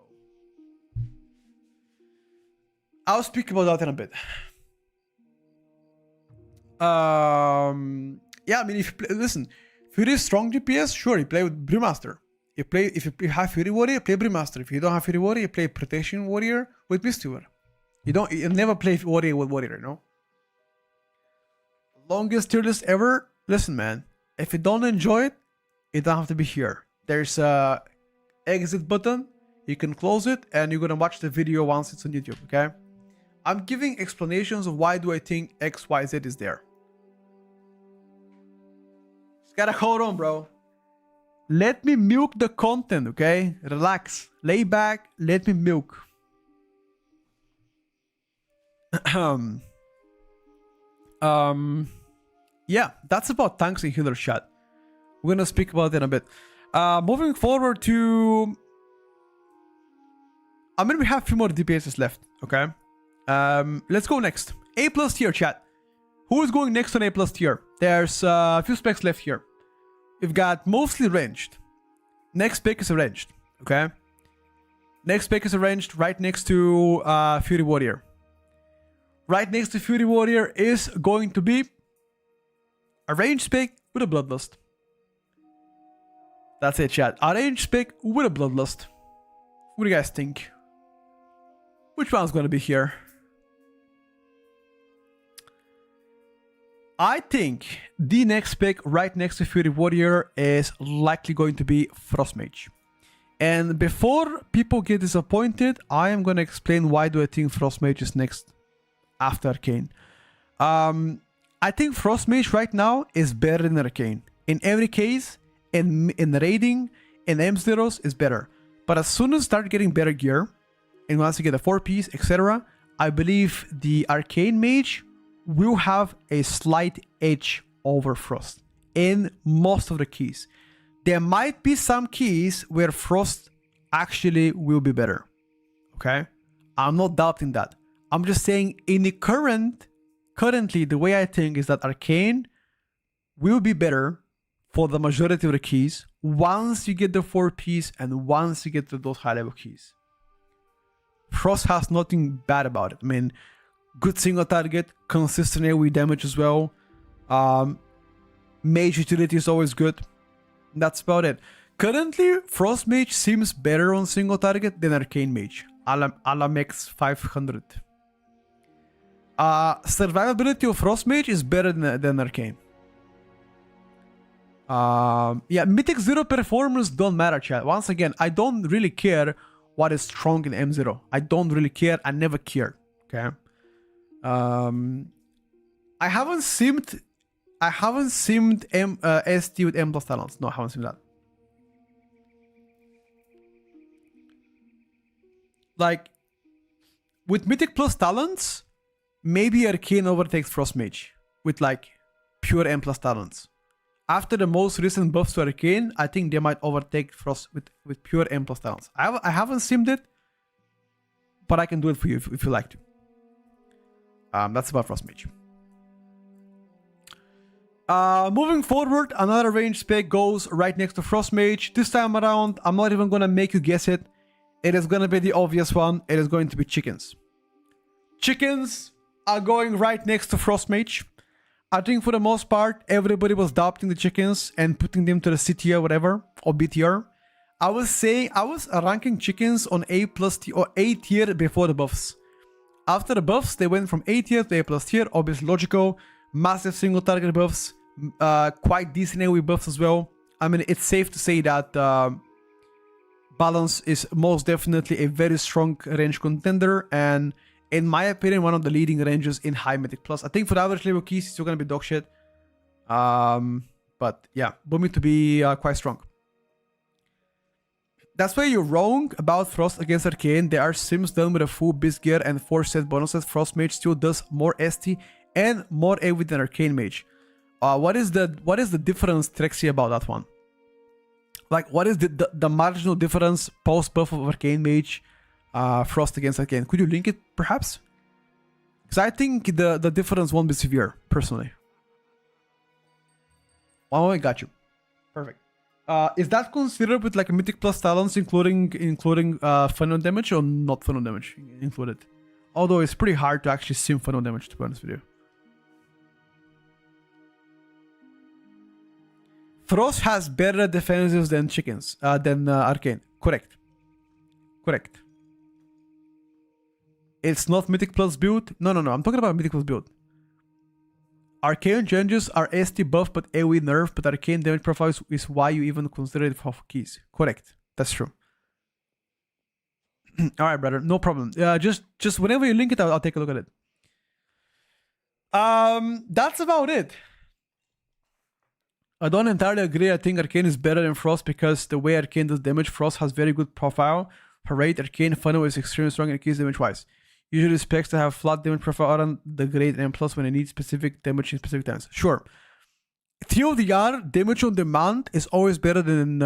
I'll speak about that in a bit. Yeah, I mean, if you play, listen, Fury is strong DPS, sure, you play with Brewmaster. If you have Fury Warrior, play Brewmaster. If you don't have Fury Warrior, you play Protection Warrior with Mistweaver. You never play Warrior with Warrior, you know? Longest tier list ever. Listen, man, if you don't enjoy it, you don't have to be here. There's a exit button. You can close it, and you're gonna watch the video once it's on YouTube. Okay? I'm giving explanations of why do I think X, Y, Z is there. Just gotta hold on, bro. Let me milk the content, okay? Relax. Lay back. Let me milk. Yeah, that's about tanks and healer chat. We're gonna speak about it in a bit. Moving forward to... I mean, we have a few more DPSs left, okay? Let's go next. A+ tier chat. Who is going next on A+ tier? There's a few specs left here. We've got mostly ranged. Next spec is ranged, okay? Next spec is ranged right next to Fury Warrior. Right next to Fury Warrior is going to be a ranged spec with a Bloodlust. That's it, chat. A ranged spec with a Bloodlust. What do you guys think? Which one's going to be here? I think the next spec right next to Fury Warrior is likely going to be Frost Mage. And before people get disappointed, I am going to explain why do I think Frost Mage is next after Arcane. I think Frost Mage right now is better than Arcane. In every case, in raiding, in M0s is better. But as soon as you start getting better gear, and once you get a 4-piece, etc., I believe the Arcane Mage will have a slight edge over Frost in most of the keys. There might be some keys where Frost actually will be better. Okay? I'm not doubting that. I'm just saying in the currently the way I think is that Arcane will be better for the majority of the keys once you get the 4-piece and once you get to those high level keys. Frost has nothing bad about it. I mean, good single target, consistent AoE damage as well. Mage utility is always good. That's about it. Currently, Frost Mage seems better on single target than Arcane Mage. Alamex 500. Survivability of Frost Mage is better than Arcane. Yeah, Mythic 0 performance don't matter, chat. Once again, I don't really care what is strong in M0. I don't really care. I never cared. Okay. I haven't simmed ST with M+ talents. No, I haven't simmed that. Like with Mythic plus talents, maybe Arcane overtakes Frost Mage with like pure M plus talents. After the most recent buffs to Arcane, I think they might overtake Frost with pure M plus talents. I haven't simmed it, but I can do it for you if you like to. That's about Frost Mage. Moving forward, another range spec goes right next to Frost Mage. This time around, I'm not even gonna make you guess it. It is gonna be the obvious one. It is going to be chickens. Chickens are going right next to Frost Mage. I think for the most part, everybody was adopting the chickens and putting them to the C tier, whatever, or B tier. I was ranking chickens on A plus tier or A tier before the buffs. After the buffs, they went from A tier to A plus tier. Obviously logical. Massive single target buffs. Quite decent AoE buffs as well. I mean, it's safe to say that Balance is most definitely a very strong range contender, and in my opinion, one of the leading ranges in high Mythic Plus. I think for the average level keys, it's still gonna be dog shit. But yeah, Boomy to be quite strong. That's why you're wrong about Frost against Arcane. There are sims done with a full Beast Gear and 4 set bonuses. Frost Mage still does more ST and more AoE than Arcane Mage. What is the difference, Trexie, about that one? Like, what is the marginal difference post buff of Arcane Mage, Frost against Arcane? Could you link it, perhaps? Because I think the difference won't be severe, personally. Oh, I got you. Perfect. Is that considered with like a Mythic Plus talents, including funnel damage, or not funnel damage included? Although it's pretty hard to actually sim funnel damage, to be honest with you. Frost has better defenses than chickens, than Arcane. Correct. Correct. It's not Mythic Plus build. No. I'm talking about Mythic Plus build. Arcane changes are ST buff but AoE nerf, but Arcane damage profile is why you even consider it for keys. Correct. That's true. Alright, brother. No problem. Just whenever you link it, I'll take a look at it. That's about it. I don't entirely agree. I think Arcane is better than Frost because the way Arcane does damage, Frost has very good profile. Her rate, Arcane funnel is extremely strong and keys damage wise. Usually specs to have flat damage profile aren't the great and plus when they need specific damage in specific times. Sure. TLDR, damage on demand, is always better than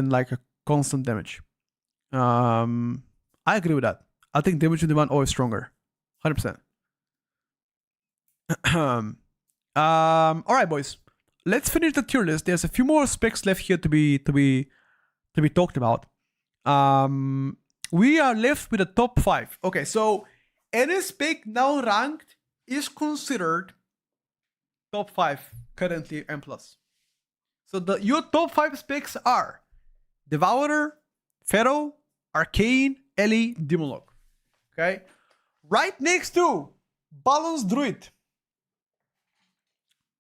like a constant damage. I agree with that. I think damage on demand always stronger. 100%. Alright, boys. Let's finish the tier list. There's a few more specs left here to be talked about. We are left with the top 5. Okay, so any spec now ranked is considered top 5 currently M+. So your top 5 specs are Devourer, Pharaoh, Arcane, Ellie, Demolog. Okay? Right next to Balance Druid.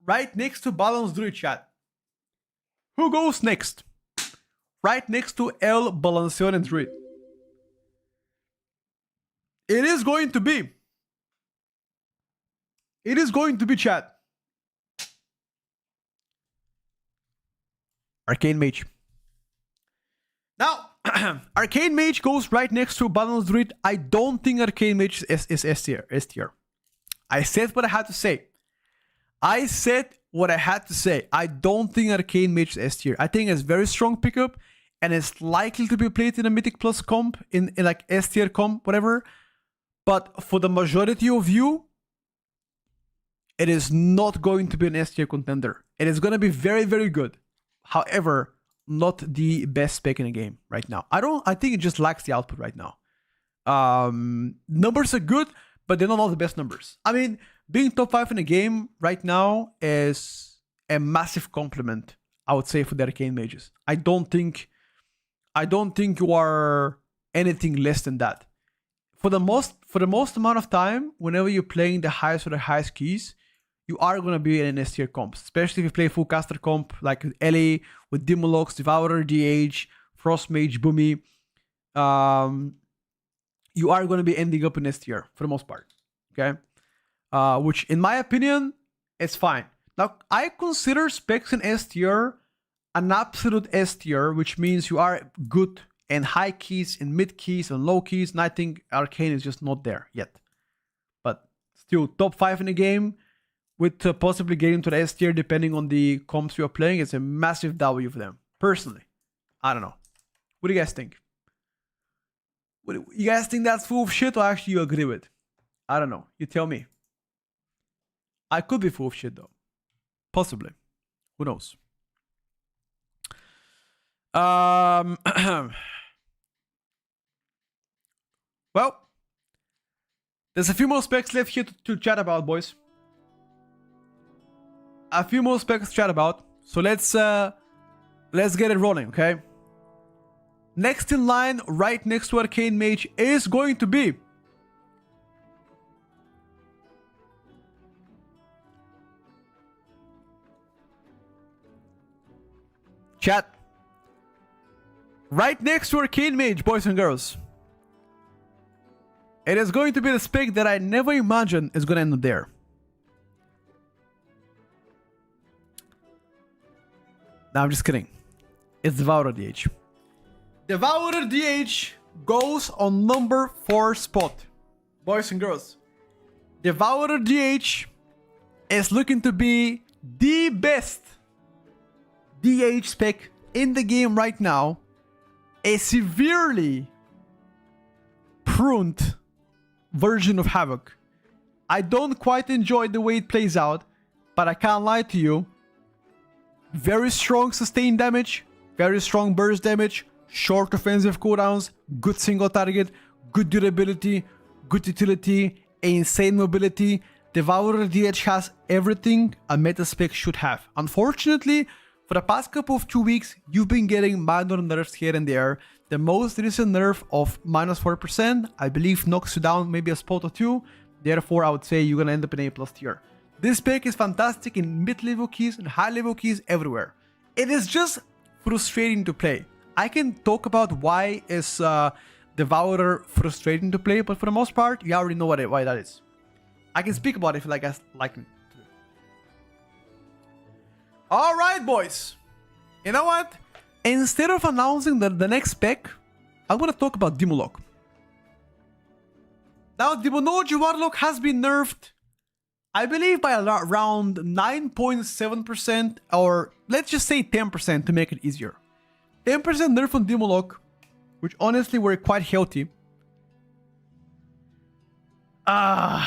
Right next to Balance Druid, chat. Who goes next? Right next to El Balancion and Druid. It is going to be chat. Arcane Mage. Now, Arcane Mage goes right next to Balance Druid. I don't think Arcane Mage is S tier. I said what I had to say. I don't think Arcane Mage is S tier. I think it's very strong pickup and it's likely to be played in a Mythic Plus comp, in like S tier comp, whatever. But for the majority of you, it is not going to be an S tier contender. It is going to be very, very good. However, not the best spec in the game right now. I think it just lacks the output right now. Numbers are good, but they're not all the best numbers. I mean, being top 5 in the game right now is a massive compliment, I would say, for the Arcane Mages. I don't think you are anything less than that. For the most amount of time, whenever you're playing the highest or the highest keys, you are going to be in an S tier comp. Especially if you play full caster comp like Ellie with Demolox, Devourer, DH, Frost Mage, Boomy. You are going to be ending up in S tier for the most part. Okay? Which in my opinion, is fine. Now, I consider specs in S tier an absolute S tier, which means you are good in high keys, in mid keys, and low keys, and I think Arcane is just not there yet. But still top 5 in the game, with possibly getting to the S tier depending on the comps you're playing. It's a massive W for them. Personally, I don't know. What do you guys think? You guys think that's full of shit or actually you agree with? I don't know. You tell me. I could be full of shit though. Possibly. Who knows? Well, there's a few more specs left here to chat about, boys. A few more specs to chat about. So let's get it rolling, okay? Next in line, right next to Arcane Mage, is going to be chat. Right next to Arcane Mage, boys and girls. It is going to be the spec that I never imagined is going to end up there. No, I'm just kidding. It's Devourer DH. Devourer DH goes on number 4 spot. Boys and girls. Devourer DH is looking to be the best DH spec in the game right now. A severely pruned version of Havoc. I don't quite enjoy the way it plays out, but I can't lie to you. Very strong sustained damage, very strong burst damage, short offensive cooldowns, good single target, good durability, good utility, insane mobility. Devourer DH has everything a meta spec should have. Unfortunately, for the past couple of 2 weeks, you've been getting minor nerfs here and there. The most recent nerf of minus 4%, I believe, knocks you down maybe a spot or 2. Therefore, I would say you're gonna end up in A+ tier. This spec is fantastic in mid-level keys and high-level keys everywhere. It is just frustrating to play. I can talk about why is Devourer frustrating to play, but for the most part, you already know why that is. I can speak about it if you like me. Alright, boys. You know what? Instead of announcing the next spec, I'm gonna talk about Demolock. Now, Demonology Warlock has been nerfed, I believe, by around 9.7%, or let's just say 10% to make it easier. 10% nerf on Demolock, which honestly were quite healthy. And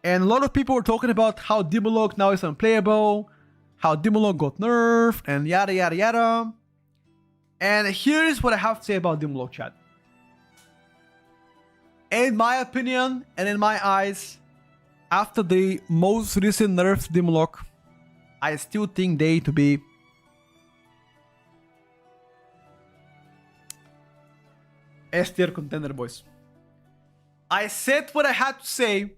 a lot of people were talking about how Demolock now is unplayable, how Demolock got nerfed, and yada yada yada. And here is what I have to say about Demolock, chat. In my opinion, and in my eyes, after the most recent nerfs to Demolock, I still think they to be S tier contender, boys. I said what I had to say.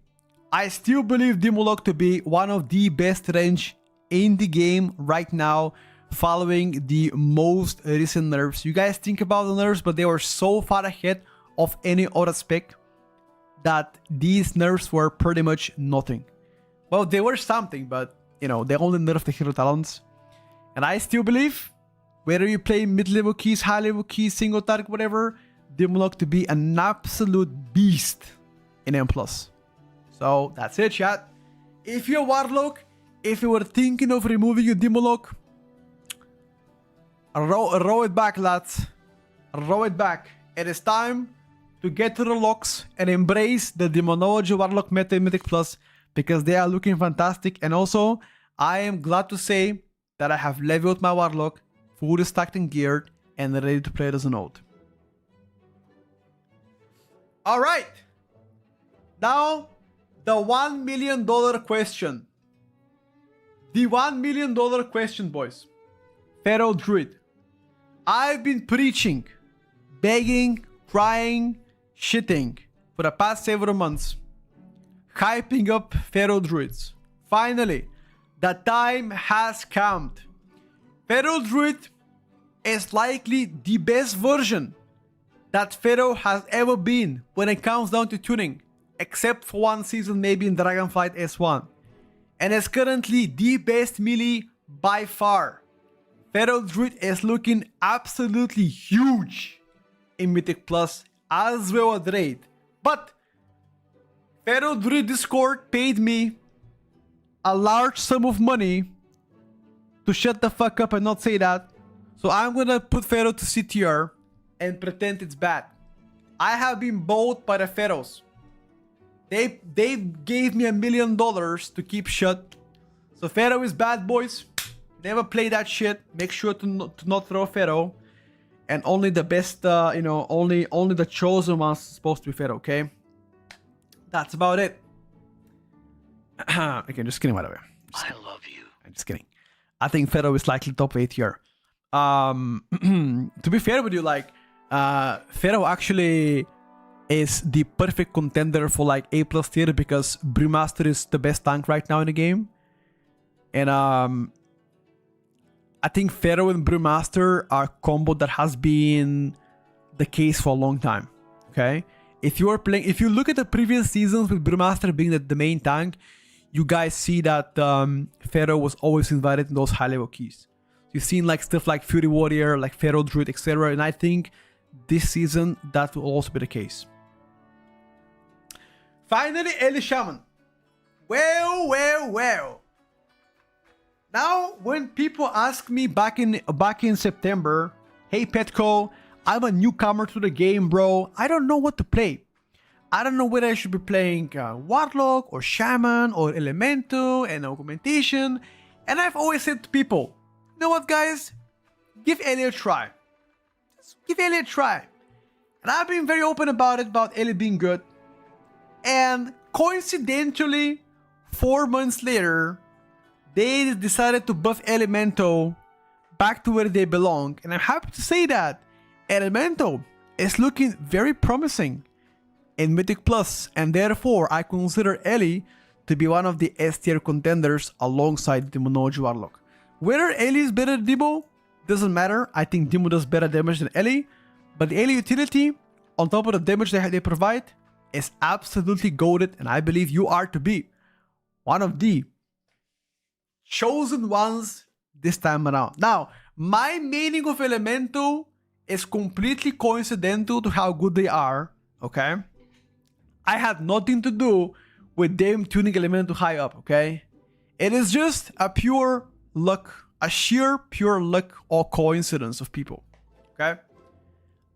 I still believe Demolock to be one of the best range in the game right now, following the most recent nerfs. You guys think about the nerfs, but they were so far ahead of any other spec that these nerfs were pretty much nothing. Well, they were something, but you know, they only nerfed the hero talents. And I still believe, whether you play mid-level keys, high-level keys, single target, whatever, Demolock to be an absolute beast in M+. So that's it, chat. If you're Warlock, if you were thinking of removing your Demolock, row it back, lads. Row it back. It is time to get to the locks and embrace the Demonology Warlock meta in Mythic Plus, because they are looking fantastic. And also, I am glad to say that I have leveled my Warlock, fully stacked and geared, and ready to play it as a node. Alright. Now, the $1 million question. The $1 million question, boys. Feral Druid. I've been preaching, begging, crying, shitting for the past several months, hyping up Feral Druids. Finally, the time has come. Feral Druid is likely the best version that Feral has ever been when it comes down to tuning, except for one season maybe in Dragonflight S1. And is currently the best melee by far. Feral Druid is looking absolutely huge in Mythic Plus as well as Raid. But Pharaoh Druid Discord paid me a large sum of money to shut the fuck up and not say that. So I'm gonna put Pharaoh to CTR and pretend it's bad. I have been bought by the Pharaohs. They gave me $1 million to keep shut. So Pharaoh is bad, boys. Never play that shit. Make sure to not throw Pharaoh. And only the best, you know, only the chosen ones supposed to be Pharaoh, okay? That's about it. Okay, just kidding, by the way. I love you. I'm just kidding. I think Pharaoh is likely top 8 here. To be fair with you, like, Pharaoh actually is the perfect contender for like A+ tier because Brewmaster is the best tank right now in the game. And I think Pharaoh and Brewmaster are a combo that has been the case for a long time. Okay? If you look at the previous seasons with Brewmaster being the main tank, you guys see that Pharaoh was always invited in those high level keys. You've seen like stuff like Fury Warrior, like Pharaoh Druid, etc. And I think this season that will also be the case. Finally, Ellie Shaman. Well. Now, when people ask me back in September, hey Petco, I'm a newcomer to the game, bro. I don't know what to play. I don't know whether I should be playing Warlock or Shaman or Elemental and Augmentation. And I've always said to people, you know what, guys? Give Ellie a try. Just give Ellie a try. And I've been very open about it, about Ellie being good. And coincidentally, 4 months later, they decided to buff Elemental back to where they belong. And I'm happy to say that Elemental is looking very promising in Mythic Plus, and therefore I consider Ellie to be one of the S tier contenders alongside Demonology Warlock. Whether Ellie is better than Demo, doesn't matter. I think Demo does better damage than Ellie, but the Ellie utility, on top of the damage they provide, is absolutely goated, and I believe you are to be one of the chosen ones this time around. Now, my meaning of Elemental is completely coincidental to how good they are, okay? I had nothing to do with them tuning Elemental high up, okay? It is just a pure luck, a sheer pure luck or coincidence of people, okay?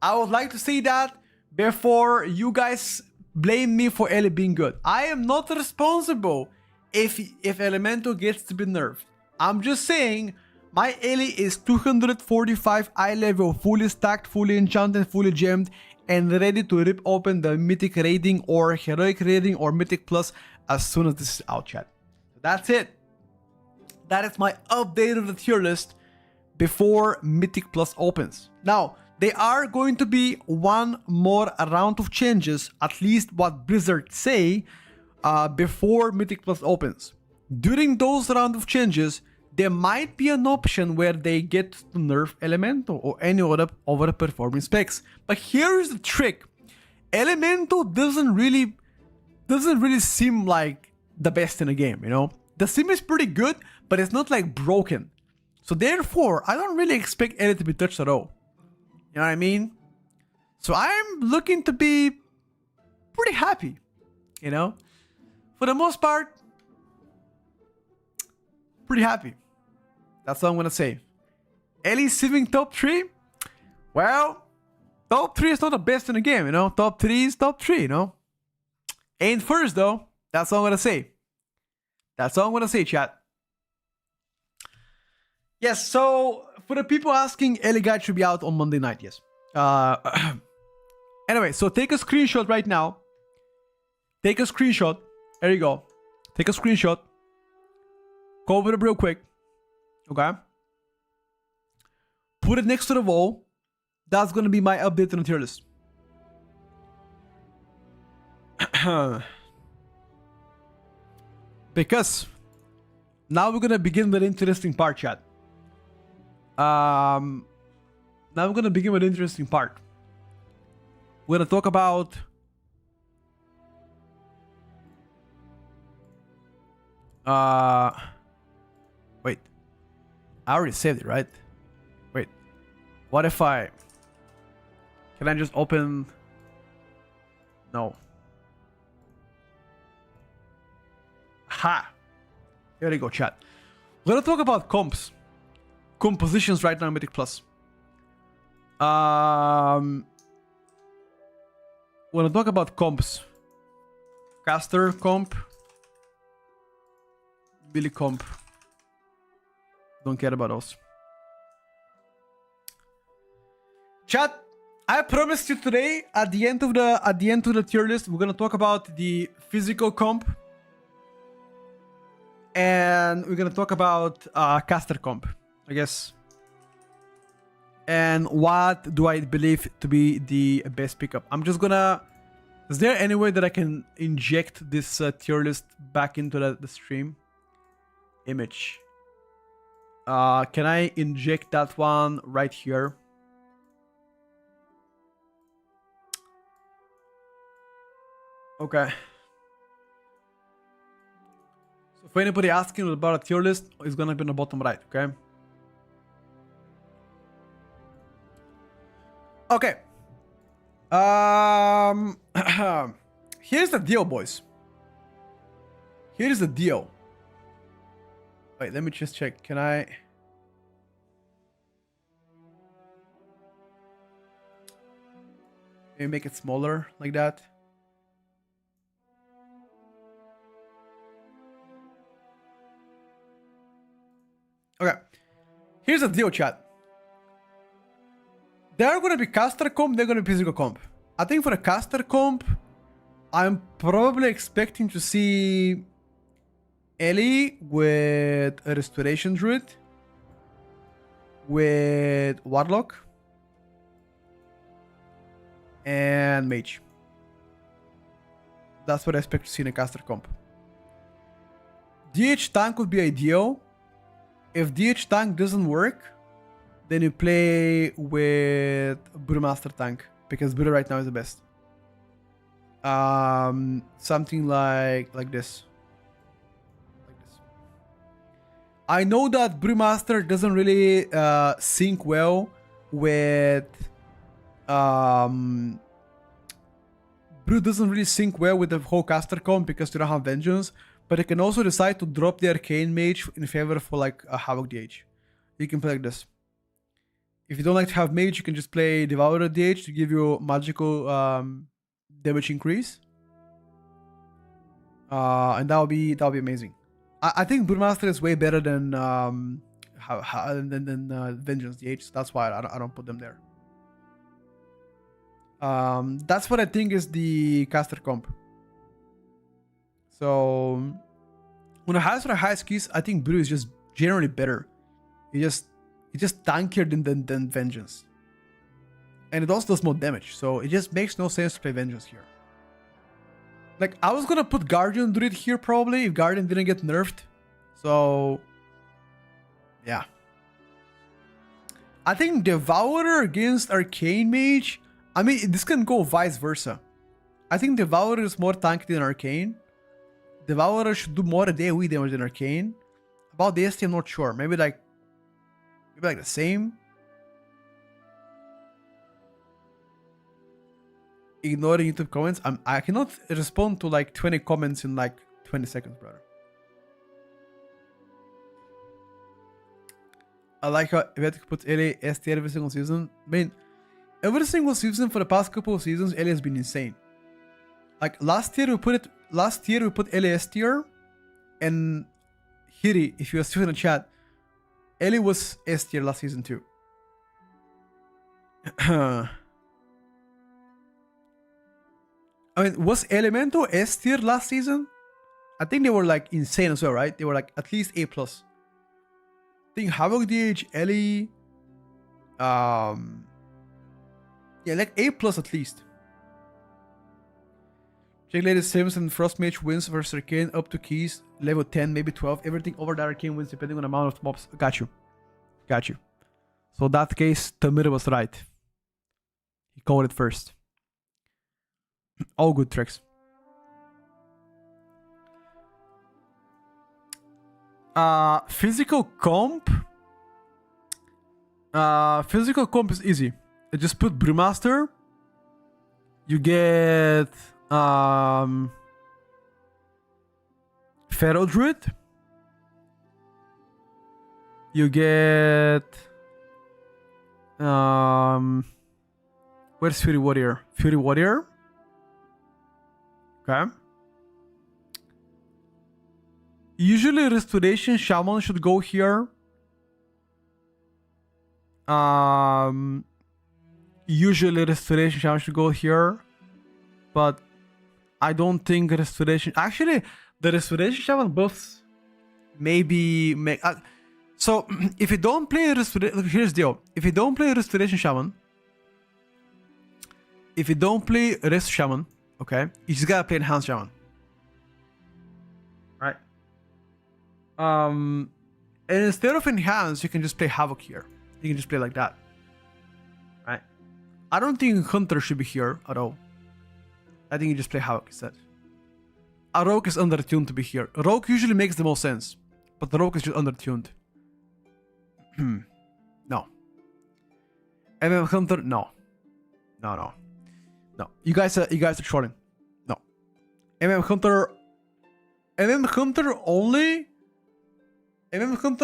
I would like to say that before you guys blame me for Ellie being good. I am not responsible if Elemental gets to be nerfed. I'm just saying my Ellie is 245 eye level, fully stacked, fully enchanted, fully gemmed, and ready to rip open the Mythic rating or Heroic rating or Mythic Plus as soon as this is out, chat. That's it. That is my update of the tier list before Mythic Plus opens. Now, there are going to be one more round of changes, at least what Blizzard say, before Mythic Plus opens. During those round of changes, there might be an option where they get to nerf Elemental or any other overperforming specs. But here is the trick. Elemental doesn't really seem like the best in the game, you know? The sim is pretty good, but it's not like broken. So therefore, I don't really expect Ellie to be touched at all. You know what I mean? So I'm looking to be pretty happy, you know? For the most part, pretty happy. That's all I'm gonna say. Ellie simming top 3? Well, top 3 is not the best in the game, you know? Top 3 is top 3, you know? Ain't first though. That's all I'm gonna say. That's all I'm gonna say, chat. Yes, so for the people asking, Ellie Guide should be out on Monday night, yes. Anyway, so take a screenshot right now. Take a screenshot. There you go. Take a screenshot. Go over it real quick. Okay. Put it next to the wall. That's gonna be my update on the tier list. Because now we're gonna begin with the interesting part, chat. Now we're gonna begin with the interesting part. We're gonna talk about wait. I already saved it, right? Wait. What if I... Can I just open... No. Ha! Here we go, chat. We're gonna talk about comps. Compositions right now in Mythic Plus. We're gonna talk about comps. Caster comp. Billy comp. Don't care about those. Chat, I promised you today at the end of the tier list, we're gonna talk about the physical comp. And we're gonna talk about caster comp, I guess. And what do I believe to be the best pickup? I'm just gonna... Is there any way that I can inject this tier list back into the stream? Image. Can I inject that one right here? Okay. So for anybody asking about a tier list, it's gonna be on the bottom right, okay? Okay. Here's the deal, boys. Here's the deal. Wait, let me just check. Can I... Maybe make it smaller like that? Okay. Here's the deal, chat. They're going to be caster comp, they're going to be physical comp. I think for a caster comp, I'm probably expecting to see Ellie with a Restoration Druid, with Warlock, and Mage. That's what I expect to see in a caster comp. DH tank would be ideal. If DH tank doesn't work, then you play with Brewmaster tank, because Brew right now is the best. Something like this. I know that Brewmaster doesn't really sync well with Brew doesn't really sync well with the whole caster comp because you don't have Vengeance, but you can also decide to drop the Arcane Mage in favor of like a Havoc DH. You can play like this. If you don't like to have Mage, you can just play Devourer DH to give you magical damage increase. And that'll be amazing. I think Brewmaster is way better than Vengeance DH. So that's why I don't put them there. That's what I think is the caster comp. So when it has the highest keys, I think Brew is just generally better. It's just tankier than Vengeance. And it also does more damage, so it just makes no sense to play Vengeance here. Like, I was gonna put Guardian Druid here probably if Guardian didn't get nerfed. So, yeah. I think Devourer against Arcane Mage, I mean, this can go vice versa. I think Devourer is more tanky than Arcane. Devourer should do more AoE damage than Arcane. About the ST, I'm not sure. Maybe like the same. Ignoring YouTube comments. I cannot respond to like 20 comments in like 20 seconds, brother. I like how Mythic puts LA ST every single season. I mean, every single season for the past couple of seasons, LA has been insane. Like last year we put LA S tier, and Hiri, if you are still in the chat, Ellie was S tier last season too. I mean, was Elemental S tier last season? I think they were like insane as well, right? They were like at least A+. I think Havoc DH, Ellie, yeah, like A+ at least. Check Lady Sims and Frost Mage wins versus Arcane up to keys, level 10, maybe 12. Everything over that Arcane wins depending on the amount of mobs. Got you. So in that case, Tamir was right. He called it first. All good tricks. Physical comp. Physical comp is easy. You just put Brewmaster. You get Feral Druid. You get where's Fury Warrior? Fury Warrior. Okay. Usually Restoration Shaman should go here. Usually Restoration Shaman should go here. But I don't think Restoration... Actually, the Restoration Shaman buffs maybe make... so, if you don't play Restoration... Here's the deal. If you don't play Restoration Shaman... If you don't play Rest Shaman, okay, you just gotta play Enhanced Shaman. Right? And instead of Enhanced, you can just play Havoc here. You can just play like that. Right? I don't think Hunter should be here at all. I think you just play Havoc instead. A Rogue is undertuned to be here. Rogue usually makes the most sense. But the Rogue is just undertuned. No. Hunter, no. No. You guys are trolling. No. Hunter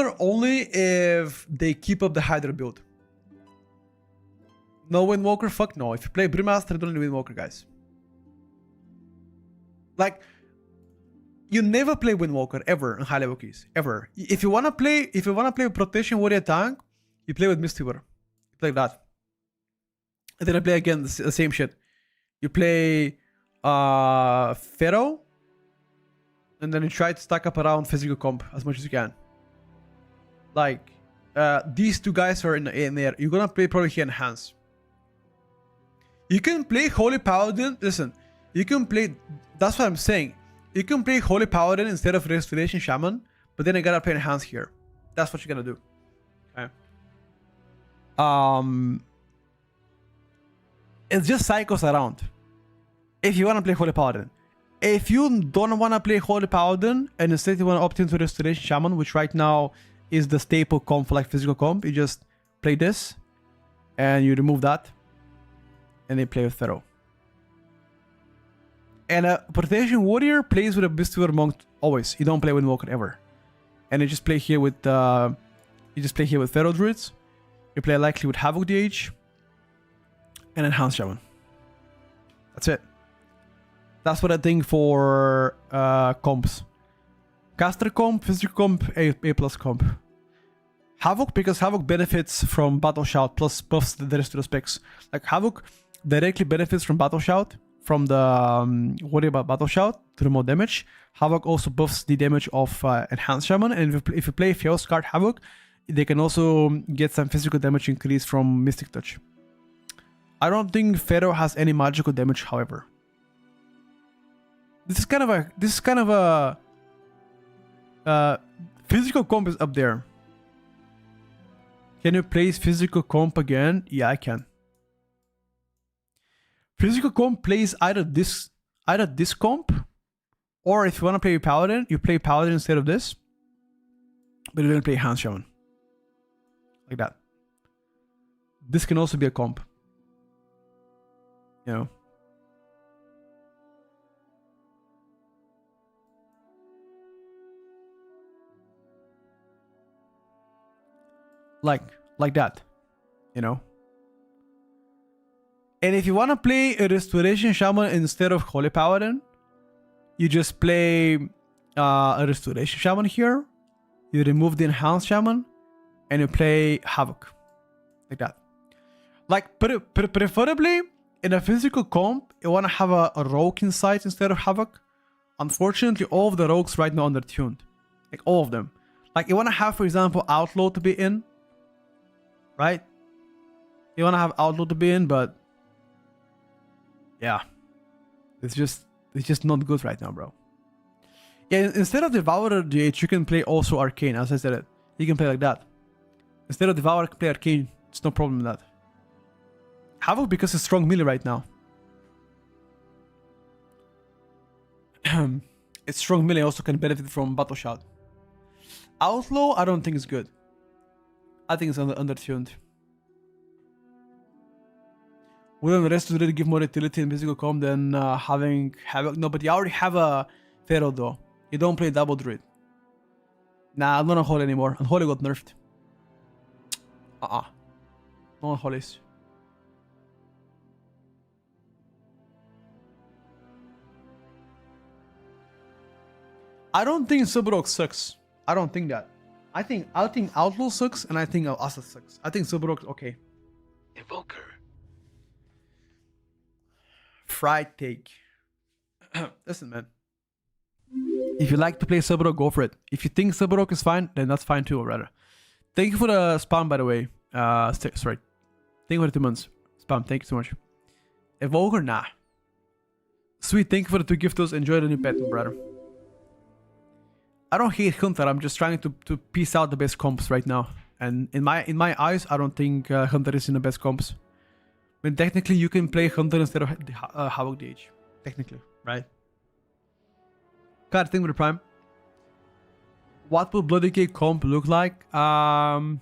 only if they keep up the Hydra build. No Windwalker? Fuck no. If you play Brewmaster, don't need Windwalker, guys. Like, you never play Windwalker ever in high level keys. Ever. If you wanna play Protection Warrior tank, you play with Mistweaver. You play like that. And then I play again the same shit. You play Pharaoh, and then you try to stack up around physical comp as much as you can. Like, these two guys are in there. You're gonna play probably here Enhance. You can play Holy Paladin. Listen, you can play... That's what I'm saying. You can play Holy Paladin instead of Restoration Shaman, but then I gotta play Enhance here. That's what you're gonna do. Okay. It's just cycles around. If you wanna play Holy Paladin. If you don't wanna play Holy Paladin and instead you wanna opt into Restoration Shaman, which right now is the staple comp for like physical comp, you just play this and you remove that and then play with Pharaoh. And a Protection Warrior plays with a Mistweaver Monk always. You don't play with Windwalker ever. And you just play here with Pharaoh Druids. You play likely with Havoc DH and Enhanced Shaman. That's it. That's what I think for comps. Caster comp, physical comp, A plus comp. Havoc, because Havoc benefits from Battle Shout plus buffs the rest of the specs. Like Havoc directly benefits from Battle Shout, from the worry about Battle Shout to the more damage. Havoc also buffs the damage of Enhanced Shaman, and if you play Chaos card Havoc, they can also get some physical damage increase from Mystic Touch. I don't think Pharaoh has any magical damage, however. This is kind of a physical comp is up there. Can you place physical comp again? Yeah, I can. Physical comp plays either this comp, or if you want to play Paladin, you play Paladin instead of this, but you don't play Enhanced Shaman. Like that. This can also be a comp. You know. Like that. You know. And if you want to play a Restoration Shaman instead of Holy Paladin, you just play a Restoration Shaman here. You remove the Enhanced Shaman, and you play Havoc. Like that. Like, preferably, in a physical comp, you want to have a Rogue Insight instead of Havoc. Unfortunately, all of the Rogues right now are undertuned. Like, all of them. Like, you want to have, for example, Outlaw to be in. Right? You want to have Outlaw to be in, but... yeah. It's just not good right now, bro. Yeah, instead of Devourer DH, you can play also Arcane, as I said it. You can play like that. Instead of Devourer, play Arcane. It's no problem with that. Havoc, because it's strong melee right now. It's strong melee, also can benefit from Battle Shout. Outlaw, I don't think it's good. I think it's undertuned. Wouldn't the rest really give more utility in physical comp than having Havoc? No, but you already have a Pharaoh though. You don't play double druid. Nah, I'm not Unholy anymore. Unholy got nerfed. No Unholies. I don't think Subarok sucks. I don't think that. I think Outlaw sucks, and I think Asa sucks. I think Subarok's okay. Evoker. Fried take. Listen, man. If you like to play Subarok, go for it. If you think Subarok is fine, then that's fine too, rather. Thank you for the spam, by the way. Sorry. Thank you for the 2 months. Spam, thank you so much. Evoker, nah. Sweet, thank you for the 2 giftos. Enjoy the new pet, brother. I don't hate Hunter. I'm just trying to piece out the best comps right now. And in my eyes, I don't think Hunter is in the best comps. I mean, technically, you can play Hunter instead of Havoc DH. Technically, right? God, think with the Prime. What would Bloody Cake comp look like? Blood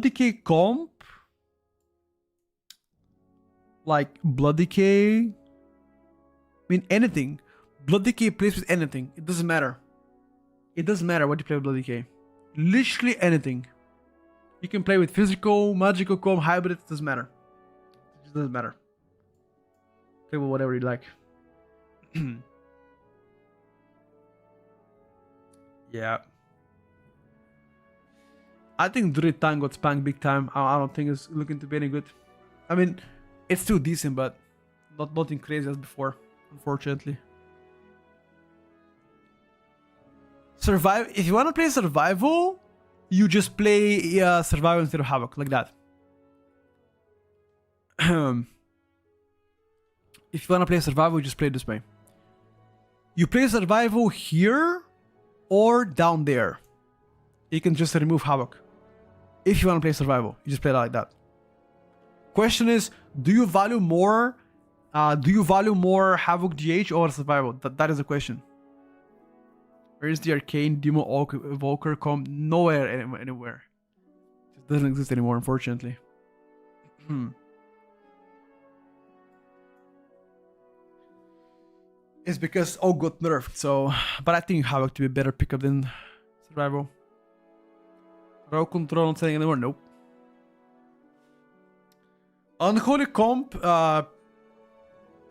Decay comp? Like Blood Decay? I mean, anything. Blood Decay plays with anything. It doesn't matter. It doesn't matter what you play with Blood Decay. Literally anything. You can play with physical, magical comp, hybrid, it doesn't matter. It just doesn't matter. Play with whatever you like. Yeah. I think Druid Tang got spanked big time. I don't think it's looking to be any good. I mean, it's still decent, but nothing crazy as before, unfortunately. If you want to play survival, you just play survival instead of Havoc, like that. If you want to play survival, you just play this way. You play survival here or down there. You can just remove Havoc. If you want to play survival, you just play it like that. Question is, do you value more Havoc DH or survival? That is the question. Where is the Arcane Demo Evoker comp? Nowhere anywhere. It doesn't exist anymore, unfortunately. It's because all got nerfed, so... But I think Havoc to be a better pickup than survival. Raw control not saying anymore, nope. Unholy comp,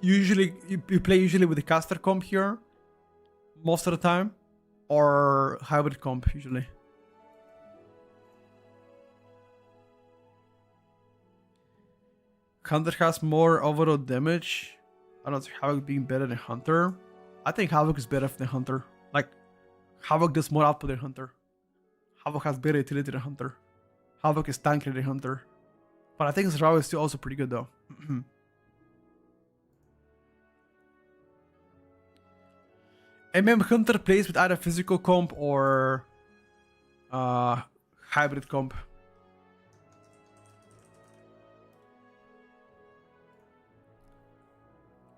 usually you play usually with the caster comp here, most of the time, or hybrid comp usually. Hunter has more overall damage. I don't see Havoc being better than Hunter. I think Havoc is better than Hunter. Like, Havoc does more output than Hunter. Havoc has better utility than Hunter. Havoc is tankier than Hunter. But I think Survival is still also pretty good though. Hunter plays with either physical comp or hybrid comp.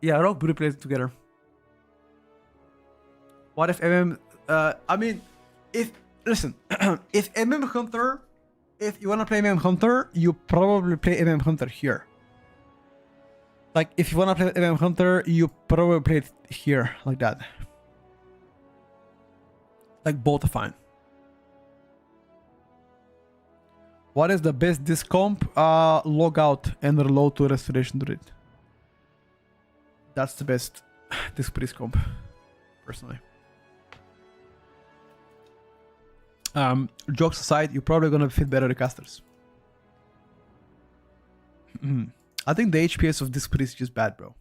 Yeah, Rock Brew plays together. What if I mean, listen, if Hunter, if you wanna play Hunter, you probably play Hunter here. Like, if you wanna play Hunter, you probably play it here, like that. Like, both are fine. What is the best disc comp? Log out and reload to Restoration Druid. That's the best disc priest comp, personally. Jokes aside, you're probably gonna fit better the casters. I think the HPS of disc priest is just bad, bro.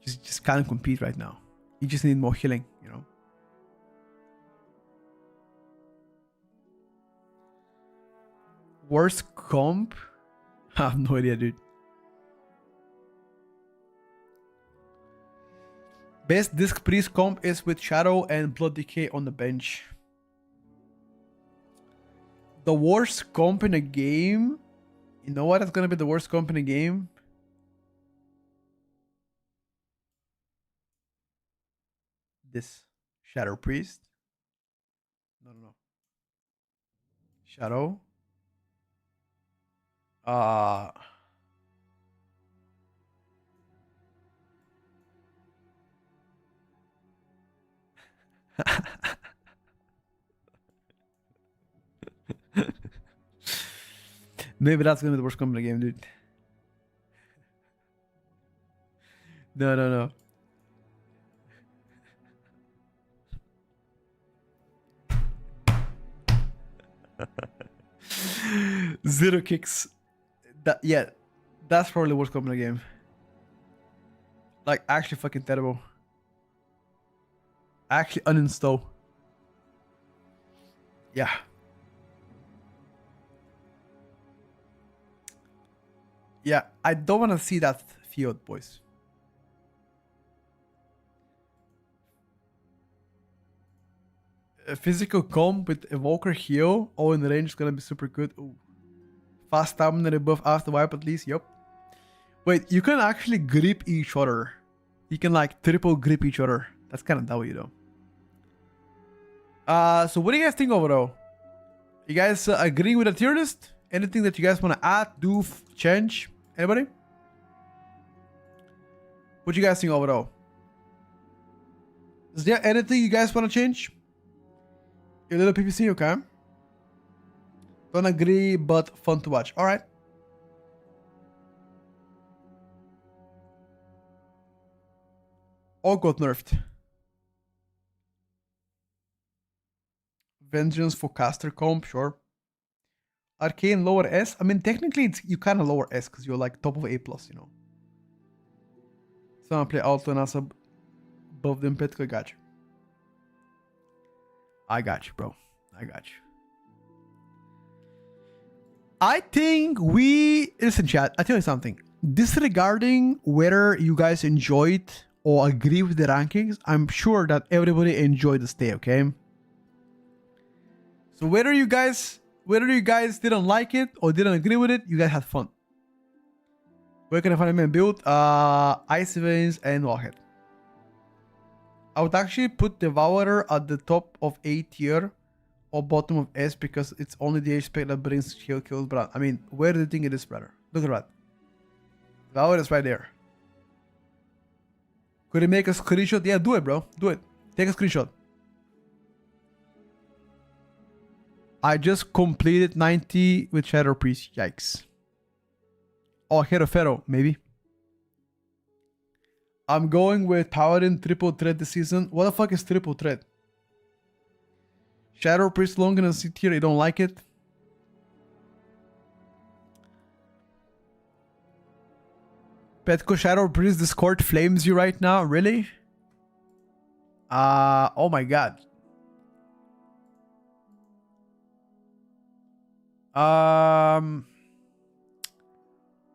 Just can't compete right now. You just need more healing, you know. Worst comp? I have no idea, dude. Best disc priest comp is with Shadow and Blood Decay on the bench. The worst comp in a game? You know what is gonna be the worst comp in a game? This. Shadow Priest. No. Shadow. Maybe that's gonna be the worst combo in the game, dude. No. Zero kicks. That's probably the worst combo in the game. Like, actually fucking terrible. Actually uninstall. Yeah. Yeah, I don't want to see that field, boys. A physical comp with Evoker heal, all in range is gonna be super good. Ooh. Fast stamina buff after wipe at least, yup. Wait, you can actually grip each other. You can like triple grip each other. That's kind of W though. So what do you guys think overall? You guys agreeing with the tier list? Anything that you guys want to add, do, change? Anybody? What do you guys think overall? Is there anything you guys want to change? Your little PPC, okay? Don't agree, but fun to watch. All right. All got nerfed. Vengeance for caster comp, sure. Arcane lower S. I mean, technically, you kind of lower S because you're like top of A+, you know. So I play Alto and Asa above them. I got you. I got you, bro. I got you. I think listen, chat. I tell you something. Disregarding whether you guys enjoyed or agree with the rankings, I'm sure that everybody enjoyed the stay. Okay. So whether you guys didn't like it or didn't agree with it, you guys had fun. Where can I find a main build? Ice Veins and Wallhead. I would actually put Devourer at the top of A tier or bottom of S because it's only the spec that brings heal kills. But I mean, where do you think it is, brother? Look at that. Devourer is right there. Could you make a screenshot? Yeah, do it, bro. Do it. Take a screenshot. I just completed 90 with Shadow Priest. Yikes. Oh, Hero Pharaoh, maybe. I'm going with Paladin triple threat this season. What the fuck is triple threat? Shadow Priest long in a C tier. You don't like it? Petko Shadow Priest Discord flames you right now. Really? Oh my god.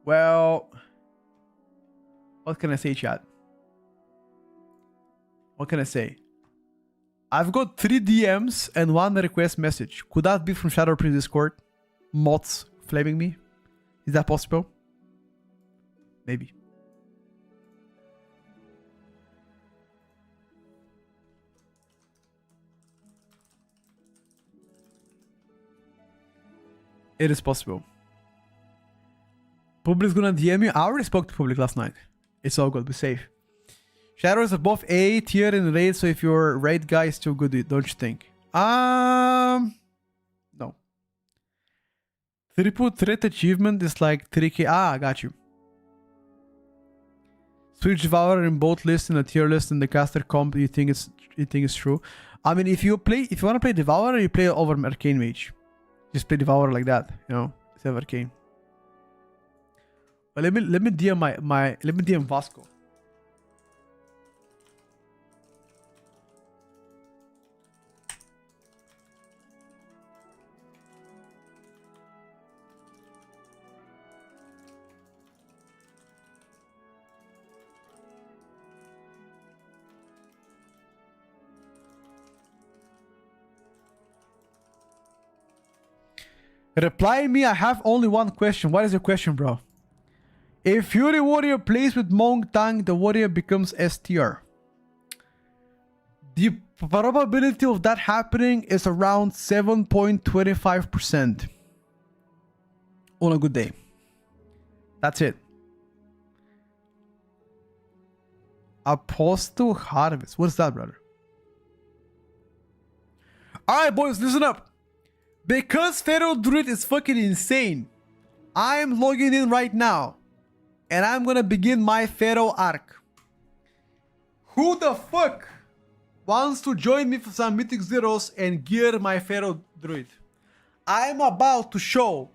Well, what can I say, chat? What can I say? I've got 3 DMs and 1 request message. Could that be from Shadow Priest Discord? Mods flaming me? Is that possible? Maybe. It is possible. Public's gonna DM you. I already spoke to Public last night. It's all good. Be safe. Shadow is above A tier in raid, so if your raid guy is still good, don't you think? No. Triple threat achievement is like 3k. I got you. Switch Devourer in both lists, in the tier list and the caster comp. You think it's true? I mean, if you want to play Devourer, you play over Arcane Mage. Just play Devourer like that, you know, instead of Arcane. But let me DM let me DM Vasco. Reply me, I have only one question. What is your question, bro? If Fury Warrior plays with Monk Tank, the warrior becomes S tier. The probability of that happening is around 7.25% on a good day. That's it. Apostle Harvest. What's that, brother? Alright, boys, listen up. Because Pharaoh Druid is fucking insane, I'm logging in right now. And I'm gonna begin my Pharaoh arc. Who the fuck wants to join me for some Mythic Zeros and gear my Pharaoh Druid? I'm about to show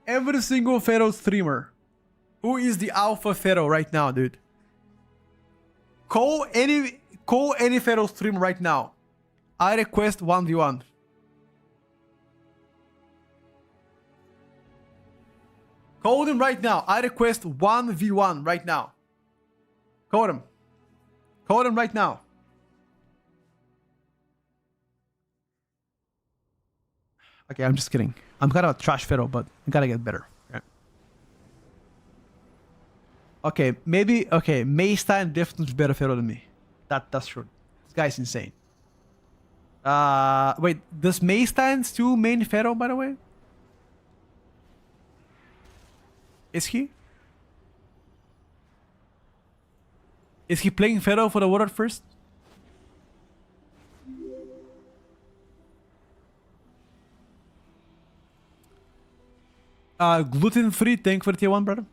every single Pharaoh streamer who is the alpha Pharaoh right now, dude. Call any Pharaoh streamer right now. I request 1v1. Call him right now. I request 1v1 right now. Call him. Call him right now. Okay, I'm just kidding. I'm kind of a trash Pharaoh, but I gotta get better. Okay, maybe. Okay, Maystein definitely better Pharaoh than me. That's true. This guy's insane. Wait, does Maystein still main Pharaoh, by the way? Is he? Is he playing Pharaoh for the World first? Gluten-free tank for tier 1, brother.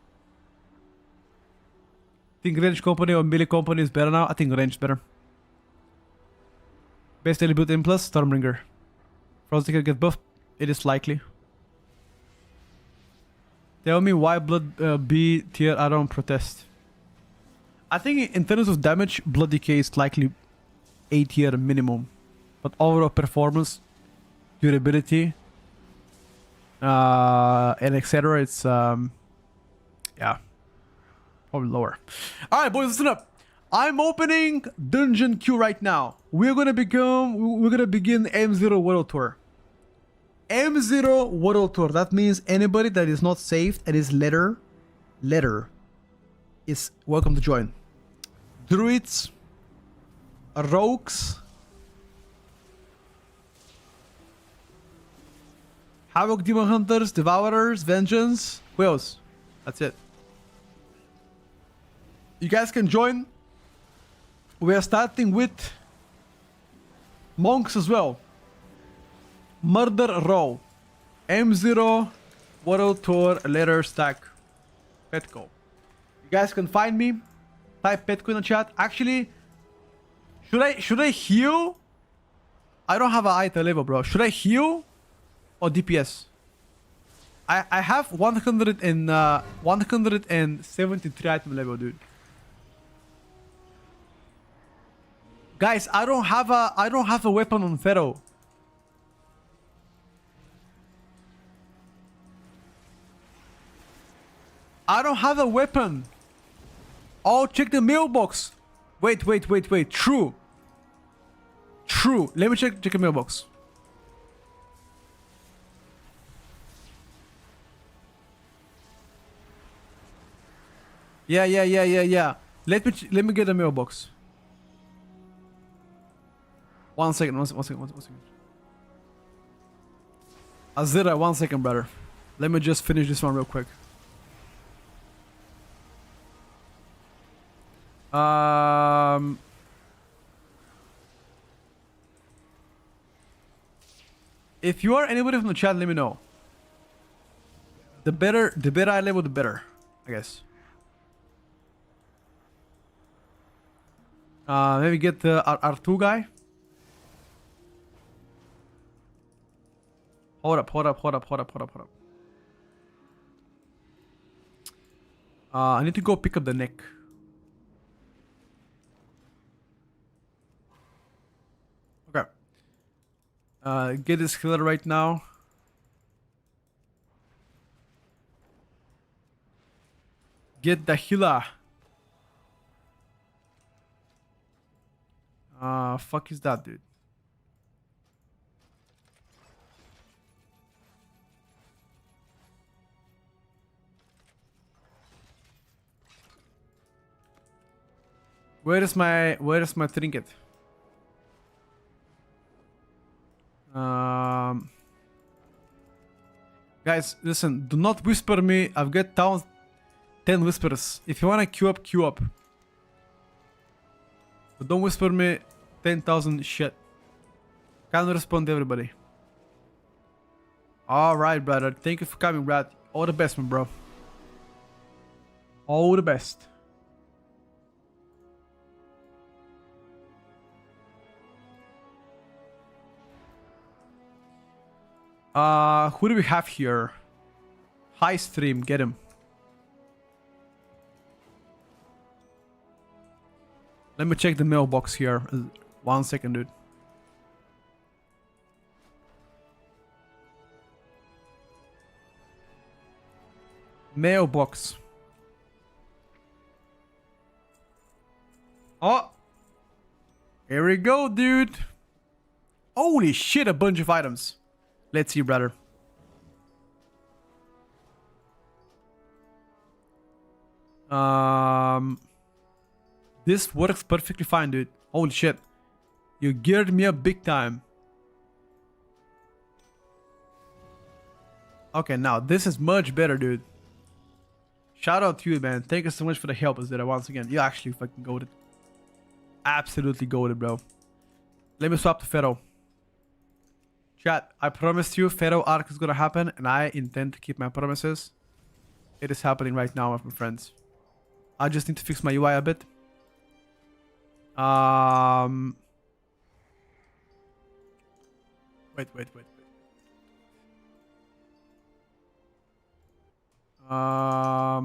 Think range company or melee company is better now? I think range is better. Best daily build in plus, Stormbringer. Froststicker get buffed? It is likely. Tell me why Blood B tier I don't protest. I think in terms of damage, Blood Decay is likely A tier minimum. But overall performance, durability, and etc. It's yeah, probably lower. Alright, boys, listen up. I'm opening Dungeon Queue right now. We're gonna begin M0 World Tour. M0 World Tour. That means anybody that is not saved and is letter is welcome to join. Druids, rogues, Havoc Demon Hunters, Devourers, Vengeance. Who else? That's it. You guys can join. We are starting with monks as well. Murder Row. M0 World Tour letter stack. Petco. You guys can find me. Type Petco in the chat. Actually, should I heal? I don't have an item level, bro. Should I heal or DPS? I have 173 item level, dude. Guys, I don't have a weapon on Pharaoh. I don't have a weapon. Oh, check the mailbox. Wait. True. Let me check the mailbox. Yeah. Let me get the mailbox. One second. Azira, 1 second, brother. Let me just finish this one real quick. If you are anybody from the chat, let me know. The better I level, the better, I guess. Maybe get the R2 guy. Hold up. I need to go pick up the neck. Okay. Get this killer right now. Get the healer. Fuck is that, dude? Where is my trinket? Guys, listen, do not whisper me. I've got 10 whispers. If you wanna queue up. But don't whisper me 10,000 shit. Can't respond to everybody. All right, brother. Thank you for coming, Brad. All the best, man, bro. All the best. Who do we have here? High stream, get him. Let me check the mailbox here. 1 second, dude. Mailbox. Oh. Here we go, dude. Holy shit, a bunch of items. Let's see, brother. This works perfectly fine, dude. Holy shit. You geared me up big time. Okay, now this is much better, dude. Shout out to you, man. Thank you so much for the help, Azera, once again. You actually fucking goated. Absolutely goated, bro. Let me swap to Pharaoh. Chat, I promised you Pharaoh arc is gonna happen, and I intend to keep my promises. It is happening right now, my friends. I just need to fix my UI a bit. Wait. I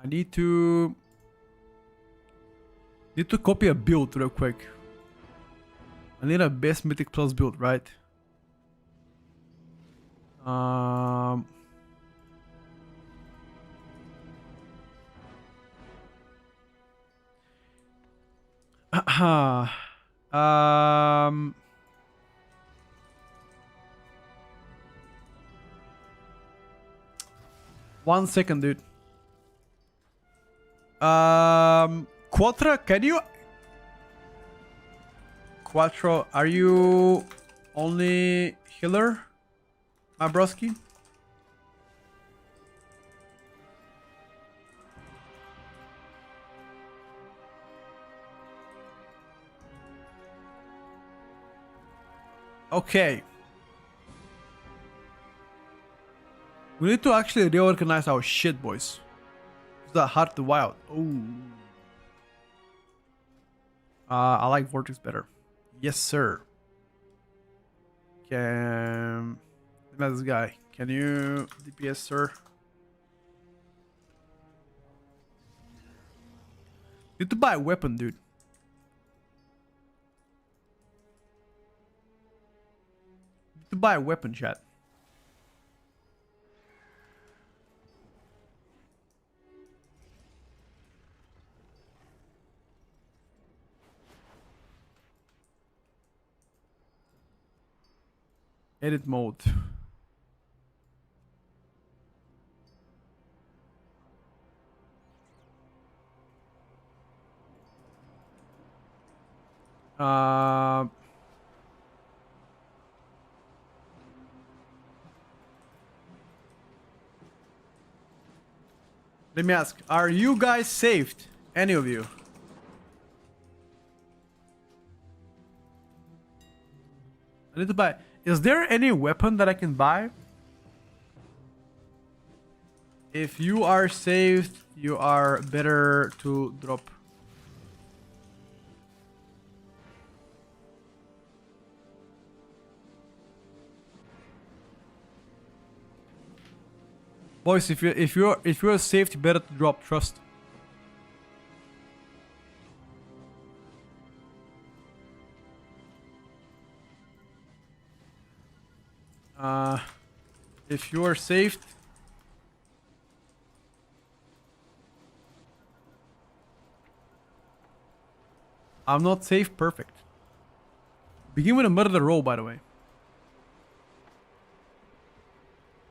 need to copy a build real quick. I need a best Mythic Plus build, right? One second, dude. Quattro, can you? Quattro, are you only healer, my broski? Okay. We need to actually reorganize our shit, boys. It's the Heart of the Wild. Oh. I like Vortex better. Yes, sir. Can... This guy. Can you DPS, sir? Need to buy a weapon, dude. Need to buy a weapon, chat. Edit mode. Let me ask, are you guys saved? Any of you? I need to buy. Is there any weapon that I can buy? If you are saved, you are better to drop. Boys, if you're saved, you better to drop. Trust. If you are saved, I'm not safe. Perfect. Begin with a murder roll, by the way.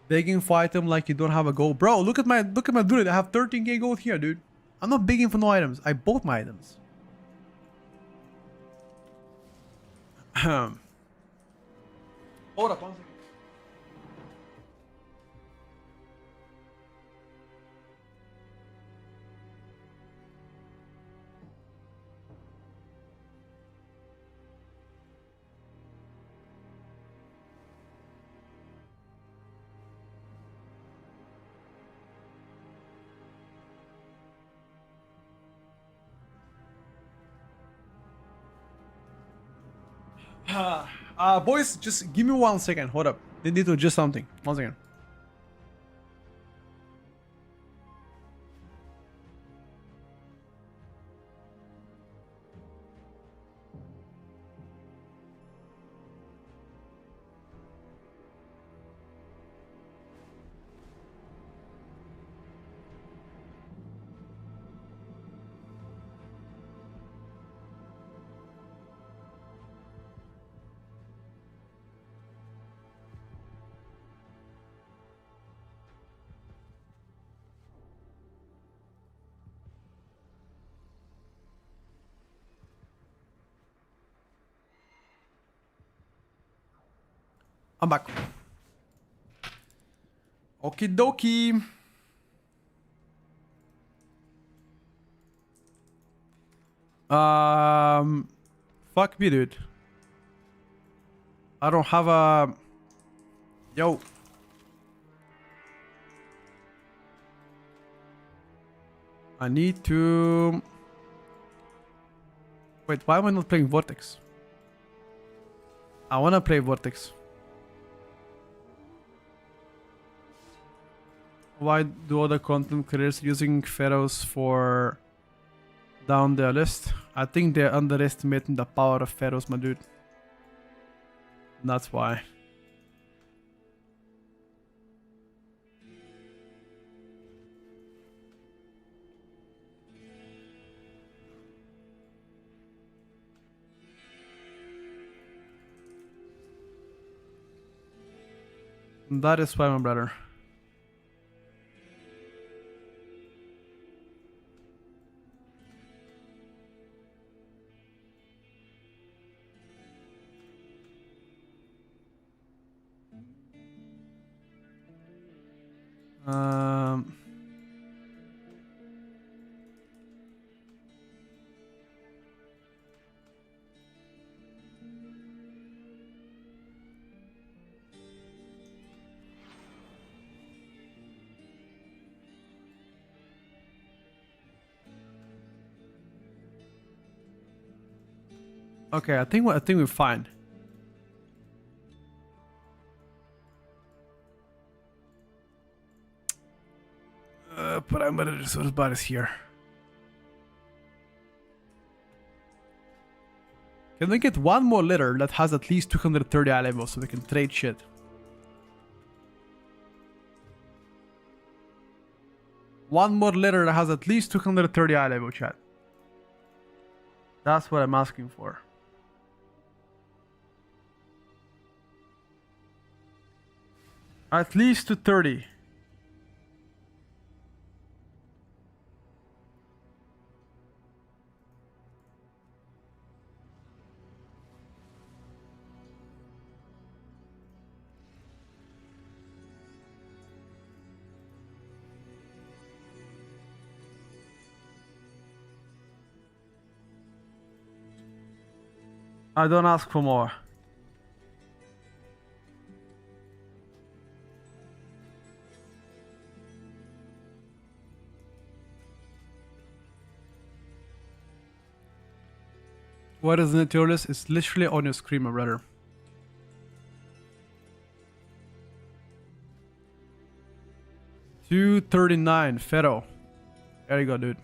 Begging for item like you don't have a gold, bro. Look at my dude. I have 13k gold here, dude. I'm not begging for no items. I bought my items. Hold up 1 second. Boys, just give me 1 second. Hold up. They need to adjust something. 1 second. I'm back. Okie dokie. Fuck me, dude. I don't have a... Yo. I need to... Wait, why am I not playing Vortex? I wanna play Vortex. Why do other content creators using Pharaohs for down their list? I think they're underestimating the power of Pharaohs, my dude. That's why. That is why, my brother. Okay, I think we're fine. Primary resource bar is here. Can we get one more letter that has at least 230 eye levels so we can trade shit? One more letter that has at least 230 eye level, chat. That's what I'm asking for. At least 230. I don't ask for more. What is in the tier list? It's literally on your screen, my brother. $239 Pharaoh. There you go, dude.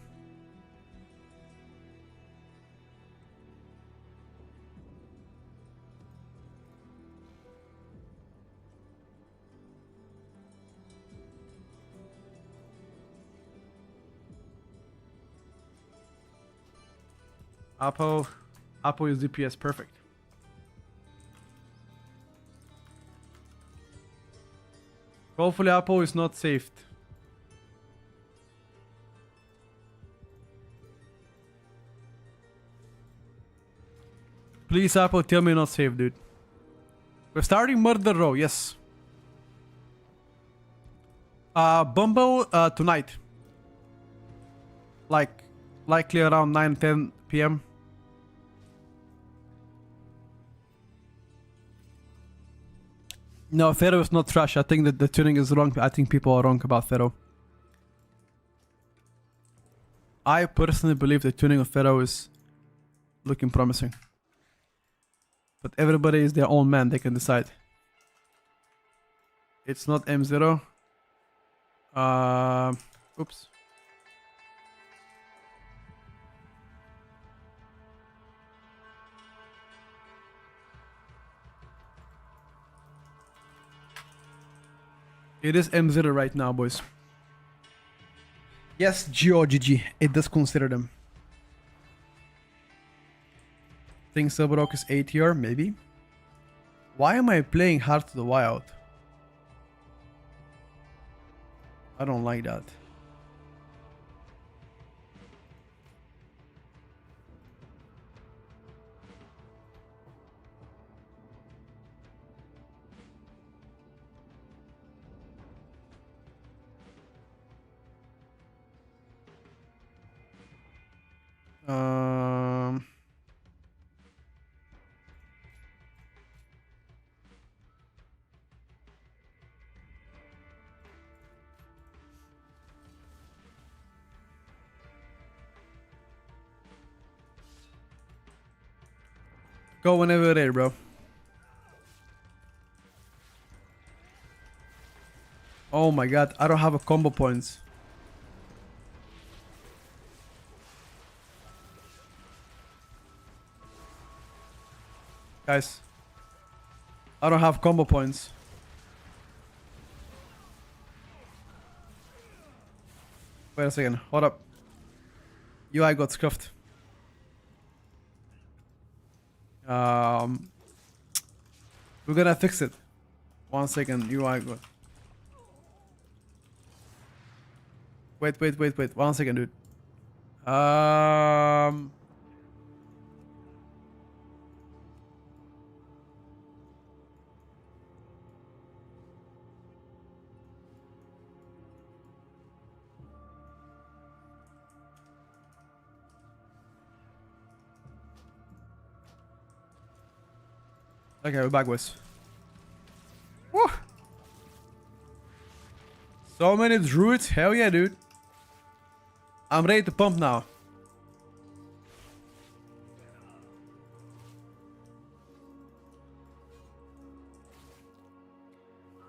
Apple is DPS perfect. Hopefully Apple is not saved. Please Apple, tell me not saved, dude. We're starting Murder Row, yes. Bumble tonight. Likely around 9-10 p.m. No, Pharaoh is not trash. I think that the tuning is wrong. I think people are wrong about Pharaoh. I personally believe the tuning of Pharaoh is looking promising. but everybody is their own man. They can decide. It's not M0. Oops. It is M0 right now, boys. Yes, GOGG. It does consider them. Think Silverrock is A tier, maybe. Why am I playing Heart of the Wild? I don't like that. Um, Go whenever you're ready, bro. Oh my god, I don't have a combo points. Guys, I don't have combo points. Wait a second, hold up. UI got scuffed. We're gonna fix it. 1 second, UI got. Wait. 1 second, dude. Okay, we're back, boys. Woo! So many druids, hell yeah, dude. I'm ready to pump now.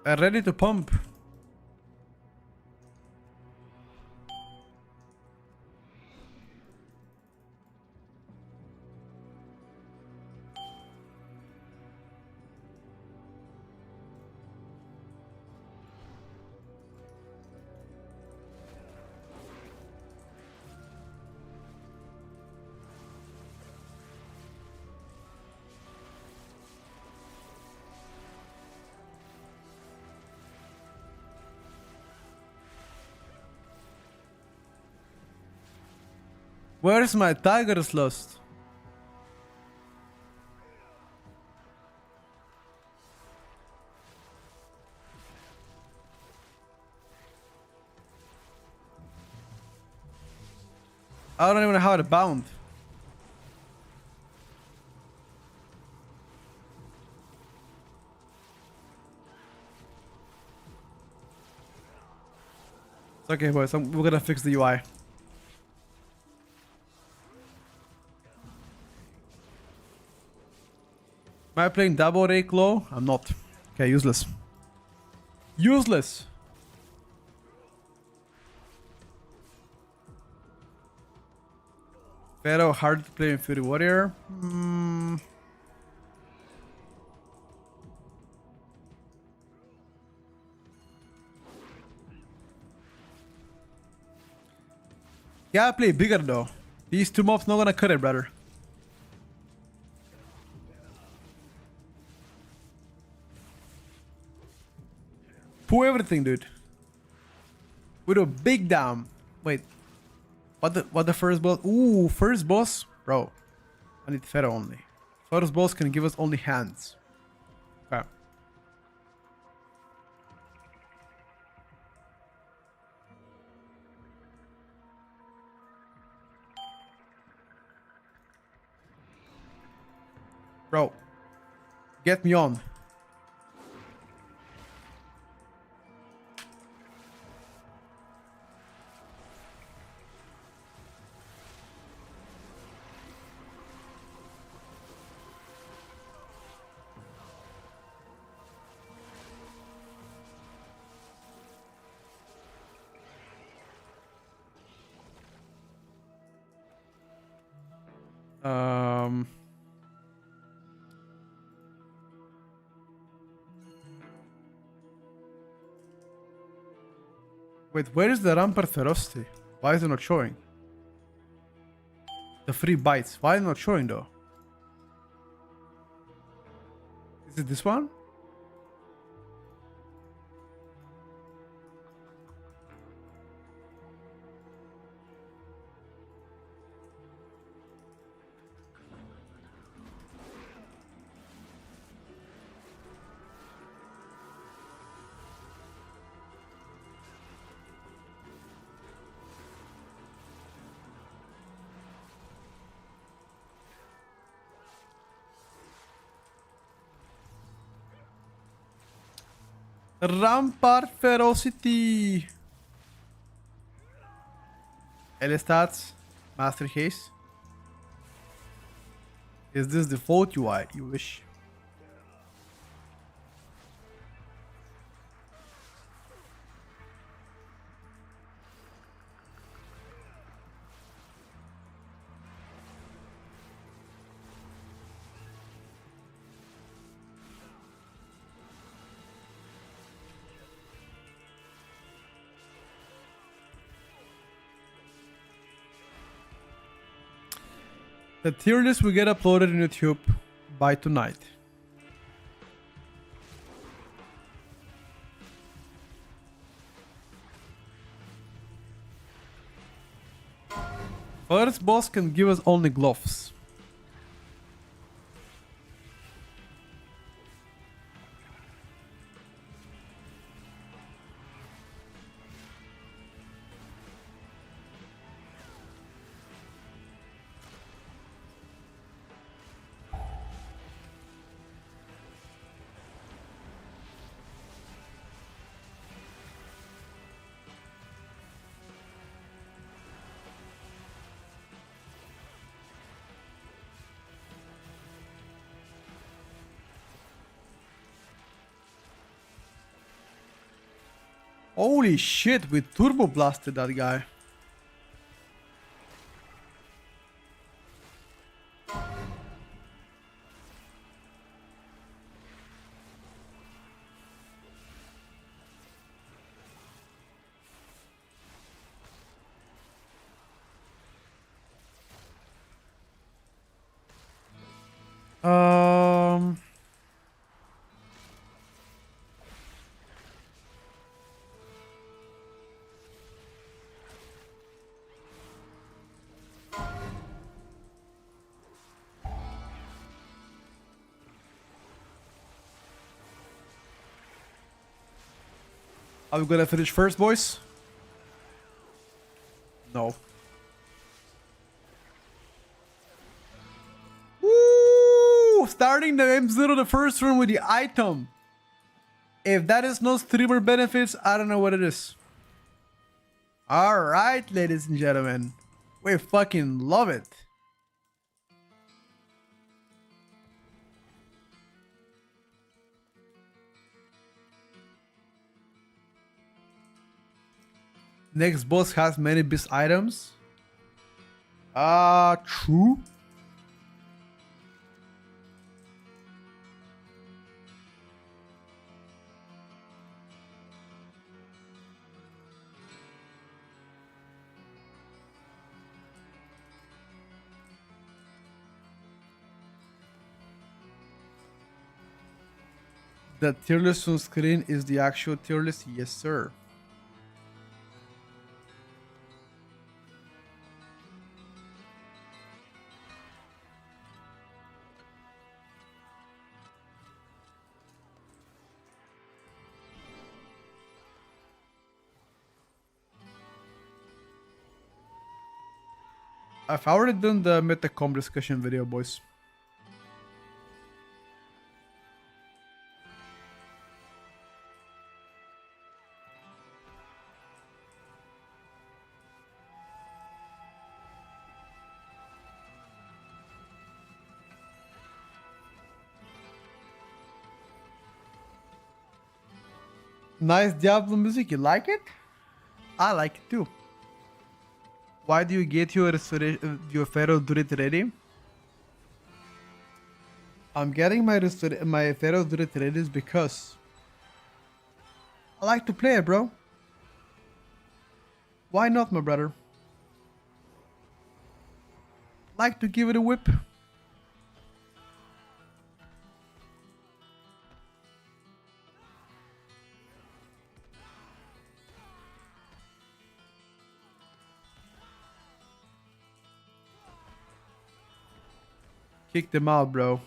I'm ready to pump. Where's my Tiger's Lust? I don't even know how to bound. It's okay, boys. We're gonna fix the UI. Am I playing double rake low? I'm not. Okay, useless. Useless! Pharaoh hard to play in Fury Warrior. Yeah, I play bigger though. These two mobs not gonna cut it, brother. Pull everything, dude. With a big down. Wait. What the first boss? Ooh, first boss? Bro. I need Pharaoh only. First boss can give us only hands. Okay. Bro. Get me on. Um. Wait, where is the Rampart Ferocity? Why is it not showing? The free bites. Why is it not showing though? Is it this one? Rampart Ferocity. L stats. Master Haste. Is this default UI? You wish. The tier list will get uploaded on YouTube by tonight. First boss can give us only gloves. Holy shit, we turbo blasted that guy. Um Are we gonna finish first, boys? No. Woo! Starting the M0 the first run with the item. If that is no streamer benefits, I don't know what it is. Alright, ladies and gentlemen. We fucking love it. Next boss has many beast items. True. The tier list on screen is the actual tier list? Yes, sir. I've already done the Mythic discussion video, boys. Nice Diablo music, you like it? I like it too. Why do you get your Pharaoh Druid ready? I'm getting my Feros Retreated because I like to play it, bro. Why not, my brother? Like to give it a whip. Kick them out, bro.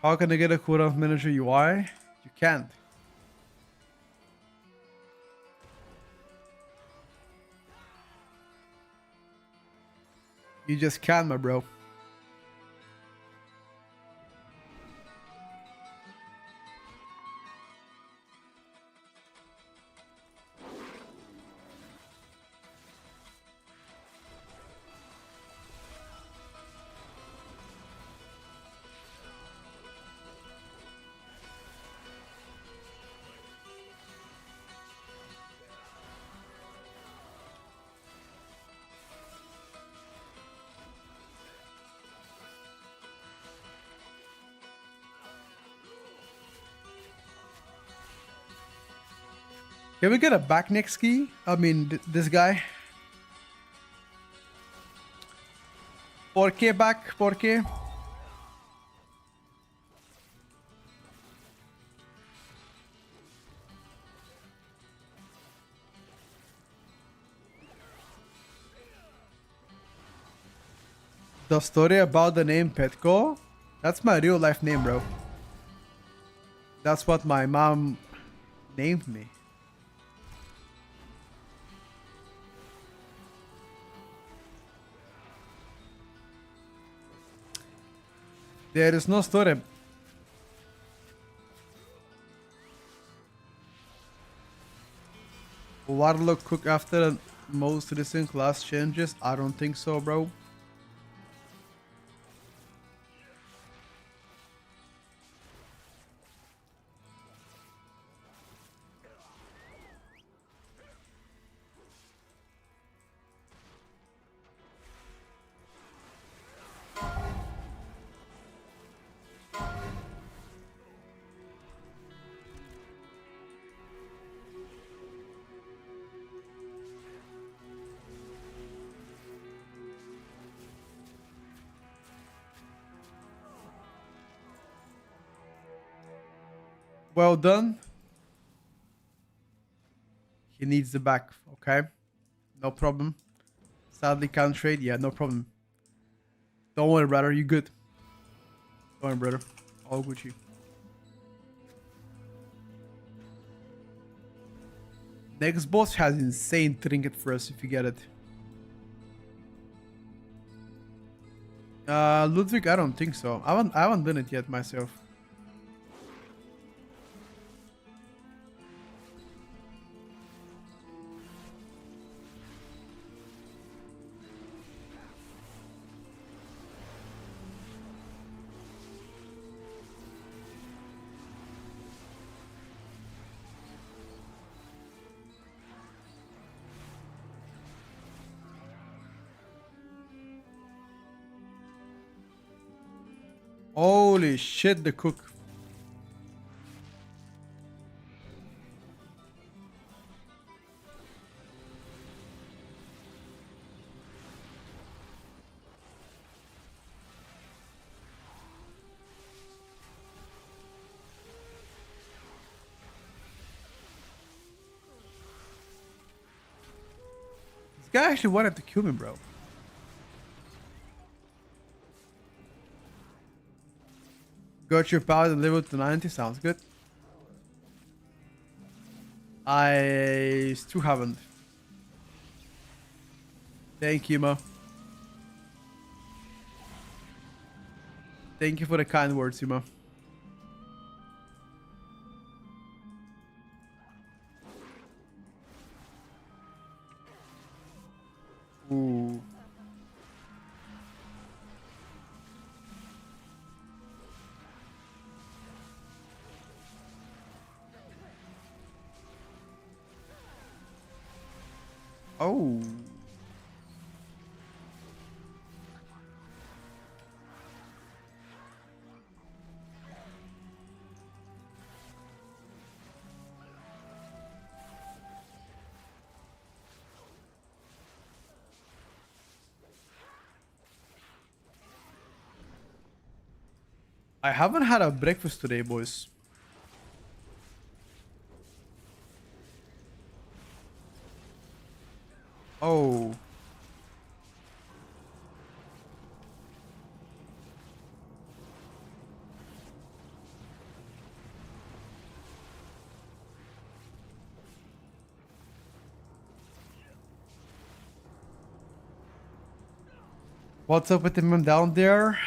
How can I get a cooldown manager UI? You can't. You just can't, my bro. Can we get a back neck ski? I mean, this guy. 4K back, 4K. The story about the name Petko? That's my real life name, bro. That's what my mom named me. There is no story. Warlock cook after the most recent class changes? I don't think so, bro. Well done. He needs the back, okay? No problem. Sadly can't trade, yeah, no problem. Don't worry, brother, you good. Don't worry, brother. All Gucci. Next boss has insane trinket for us if you get it. Ludwig, I don't think so. I haven't done it yet myself. Holy shit, the cook. This guy actually wanted to kill me, bro. Got your power and level to 90, sounds good. I still haven't. Thank you, Mo. Thank you for the kind words, Mo. Ooh. Oh. I haven't had a breakfast today, boys. Oh. What's up with him down there?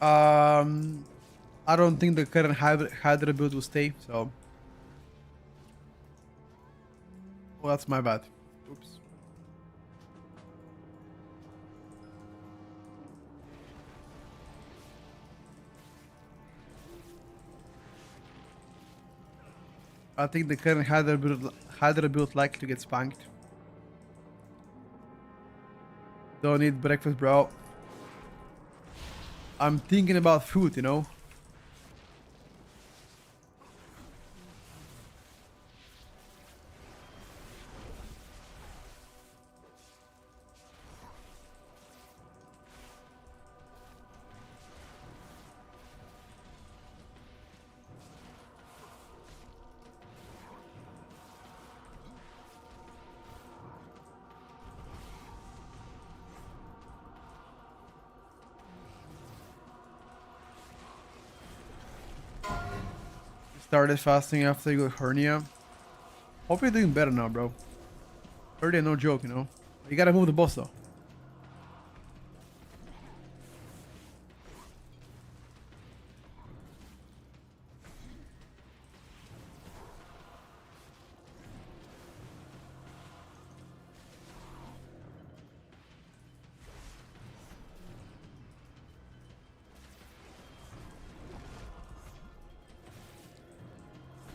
I don't think the current Hydra build will stay, so. Well, that's my bad. Oops. I think the current Hydra build likely to get spanked. Don't eat breakfast, bro. I'm thinking about food, you know? Started fasting after you got hernia. Hope you're doing better now, bro. Hernia, no joke, you know? You gotta move the boss, though.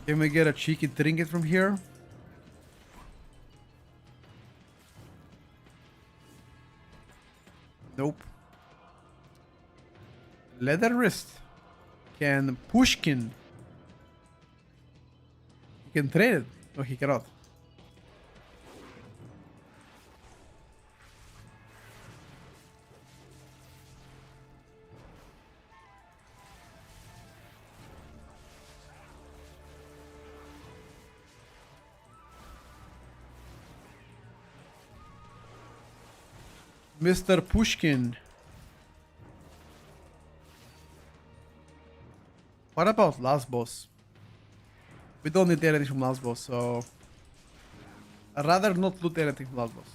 Can we get a cheeky trinket from here? Nope. Leather wrist. Can Pushkin. He can trade it. No, he cannot. Mr. Pushkin. What about last boss? We don't need anything from last boss, so I'd rather not loot anything from last boss.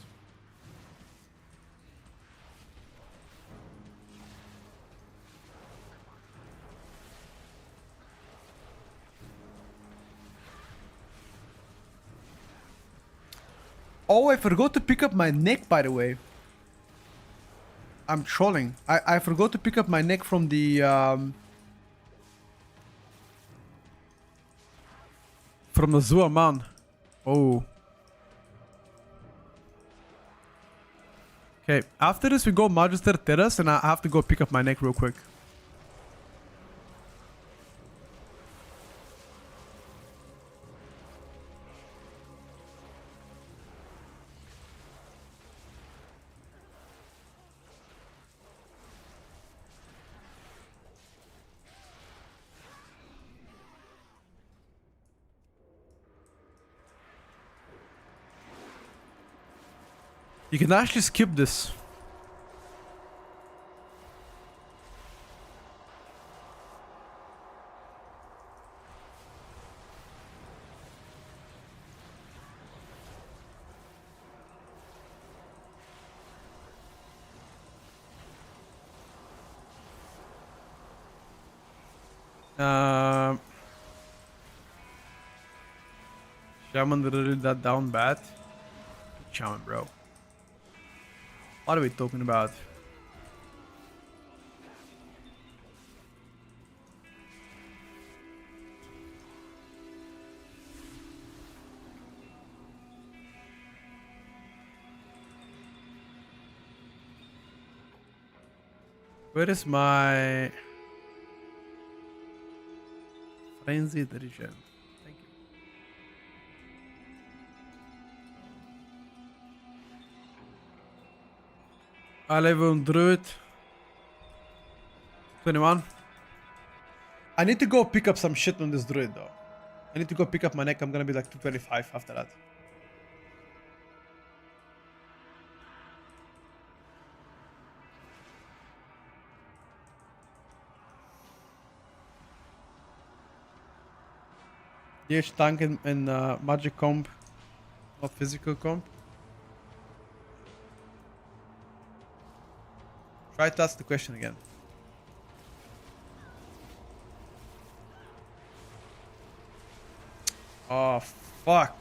Oh, I forgot to pick up my neck, by the way. I'm trolling. I forgot to pick up my neck from the Zua man. Oh. Okay, after this we go Magister Terrace and I have to go pick up my neck real quick. You can actually skip this. Shaman really that down bad. Shaman, bro. What are we talking about? Where is my frenzied regen? Thank you. I level druid. 21. I need to go pick up some shit on this druid though. I need to go pick up my neck. I'm gonna be like 225 after that. DH tank in magic comp, not physical comp. Try to ask the question again. Oh fuck.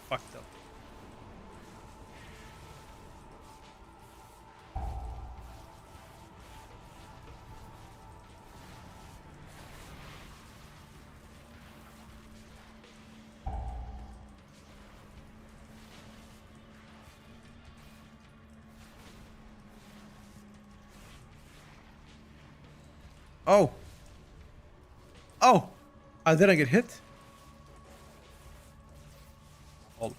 Fucked up. Oh. Oh. I didn't get hit. Oh.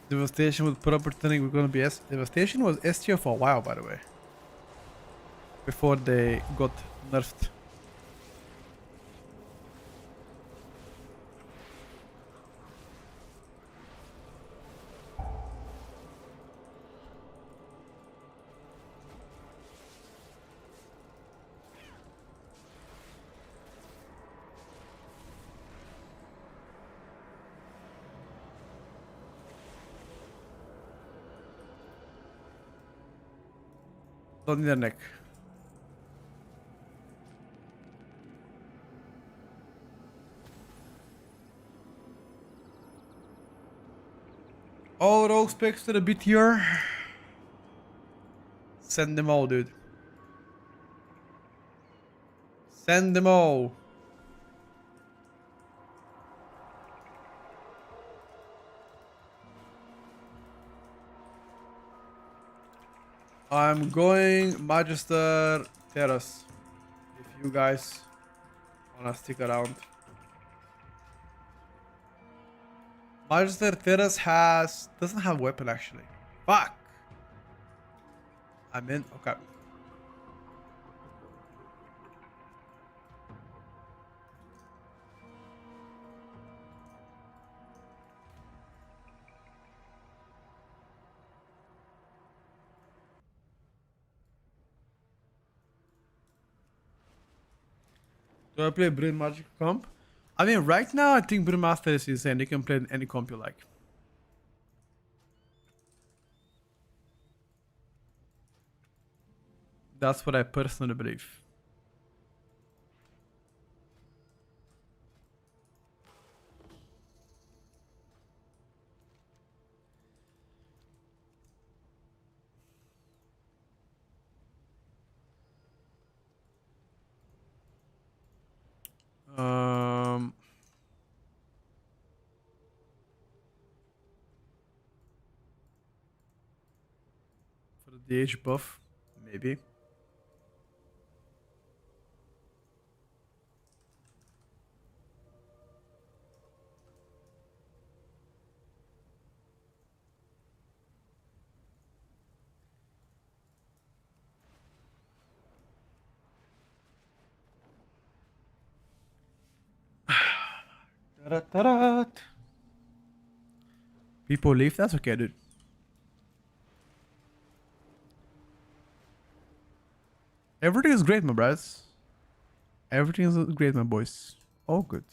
Devastation with proper turning, we're gonna be S. Devastation was S tier for a while, by the way. Before they got nerfed. Don't need a neck. All rogue specs to the B tier. Send them all, dude. Send them all. I'm going Magister Terrace. If you guys wanna stick around. Magister Terrace doesn't have weapon actually. Fuck. I'm in. Okay. Do I play Brain Magic comp? I mean, right now I think Brewmaster is insane. You can play any comp you like. That's what I personally believe. For the DH buff, maybe. People leave, that's okay, dude. Everything is great, my bros. Everything is great, my boys. All good.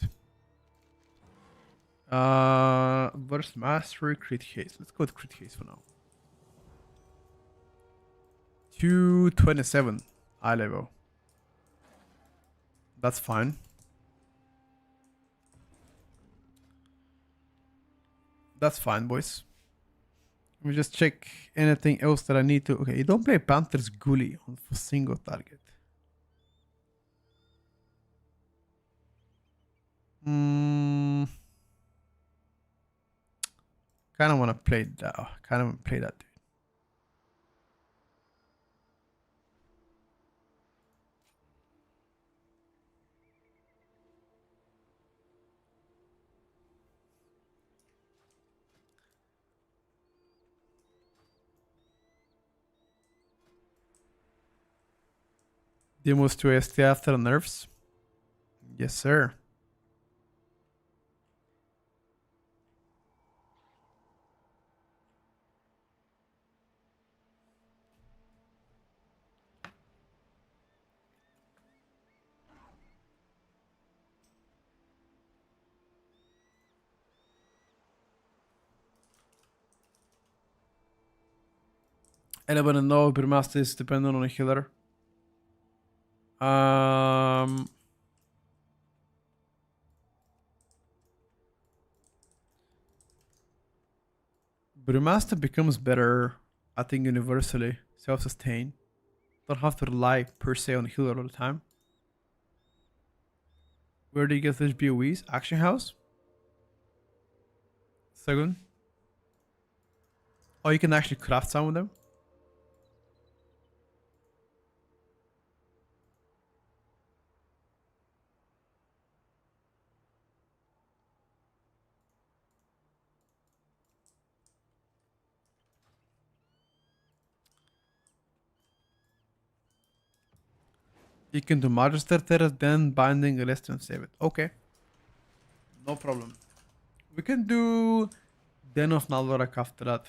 Verse mastery, crit haste. Let's go with crit haste for now. 227 eye level. That's fine. That's fine, boys. Let me just check anything else that I need to. Okay, you don't play Panther's Ghoulie on for single target. Kind of want to play that. Kind of want to play that, dude. Demos to ST after nerfs. Yes, sir. Anyone know Brewmaster is dependent on a healer? Brewmaster becomes better, I think, universally. Self-sustain. Don't have to rely per se on healer all the time. Where do you get those BOEs? Action House? Second. Oh, you can actually craft some of them. You can do Magister Terrace, then Binding, rest and save it. Okay. No problem. We can do Den of Nalvarak after that.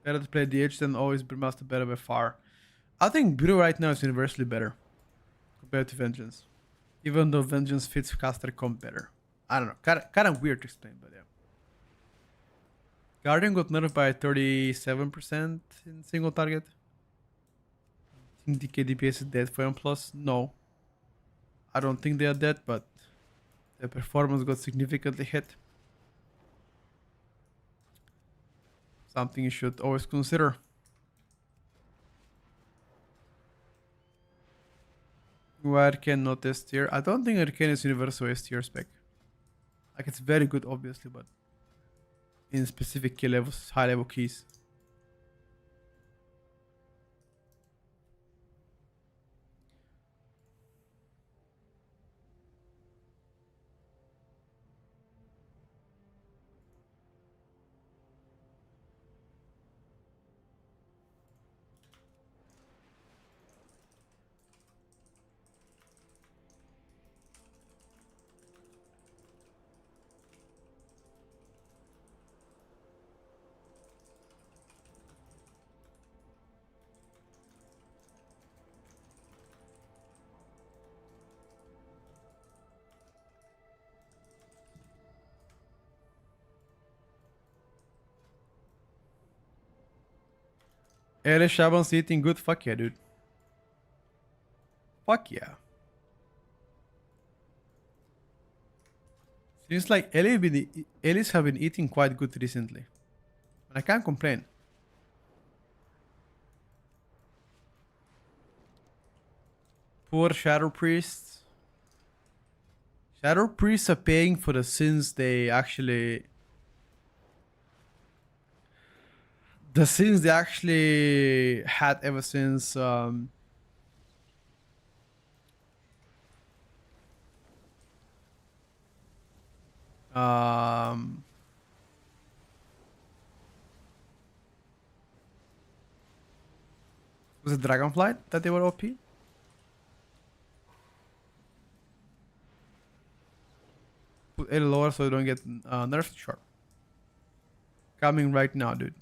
Better to play DH than always Brewmaster better by far. I think Brew right now is universally better compared to Vengeance. Even though Vengeance fits caster comp better. I don't know. Kind of weird to explain, but yeah. Guardian got nerfed by 37% in single target. I think DK DPS is dead for M+. No. I don't think they are dead, but the performance got significantly hit. Something you should always consider. Why Arcane not S tier? I don't think Arcane is universal S tier spec. Like, it's very good, obviously, but in specific key levels, high level keys. Elish Shaban's eating good. Fuck yeah, dude. Fuck yeah. Seems like Ellis have been eating quite good recently. And I can't complain. Poor Shadow Priests. Shadow Priests are paying for the sins they actually... The sins they actually had ever since... was it Dragonflight that they were OP? Put it lower so you don't get nerfed? Sure. Coming right now, dude.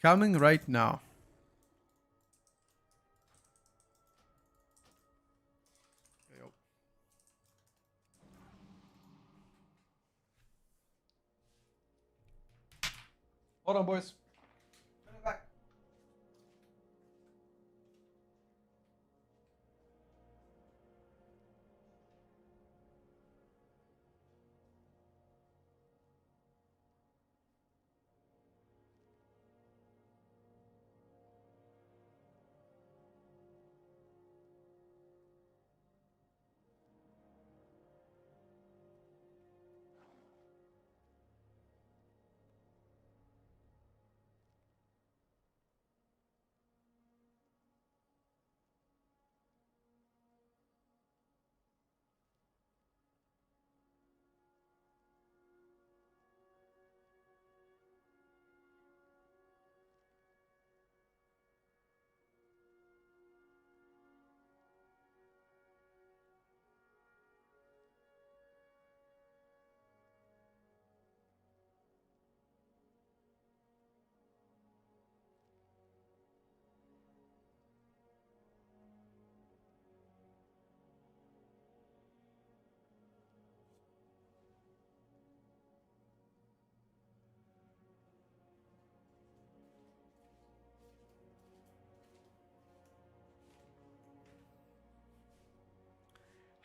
Coming right now. Hold on, boys. Back.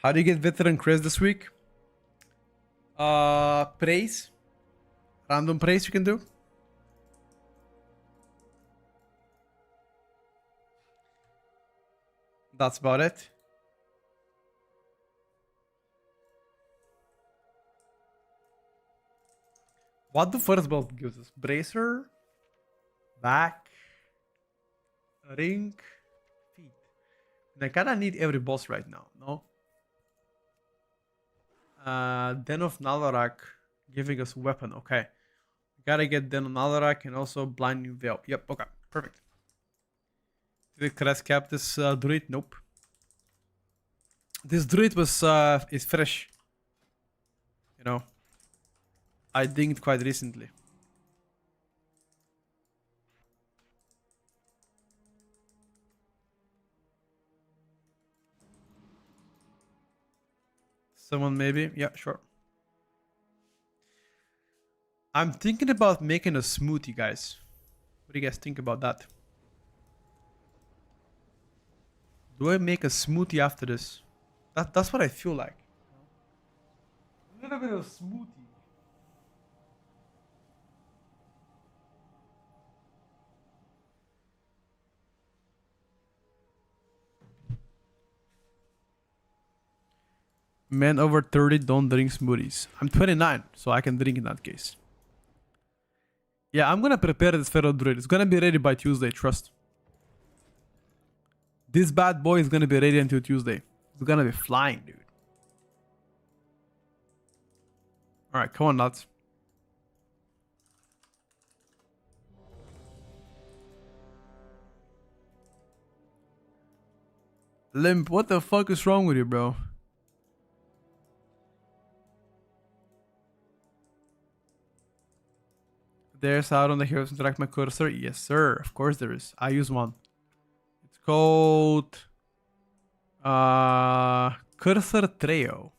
How do you get veteran Chris this week? Praise. Random praise you can do. That's about it. What the first build gives us? Bracer, back, ring, feet. And I kinda need every boss right now, no? Den of Nalarak giving us weapon, okay. Gotta get Den of Nalarak and also Blinding Veil. Yep, okay, perfect. Did Crest cap this druid? Nope. This druid was is fresh. You know. I dinged quite recently. Someone maybe? Yeah, sure. I'm thinking about making a smoothie, guys. What do you guys think about that? Do I make a smoothie after this? That's what I feel like. A little bit of smoothie. Men over 30 don't drink smoothies. I'm 29, so I can drink in that case. Yeah, I'm gonna prepare this Feral Druid. It's gonna be ready by Tuesday, trust. This bad boy is gonna be ready until Tuesday. It's gonna be flying, dude. Alright, come on, lads. Limp, what the fuck is wrong with you, bro? There's out on the heroes interact my cursor. Yes, sir. Of course there is. I use one. It's called Cursor Trio.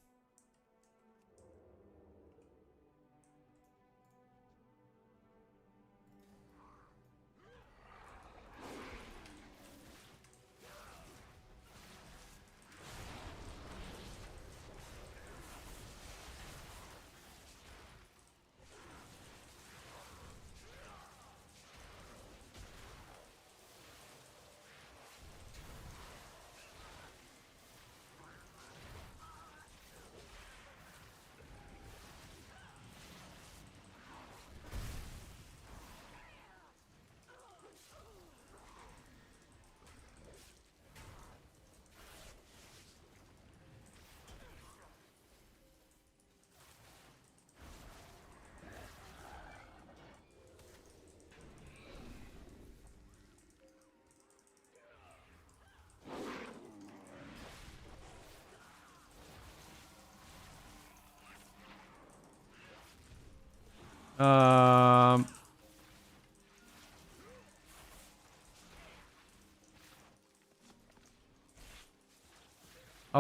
I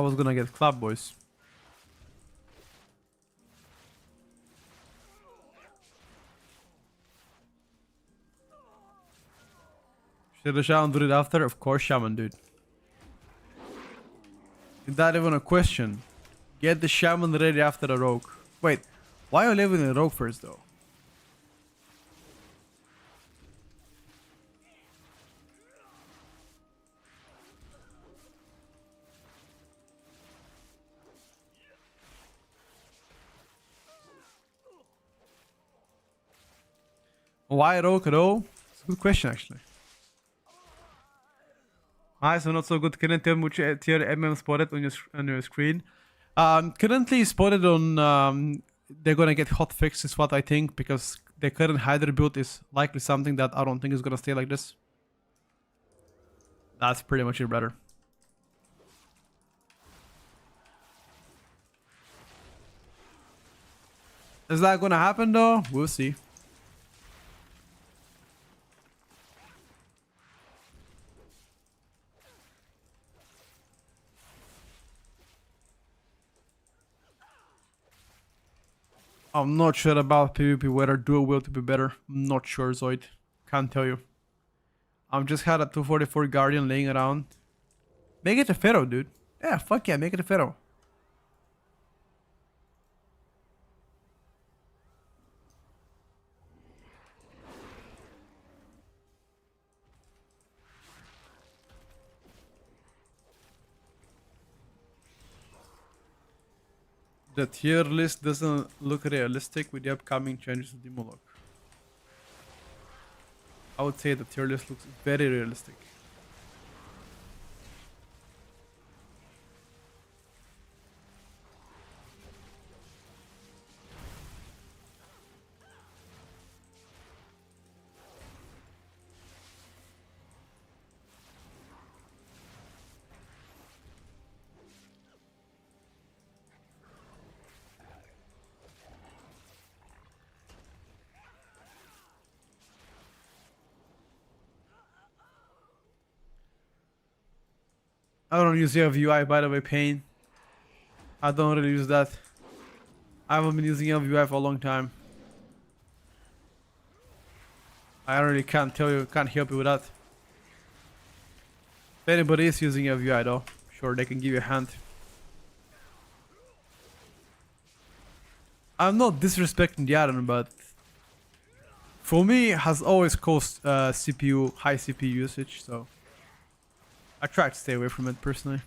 was gonna get clap, boys. Should the shaman do it after? Of course, shaman, dude. Is that even a question? Get the shaman ready after the rogue. Wait, why are you leveling the rogue first, though? Why rogue at all? It's a good question, actually. Hi, so not so good. Can you tell me which tier MM spotted on your screen? Currently spotted on. They're gonna get hotfixes, what I think, because the current Hydra build is likely something that I don't think is gonna stay like this. That's pretty much it, brother. Is that gonna happen though? We'll see. I'm not sure about PvP, whether dual wield to be better. I'm not sure, Zoid. Can't tell you. I've just had a 244 Guardian laying around. Make it a Pharaoh, dude. Yeah, fuck yeah, make it a Pharaoh. The tier list doesn't look realistic with the upcoming changes to Demolog. I would say the tier list looks very realistic. I don't use UI, by the way, Pain. I don't really use that. I haven't been using UI for a long time. I really can't tell you, can't help you with that. If anybody is using UI though, sure, they can give you a hand. I'm not disrespecting the add-on, but for me, it has always caused high CPU usage, so I try to stay away from it personally.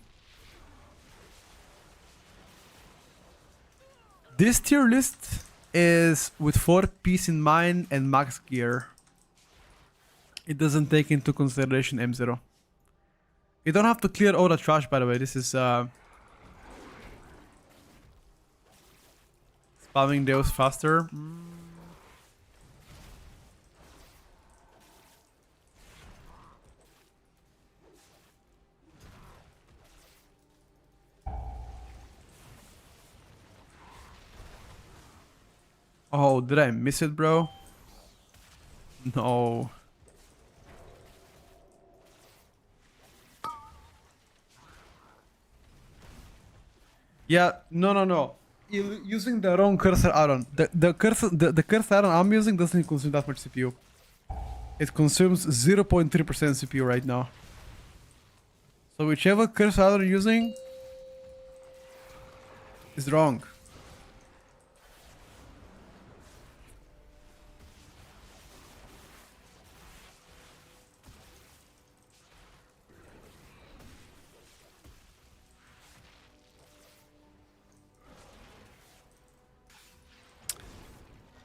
This tier list is with 4 piece in mind and max gear. It doesn't take into consideration M0. You don't have to clear all the trash, by the way. This is spamming Deus faster. Oh, did I miss it, bro? No. Yeah, no. Using the wrong cursor add-on. The cursor add-on I'm using doesn't consume that much CPU. It consumes 0.3% CPU right now. So whichever cursor add-on you're using is wrong.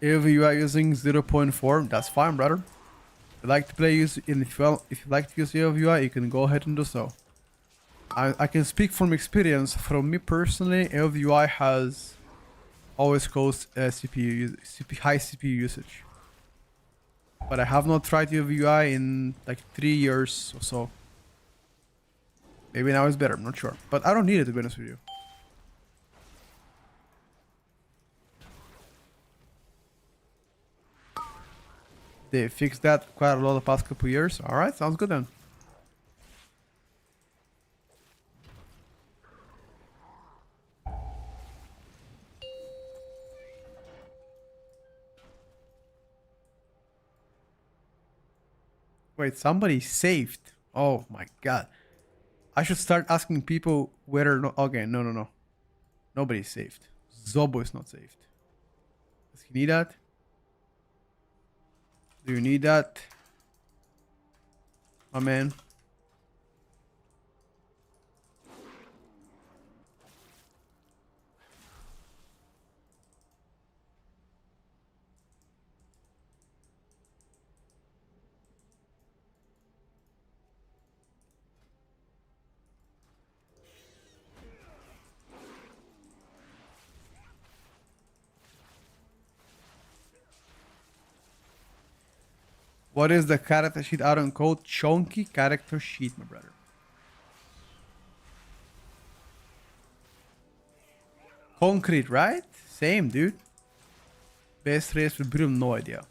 If you are using 0.4, that's fine, brother. If you like to play if you like to use AOVUI, you can go ahead and do so. I can speak from experience. From me personally, AOVUI has always caused high CPU usage. But I have not tried AOVUI in like 3 years or so. Maybe now it's better, I'm not sure. But I don't need it, to be honest with you. They fixed that quite a lot the past couple years. Alright, sounds good then. Wait, somebody saved. Oh my god. I should start asking people whether no. Okay, no. Nobody's saved. Zobo is not saved. Does he need that? Do you need that? My man. What is the character sheet add-on called? Chunky character sheet, my brother. Concrete, right? Same, dude. Best race with Brim, no idea.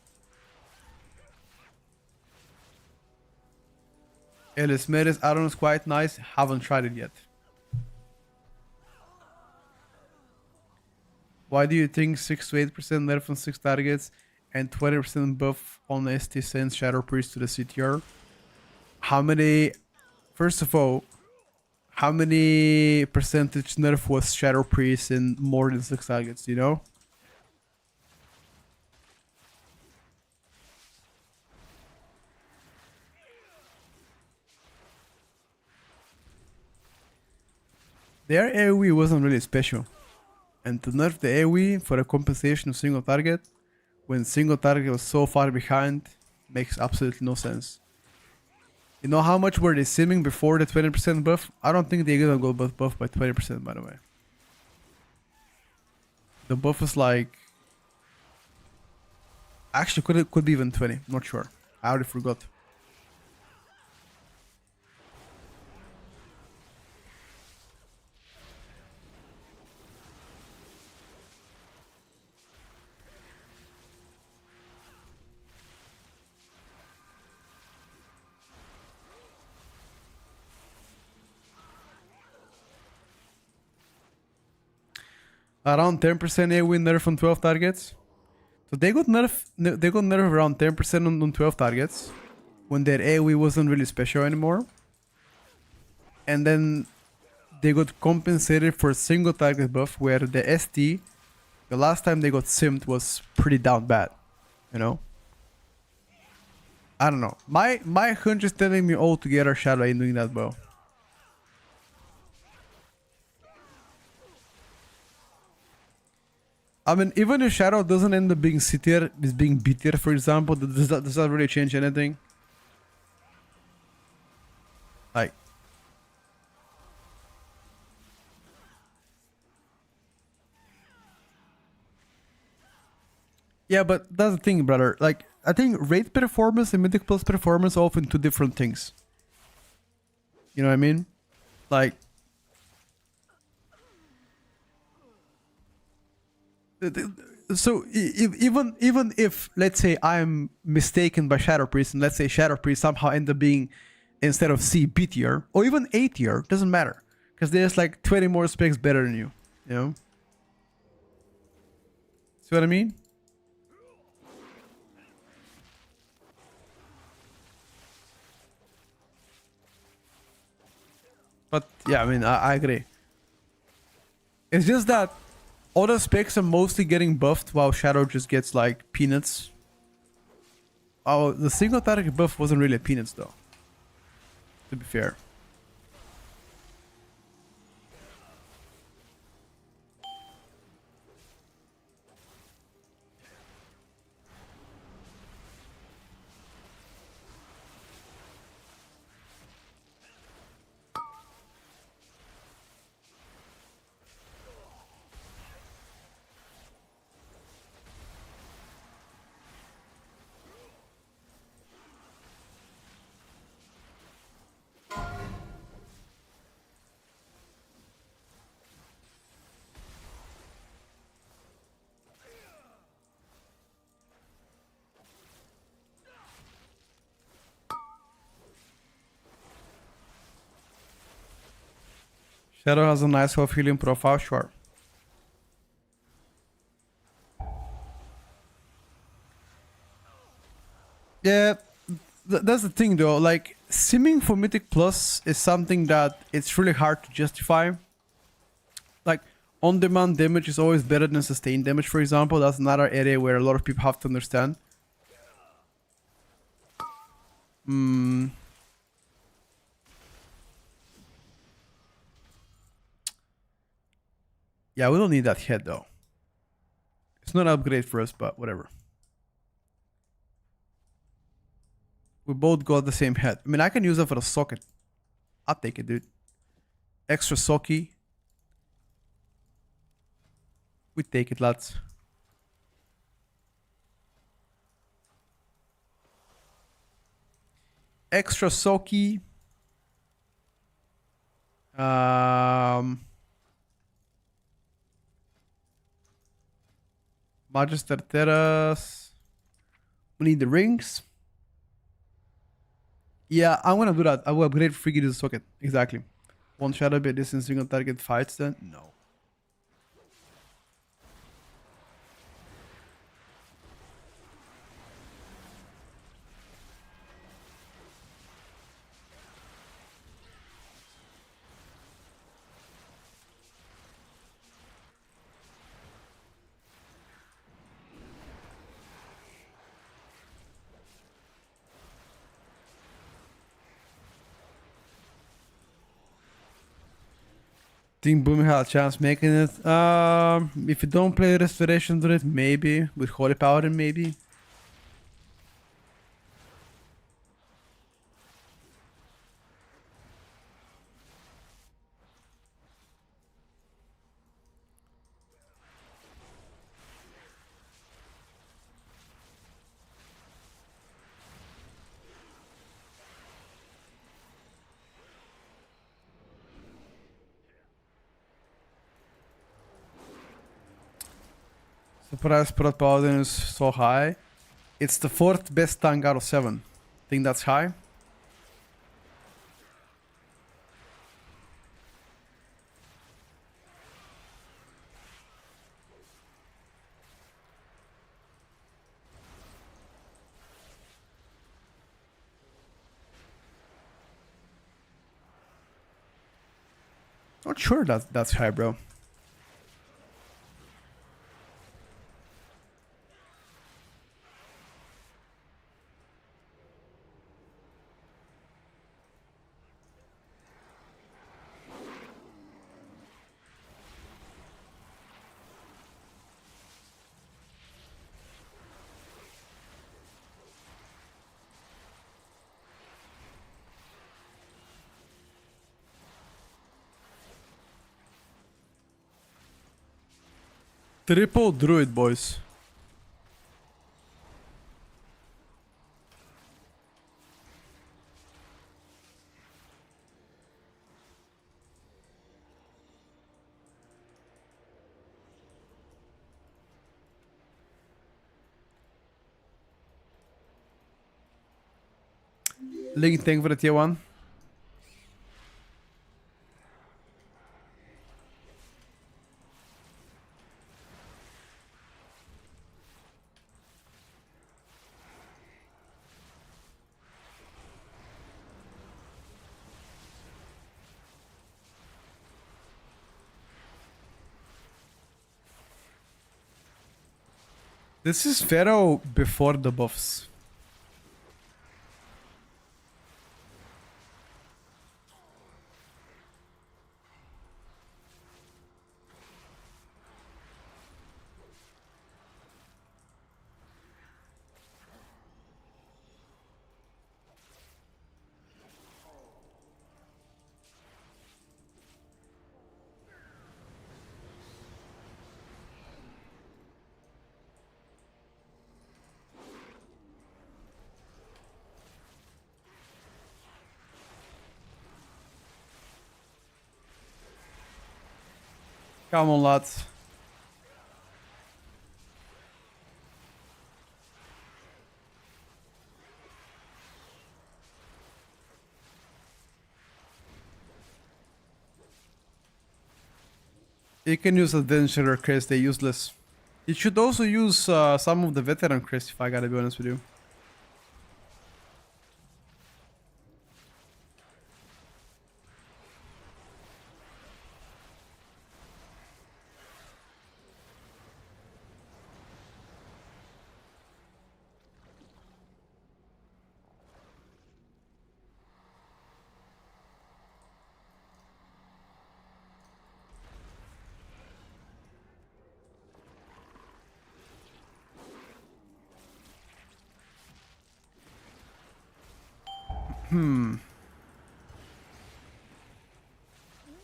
Ellis Meris add-on is quite nice. Haven't tried it yet. Why do you think 6 to 8% nerf on 6 targets and 20% buff on ST sends Shadow Priest to the CTR? How many... First of all, how many percentage nerf was Shadow Priest in more than 6 targets, you know? Their AoE wasn't really special. And to nerf the AoE for a compensation of single target, when single target was so far behind, makes absolutely no sense. You know how much were they simming before the 20% buff? I don't think they're gonna go buff by 20%, by the way. The buff is like... Actually, could be even 20. Not sure. I already forgot. Around 10% AoE nerf on 12 targets. So they got nerf around 10% on 12 targets when their AoE wasn't really special anymore. And then they got compensated for a single target buff where the ST, the last time they got simmed was pretty down bad, you know? I don't know. My hunch is telling me altogether Shadow ain't doing that well. I mean, even if Shadow doesn't end up being C tier, is being B tier, for example, does that really change anything? Like, yeah, but that's the thing, brother. Like, I think raid performance and Mythic Plus performance are often two different things. You know what I mean? Like, so even if, let's say, I'm mistaken by Shadow Priest, and let's say Shadow Priest somehow end up being, instead of C, B tier, or even A tier, doesn't matter. Because there's like 20 more specs better than you know? See what I mean? But yeah, I mean, I agree. It's just that other specs are mostly getting buffed while Shadow just gets like peanuts. Oh, the single target buff wasn't really peanuts though, to be fair. Shadow has a nice health healing profile, sure. Yeah, that's the thing though. Like, simming for Mythic Plus is something that it's really hard to justify. Like, on-demand damage is always better than sustained damage, for example. That's another area where a lot of people have to understand. Yeah, we don't need that head though. It's not an upgrade for us, but whatever. We both got the same head. I mean, I can use it for the socket. I'll take it, dude. Extra socky. We take it, lads. Extra socky. Magister Terras. We need the rings. Yeah, I'm gonna do that. I will upgrade Freaky to the socket. Exactly. One shadow bit distance single target fights then? No. think Boom had a chance making it. If you don't play Restoration with it, maybe. With Holy Paladin, maybe. Surprise Prot Paladin is so high. It's the 4th best tank out of 7. Think that's high? Not sure that's high, bro. Triple Druid, boys. Link thing for the tier 1. This is Pharaoh before the buffs. Come on, lads. You can use Adventurer Crest, they're useless. You should also use some of the Veteran Crest, if I gotta be honest with you.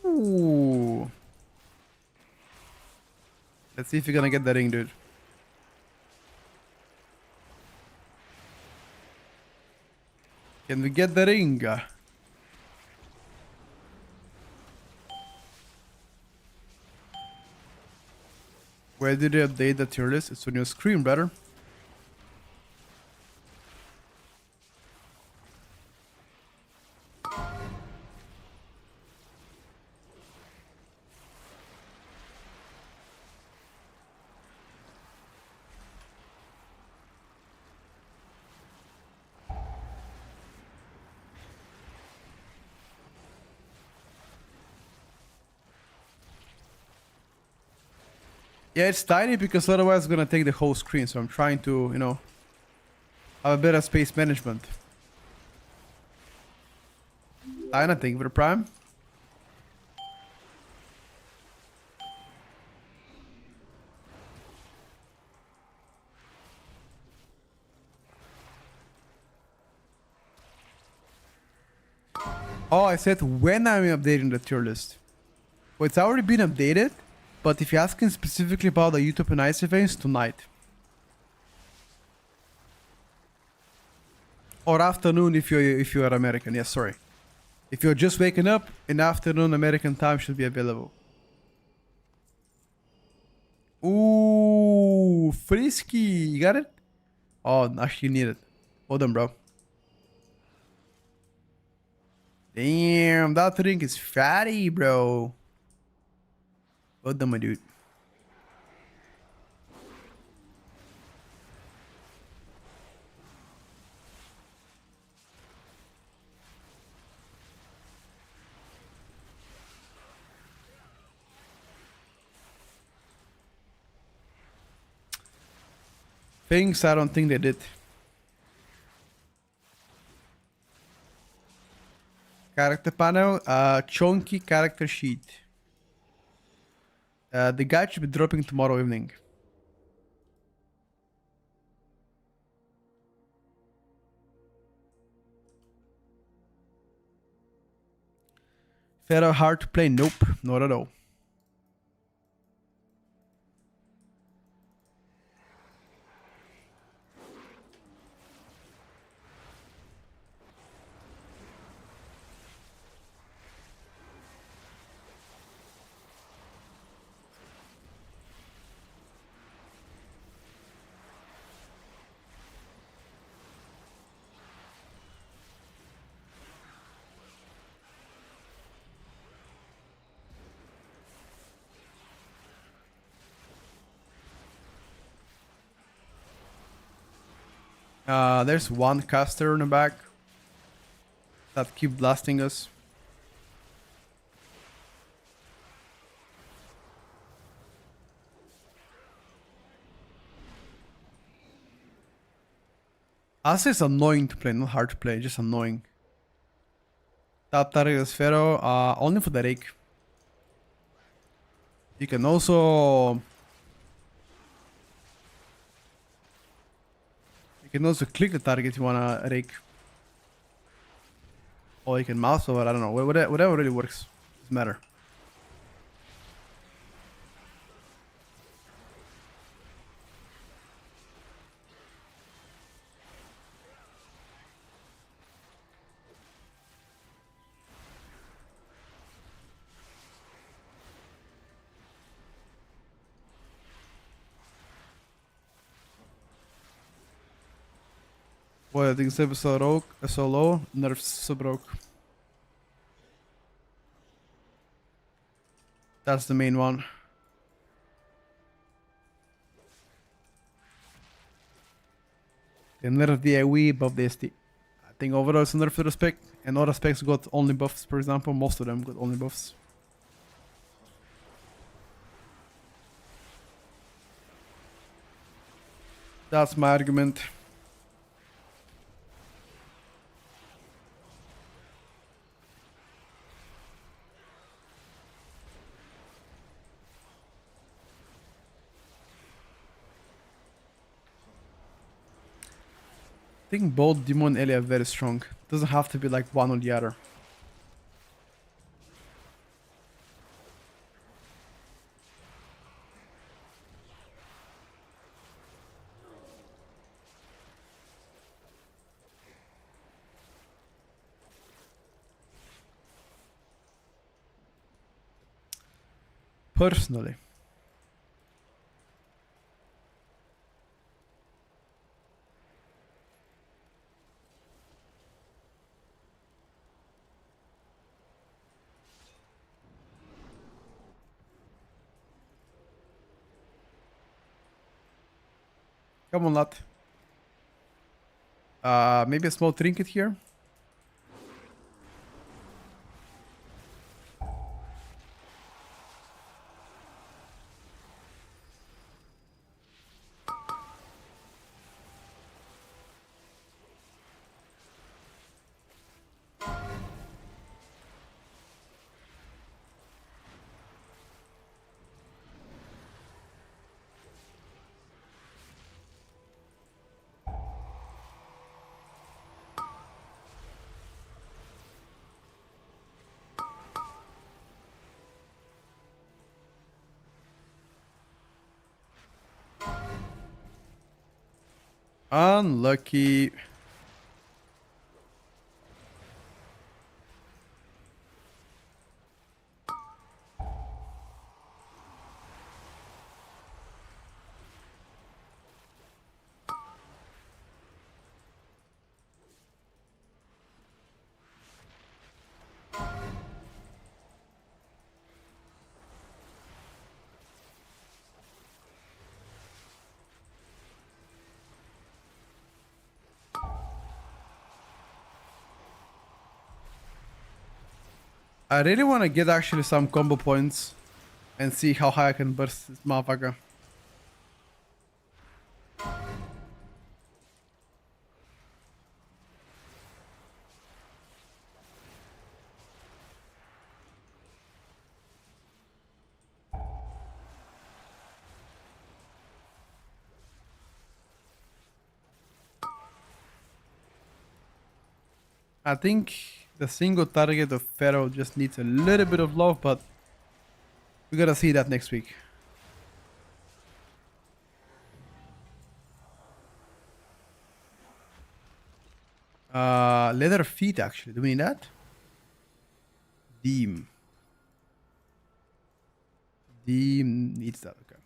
Ooh. Let's see if you're gonna get the ring, dude. Can we get the ring? Where did you update the tier list? It's on your screen, brother. Yeah, it's tiny because otherwise it's gonna take the whole screen. So I'm trying to, you know, have a better space management. Tiny thing for the prime. Oh, I said when I'm updating the tier list. Well, it's already been updated, but if you're asking specifically about the YouTube and Ice events, tonight. Or afternoon if you're American. Yes, sorry. If you're just waking up, in afternoon American time should be available. Ooh, Frisky. You got it? Oh, actually you need it. Hold on, bro. Damn, that drink is fatty, bro. Well done, my dude. Things I don't think they did. Character panel, chunky character sheet. The guide should be dropping tomorrow evening. Pharaoh hard to play? Nope, not at all. There's one caster in the back that keep blasting us. Asa is annoying to play, not hard to play, just annoying. Top target is Pharaoh, only for the rake. You can also click the target if you wanna rake. Or you can mouse over, I don't know, whatever really works. Doesn't matter. Well, I think Sub is so low, nerfs so broke. That's the main one. They nerfed the AoE buff the ST. I think overall it's a nerf to respect, and other specs got only buffs, for example. Most of them got only buffs. That's my argument. I think both Demo and Ellie are very strong. Doesn't have to be like one or the other. Personally. Come on, lad. Maybe a small trinket here. Unlucky. I really want to get actually some combo points and see how high I can burst this motherfucker. I think the single target of Pharaoh just needs a little bit of love, but we gotta see that next week. Leather feet actually. Do we need that? Deem. Deem needs that. Okay.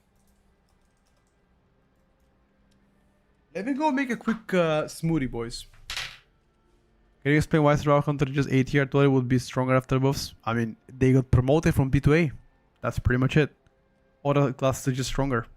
Let me go make a quick smoothie, boys. Can you explain why Survival Hunter just A tier? I thought it would be stronger after buffs. I mean, they got promoted from B to A. That's pretty much it. Other classes are just stronger.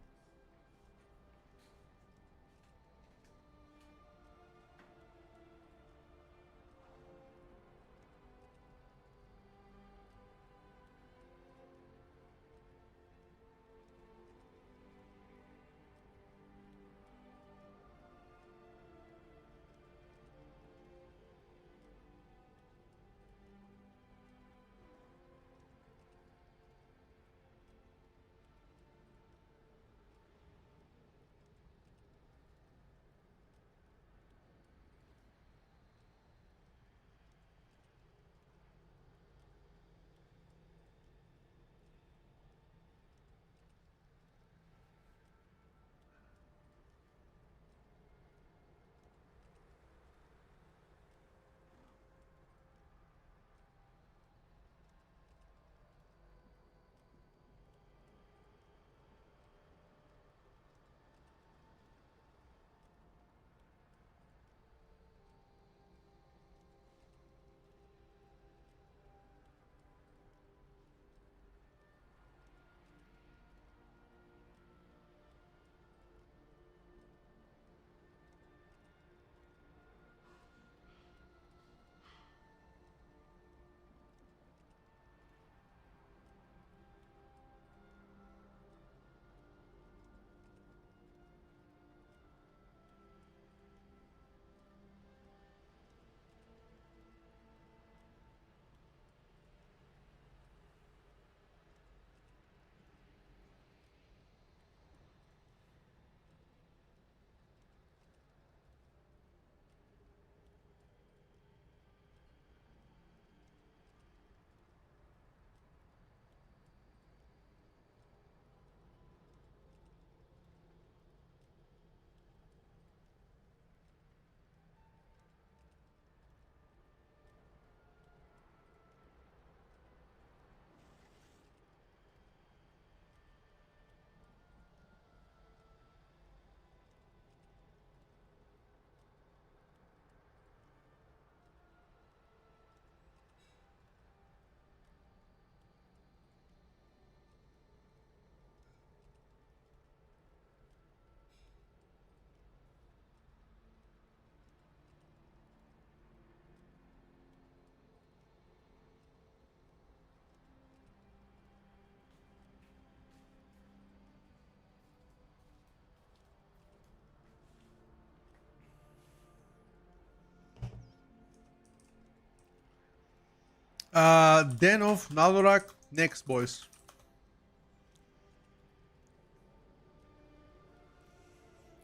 Den of Nalorak next, boys.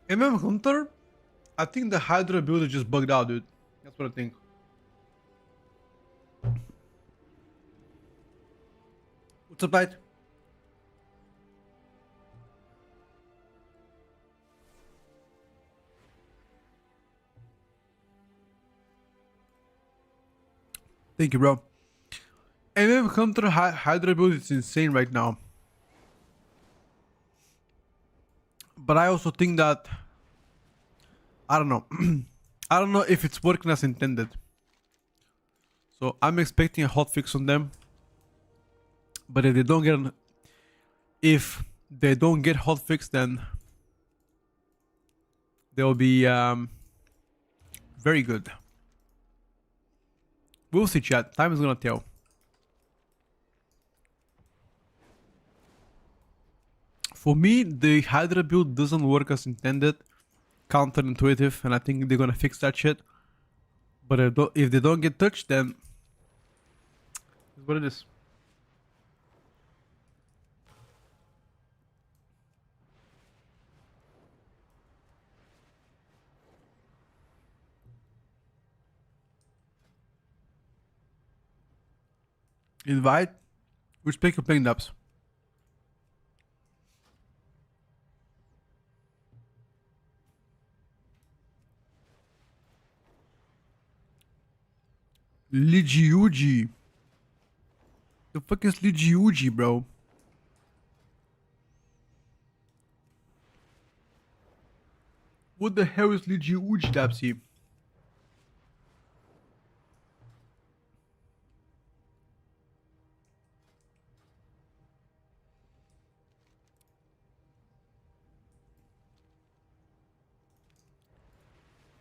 Hunter, I think the Hydra build is just bugged out, dude. That's what I think. What's up, mate? Thank you, bro. And then we come to the Hydra build. It's insane right now. But I also think that I don't know. I don't know if it's working as intended. So I'm expecting a hotfix on them. But if they don't get hotfix, then they'll be very good. We'll see, chat. Time is gonna tell. For me, the Hydra build doesn't work as intended. Counterintuitive, and I think they're gonna fix that shit. But if they don't get touched, then it's what it is. Invite. Which pick you're playing dubs? Ligiuji. The fuck is Ligiuji, bro? What the hell is Ligiuji, Dapsy?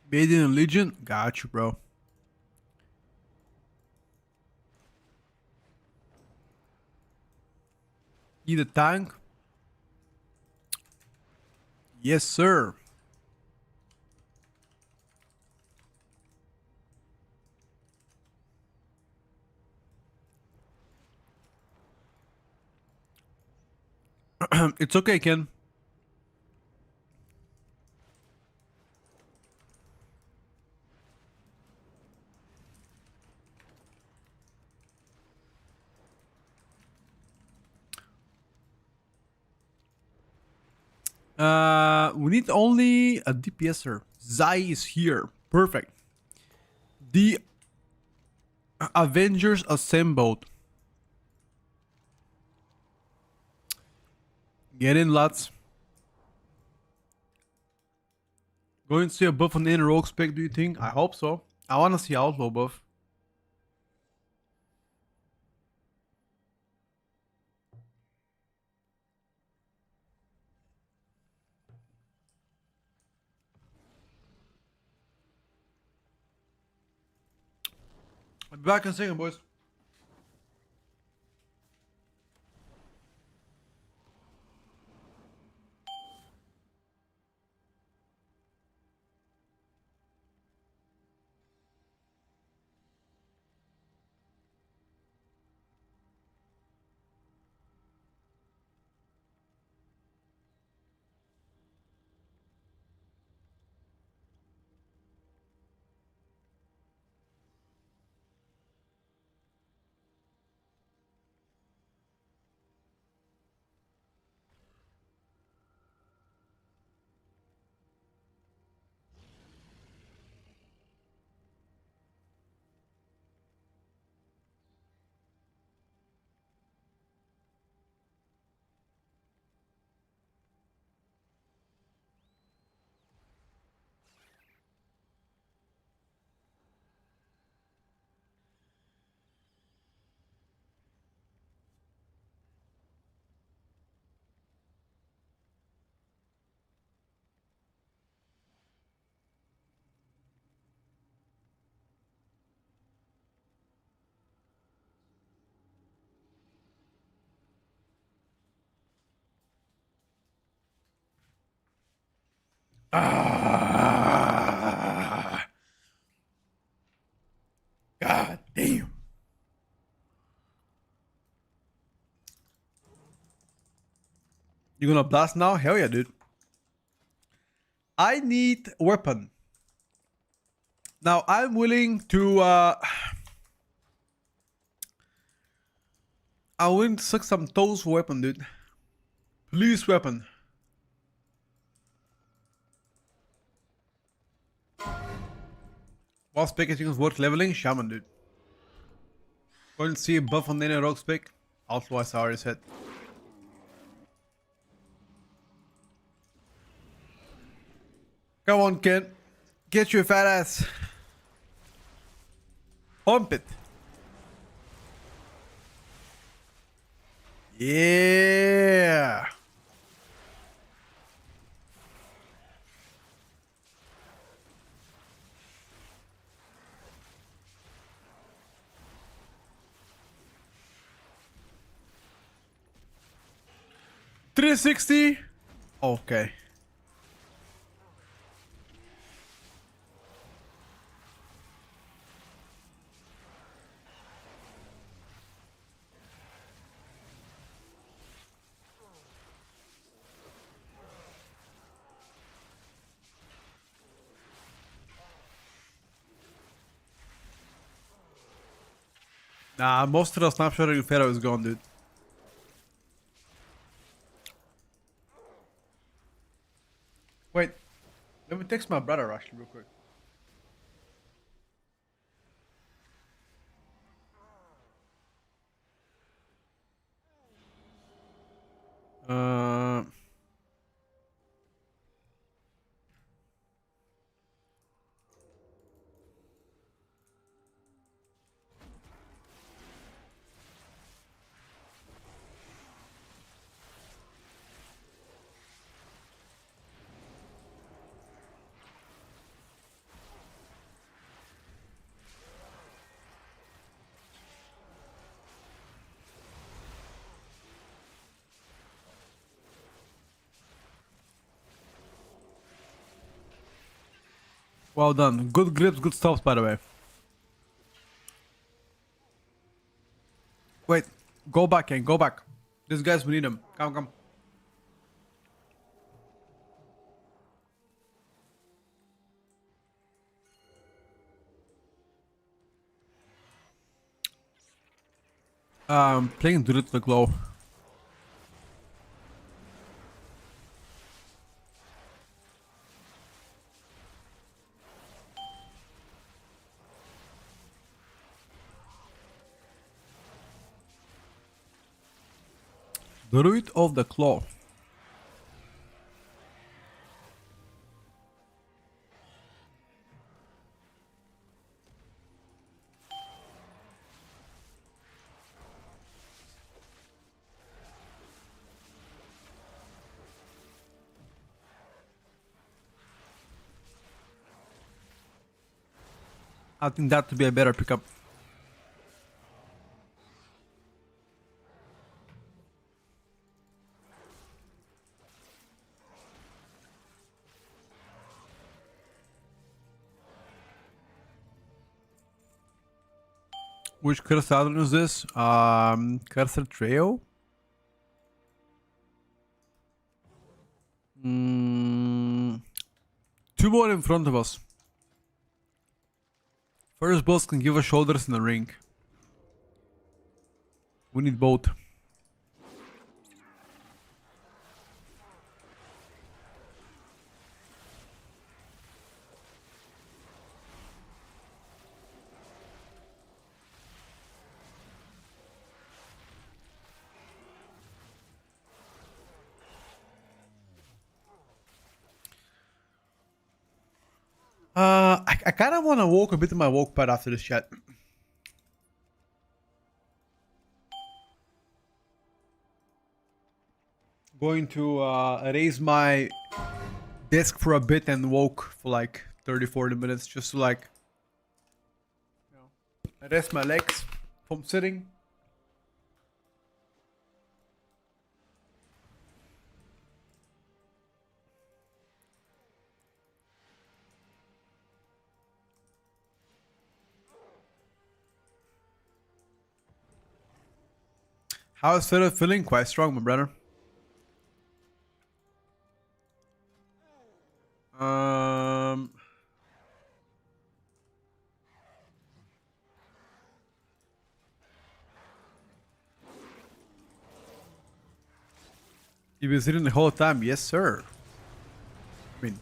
Made in Legion? Got you, bro. Need a tank? Yes, sir. It's okay, Ken. We need only a DPSer. Zai is here. Perfect. The Avengers assembled. Get in, lads. Going to see a buff on the inner rogue spec, do you think? I hope so. I want to see outlaw buff. I'll be back in a second, boys. Ah, God damn. You gonna blast now? Hell yeah, dude. I need a weapon. Now I'm willing to I'm willing to suck some toes for weapon, dude. Please weapon. While speculating is worth leveling, shaman, dude. Going to see buff on any rogues pick. Also, I saw his hit. Come on, kid. Get your fat ass. Pump it. Yeah. $360. Okay. Nah, most of the snapshot in Pharaoh is gone, dude. Wait, let me text my brother actually real quick. Uh, well done. Good grips, good stops, by the way. Wait, go back, Ken. Go back. These guys, we need them. Come, come. Playing Druid to the glow. Druid of the Claw. I think that would be a better pickup. Which cursor island is this? Cursor Trail? Two more in front of us. First boss can give us shoulders in the ring. We need both. I kind of want to walk a bit in my walk pad after this chat. Going to raise my desk for a bit and walk for like 30-40 minutes just to like, you know, rest my legs from sitting. How is Philip feeling? Quite strong, my brother. You've been sitting the whole time? Yes, sir. I mean,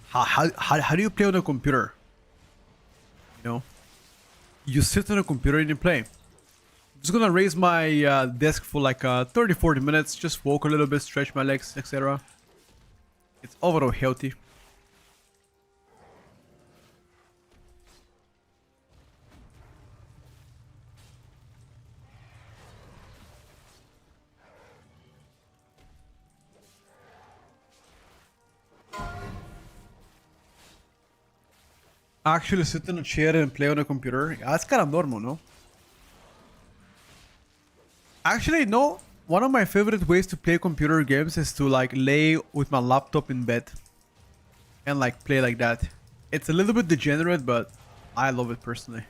how do you play on a computer? You know? You sit on a computer and you play. Just gonna raise my desk for like 30-40 minutes. Just walk a little bit, stretch my legs, etc. It's overall healthy. Actually sit in a chair and play on a computer. That's kind of normal, no? Actually, no. One of my favorite ways to play computer games is to like lay with my laptop in bed and like play like that. It's a little bit degenerate, but I love it personally.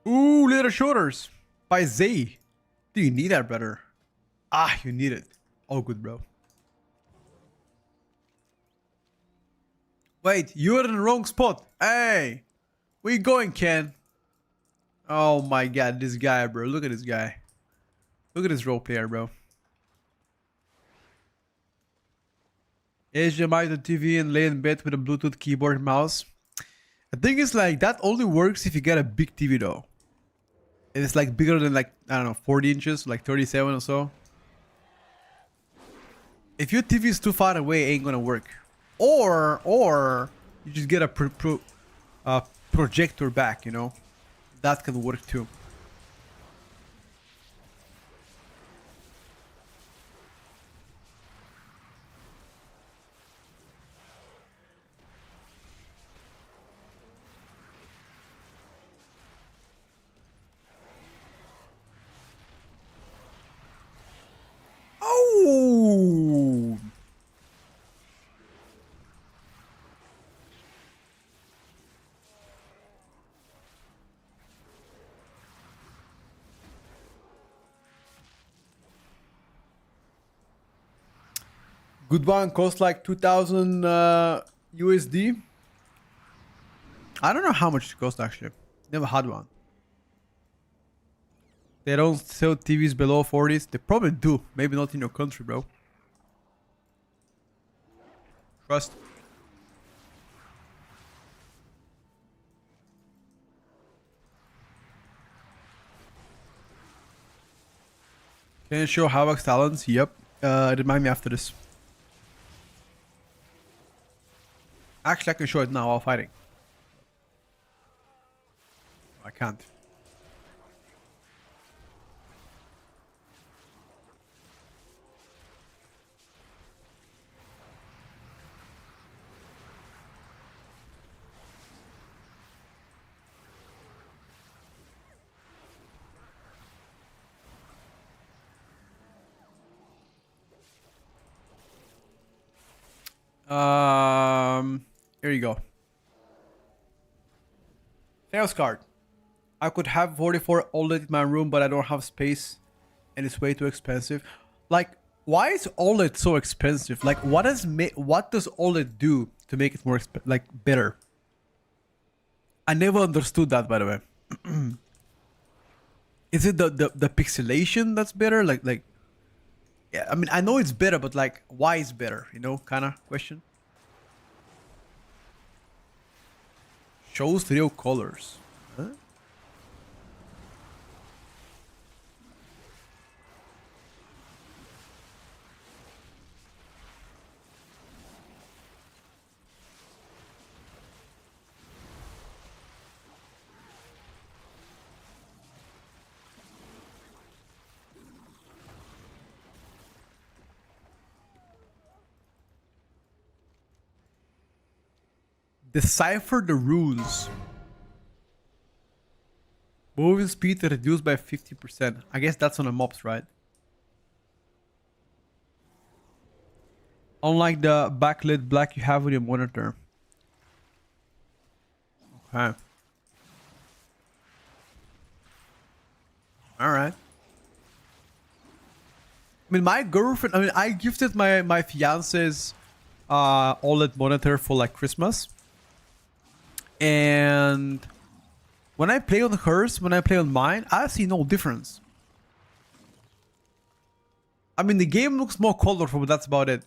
Ooh, leather shoulders by Zay. Do you need that, brother? Ah, you need it. All good, bro. Wait, you're in the wrong spot. Hey, where you going, Ken? Oh my god, this guy, bro. Look at this guy. Look at this role player, bro. HDMI to TV and lay in bed with a Bluetooth keyboard and mouse. The thing is, like, that only works if you get a big TV, though. It's like bigger than like, I don't know, 40 inches, like 37 or so. If your TV is too far away, it ain't gonna work. Or you just get a projector back, you know. That can work too. Oh! Good one costs like 2000 USD. I don't know how much it costs actually. Never had one. They don't sell TVs below 40s. They probably do. Maybe not in your country, bro. Trust. Can you show Havok's talents? Yep. Remind me after this. Actually, I can show it now while fighting. I can't. Here you go. Sales card. I could have 44 OLED in my room, but I don't have space, and it's way too expensive. Like, why is OLED so expensive? Like, what does OLED do to make it more better? I never understood that, by the way. Is it the pixelation that's better? Like, yeah. I mean, I know it's better, but like, why is better? You know, kind of question. Shows real colors. Huh? Decipher the rules. Moving speed reduced by 50%. I guess that's on the mobs, right? Unlike the backlit black you have on your monitor. Okay. All right. I mean, my girlfriend. I mean, I gifted my fiance's OLED monitor for like Christmas, and when I play on hers, when I play on mine, I see no difference. I mean, the game looks more colorful, but that's about it.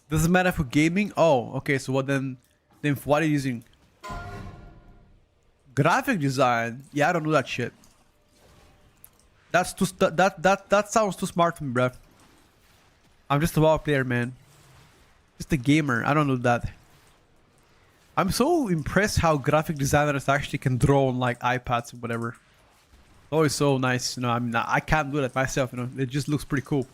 Doesn't matter for gaming. Oh, okay. So what then? Then what are you using? Graphic design. Yeah, I don't do that shit. That's too that sounds too smart for me, bruh. I'm just a WoW player, man. Just a gamer. I don't do that. I'm so impressed how graphic designers actually can draw on like iPads and whatever. Always so nice, you know. I mean, I can't do that myself, you know. It just looks pretty cool.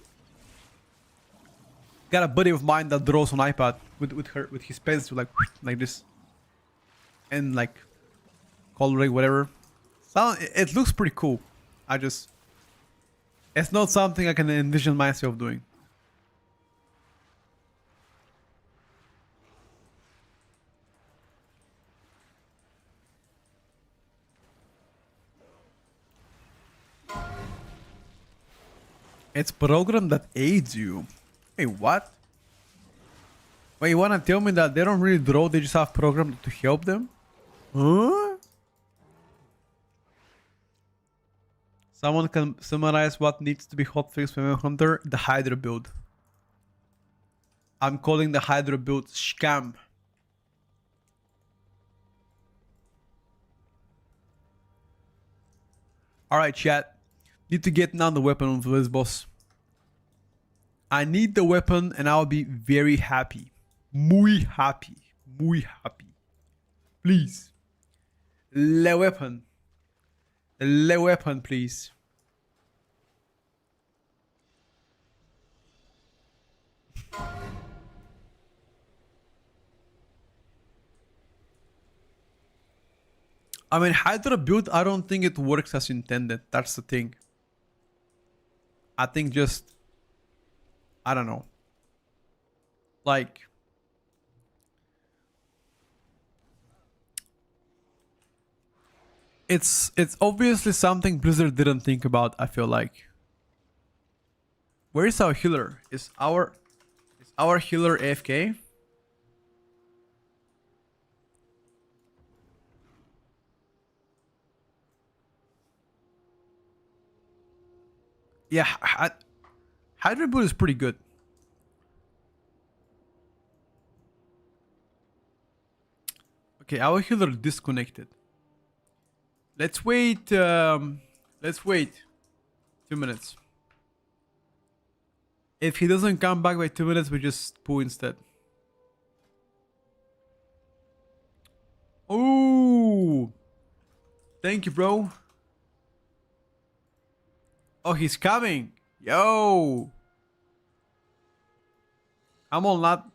Got a buddy of mine that draws on iPad with his pencil like this, and like coloring whatever. So it looks pretty cool. It's not something I can envision myself doing. It's program that aids you. Wait, what? Wait, you wanna tell me that they don't really draw, they just have program to help them? Huh? Someone can summarize what needs to be hotfixed when Hunter? The Hydra build. I'm calling the Hydra build scam. Alright, chat. Need to get now the weapon for this boss. I need the weapon and I'll be very happy. Muy happy. Muy happy. Please. Le weapon. Le weapon, please. I mean, Hydra build, I don't think it works as intended. That's the thing. I think just... I don't know. Like... It's obviously something Blizzard didn't think about, I feel like. Where is our healer? Is our healer AFK? Yeah, Hydra build is pretty good. Okay, our healer disconnected. Let's wait. Let's wait 2 minutes. If he doesn't come back by 2 minutes, we just pull instead. Oh, thank you, bro. Oh, he's coming. Yo, I'm all not.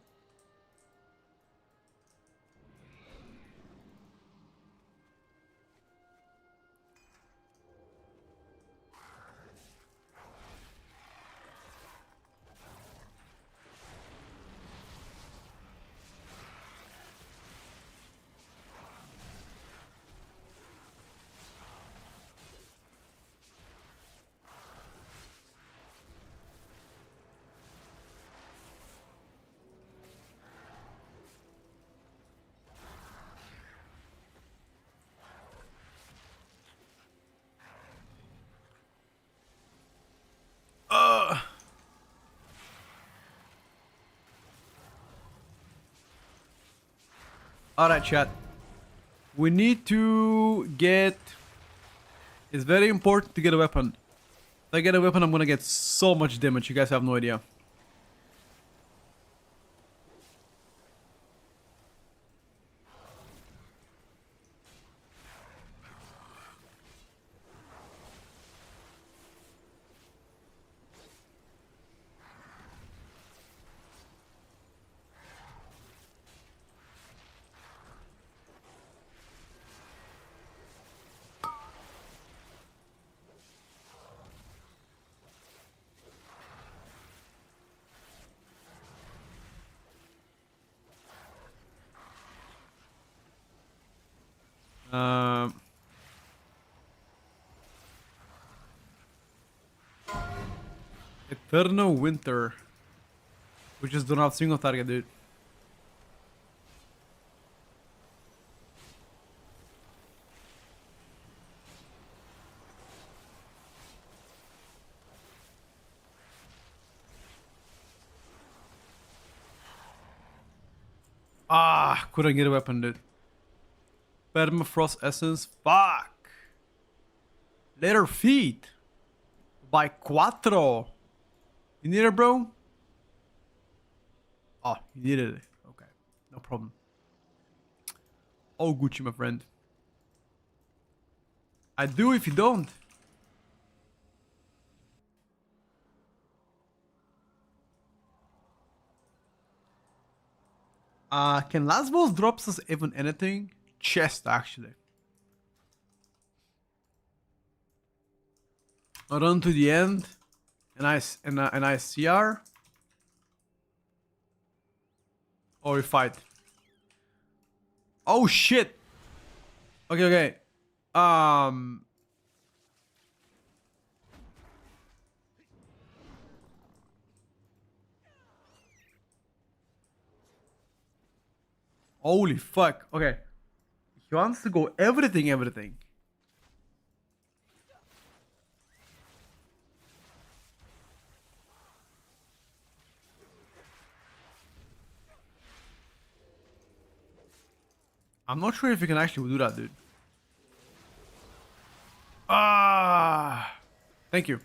Alright, chat. We need to get... It's very important to get a weapon. If I get a weapon, I'm gonna get so much damage. You guys have no idea. Eternal Winter. We just don't have single target, dude. Ah, couldn't get a weapon, dude. Permafrost Essence. Fuck. Leather Feet. By Quattro. You need it, bro? Oh, you needed it. Okay. No problem. Oh, Gucci, my friend. I do if you don't. Can last boss drops us even anything? Chest, actually. I run to the end, and I CR, or we fight. Oh shit. Okay, okay. Holy fuck. Okay. He wants to go everything, everything. I'm not sure if you can actually do that, dude. Ah. Thank you.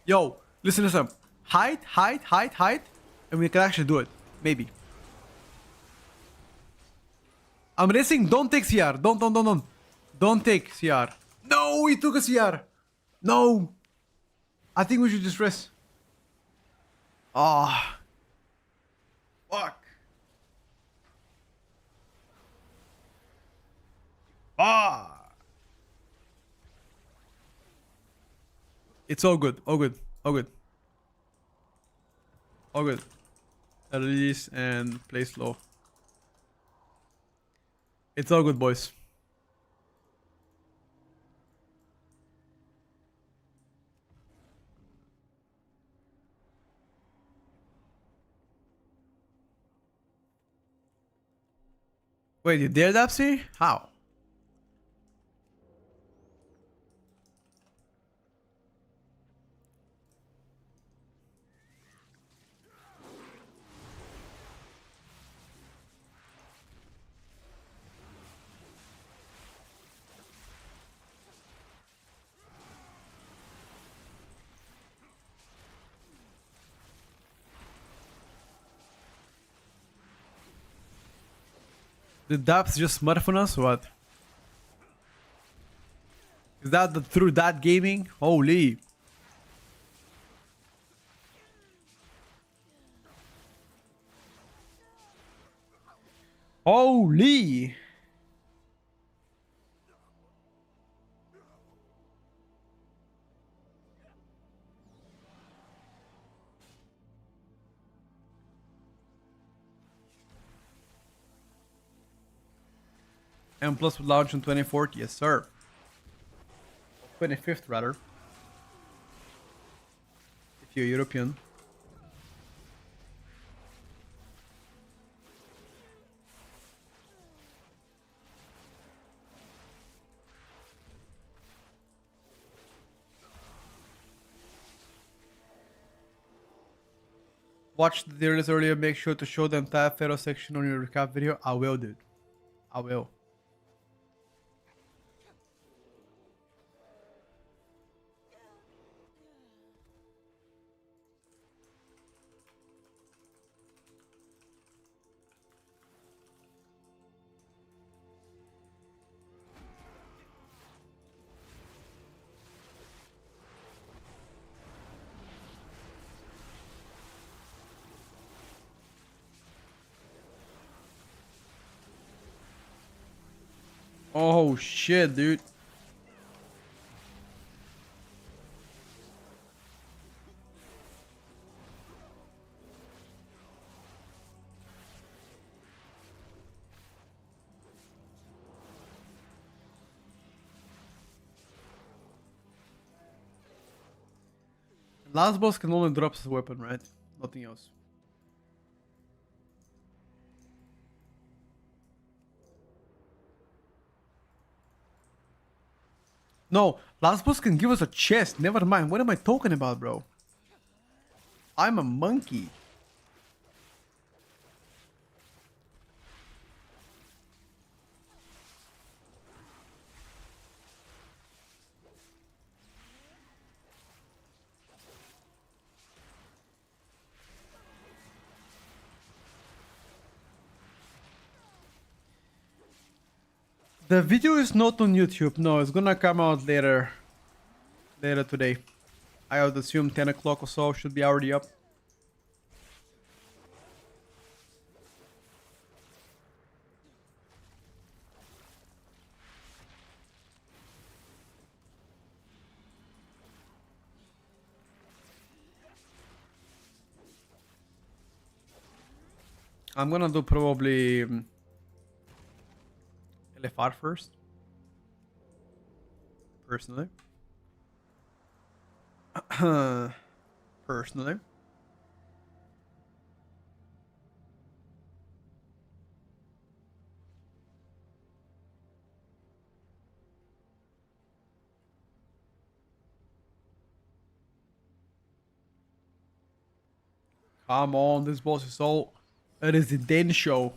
Yo, listen, listen. Hide, hide, hide, hide. And we can actually do it. Maybe. I'm racing. Don't take CR. Don't. Don't take CR. No, he took a CR. No. I think we should just rest. Ah. Fuck. Ah. It's all good. All good. All good. All good. Release and play slow. It's all good, boys. Wait, you dare Dapsy? How? Did Daps just smurf on us? What? Is that through that gaming? Holy. Holy. And plus will launch on 24th, yes sir. 25th rather. If you're European. Watch the tier list earlier, make sure to show the entire Pharaoh section on your recap video. I will, dude. I will. Oh shit, dude. Last boss can only drop as a weapon, right? Nothing else. No, last boss can give us a chest. Never mind. What am I talking about, bro? I'm a monkey. The video is not on YouTube. No, it's gonna come out later. Later today. I would assume 10 o'clock or so should be already up. I'm gonna do probably LFR first. Personally. Personally. Come on, this boss is so... It is the Den show.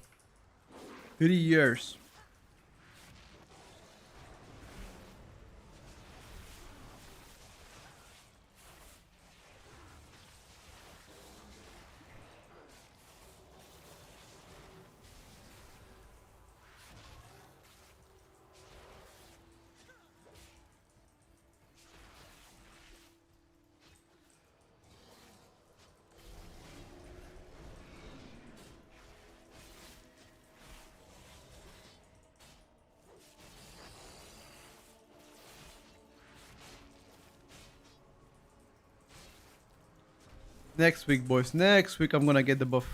3 years. Next week, boys. Next week, I'm gonna get the buff.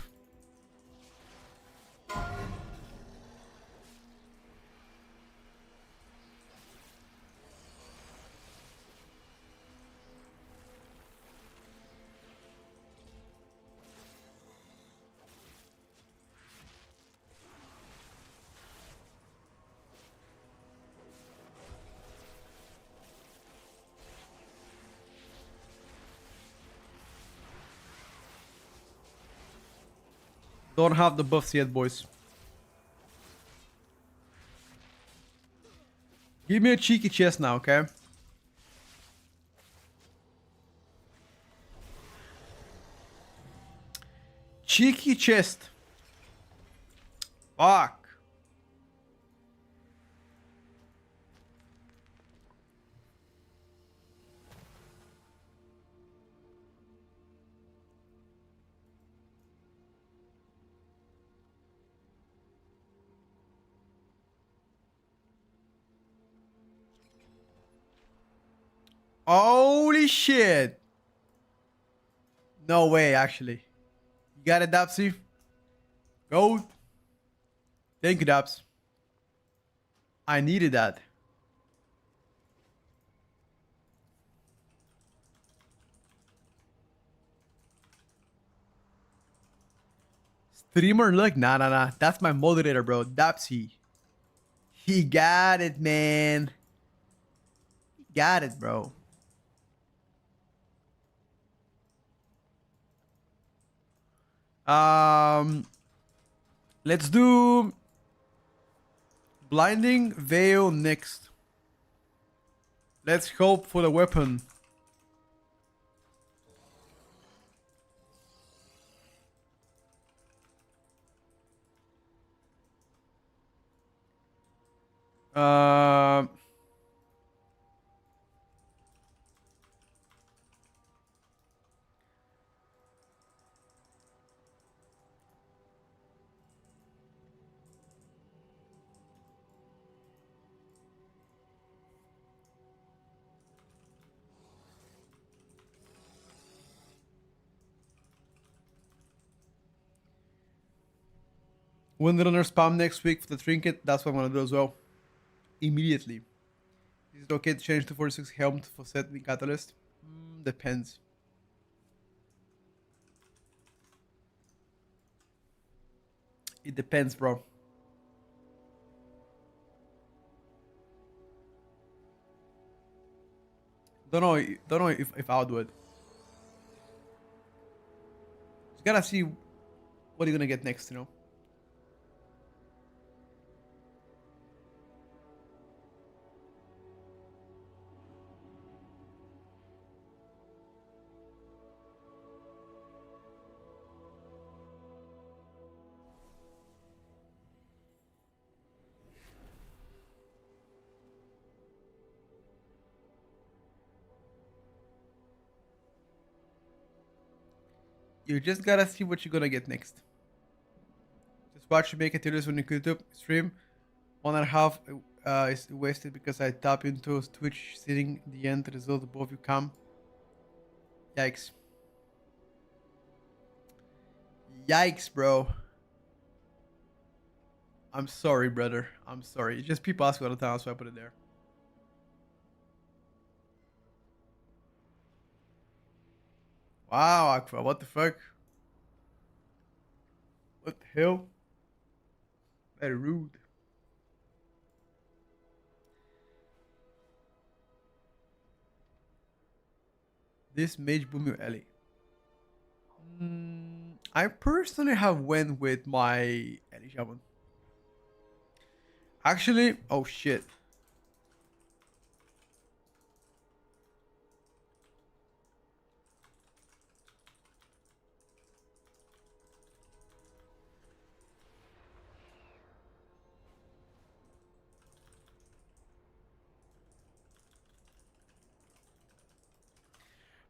Don't have the buffs yet, boys. Give me a cheeky chest now, okay? Cheeky chest. Fuck. Holy shit. No way, actually. You got it, Dapsy? Go. Thank you, Daps. I needed that. Streamer look? Nah. That's my moderator, bro. Dapsy. He got it, man. He got it, bro. Let's do Blinding Veil next. Let's hope for the weapon. Windrunner spam next week for the trinket. That's what I'm gonna do as well. Immediately. Is it okay to change to 46 helm for set with catalyst? Depends. It depends, bro. Don't know if I'll do it. Just gotta see what you're gonna get next, you know. You just gotta see what you're gonna get next. Just watch me make a Tierlist on the YouTube stream. 1.5 is wasted because I tap into Twitch sitting the end result above you come. Yikes. Yikes, bro. I'm sorry, brother. I'm sorry. It's just people ask all the time, so I put it there. Wow, Aqua, what the fuck? What the hell? Very rude. This mage boom your alley. I personally have went with my alley shaman. Actually, oh shit.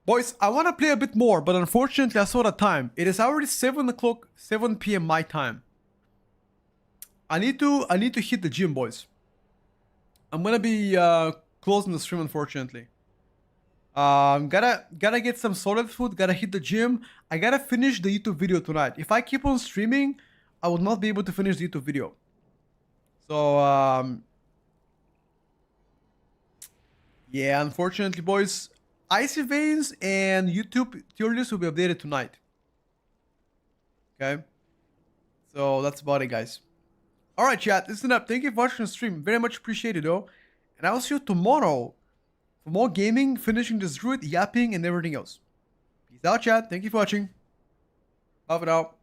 Boys, I want to play a bit more, but unfortunately I saw the time. It is already 7 o'clock, 7 p.m. my time. I need to hit the gym, boys. I'm gonna be closing the stream, unfortunately. Gotta get some solid food, gotta hit the gym. I gotta finish the YouTube video tonight. If I keep on streaming, I will not be able to finish the YouTube video. So, yeah, unfortunately, boys, Icy Veins and YouTube tier list will be updated tonight. Okay? So, that's about it, guys. Alright, chat, listen up. Thank you for watching the stream. Very much appreciated, though. And I'll see you tomorrow for more gaming, finishing this druid, yapping, and everything else. Peace out, chat. Thank you for watching. Bye for now.